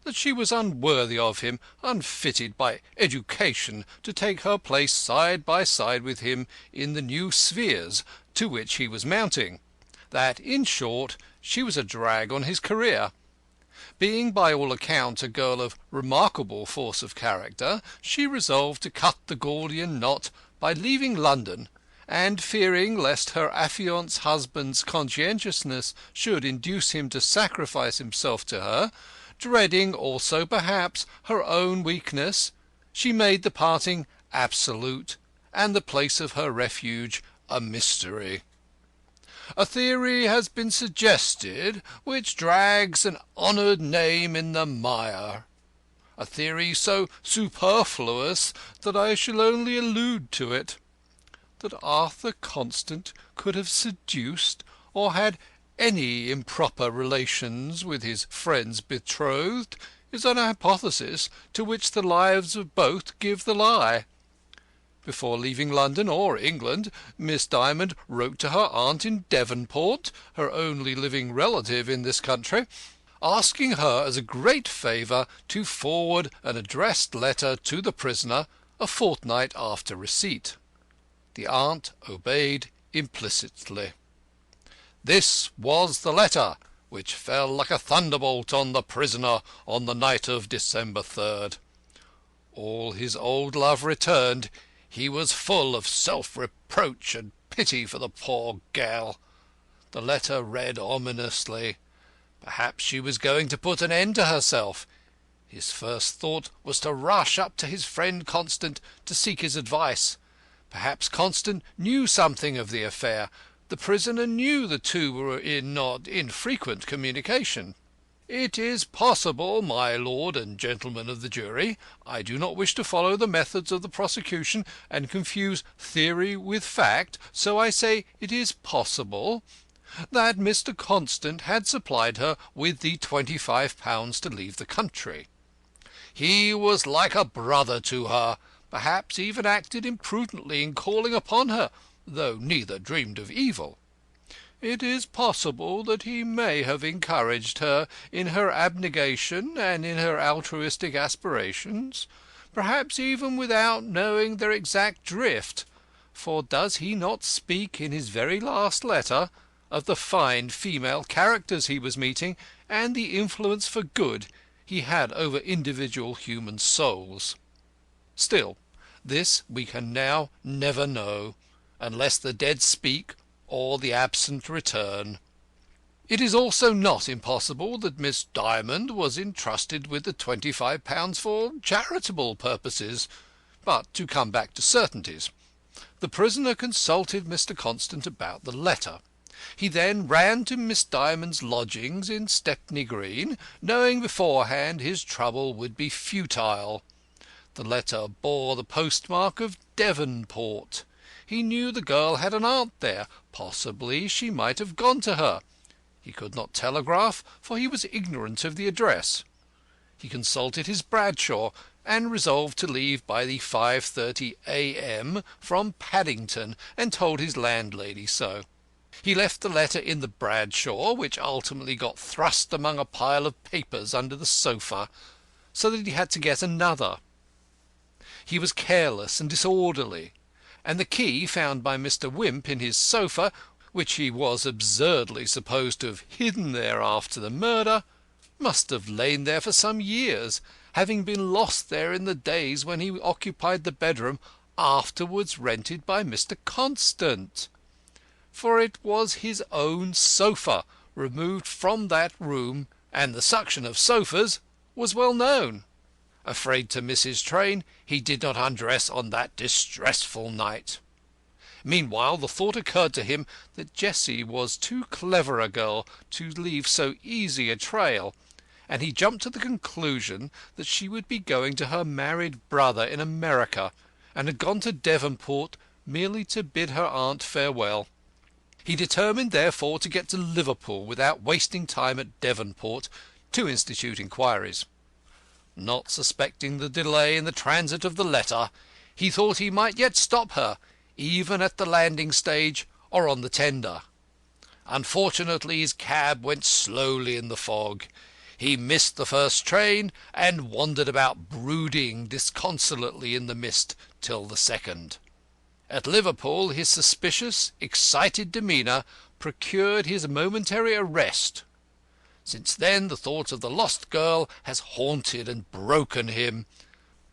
that she was unworthy of him, unfitted by education to take her place side by side with him in the new spheres to which he was mounting, that, in short, she was a drag on his career. Being by all accounts a girl of remarkable force of character, she resolved to cut the Gordian knot by leaving London, and fearing lest her affianced husband's conscientiousness should induce him to sacrifice himself to her, dreading also perhaps her own weakness, she made the parting absolute, and the place of her refuge a mystery. A theory has been suggested which drags an honoured name in the mire, a theory so superfluous that I shall only allude to it. That Arthur Constant could have seduced or had any improper relations with his friend's betrothed is an hypothesis to which the lives of both give the lie. Before leaving London or England, Miss Dymond wrote to her aunt in Devonport, her only living relative in this country, asking her as a great favour to forward an addressed letter to the prisoner a fortnight after receipt. The aunt obeyed implicitly. This was the letter which fell like a thunderbolt on the prisoner on the night of December 3rd. All his old love returned. He was full of self-reproach and pity for the poor girl. The letter read ominously. Perhaps she was going to put an end to herself. His first thought was to rush up to his friend Constant to seek his advice. Perhaps Constant knew something of the affair. The prisoner knew the two were in not infrequent communication. It is possible, my lord and gentlemen of the jury, I do not wish to follow the methods of the prosecution and confuse theory with fact, so I say it is possible, that Mr. Constant had supplied her with the £25 to leave the country. He was like a brother to her, perhaps even acted imprudently in calling upon her, though neither dreamed of evil. It is possible that he may have encouraged her in her abnegation and in her altruistic aspirations, perhaps even without knowing their exact drift, for does he not speak in his very last letter of the fine female characters he was meeting, and the influence for good he had over individual human souls? Still, this we can now never know, unless the dead speak or the absent return. It is also not impossible that Miss Dymond was entrusted with the £25 for charitable purposes. But to come back to certainties. The prisoner consulted Mr. Constant about the letter. He then ran to Miss Dymond's lodgings in Stepney Green, knowing beforehand his trouble would be futile. The letter bore the postmark of Devonport. He knew the girl had an aunt there. Possibly she might have gone to her. He could not telegraph, for he was ignorant of the address. He consulted his Bradshaw, and resolved to leave by the 5:30 a.m. from Paddington, and told his landlady so. He left the letter in the Bradshaw, which ultimately got thrust among a pile of papers under the sofa, so that he had to get another. He was careless and disorderly, and the key found by Mr. Wimp in his sofa, which he was absurdly supposed to have hidden there after the murder, must have lain there for some years, having been lost there in the days when he occupied the bedroom afterwards rented by Mr. Constant. For it was his own sofa removed from that room, and the suction of sofas was well known. Afraid to miss his train, he did not undress on that distressful night. Meanwhile, the thought occurred to him that Jessie was too clever a girl to leave so easy a trail, and he jumped to the conclusion that she would be going to her married brother in America, and had gone to Devonport merely to bid her aunt farewell. He determined, therefore, to get to Liverpool without wasting time at Devonport to institute inquiries. Not suspecting the delay in the transit of the letter, he thought he might yet stop her, even at the landing stage or on the tender. Unfortunately, his cab went slowly in the fog. He missed the first train, and wandered about brooding disconsolately in the mist till the second. At Liverpool his suspicious, excited demeanour procured his momentary arrest. Since then the thought of the lost girl has haunted and broken him.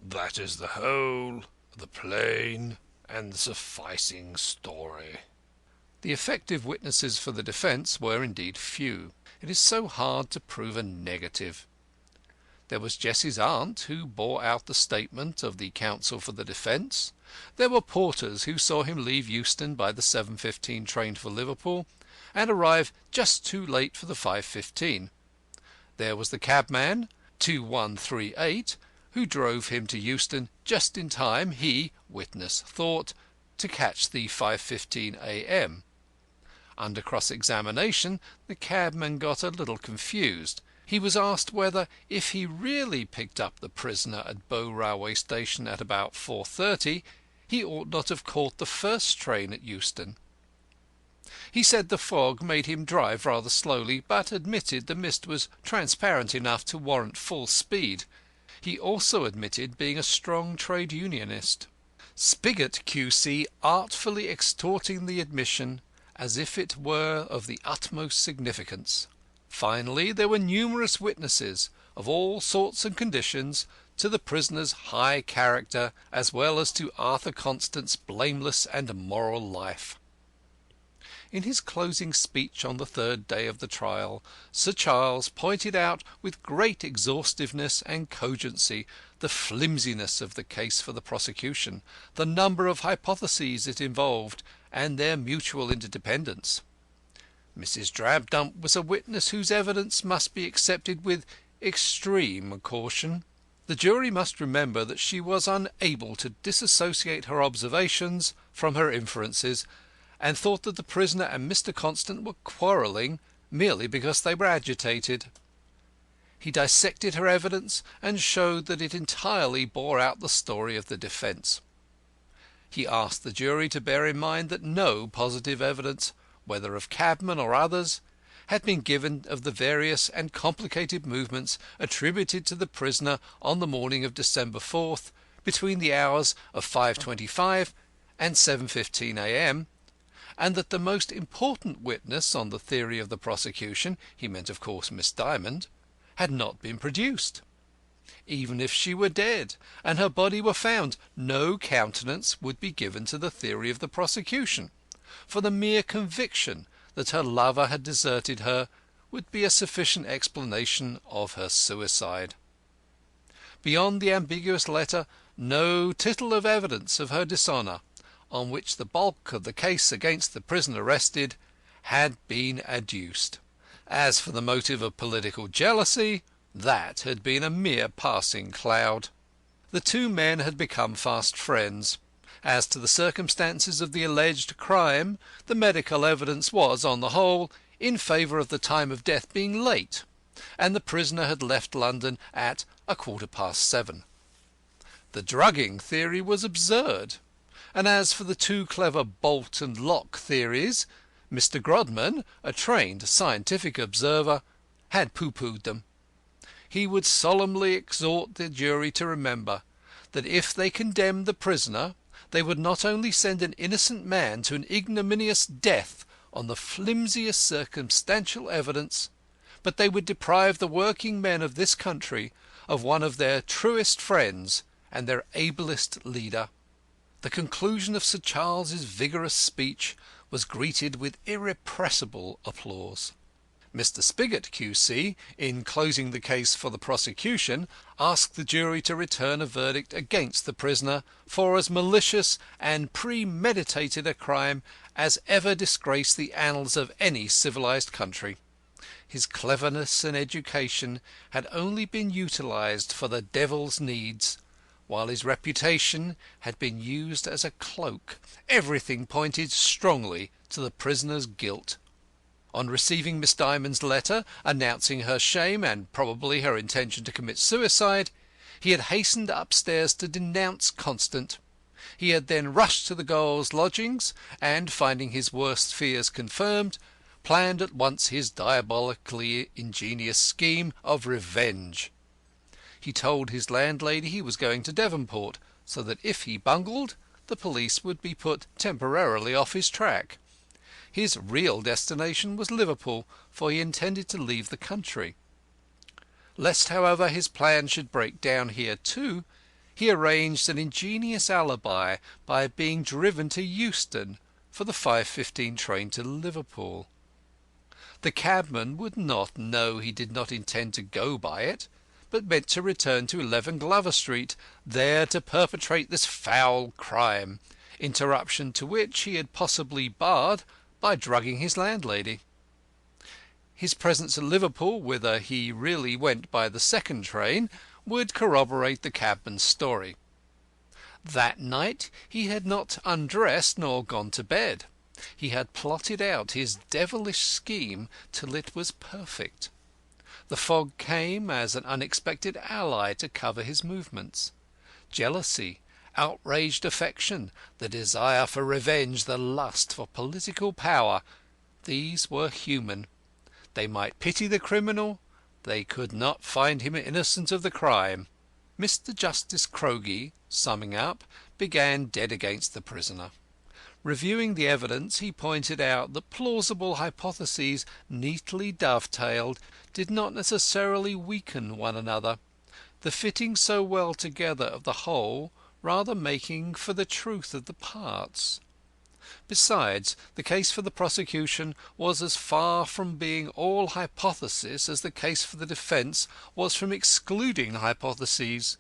That is the whole, the plain and the sufficing story." The effective witnesses for the defence were indeed few. It is so hard to prove a negative. There was Jessie's aunt, who bore out the statement of the counsel for the defence. There were porters who saw him leave Euston by the 7:15 train for Liverpool, and arrive just too late for the 5:15. There was the cabman, 2138, who drove him to Euston just in time, he, witness thought, to catch the 5:15 a.m. Under cross-examination the cabman got a little confused. He was asked whether, if he really picked up the prisoner at Bow railway station at about 4:30, he ought not have caught the first train at Euston. He said the fog made him drive rather slowly, but admitted the mist was transparent enough to warrant full speed. He also admitted being a strong trade unionist. Spigot, Q.C., artfully extorting the admission as if it were of the utmost significance. Finally, there were numerous witnesses of all sorts and conditions to the prisoner's high character, as well as to Arthur Constant's blameless and moral life. In his closing speech on the third day of the trial, Sir Charles pointed out with great exhaustiveness and cogency the flimsiness of the case for the prosecution, the number of hypotheses it involved, and their mutual interdependence. Mrs. Drabdump was a witness whose evidence must be accepted with extreme caution. The jury must remember that she was unable to disassociate her observations from her inferences, and thought that the prisoner and Mr. Constant were quarrelling merely because they were agitated. He dissected her evidence, and showed that it entirely bore out the story of the defence. He asked the jury to bear in mind that no positive evidence, whether of cabmen or others, had been given of the various and complicated movements attributed to the prisoner on the morning of December 4th, between the hours of 5:25 and 7:15 a.m., and that the most important witness on the theory of the prosecution, he meant of course Miss Dymond, had not been produced. Even if she were dead, and her body were found, no countenance would be given to the theory of the prosecution, for the mere conviction that her lover had deserted her would be a sufficient explanation of her suicide. Beyond the ambiguous letter, no tittle of evidence of her dishonour, on which the bulk of the case against the prisoner rested, had been adduced. As for the motive of political jealousy, that had been a mere passing cloud. The two men had become fast friends. As to the circumstances of the alleged crime, the medical evidence was, on the whole, in favour of the time of death being late, and the prisoner had left London at 7:15. The drugging theory was absurd, and as for the two clever bolt and lock theories, Mr. Grodman, a trained scientific observer, had pooh-poohed them. He would solemnly exhort the jury to remember that if they condemned the prisoner, they would not only send an innocent man to an ignominious death on the flimsiest circumstantial evidence, but they would deprive the working men of this country of one of their truest friends and their ablest leader. The conclusion of Sir Charles's vigorous speech was greeted with irrepressible applause. Mr. Spigot, Q.C., in closing the case for the prosecution, asked the jury to return a verdict against the prisoner for as malicious and premeditated a crime as ever disgraced the annals of any civilised country. His cleverness and education had only been utilised for the devil's needs, while his reputation had been used as a cloak. Everything pointed strongly to the prisoner's guilt. On receiving Miss Dymond's letter announcing her shame and probably her intention to commit suicide, he had hastened upstairs to denounce Constant. He had then rushed to the girl's lodgings, and, finding his worst fears confirmed, planned at once his diabolically ingenious scheme of revenge. He told his landlady he was going to Devonport, so that if he bungled, the police would be put temporarily off his track. His real destination was Liverpool, for he intended to leave the country. Lest, however, his plan should break down here too, he arranged an ingenious alibi by being driven to Euston for the 5:15 train to Liverpool. The cabman would not know he did not intend to go by it, but meant to return to 11 Glover Street, there to perpetrate this foul crime, interruption to which he had possibly barred by drugging his landlady. His presence at Liverpool, whither he really went by the second train, would corroborate the cabman's story. That night he had not undressed nor gone to bed. He had plotted out his devilish scheme till it was perfect. The fog came as an unexpected ally to cover his movements. Jealousy, outraged affection, the desire for revenge, the lust for political power, these were human. They might pity the criminal, they could not find him innocent of the crime. Mr. Justice Crogey, summing up, began dead against the prisoner. Reviewing the evidence, he pointed out that plausible hypotheses neatly dovetailed did not necessarily weaken one another, the fitting so well together of the whole rather making for the truth of the parts. Besides, the case for the prosecution was as far from being all hypothesis as the case for the defence was from excluding hypotheses.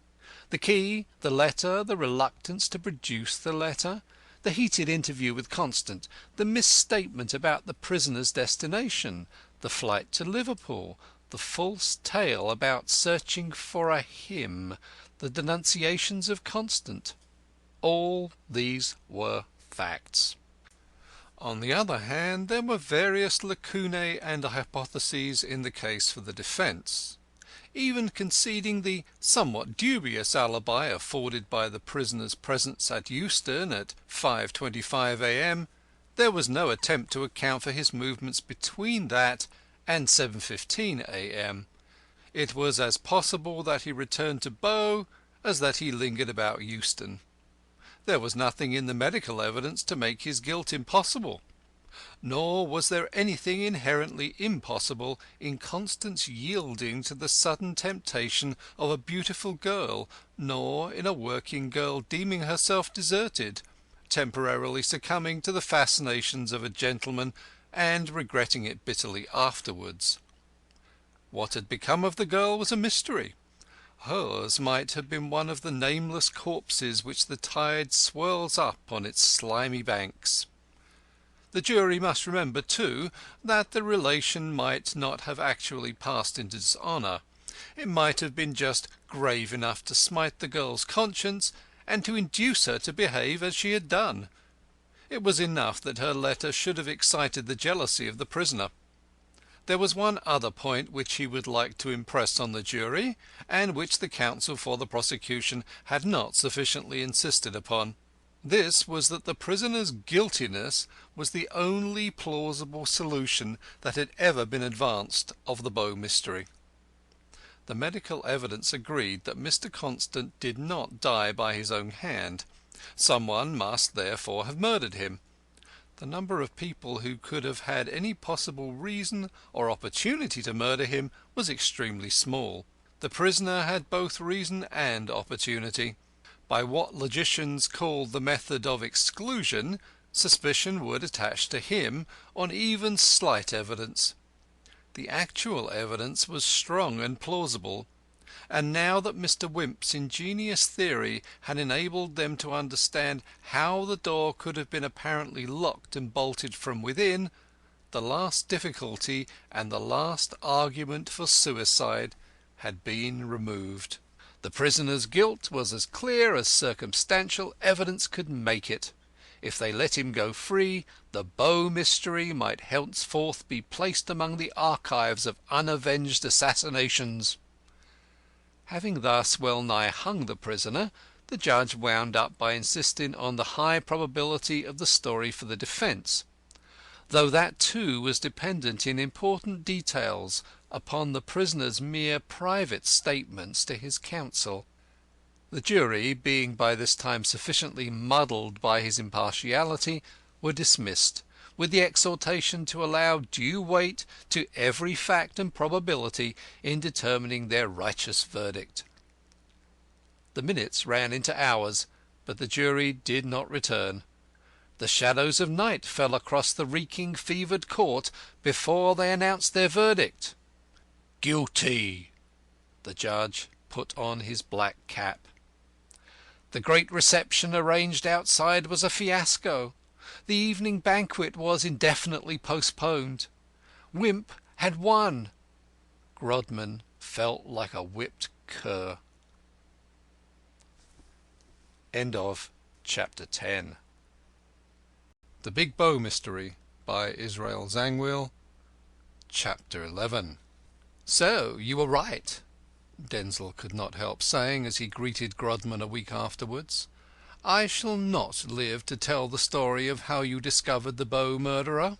The key, the letter, the reluctance to produce the letter, the heated interview with Constant, the misstatement about the prisoner's destination, the flight to Liverpool, the false tale about searching for a hymn, the denunciations of Constant. All these were facts. On the other hand, there were various lacunae and hypotheses in the case for the defence. Even conceding the somewhat dubious alibi afforded by the prisoner's presence at Euston at 5:25 a.m., there was no attempt to account for his movements between that and 7:15 a.m. It was as possible that he returned to Bow as that he lingered about Euston. There was nothing in the medical evidence to make his guilt impossible. Nor was there anything inherently impossible in Constant's yielding to the sudden temptation of a beautiful girl, nor in a working girl deeming herself deserted, temporarily succumbing to the fascinations of a gentleman and regretting it bitterly afterwards. What had become of the girl was a mystery. Hers might have been one of the nameless corpses which the tide swirls up on its slimy banks. The jury must remember, too, that the relation might not have actually passed into dishonour. It might have been just grave enough to smite the girl's conscience and to induce her to behave as she had done. It was enough that her letter should have excited the jealousy of the prisoner. There was one other point which he would like to impress on the jury, and which the counsel for the prosecution had not sufficiently insisted upon. This was that the prisoner's guiltiness was the only plausible solution that had ever been advanced of the Bow mystery. The medical evidence agreed that Mr. Constant did not die by his own hand. Someone must therefore have murdered him. The number of people who could have had any possible reason or opportunity to murder him was extremely small. The prisoner had both reason and opportunity. By what logicians call the method of exclusion, suspicion would attach to him on even slight evidence. The actual evidence was strong and plausible, and now that Mr. Wimp's ingenious theory had enabled them to understand how the door could have been apparently locked and bolted from within, The last difficulty and the last argument for suicide had been removed. The prisoner's guilt was as clear as circumstantial evidence could make it. If they let him go free, the Bow mystery might henceforth be placed among the archives of unavenged assassinations. Having thus well nigh hung the prisoner, the judge wound up by insisting on the high probability of the story for the defence, though that too was dependent in important details upon the prisoner's mere private statements to his counsel. The jury, being by this time sufficiently muddled by his impartiality, were dismissed, with the exhortation to allow due weight to every fact and probability in determining their righteous verdict. The minutes ran into hours, but the jury did not return. The shadows of night fell across the reeking, fevered court before they announced their verdict. "Guilty." The judge put on his black cap. The great reception arranged outside was a fiasco. The evening banquet was indefinitely postponed. Wimp had won. Grodman felt like a whipped cur. End of chapter 10. The Big Bow Mystery by Israel Zangwill. Chapter 11. "So you were right," Denzil could not help saying as he greeted Grodman a week afterwards. "I shall not live to tell the story of how you discovered the Bow murderer."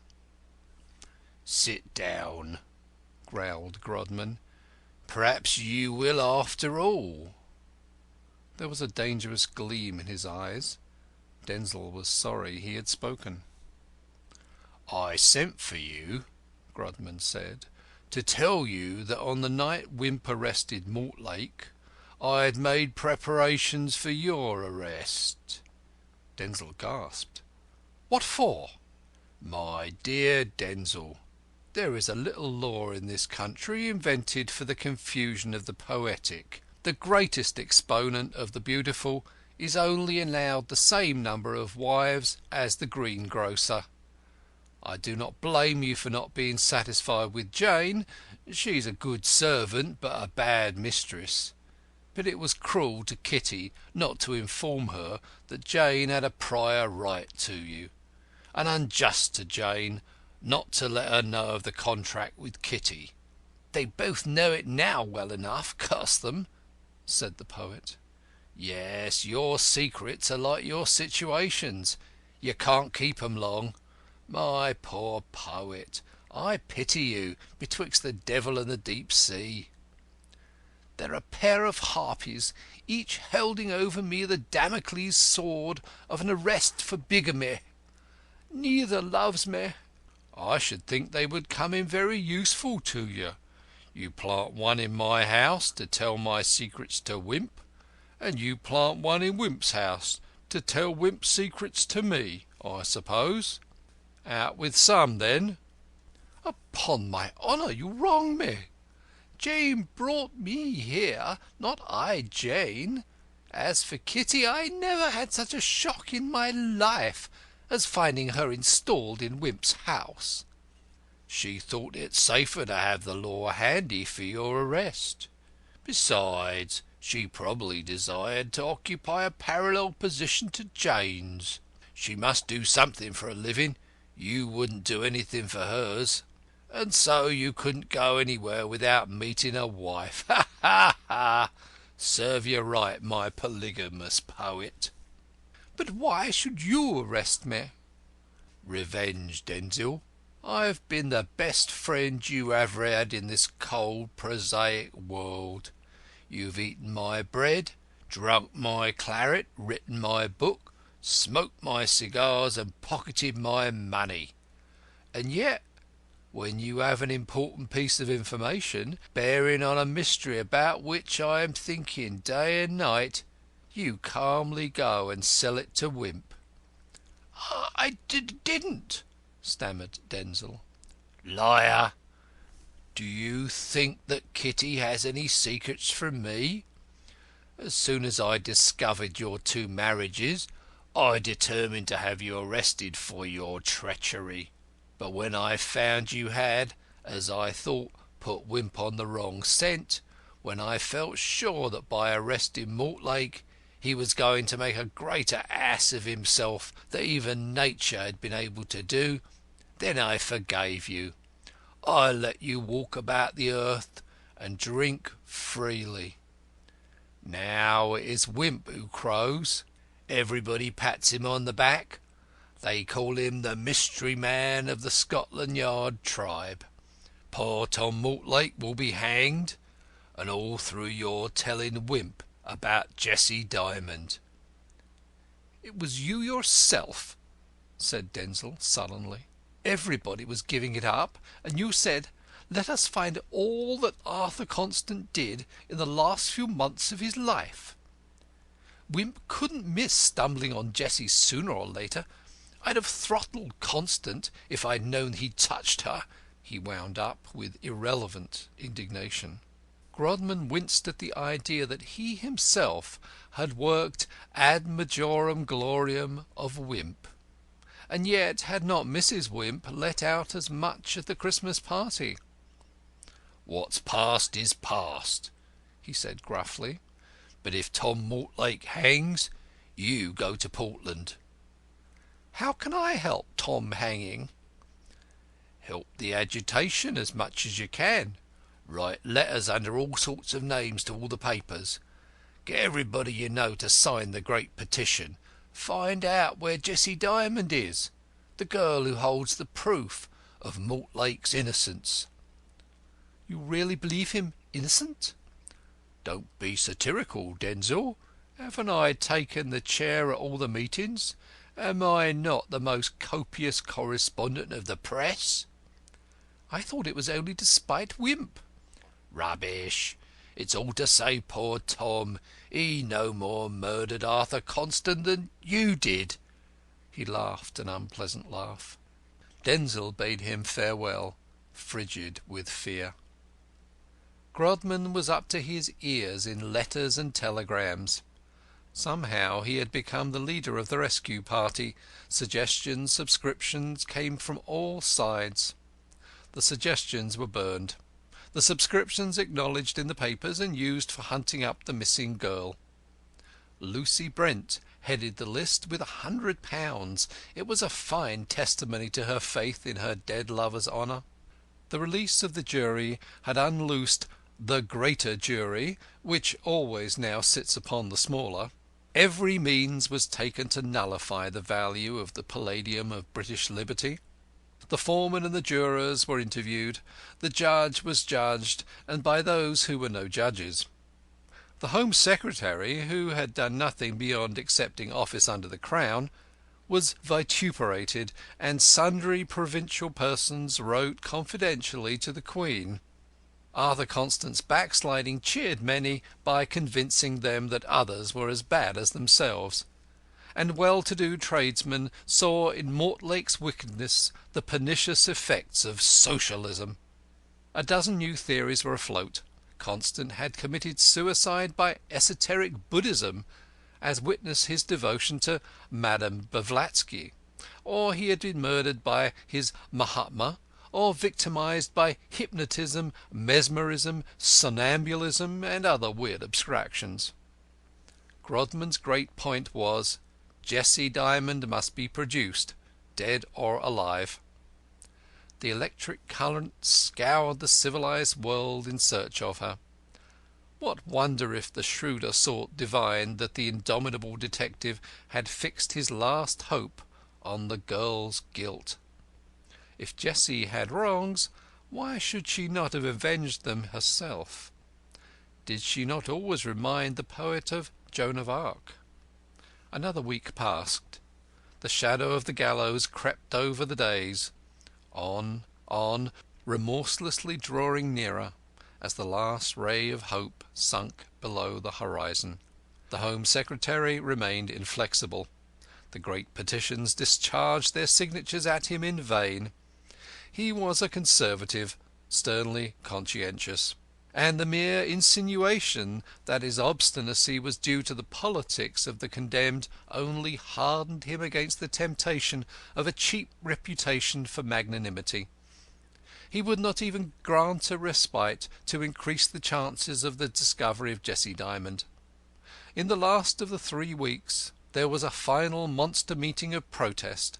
"Sit down," growled Grodman. "Perhaps you will after all." There was a dangerous gleam in his eyes. Denzil was sorry he had spoken. "I sent for you," Grodman said, "to tell you that on the night Wimp arrested Mortlake, I had made preparations for your arrest." Denzil gasped. "What for?" "My dear Denzil, there is a little law in this country invented for the confusion of the poetic. The greatest exponent of the beautiful is only allowed the same number of wives as the greengrocer. I do not blame you for not being satisfied with Jane. She's a good servant, but a bad mistress. But it was cruel to Kitty not to inform her that Jane had a prior right to you, and unjust to Jane not to let her know of the contract with Kitty." "They both know it now well enough, curse them," said the poet. "Yes, your secrets are like your situations. You can't keep 'em long. My poor poet, I pity you betwixt the devil and the deep sea." "They're a pair of harpies, each holding over me the Damocles sword of an arrest for bigamy. Neither loves me." "I should think they would come in very useful to you. You plant one in my house to tell my secrets to Wimp, and you plant one in Wimp's house to tell Wimp's secrets to me, I suppose. Out with some, then." "Upon my honour, you wrong me. Jane brought me here, not I Jane. As for Kitty, I never had such a shock in my life as finding her installed in Wimp's house." "She thought it safer to have the law handy for your arrest. Besides, she probably desired to occupy a parallel position to Jane's. She must do something for a living. You wouldn't do anything for hers. And so you couldn't go anywhere without meeting a wife. Ha, ha, ha! Serve you right, my polygamous poet." "But why should you arrest me?" "Revenge, Denzil. I've been the best friend you ever had in this cold, prosaic world. You've eaten my bread, drunk my claret, written my book, smoked my cigars, and pocketed my money. And yet, when you have an important piece of information bearing on a mystery about which I am thinking day and night, you calmly go and sell it to Wimp." "I didn't," stammered Denzil. "Liar! Do you think that Kitty has any secrets from me? As soon as I discovered your 2 marriages, I determined to have you arrested for your treachery. But when I found you had, as I thought, put Wimp on the wrong scent, when I felt sure that by arresting Mortlake he was going to make a greater ass of himself than even nature had been able to do, then I forgave you. I let you walk about the earth and drink freely. Now it is Wimp who crows. Everybody pats him on the back. They call him the mystery man of the Scotland Yard tribe. Poor Tom Mortlake will be hanged, and all through your telling Wimp about Jessie Dymond." "It was you yourself," said Denzil sullenly. "Everybody was giving it up, and you said, 'Let us find all that Arthur Constant did in the last few months of his life.' Wimp couldn't miss stumbling on Jessie sooner or later. I'd have throttled Constant if I'd known he'd touched her," he wound up with irrelevant indignation. Grodman winced at the idea that he himself had worked ad majorem gloriam of Wimp. And yet had not Mrs. Wimp let out as much at the Christmas party? "What's past is past," he said gruffly. "But if Tom Mortlake hangs, you go to Portland." "How can I help Tom hanging?" "Help the agitation as much as you can. Write letters under all sorts of names to all the papers. Get everybody you know to sign the great petition. Find out where Jessie Dymond is, the girl who holds the proof of Mortlake's innocence." "You really believe him innocent?" "Don't be satirical, Denzil. Haven't I taken the chair at all the meetings? Am I not the most copious correspondent of the press?" "I thought it was only to spite Wimp." "Rubbish! It's all to say poor Tom, he no more murdered Arthur Constant than you did." He laughed an unpleasant laugh. Denzil bade him farewell, frigid with fear. Grodman was up to his ears in letters and telegrams. Somehow he had become the leader of the rescue party. Suggestions, subscriptions came from all sides. The suggestions were burned, the subscriptions acknowledged in the papers and used for hunting up the missing girl. Lucy Brent headed the list with £100. It was a fine testimony to her faith in her dead lover's honour. The release of the jury had unloosed the greater jury, which always now sits upon the smaller. Every means was taken to nullify the value of the palladium of British liberty. The foreman and the jurors were interviewed. The judge was judged, and by those who were no judges. The Home Secretary, who had done nothing beyond accepting office under the Crown, was vituperated, and sundry provincial persons wrote confidentially to the Queen. Arthur Constant's backsliding cheered many by convincing them that others were as bad as themselves, and well-to-do tradesmen saw in Mortlake's wickedness the pernicious effects of Socialism. A dozen new theories were afloat. Constant had committed suicide by esoteric Buddhism, as witness his devotion to Madame Blavatsky, or he had been murdered by his Mahatma, or victimised by hypnotism, mesmerism, somnambulism, and other weird abstractions. Grodman's great point was, Jessie Dymond must be produced, dead or alive. The electric current scoured the civilised world in search of her. What wonder if the shrewder sort divined that the indomitable detective had fixed his last hope on the girl's guilt? If Jessie had wrongs, why should she not have avenged them herself? Did she not always remind the poet of Joan of Arc? Another week passed. The shadow of the gallows crept over the days. On, remorselessly drawing nearer, as the last ray of hope sunk below the horizon. The Home Secretary remained inflexible. The great petitions discharged their signatures at him in vain. He was a Conservative, sternly conscientious. and the mere insinuation that his obstinacy was due to the politics of the condemned only hardened him against the temptation of a cheap reputation for magnanimity. He would not even grant a respite to increase the chances of the discovery of Jessie Dymond. In the last of the 3 weeks there was a final monster meeting of protest.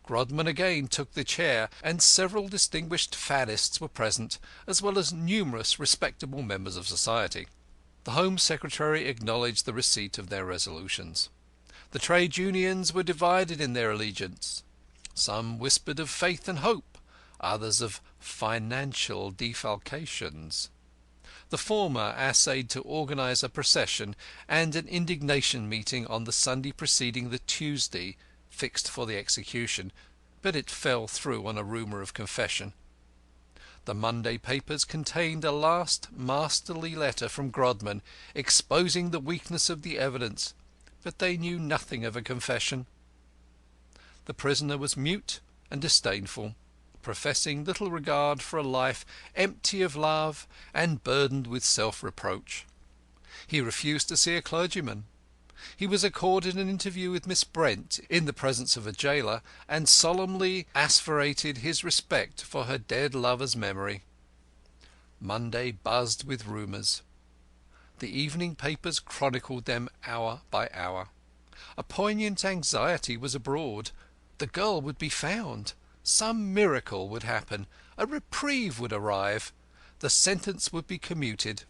Grodman again took the chair, and several distinguished faddists were present, as well as numerous respectable members of society. The Home Secretary acknowledged the receipt of their resolutions. The trade unions were divided in their allegiance. Some whispered of faith and hope, others of financial defalcations. The former essayed to organise a procession and an indignation meeting on the Sunday preceding the Tuesday fixed for the execution, but it fell through on a rumour of confession. The Monday papers contained a last masterly letter from Grodman exposing the weakness of the evidence, but they knew nothing of a confession. The prisoner was mute and disdainful, professing little regard for a life empty of love and burdened with self-reproach. He refused to see a clergyman. He was accorded an interview with Miss Brent in the presence of a gaoler, and solemnly asseverated his respect for her dead lover's memory. Monday buzzed with rumours. The evening papers chronicled them hour by hour. A poignant anxiety was abroad. The girl would be found. Some miracle would happen. A reprieve would arrive. The sentence would be commuted.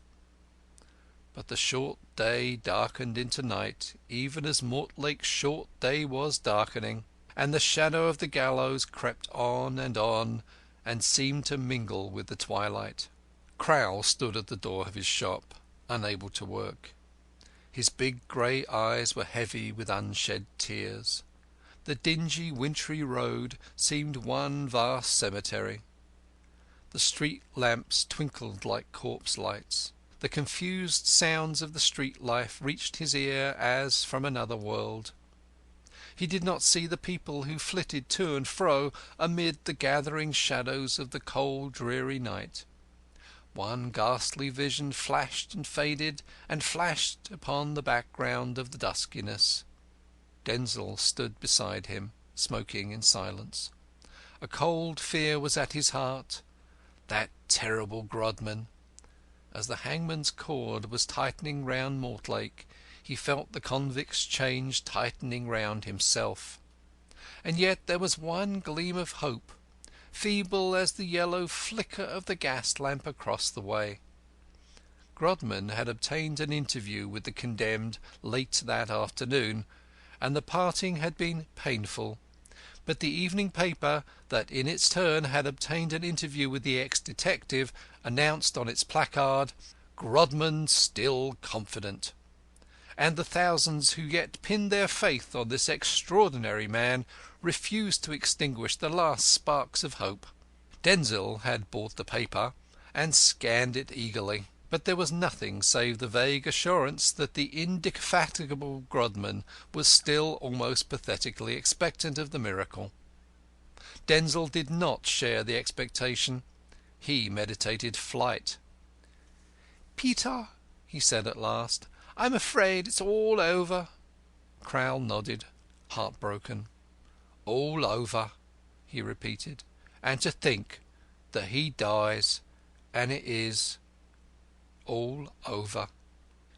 But the short day darkened into night, even as Mortlake's short day was darkening, and the shadow of the gallows crept on, and seemed to mingle with the twilight. Crowl stood at the door of his shop, unable to work. His big grey eyes were heavy with unshed tears. The dingy wintry road seemed one vast cemetery. The street lamps twinkled like corpse lights. The confused sounds of the street life reached his ear as from another world. He did not see the people who flitted to and fro amid the gathering shadows of the cold dreary night. One ghastly vision flashed and faded and flashed upon the background of the duskiness. Denzil stood beside him, smoking in silence. A cold fear was at his heart. That terrible Grodman! As the hangman's cord was tightening round Mortlake, he felt the convict's chains tightening round himself. And yet there was one gleam of hope, feeble as the yellow flicker of the gas lamp across the way. Grodman had obtained an interview with the condemned late that afternoon, and the parting had been painful. But the evening paper, that in its turn had obtained an interview with the ex-detective, announced on its placard, "Grodman still confident." And the thousands who yet pinned their faith on this extraordinary man refused to extinguish the last sparks of hope. Denzil had bought the paper and scanned it eagerly, but there was nothing save the vague assurance that the indefatigable Grodman was still almost pathetically expectant of the miracle. Denzil did not share the expectation. He meditated flight. "Peter," he said at last, "I'm afraid it's all over." Crowl nodded, heartbroken. "All over," he repeated. "And to think that he dies, and it is all over."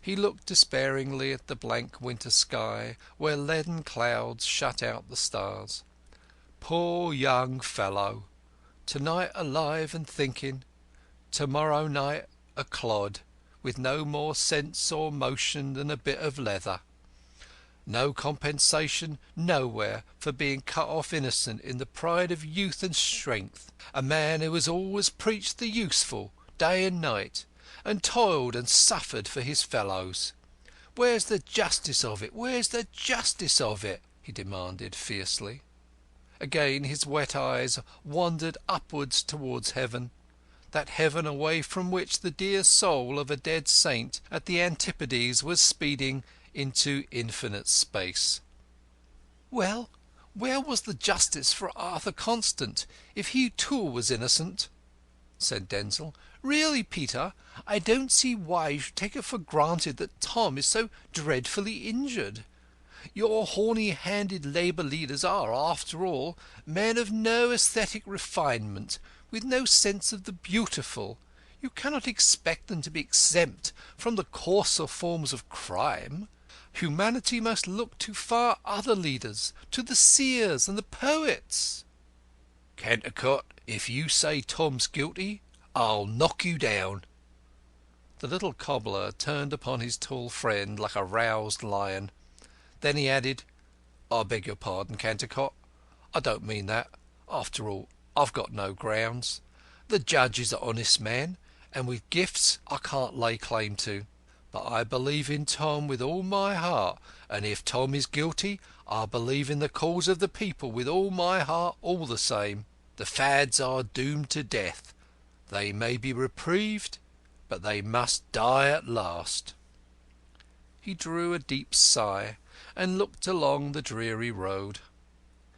He looked despairingly at the blank winter sky, where leaden clouds shut out the stars. Poor young fellow! To-night alive and thinking, to-morrow night a clod, with no more sense or motion than a bit of leather. No compensation nowhere for being cut off innocent in the pride of youth and strength. A man who has always preached the useful, day and night, and toiled and suffered for his fellows. Where's the justice of it? Where's the justice of it?" he demanded fiercely. Again his wet eyes wandered upwards towards heaven, that heaven away from which the dear soul of a dead saint at the Antipodes was speeding into infinite space. "Well, where was the justice for Arthur Constant, if he too was innocent?" said Denzil. Really, Peter, I don't see why you should take it for granted that Tom is so dreadfully injured. Your horny-handed Labour leaders are, after all, men of no aesthetic refinement, with no sense of the beautiful. You cannot expect them to be exempt from the coarser forms of crime. Humanity must look to far other leaders, to the seers and the poets. Cantercot, if you say Tom's guilty, I'll knock you down." The little cobbler turned upon his tall friend like a roused lion. Then he added, "I beg your pardon, Cantercot. I don't mean that. After all, I've got no grounds. The judge is an honest man, and with gifts I can't lay claim to. But I believe in Tom with all my heart, and if Tom is guilty, I believe in the cause of the people with all my heart all the same. The fads are doomed to death. They may be reprieved, but they must die at last." He drew a deep sigh and looked along the dreary road.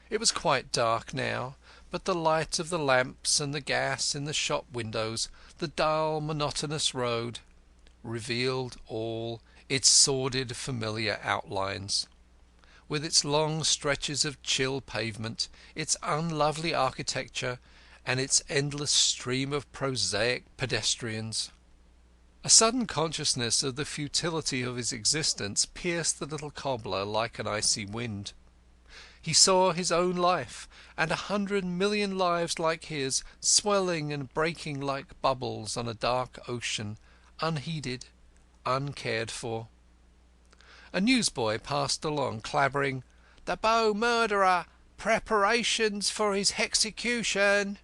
It was quite dark now, but the light of the lamps and the gas in the shop windows, the dull, monotonous road, revealed all its sordid, familiar outlines. With its long stretches of chill pavement, its unlovely architecture, and its endless stream of prosaic pedestrians. A sudden consciousness of the futility of his existence pierced the little cobbler like an icy wind. He saw his own life, and 100,000,000 lives like his, swelling and breaking like bubbles on a dark ocean, unheeded, uncared for. A newsboy passed along, clamouring, "The Bow murderer! Preparations for his hexecution!"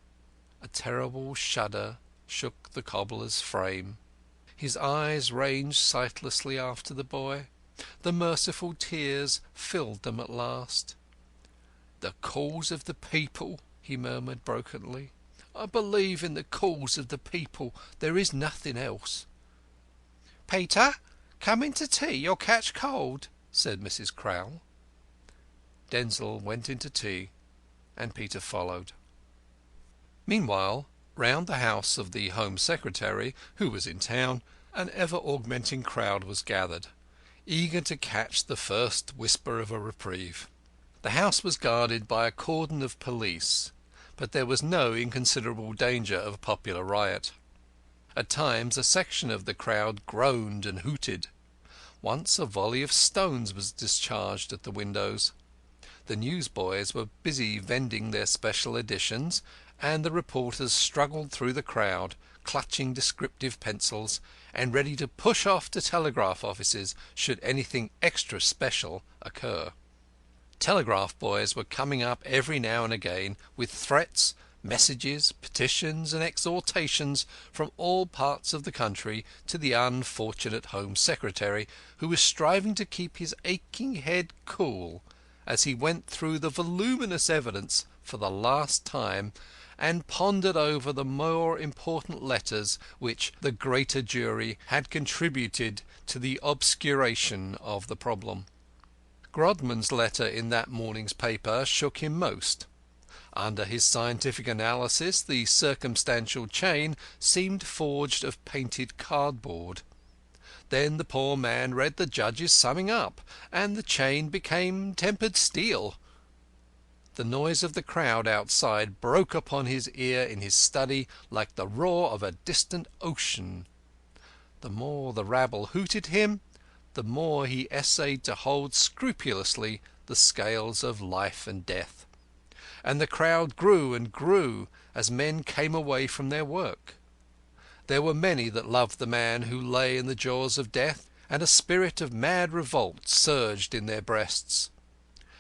A terrible shudder shook the cobbler's frame. His eyes ranged sightlessly after the boy. The merciful tears filled them at last. "The cause of the people," he murmured brokenly. "I believe in the cause of the people. There is nothing else." "Peter, come in to tea. You'll catch cold," said Mrs. Crowl. Denzil went into tea, and Peter followed. Meanwhile, round the house of the Home Secretary, who was in town, an ever-augmenting crowd was gathered, eager to catch the first whisper of a reprieve. The house was guarded by a cordon of police, but there was no inconsiderable danger of popular riot. At times a section of the crowd groaned and hooted. Once a volley of stones was discharged at the windows. The newsboys were busy vending their special editions, and the reporters struggled through the crowd, clutching descriptive pencils, and ready to push off to telegraph offices should anything extra special occur. Telegraph boys were coming up every now and again with threats, messages, petitions, and exhortations from all parts of the country to the unfortunate Home Secretary, who was striving to keep his aching head cool as he went through the voluminous evidence for the last time and pondered over the more important letters which the greater jury had contributed to the obscuration of the problem. Grodman's letter in that morning's paper shook him most. Under his scientific analysis the circumstantial chain seemed forged of painted cardboard. Then the poor man read the judge's summing up, and the chain became tempered steel. The noise of the crowd outside broke upon his ear in his study like the roar of a distant ocean. The more the rabble hooted him, the more he essayed to hold scrupulously the scales of life and death. And the crowd grew and grew as men came away from their work. There were many that loved the man who lay in the jaws of death, and a spirit of mad revolt surged in their breasts.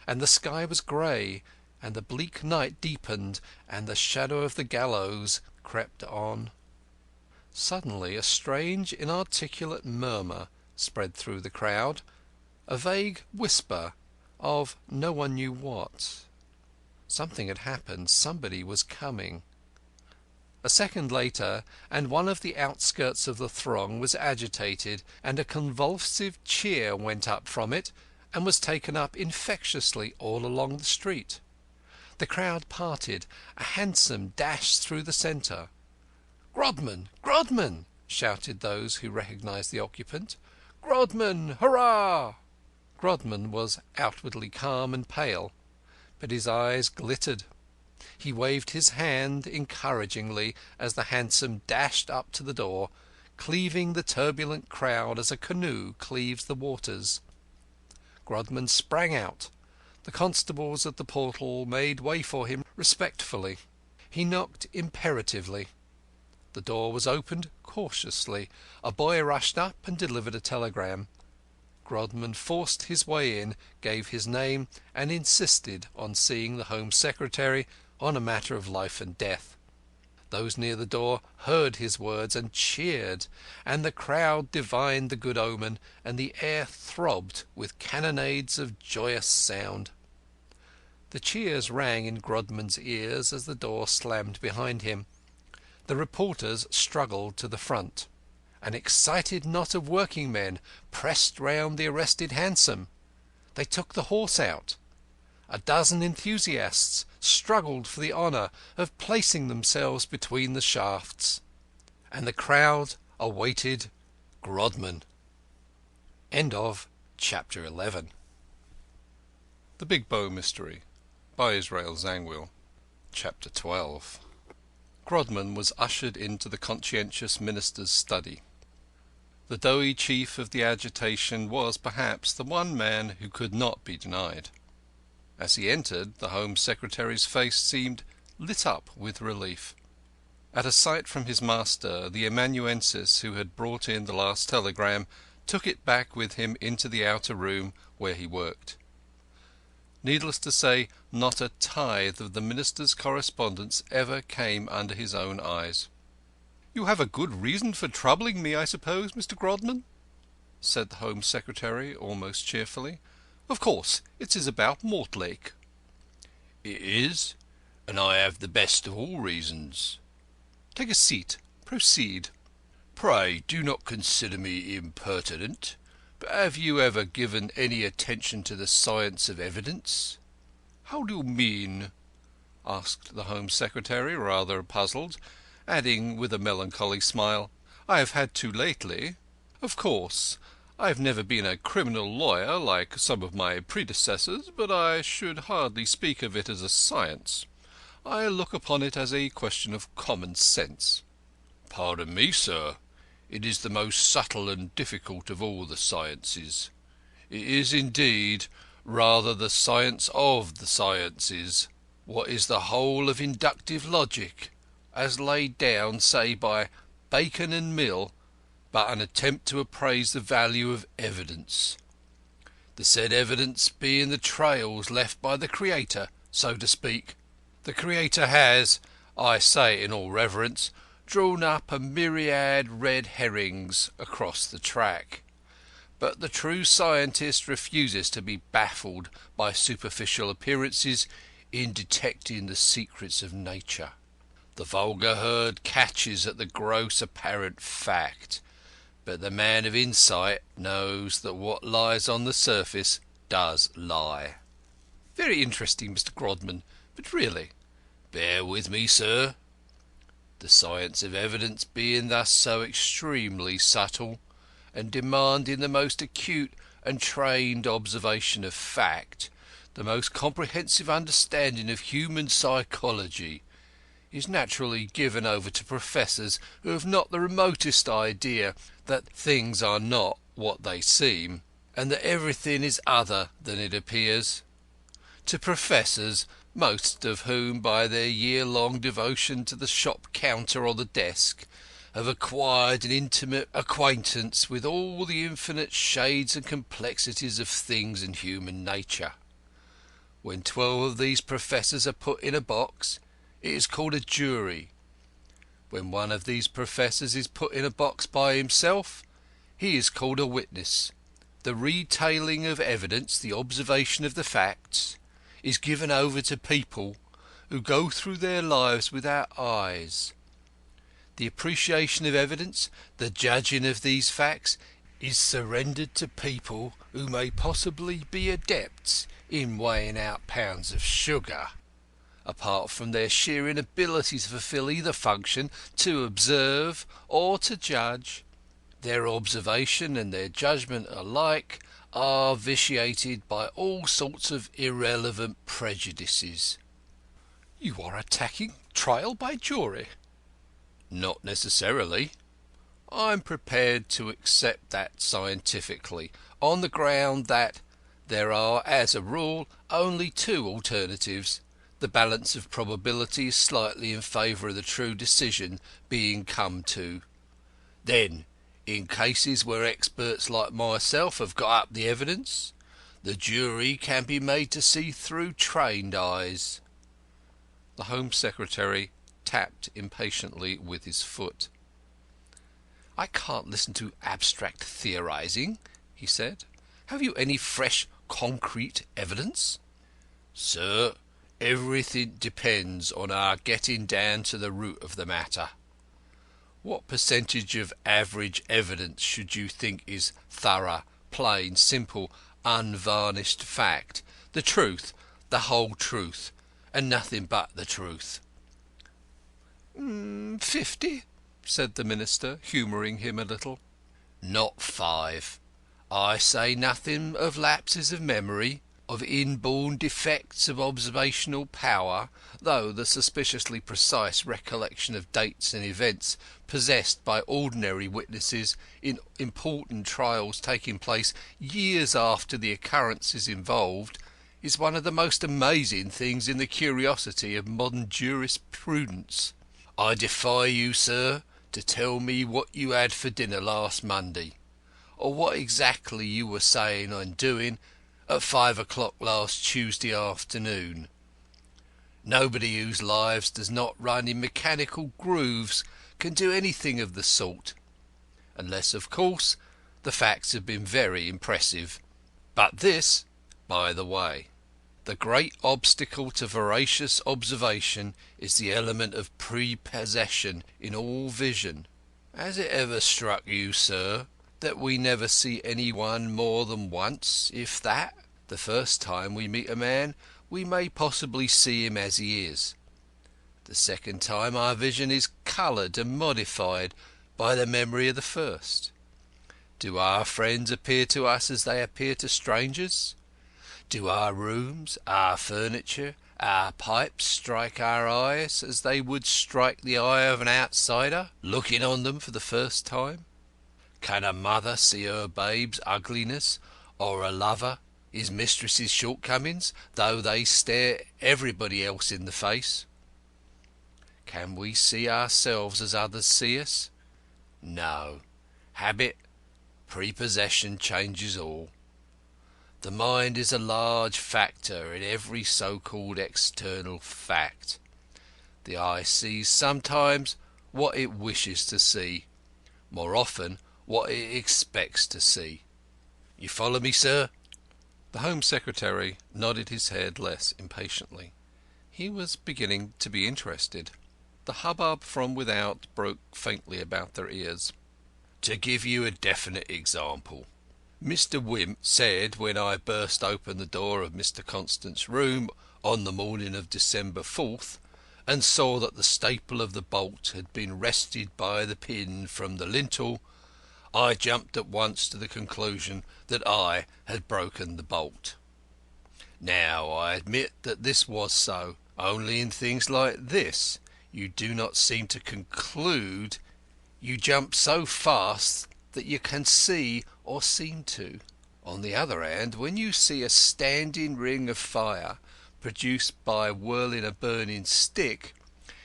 And the sky was grey, and the bleak night deepened, and the shadow of the gallows crept on. Suddenly a strange inarticulate murmur spread through the crowd, a vague whisper of no one knew what. Something had happened. Somebody was coming. A second later, and one of the outskirts of the throng was agitated, and a convulsive cheer went up from it, and was taken up infectiously all along the street. The crowd parted. A hansom dashed through the centre. "Grodman! Grodman!" shouted those who recognised the occupant. "Grodman! Hurrah!" Grodman was outwardly calm and pale, but his eyes glittered. He waved his hand encouragingly as the hansom dashed up to the door, cleaving the turbulent crowd as a canoe cleaves the waters. Grodman sprang out. The constables at the portal made way for him respectfully. He knocked imperatively. The door was opened cautiously. A boy rushed up and delivered a telegram. Grodman forced his way in, gave his name, and insisted on seeing the Home Secretary on a matter of life and death. Those near the door heard his words and cheered, and the crowd divined the good omen, and the air throbbed with cannonades of joyous sound. The cheers rang in Grodman's ears as the door slammed behind him. The reporters struggled to the front. An excited knot of working men pressed round the arrested hansom. They took the horse out. A dozen enthusiasts struggled for the honour of placing themselves between the shafts. And the crowd awaited Grodman. End of chapter 11. The Big Bow Mystery by Israel Zangwill. Chapter 12. Grodman was ushered into the conscientious minister's study. The doughty chief of the agitation was, perhaps, the one man who could not be denied. As he entered, the Home Secretary's face seemed lit up with relief. At a sight from his master, the amanuensis who had brought in the last telegram took it back with him into the outer room where he worked. Needless to say, not a tithe of the minister's correspondence ever came under his own eyes. "You have a good reason for troubling me, I suppose, Mr. Grodman?" said the Home Secretary almost cheerfully. "Of course it is about Mortlake." It is, and I have the best of all reasons. Take a seat. Proceed. Pray do not consider me impertinent, but have you ever given any attention to the science of evidence? How do you mean? Asked the Home Secretary, rather puzzled, adding with a melancholy smile, "I have had to lately. Of course, I have never been a criminal lawyer like some of my predecessors, but I should hardly speak of it as a science. I look upon it as a question of common sense." Pardon me, sir. It is the most subtle and difficult of all the sciences. It is, indeed, rather the science of the sciences. What is the whole of inductive logic, as laid down, say, by Bacon and Mill, but an attempt to appraise the value of evidence, the said evidence being the trails left by the Creator, so to speak. The Creator has, I say it in all reverence, drawn up a myriad red herrings across the track, but the true scientist refuses to be baffled by superficial appearances in detecting the secrets of nature. The vulgar herd catches at the gross apparent fact, but the man of insight knows that what lies on the surface does lie. Very interesting, Mr. Grodman, but really... Bear with me, sir. The science of evidence being thus so extremely subtle, and demanding the most acute and trained observation of fact, the most comprehensive understanding of human psychology, is naturally given over to professors who have not the remotest idea that things are not what they seem, and that everything is other than it appears. To professors, most of whom, by their year-long devotion to the shop counter or the desk, have acquired an intimate acquaintance with all the infinite shades and complexities of things and human nature. When 12 of these professors are put in a box, it is called a jury. When one of these professors is put in a box by himself, he is called a witness. The retailing of evidence, the observation of the facts, is given over to people who go through their lives without eyes. The appreciation of evidence, the judging of these facts, is surrendered to people who may possibly be adepts in weighing out pounds of sugar. apart from their sheer inability to fulfil either function, to observe or to judge. Their observation and their judgment alike are vitiated by all sorts of irrelevant prejudices." You are attacking trial by jury. Not necessarily. I'm prepared to accept that scientifically, on the ground that there are, as a rule, only two alternatives, the balance of probability is slightly in favour of the true decision being come to. Then, in cases where experts like myself have got up the evidence, the jury can be made to see through trained eyes. The Home Secretary tapped impatiently with his foot. I can't listen to abstract theorising, he said. Have you any fresh, concrete evidence? Sir, everything depends on our getting down to the root of the matter. What percentage of average evidence should you think is thorough, plain, simple, unvarnished fact? The truth, the whole truth, and nothing but the truth. 50, said the Minister, humouring him a little. Not 5. I say nothing of lapses of memory, of inborn defects of observational power, though the suspiciously precise recollection of dates and events possessed by ordinary witnesses in important trials taking place years after the occurrences involved is one of the most amazing things in the curiosity of modern jurisprudence. I defy you, sir, to tell me what you had for dinner last Monday, or what exactly you were saying and doing at 5 o'clock last Tuesday afternoon. Nobody whose lives does not run in mechanical grooves can do anything of the sort, unless, of course, the facts have been very impressive. But this, by the way, the great obstacle to veracious observation is the element of prepossession in all vision. Has it ever struck you, sir, that we never see any one more than once, if that? The first time we meet a man, we may possibly see him as he is. The second time our vision is coloured and modified by the memory of the first. Do our friends appear to us as they appear to strangers? Do our rooms, our furniture, our pipes strike our eyes as they would strike the eye of an outsider looking on them for the first time? Can a mother see her babe's ugliness, or a lover his mistress's shortcomings, though they stare everybody else in the face? Can we see ourselves as others see us? No. Habit, prepossession changes all. The mind is a large factor in every so-called external fact. The eye sees sometimes what it wishes to see, more often what it expects to see. You follow me, sir? The Home Secretary nodded his head less impatiently. He was beginning to be interested. The hubbub from without broke faintly about their ears. To give you a definite example, Mr. Wimp said when I burst open the door of Mr. Constant's room on the morning of December 4th and saw that the staple of the bolt had been wrested by the pin from the lintel, I jumped at once to the conclusion that I had broken the bolt. Now, I admit that this was so, only in things like this you do not seem to conclude. You jump so fast that you can see or seem to. On the other hand, when you see a standing ring of fire produced by whirling a burning stick,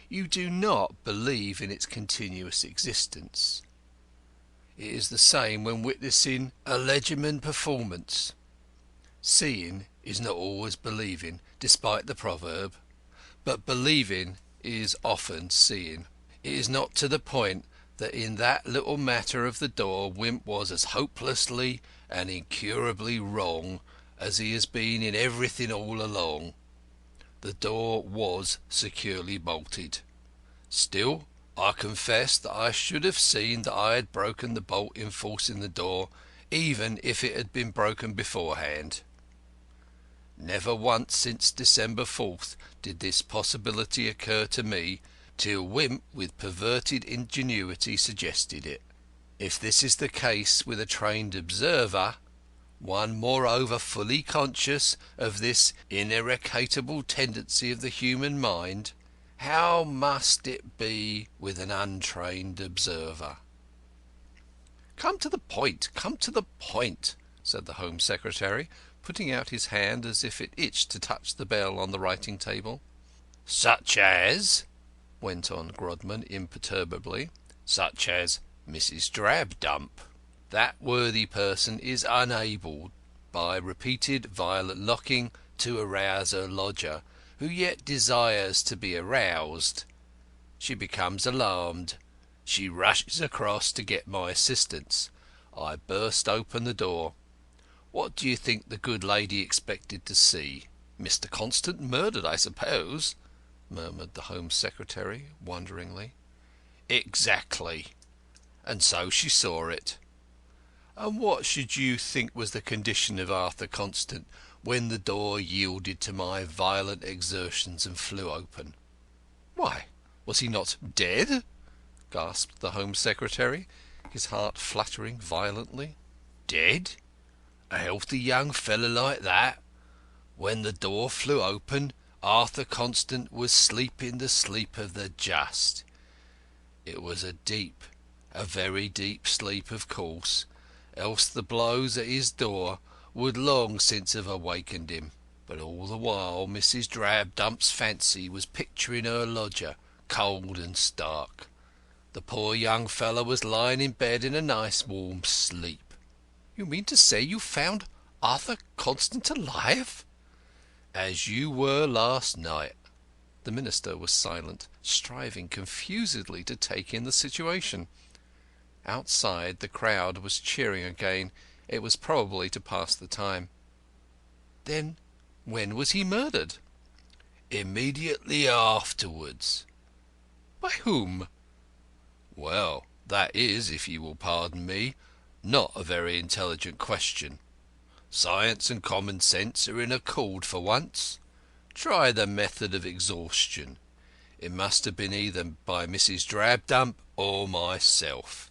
you do not believe in its continuous existence. It is the same when witnessing a legerdemain performance. Seeing is not always believing, despite the proverb, but believing is often seeing. It is not to the point that in that little matter of the door Wimp was as hopelessly and incurably wrong as he has been in everything all along. The door was securely bolted. Still, I confess that I should have seen that I had broken the bolt in forcing the door, even if it had been broken beforehand. Never once since December 4th did this possibility occur to me till Wimp with perverted ingenuity suggested it. If this is the case with a trained observer, one moreover fully conscious of this ineradicable tendency of the human mind, how must it be with an untrained observer? Come to the point, come to the point, said the Home Secretary, putting out his hand as if it itched to touch the bell on the writing table. Such as, went on Grodman imperturbably, such as Mrs. Drabdump. That worthy person is unable, by repeated violent knocking, to arouse her lodger, who yet desires to be aroused. She becomes alarmed. She rushes across to get my assistance. I burst open the door. What do you think the good lady expected to see? Mr. Constant murdered, I suppose, murmured the Home Secretary wonderingly. Exactly. And so she saw it. And what should you think was the condition of Arthur Constant when the door yielded to my violent exertions and flew open? Why, was he not dead? Gasped the Home Secretary, his heart fluttering violently. Dead? A healthy young fellow like that? When the door flew open, Arthur Constant was sleeping the sleep of the just. It was a deep, a very deep sleep, of course, else the blows at his door would long since have awakened him. But all the while Mrs. Drabdump's fancy was picturing her lodger, cold and stark. The poor young fellow was lying in bed in a nice warm sleep. You mean to say you found Arthur Constant alive? As you were last night. The Minister was silent, striving confusedly to take in the situation. Outside the crowd was cheering again. It was probably to pass the time. Then when was he murdered? Immediately afterwards. By whom? Well, that is, if you will pardon me, not a very intelligent question. Science and common sense are in accord for once. Try the method of exhaustion. It must have been either by Mrs. Drabdump or myself.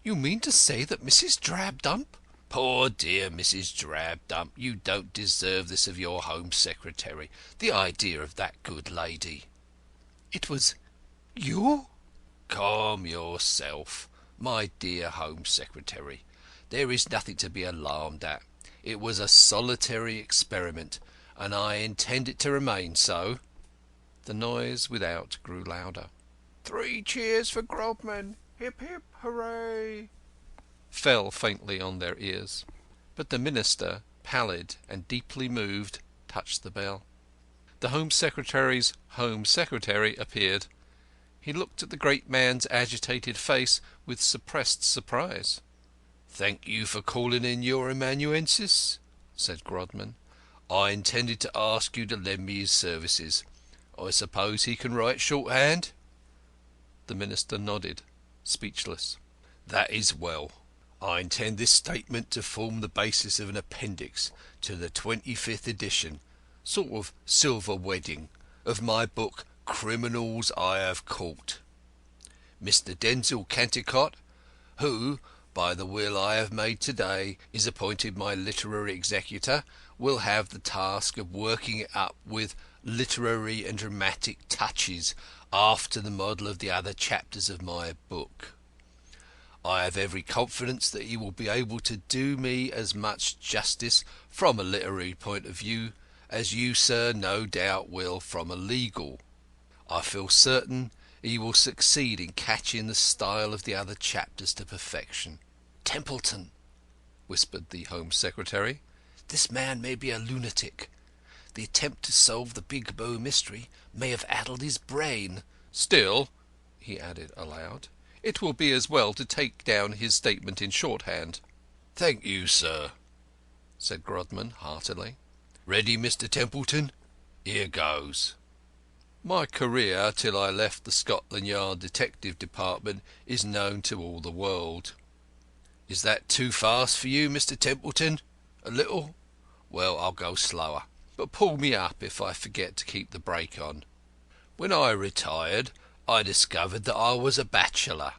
You mean to say that Mrs. Drabdump? Poor dear Mrs. Drabdump, you don't deserve this of your Home Secretary. The idea of that good lady. It was you? Calm yourself, my dear Home Secretary. There is nothing to be alarmed at. It was a solitary experiment, and I intend it to remain so. The noise without grew louder. 3 cheers for Grodman! Hip, hip, hooray! Fell faintly on their ears. But the Minister, pallid and deeply moved, touched the bell. The Home Secretary's Home Secretary appeared. He looked at the great man's agitated face with suppressed surprise. "Thank you for calling in your amanuensis," said Grodman. "I intended to ask you to lend me his services. I suppose he can write shorthand?" The Minister nodded, speechless. "That is well. I intend this statement to form the basis of an appendix to the 25th edition, sort of silver wedding, of my book Criminals I Have Caught. Mr. Denzil Cantercot, who, by the will I have made to-day, is appointed my literary executor, will have the task of working it up with literary and dramatic touches after the model of the other chapters of my book. I have every confidence that he will be able to do me as much justice from a literary point of view as you, sir, no doubt will from a legal. I feel certain he will succeed in catching the style of the other chapters to perfection. Templeton, whispered the Home Secretary, this man may be a lunatic. The attempt to solve the Big Bow mystery may have addled his brain. Still, he added aloud, it will be as well to take down his statement in shorthand. "Thank you, sir," said Grodman heartily. "Ready, Mr. Templeton? Here goes. My career till I left the Scotland Yard Detective Department is known to all the world. Is that too fast for you, Mr. Templeton? A little? Well, I'll go slower. but pull me up if I forget to keep the brake on. When I retired, I discovered that I was a bachelor,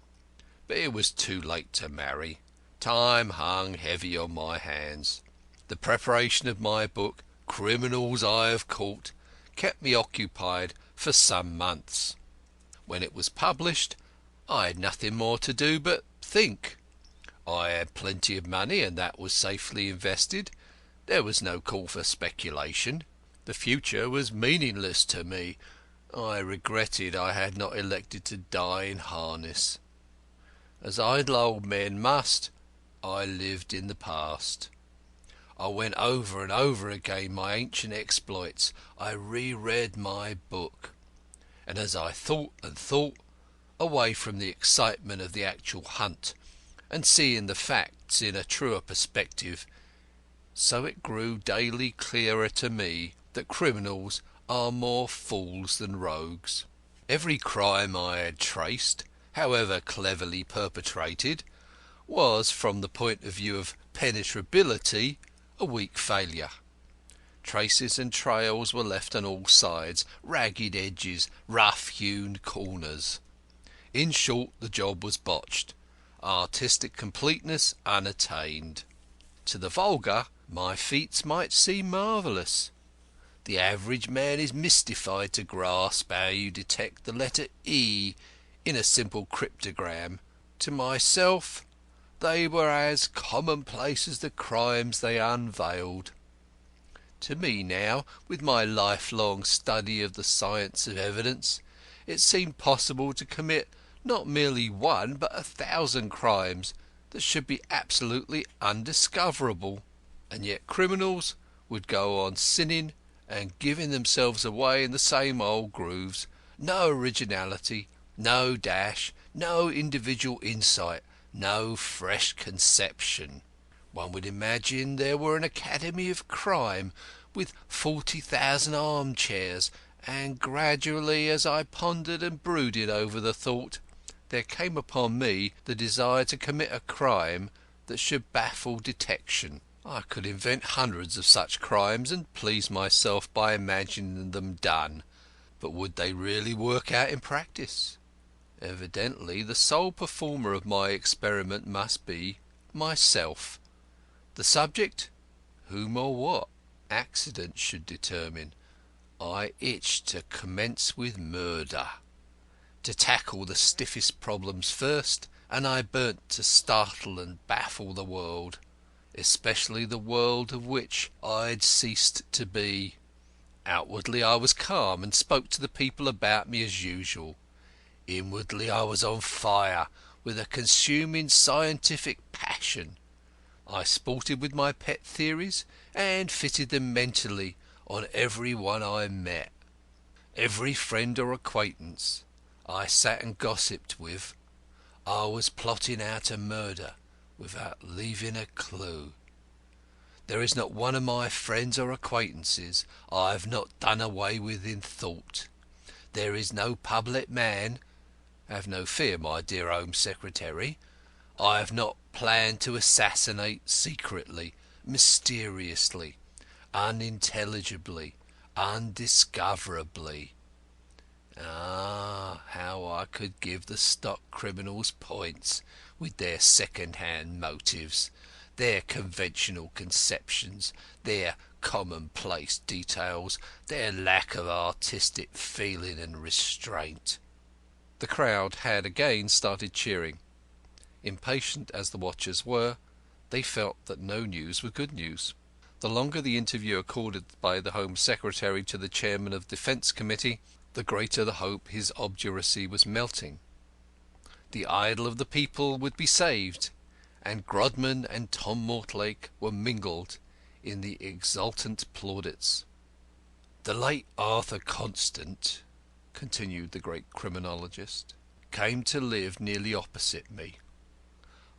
but it was too late to marry. Time hung heavy on my hands. The preparation of my book, Criminals I Have Caught, kept me occupied for some months. When it was published, I had nothing more to do but think. I had plenty of money, and that was safely invested. There was no call for speculation. The future was meaningless to me. I regretted I had not elected to die in harness. As idle old men must, I lived in the past. I went over and over again my ancient exploits. I reread my book. And as I thought and thought, away from the excitement of the actual hunt, and seeing the facts in a truer perspective, so it grew daily clearer to me that criminals are more fools than rogues. Every crime I had traced, however cleverly perpetrated, was, from the point of view of penetrability, a weak failure. Traces and trails were left on all sides, ragged edges, rough-hewn corners. In short, the job was botched, artistic completeness unattained. To the vulgar, my feats might seem marvellous. The average man is mystified to grasp how you detect the letter E in a simple cryptogram. To myself, they were as commonplace as the crimes they unveiled. To me now, with my lifelong study of the science of evidence, it seemed possible to commit not merely one but 1,000 crimes that should be absolutely undiscoverable. And yet criminals would go on sinning and giving themselves away in the same old grooves. No originality, no dash, no individual insight, no fresh conception. One would imagine there were an academy of crime with 40,000 armchairs, and gradually, as I pondered and brooded over the thought, there came upon me the desire to commit a crime that should baffle detection. I could invent hundreds of such crimes and please myself by imagining them done, but would they really work out in practice? Evidently the sole performer of my experiment must be myself. The subject? Whom or what? Accident should determine. I itched to commence with murder, to tackle the stiffest problems first, and I burnt to startle and baffle the world, especially the world of which I had ceased to be. Outwardly I was calm and spoke to the people about me as usual. Inwardly I was on fire with a consuming scientific passion. I sported with my pet theories and fitted them mentally on every one I met. Every friend or acquaintance I sat and gossiped with, I was plotting out a murder without leaving a clue. There is not one of my friends or acquaintances I have not done away with in thought. There is no public man, have no fear, my dear Home Secretary, I have not planned to assassinate secretly, mysteriously, unintelligibly, undiscoverably. Ah, how I could give the stock criminals points with their second-hand motives, their conventional conceptions, their commonplace details, their lack of artistic feeling and restraint. The crowd had again started cheering. Impatient as the watchers were, they felt that no news was good news. The longer the interview accorded by the Home Secretary to the Chairman of the Defence Committee, the greater the hope his obduracy was melting. The idol of the people would be saved, and Grodman and Tom Mortlake were mingled in the exultant plaudits. The late Arthur Constant, continued the great criminologist, came to live nearly opposite me.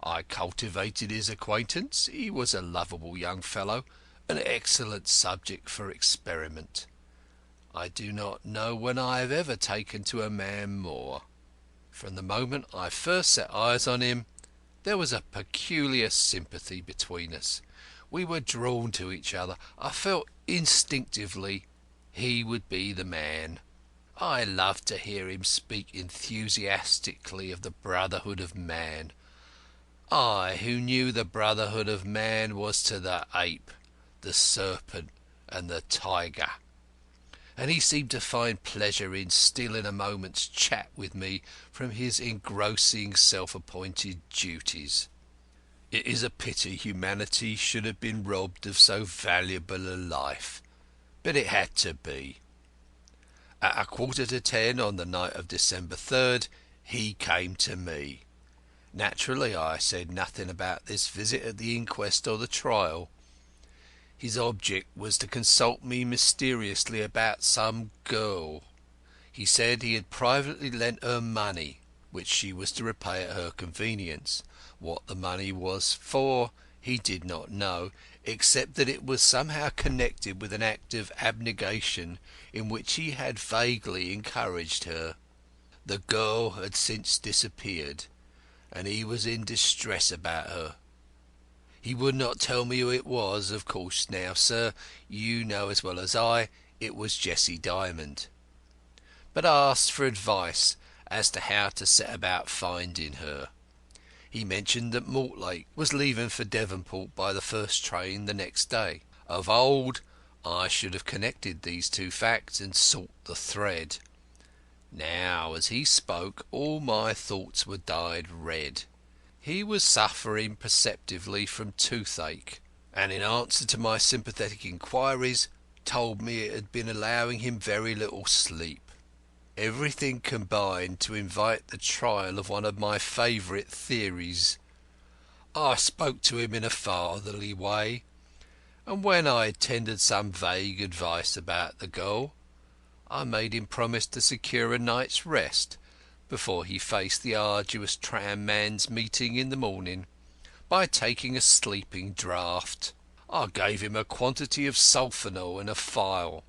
I cultivated his acquaintance. He was a lovable young fellow, an excellent subject for experiment. I do not know when I have ever taken to a man more. From the moment I first set eyes on him, there was a peculiar sympathy between us. We were drawn to each other. I felt instinctively he would be the man. I loved to hear him speak enthusiastically of the brotherhood of man. I, who knew the brotherhood of man was to the ape, the serpent, and the tiger. And he seemed to find pleasure in stealing a moment's chat with me from his engrossing self-appointed duties. It is a pity humanity should have been robbed of so valuable a life, but it had to be. At 9:45 on the night of December 3rd, he came to me. Naturally, I said nothing about this visit at the inquest or the trial. His object was to consult me mysteriously about some girl. He said he had privately lent her money, which she was to repay at her convenience. What the money was for he did not know, except that it was somehow connected with an act of abnegation in which he had vaguely encouraged her. The girl had since disappeared, and he was in distress about her. He would not tell me who it was, of course. Now, sir, you know as well as I it was Jessie Dymond, but asked for advice as to how to set about finding her. He mentioned that Mortlake was leaving for Devonport by the first train the next day. Of old, I should have connected these two facts and sought the thread. Now, as he spoke, all my thoughts were dyed red. He was suffering perceptibly from toothache, and in answer to my sympathetic inquiries told me it had been allowing him very little sleep. Everything combined to invite the trial of one of my favourite theories. I spoke to him in a fatherly way, and when I had tendered some vague advice about the girl, I made him promise to secure a night's rest before he faced the arduous tram-man's meeting in the morning by taking a sleeping draught. I gave him a quantity of sulfonal in a phial.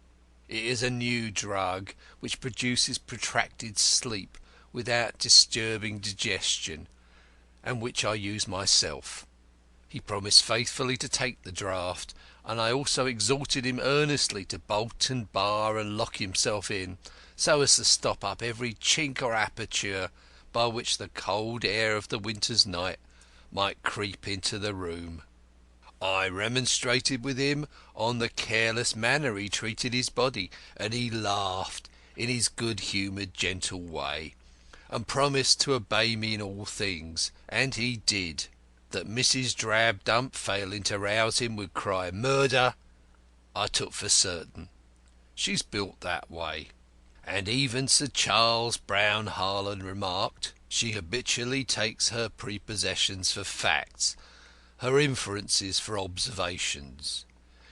It is a new drug which produces protracted sleep without disturbing digestion, and which I use myself. He promised faithfully to take the draught, and I also exhorted him earnestly to bolt and bar and lock himself in, so as to stop up every chink or aperture by which the cold air of the winter's night might creep into the room. I remonstrated with him on the careless manner he treated his body, and he laughed in his good-humoured, gentle way, and promised to obey me in all things, and he did. That Mrs. Drabdump, failing to rouse him, would cry "Murder," I took for certain. She's built that way. And even Sir Charles Brown Harland remarked, she habitually takes her prepossessions for facts, her inferences for observations.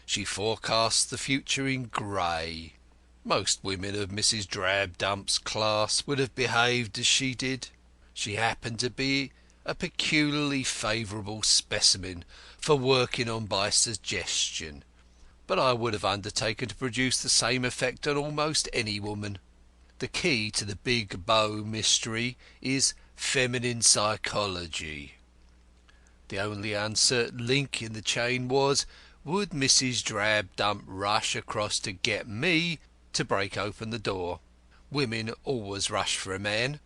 She forecasts the future in grey. Most women of Mrs. Drabdump's class would have behaved as she did. She happened to be a peculiarly favourable specimen for working on by suggestion, but I would have undertaken to produce the same effect on almost any woman. The key to the big bow mystery is feminine psychology. The only uncertain link in the chain was, would Mrs. Drabdump rush across to get me to break open the door? Women always rush for a man.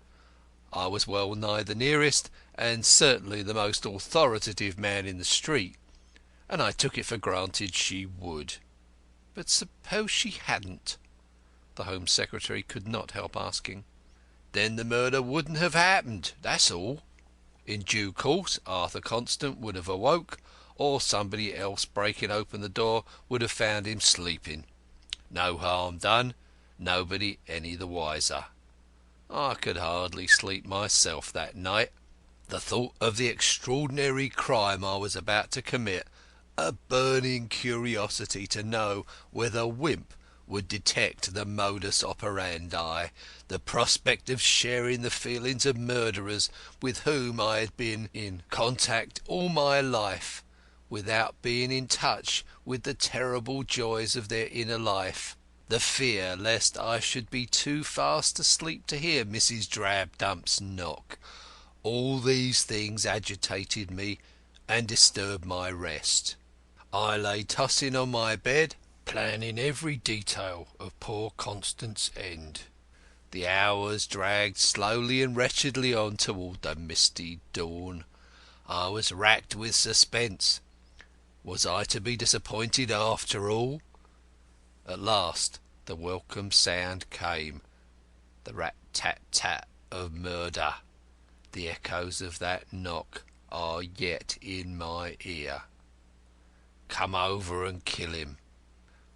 I was well nigh the nearest, and certainly the most authoritative man in the street, and I took it for granted she would. But suppose she hadn't? The Home Secretary could not help asking. Then the murder wouldn't have happened, that's all. In due course Arthur Constant would have awoke, or somebody else breaking open the door would have found him sleeping. No harm done, nobody any the wiser. I could hardly sleep myself that night. The thought of the extraordinary crime I was about to commit, a burning curiosity to know whether Wimp would detect the modus operandi, the prospect of sharing the feelings of murderers with whom I had been in contact all my life, without being in touch with the terrible joys of their inner life, the fear lest I should be too fast asleep to hear Mrs. Drabdump's knock, all these things agitated me and disturbed my rest. I lay tossing on my bed, planning every detail of poor Constance's end. The hours dragged slowly and wretchedly on toward the misty dawn. I was racked with suspense. Was I to be disappointed after all? At last the welcome sound came, the rat-tat-tat of murder. The echoes of that knock are yet in my ear. Come over and kill him.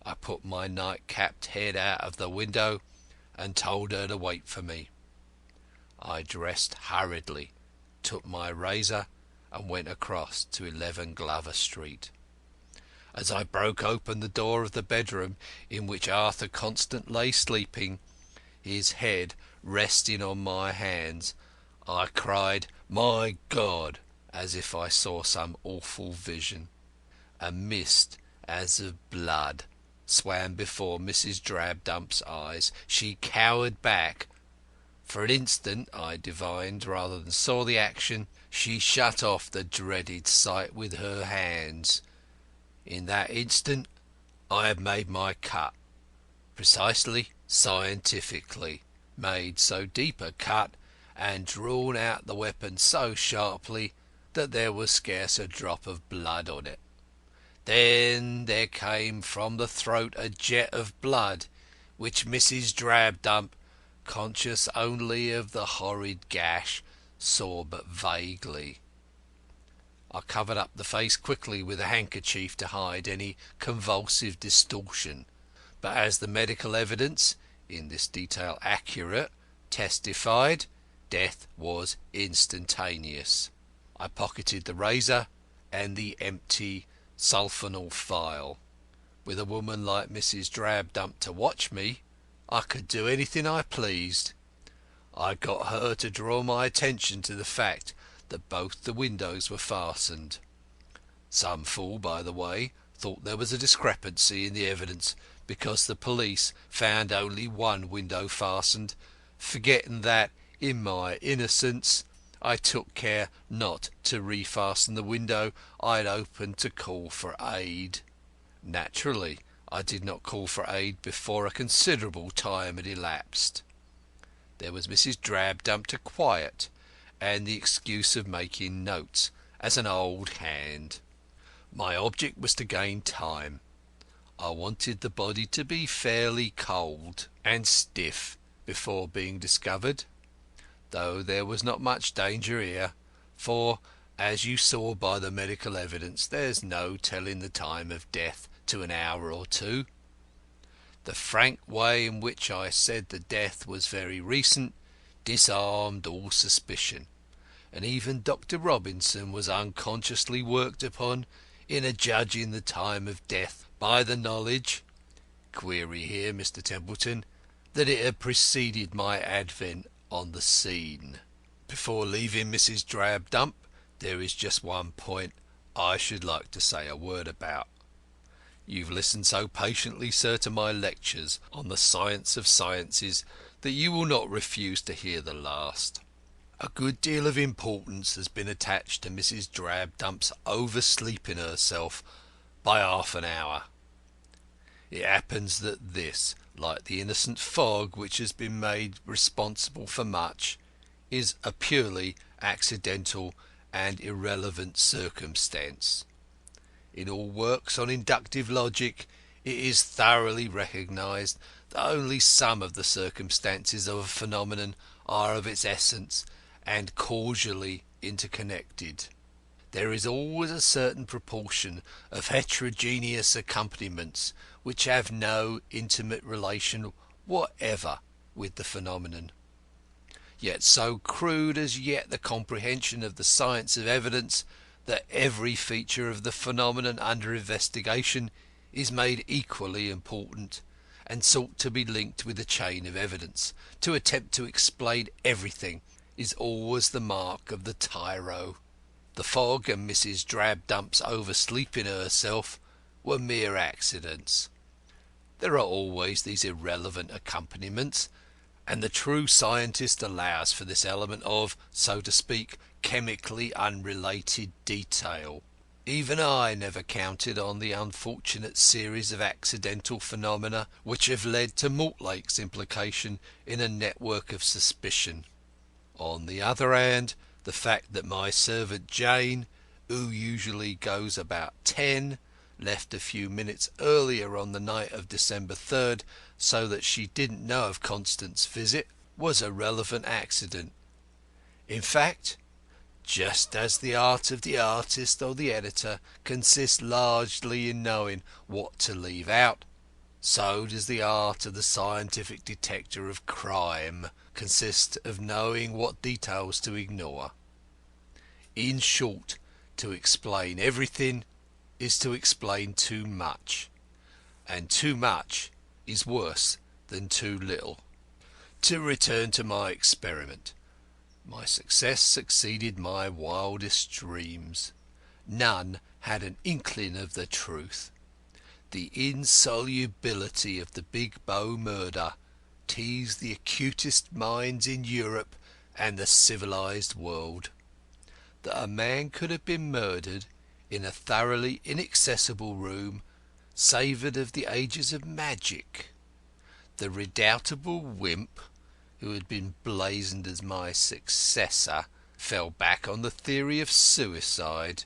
I put my night-capped head out of the window and told her to wait for me. I dressed hurriedly, took my razor, and went across to 11 Glover Street. As I broke open the door of the bedroom in which Arthur Constant lay sleeping, his head resting on my hands, I cried, "My God!" as if I saw some awful vision. A mist as of blood swam before Mrs. Drabdump's eyes. She cowered back. For an instant I divined rather than saw the action. She shut off the dreaded sight with her hands. In that instant I had made my cut, precisely, scientifically, made so deep a cut, and drawn out the weapon so sharply that there was scarce a drop of blood on it. Then there came from the throat a jet of blood, which Mrs. Drabdump, conscious only of the horrid gash, saw but vaguely. I covered up the face quickly with a handkerchief to hide any convulsive distortion, but as the medical evidence, in this detail accurate, testified, death was instantaneous. I pocketed the razor and the empty sulfonal phial. With a woman like Mrs. Drabdump to watch me, I could do anything I pleased. I got her to draw my attention to the fact that both the windows were fastened. Some fool, by the way, thought there was a discrepancy in the evidence because the police found only one window fastened, forgetting that, in my innocence, I took care not to refasten the window I had opened to call for aid. Naturally, I did not call for aid before a considerable time had elapsed. There was Mrs. Drabdump to quiet, and the excuse of making notes as an old hand. My object was to gain time. I wanted the body to be fairly cold and stiff before being discovered, though there was not much danger here, for, as you saw by the medical evidence, there's no telling the time of death to an hour or two. The frank way in which I said the death was very recent disarmed all suspicion, and even Dr. Robinson was unconsciously worked upon in adjudging the time of death by the knowledge (query here, Mr. Templeton) that it had preceded my advent on the scene. Before leaving Mrs. Drabdump, there is just one point I should like to say a word about. You've listened so patiently, sir, to my lectures on the science of sciences that you will not refuse to hear the last. A good deal of importance has been attached to Mrs. Drabdump's oversleeping herself by half an hour. It happens that this, like the innocent fog which has been made responsible for much, is a purely accidental and irrelevant circumstance. In all works on inductive logic it is thoroughly recognised that only some of the circumstances of a phenomenon are of its essence and causally interconnected. There is always a certain proportion of heterogeneous accompaniments which have no intimate relation whatever with the phenomenon. Yet so crude as yet the comprehension of the science of evidence that every feature of the phenomenon under investigation is made equally important, and sought to be linked with the chain of evidence. To attempt to explain everything is always the mark of the tyro. The fog and Mrs. Drabdump's oversleeping herself were mere accidents. There are always these irrelevant accompaniments, and the true scientist allows for this element of, so to speak, chemically unrelated detail. Even I never counted on the unfortunate series of accidental phenomena which have led to Mortlake's implication in a network of suspicion. On the other hand, the fact that my servant Jane, who usually goes about 10, left a few minutes earlier on the night of December 3rd, so that she didn't know of Constance's visit, was a relevant accident. In fact, just as the art of the artist or the editor consists largely in knowing what to leave out, so does the art of the scientific detector of crime consist of knowing what details to ignore. In short, to explain everything is to explain too much, and too much is worse than too little. To return to my experiment. My success succeeded my wildest dreams. None had an inkling of the truth. The insolubility of the Big Bow murder teased the acutest minds in Europe and the civilized world. That a man could have been murdered in a thoroughly inaccessible room savoured of the ages of magic. The redoubtable Wimp, who had been blazoned as my successor, fell back on the theory of suicide.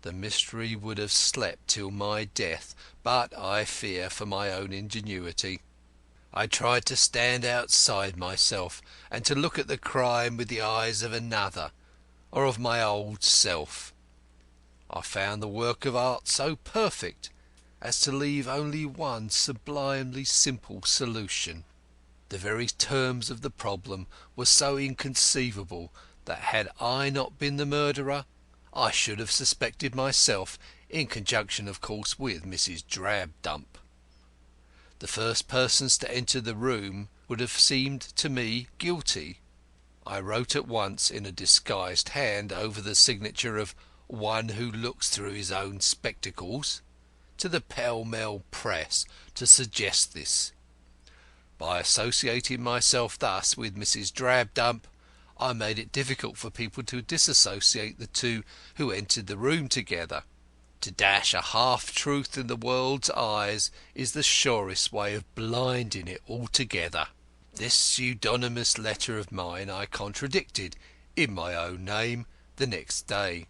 The mystery would have slept till my death, but I fear for my own ingenuity. I tried to stand outside myself and to look at the crime with the eyes of another, or of my old self. I found the work of art so perfect as to leave only one sublimely simple solution. The very terms of the problem were so inconceivable that had I not been the murderer, I should have suspected myself, in conjunction, of course, with Mrs. Drabdump. The first persons to enter the room would have seemed to me guilty. I wrote at once in a disguised hand over the signature of "One who looks through his own spectacles" to the Pall Mall press to suggest this. By associating myself thus with Mrs. Drabdump, I made it difficult for people to disassociate the two who entered the room together. To dash a half-truth in the world's eyes is the surest way of blinding it altogether. This pseudonymous letter of mine I contradicted, in my own name, the next day,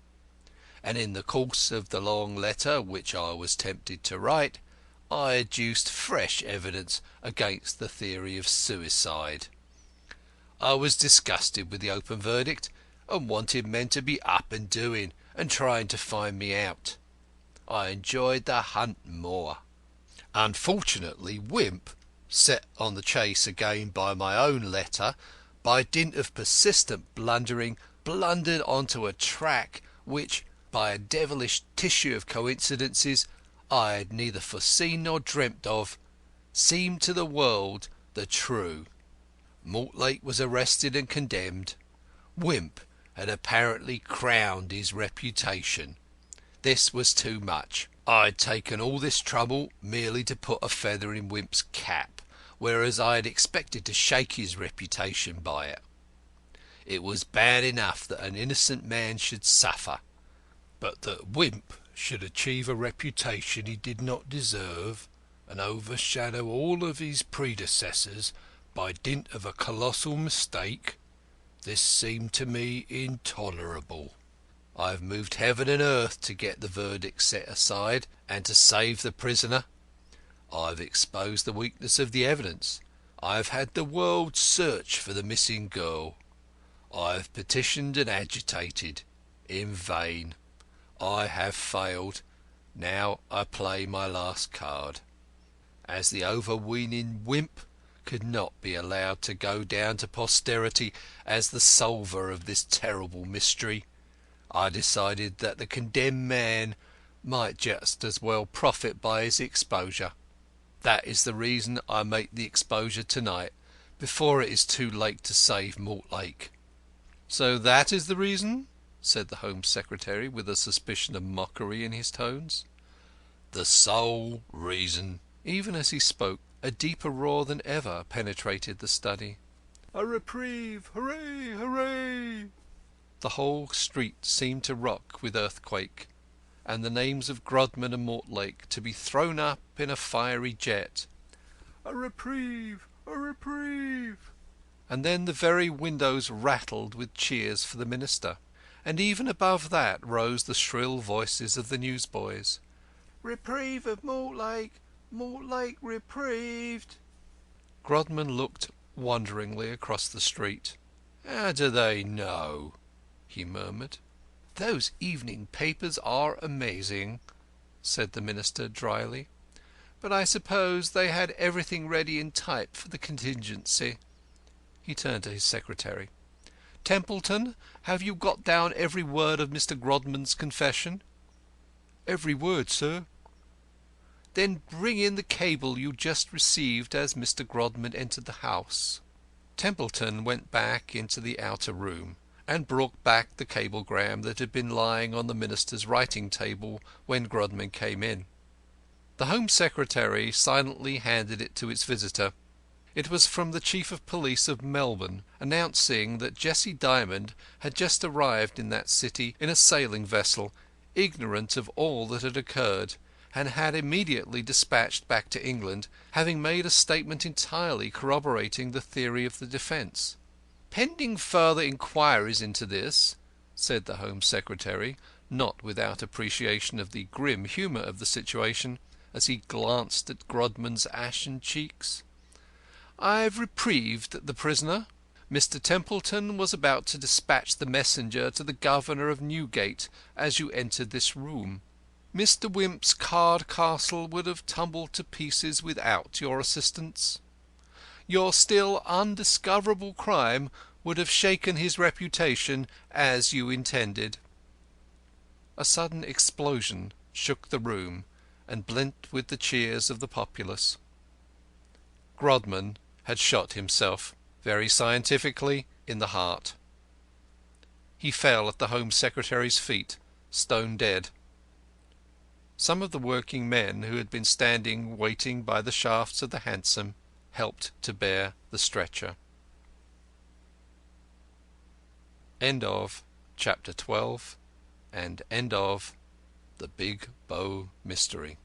and in the course of the long letter which I was tempted to write, I adduced fresh evidence against the theory of suicide. I was disgusted with the open verdict, and wanted men to be up and doing, and trying to find me out. I enjoyed the hunt more. Unfortunately, Wimp, set on the chase again by my own letter, by dint of persistent blundering, blundered on to a track which, by a devilish tissue of coincidences I had neither foreseen nor dreamt of, seemed to the world the true. Mortlake was arrested and condemned. Wimp had apparently crowned his reputation. This was too much. I had taken all this trouble merely to put a feather in Wimp's cap, whereas I had expected to shake his reputation by it. It was bad enough that an innocent man should suffer, but that Wimp should achieve a reputation he did not deserve, and overshadow all of his predecessors by dint of a colossal mistake, this seemed to me intolerable. I have moved heaven and earth to get the verdict set aside, and to save the prisoner. I have exposed the weakness of the evidence. I have had the world search for the missing girl. I have petitioned and agitated. In vain. I have failed. Now I play my last card. As the overweening Wimp could not be allowed to go down to posterity as the solver of this terrible mystery, I decided that the condemned man might just as well profit by his exposure. That is the reason I make the exposure tonight, before it is too late to save Mortlake." "So that is the reason?" said the Home Secretary, with a suspicion of mockery in his tones. "The sole reason." Even as he spoke, a deeper roar than ever penetrated the study. "A reprieve! Hooray! Hooray!" The whole street seemed to rock with earthquake. and the names of Grodman and Mortlake to be thrown up in a fiery jet. "A reprieve! A reprieve!" And then the very windows rattled with cheers for the Minister. And even above that rose the shrill voices of the newsboys. "Reprieve of Mortlake! Mortlake reprieved!" Grodman looked wonderingly across the street. "How do they know?" he murmured. "Those evening papers are amazing," said the Minister drily. "But I suppose they had everything ready in type for the contingency." He turned to his secretary. "Templeton, have you got down every word of Mr. Grodman's confession?" "Every word, sir." "Then bring in the cable you just received as Mr. Grodman entered the house." Templeton went back into the outer room, and brought back the cablegram that had been lying on the Minister's writing table when Grodman came in. The Home Secretary silently handed it to its visitor. It was from the Chief of Police of Melbourne, announcing that Jessie Dymond had just arrived in that city in a sailing vessel, ignorant of all that had occurred, and had immediately despatched back to England, having made a statement entirely corroborating the theory of the defence. "Pending further inquiries into this," said the Home Secretary, not without appreciation of the grim humour of the situation, as he glanced at Grodman's ashen cheeks, "I've reprieved the prisoner. Mr. Templeton was about to despatch the messenger to the Governor of Newgate as you entered this room. Mr. Wimp's card castle would have tumbled to pieces without your assistance. Your still undiscoverable crime would have shaken his reputation as you intended." A sudden explosion shook the room and blent with the cheers of the populace. Grodman had shot himself, very scientifically, in the heart. He fell at the Home Secretary's feet, stone dead. Some of the working men who had been standing waiting by the shafts of the hansom helped to bear the stretcher. End of chapter 12 and end of The Big Bow Mystery.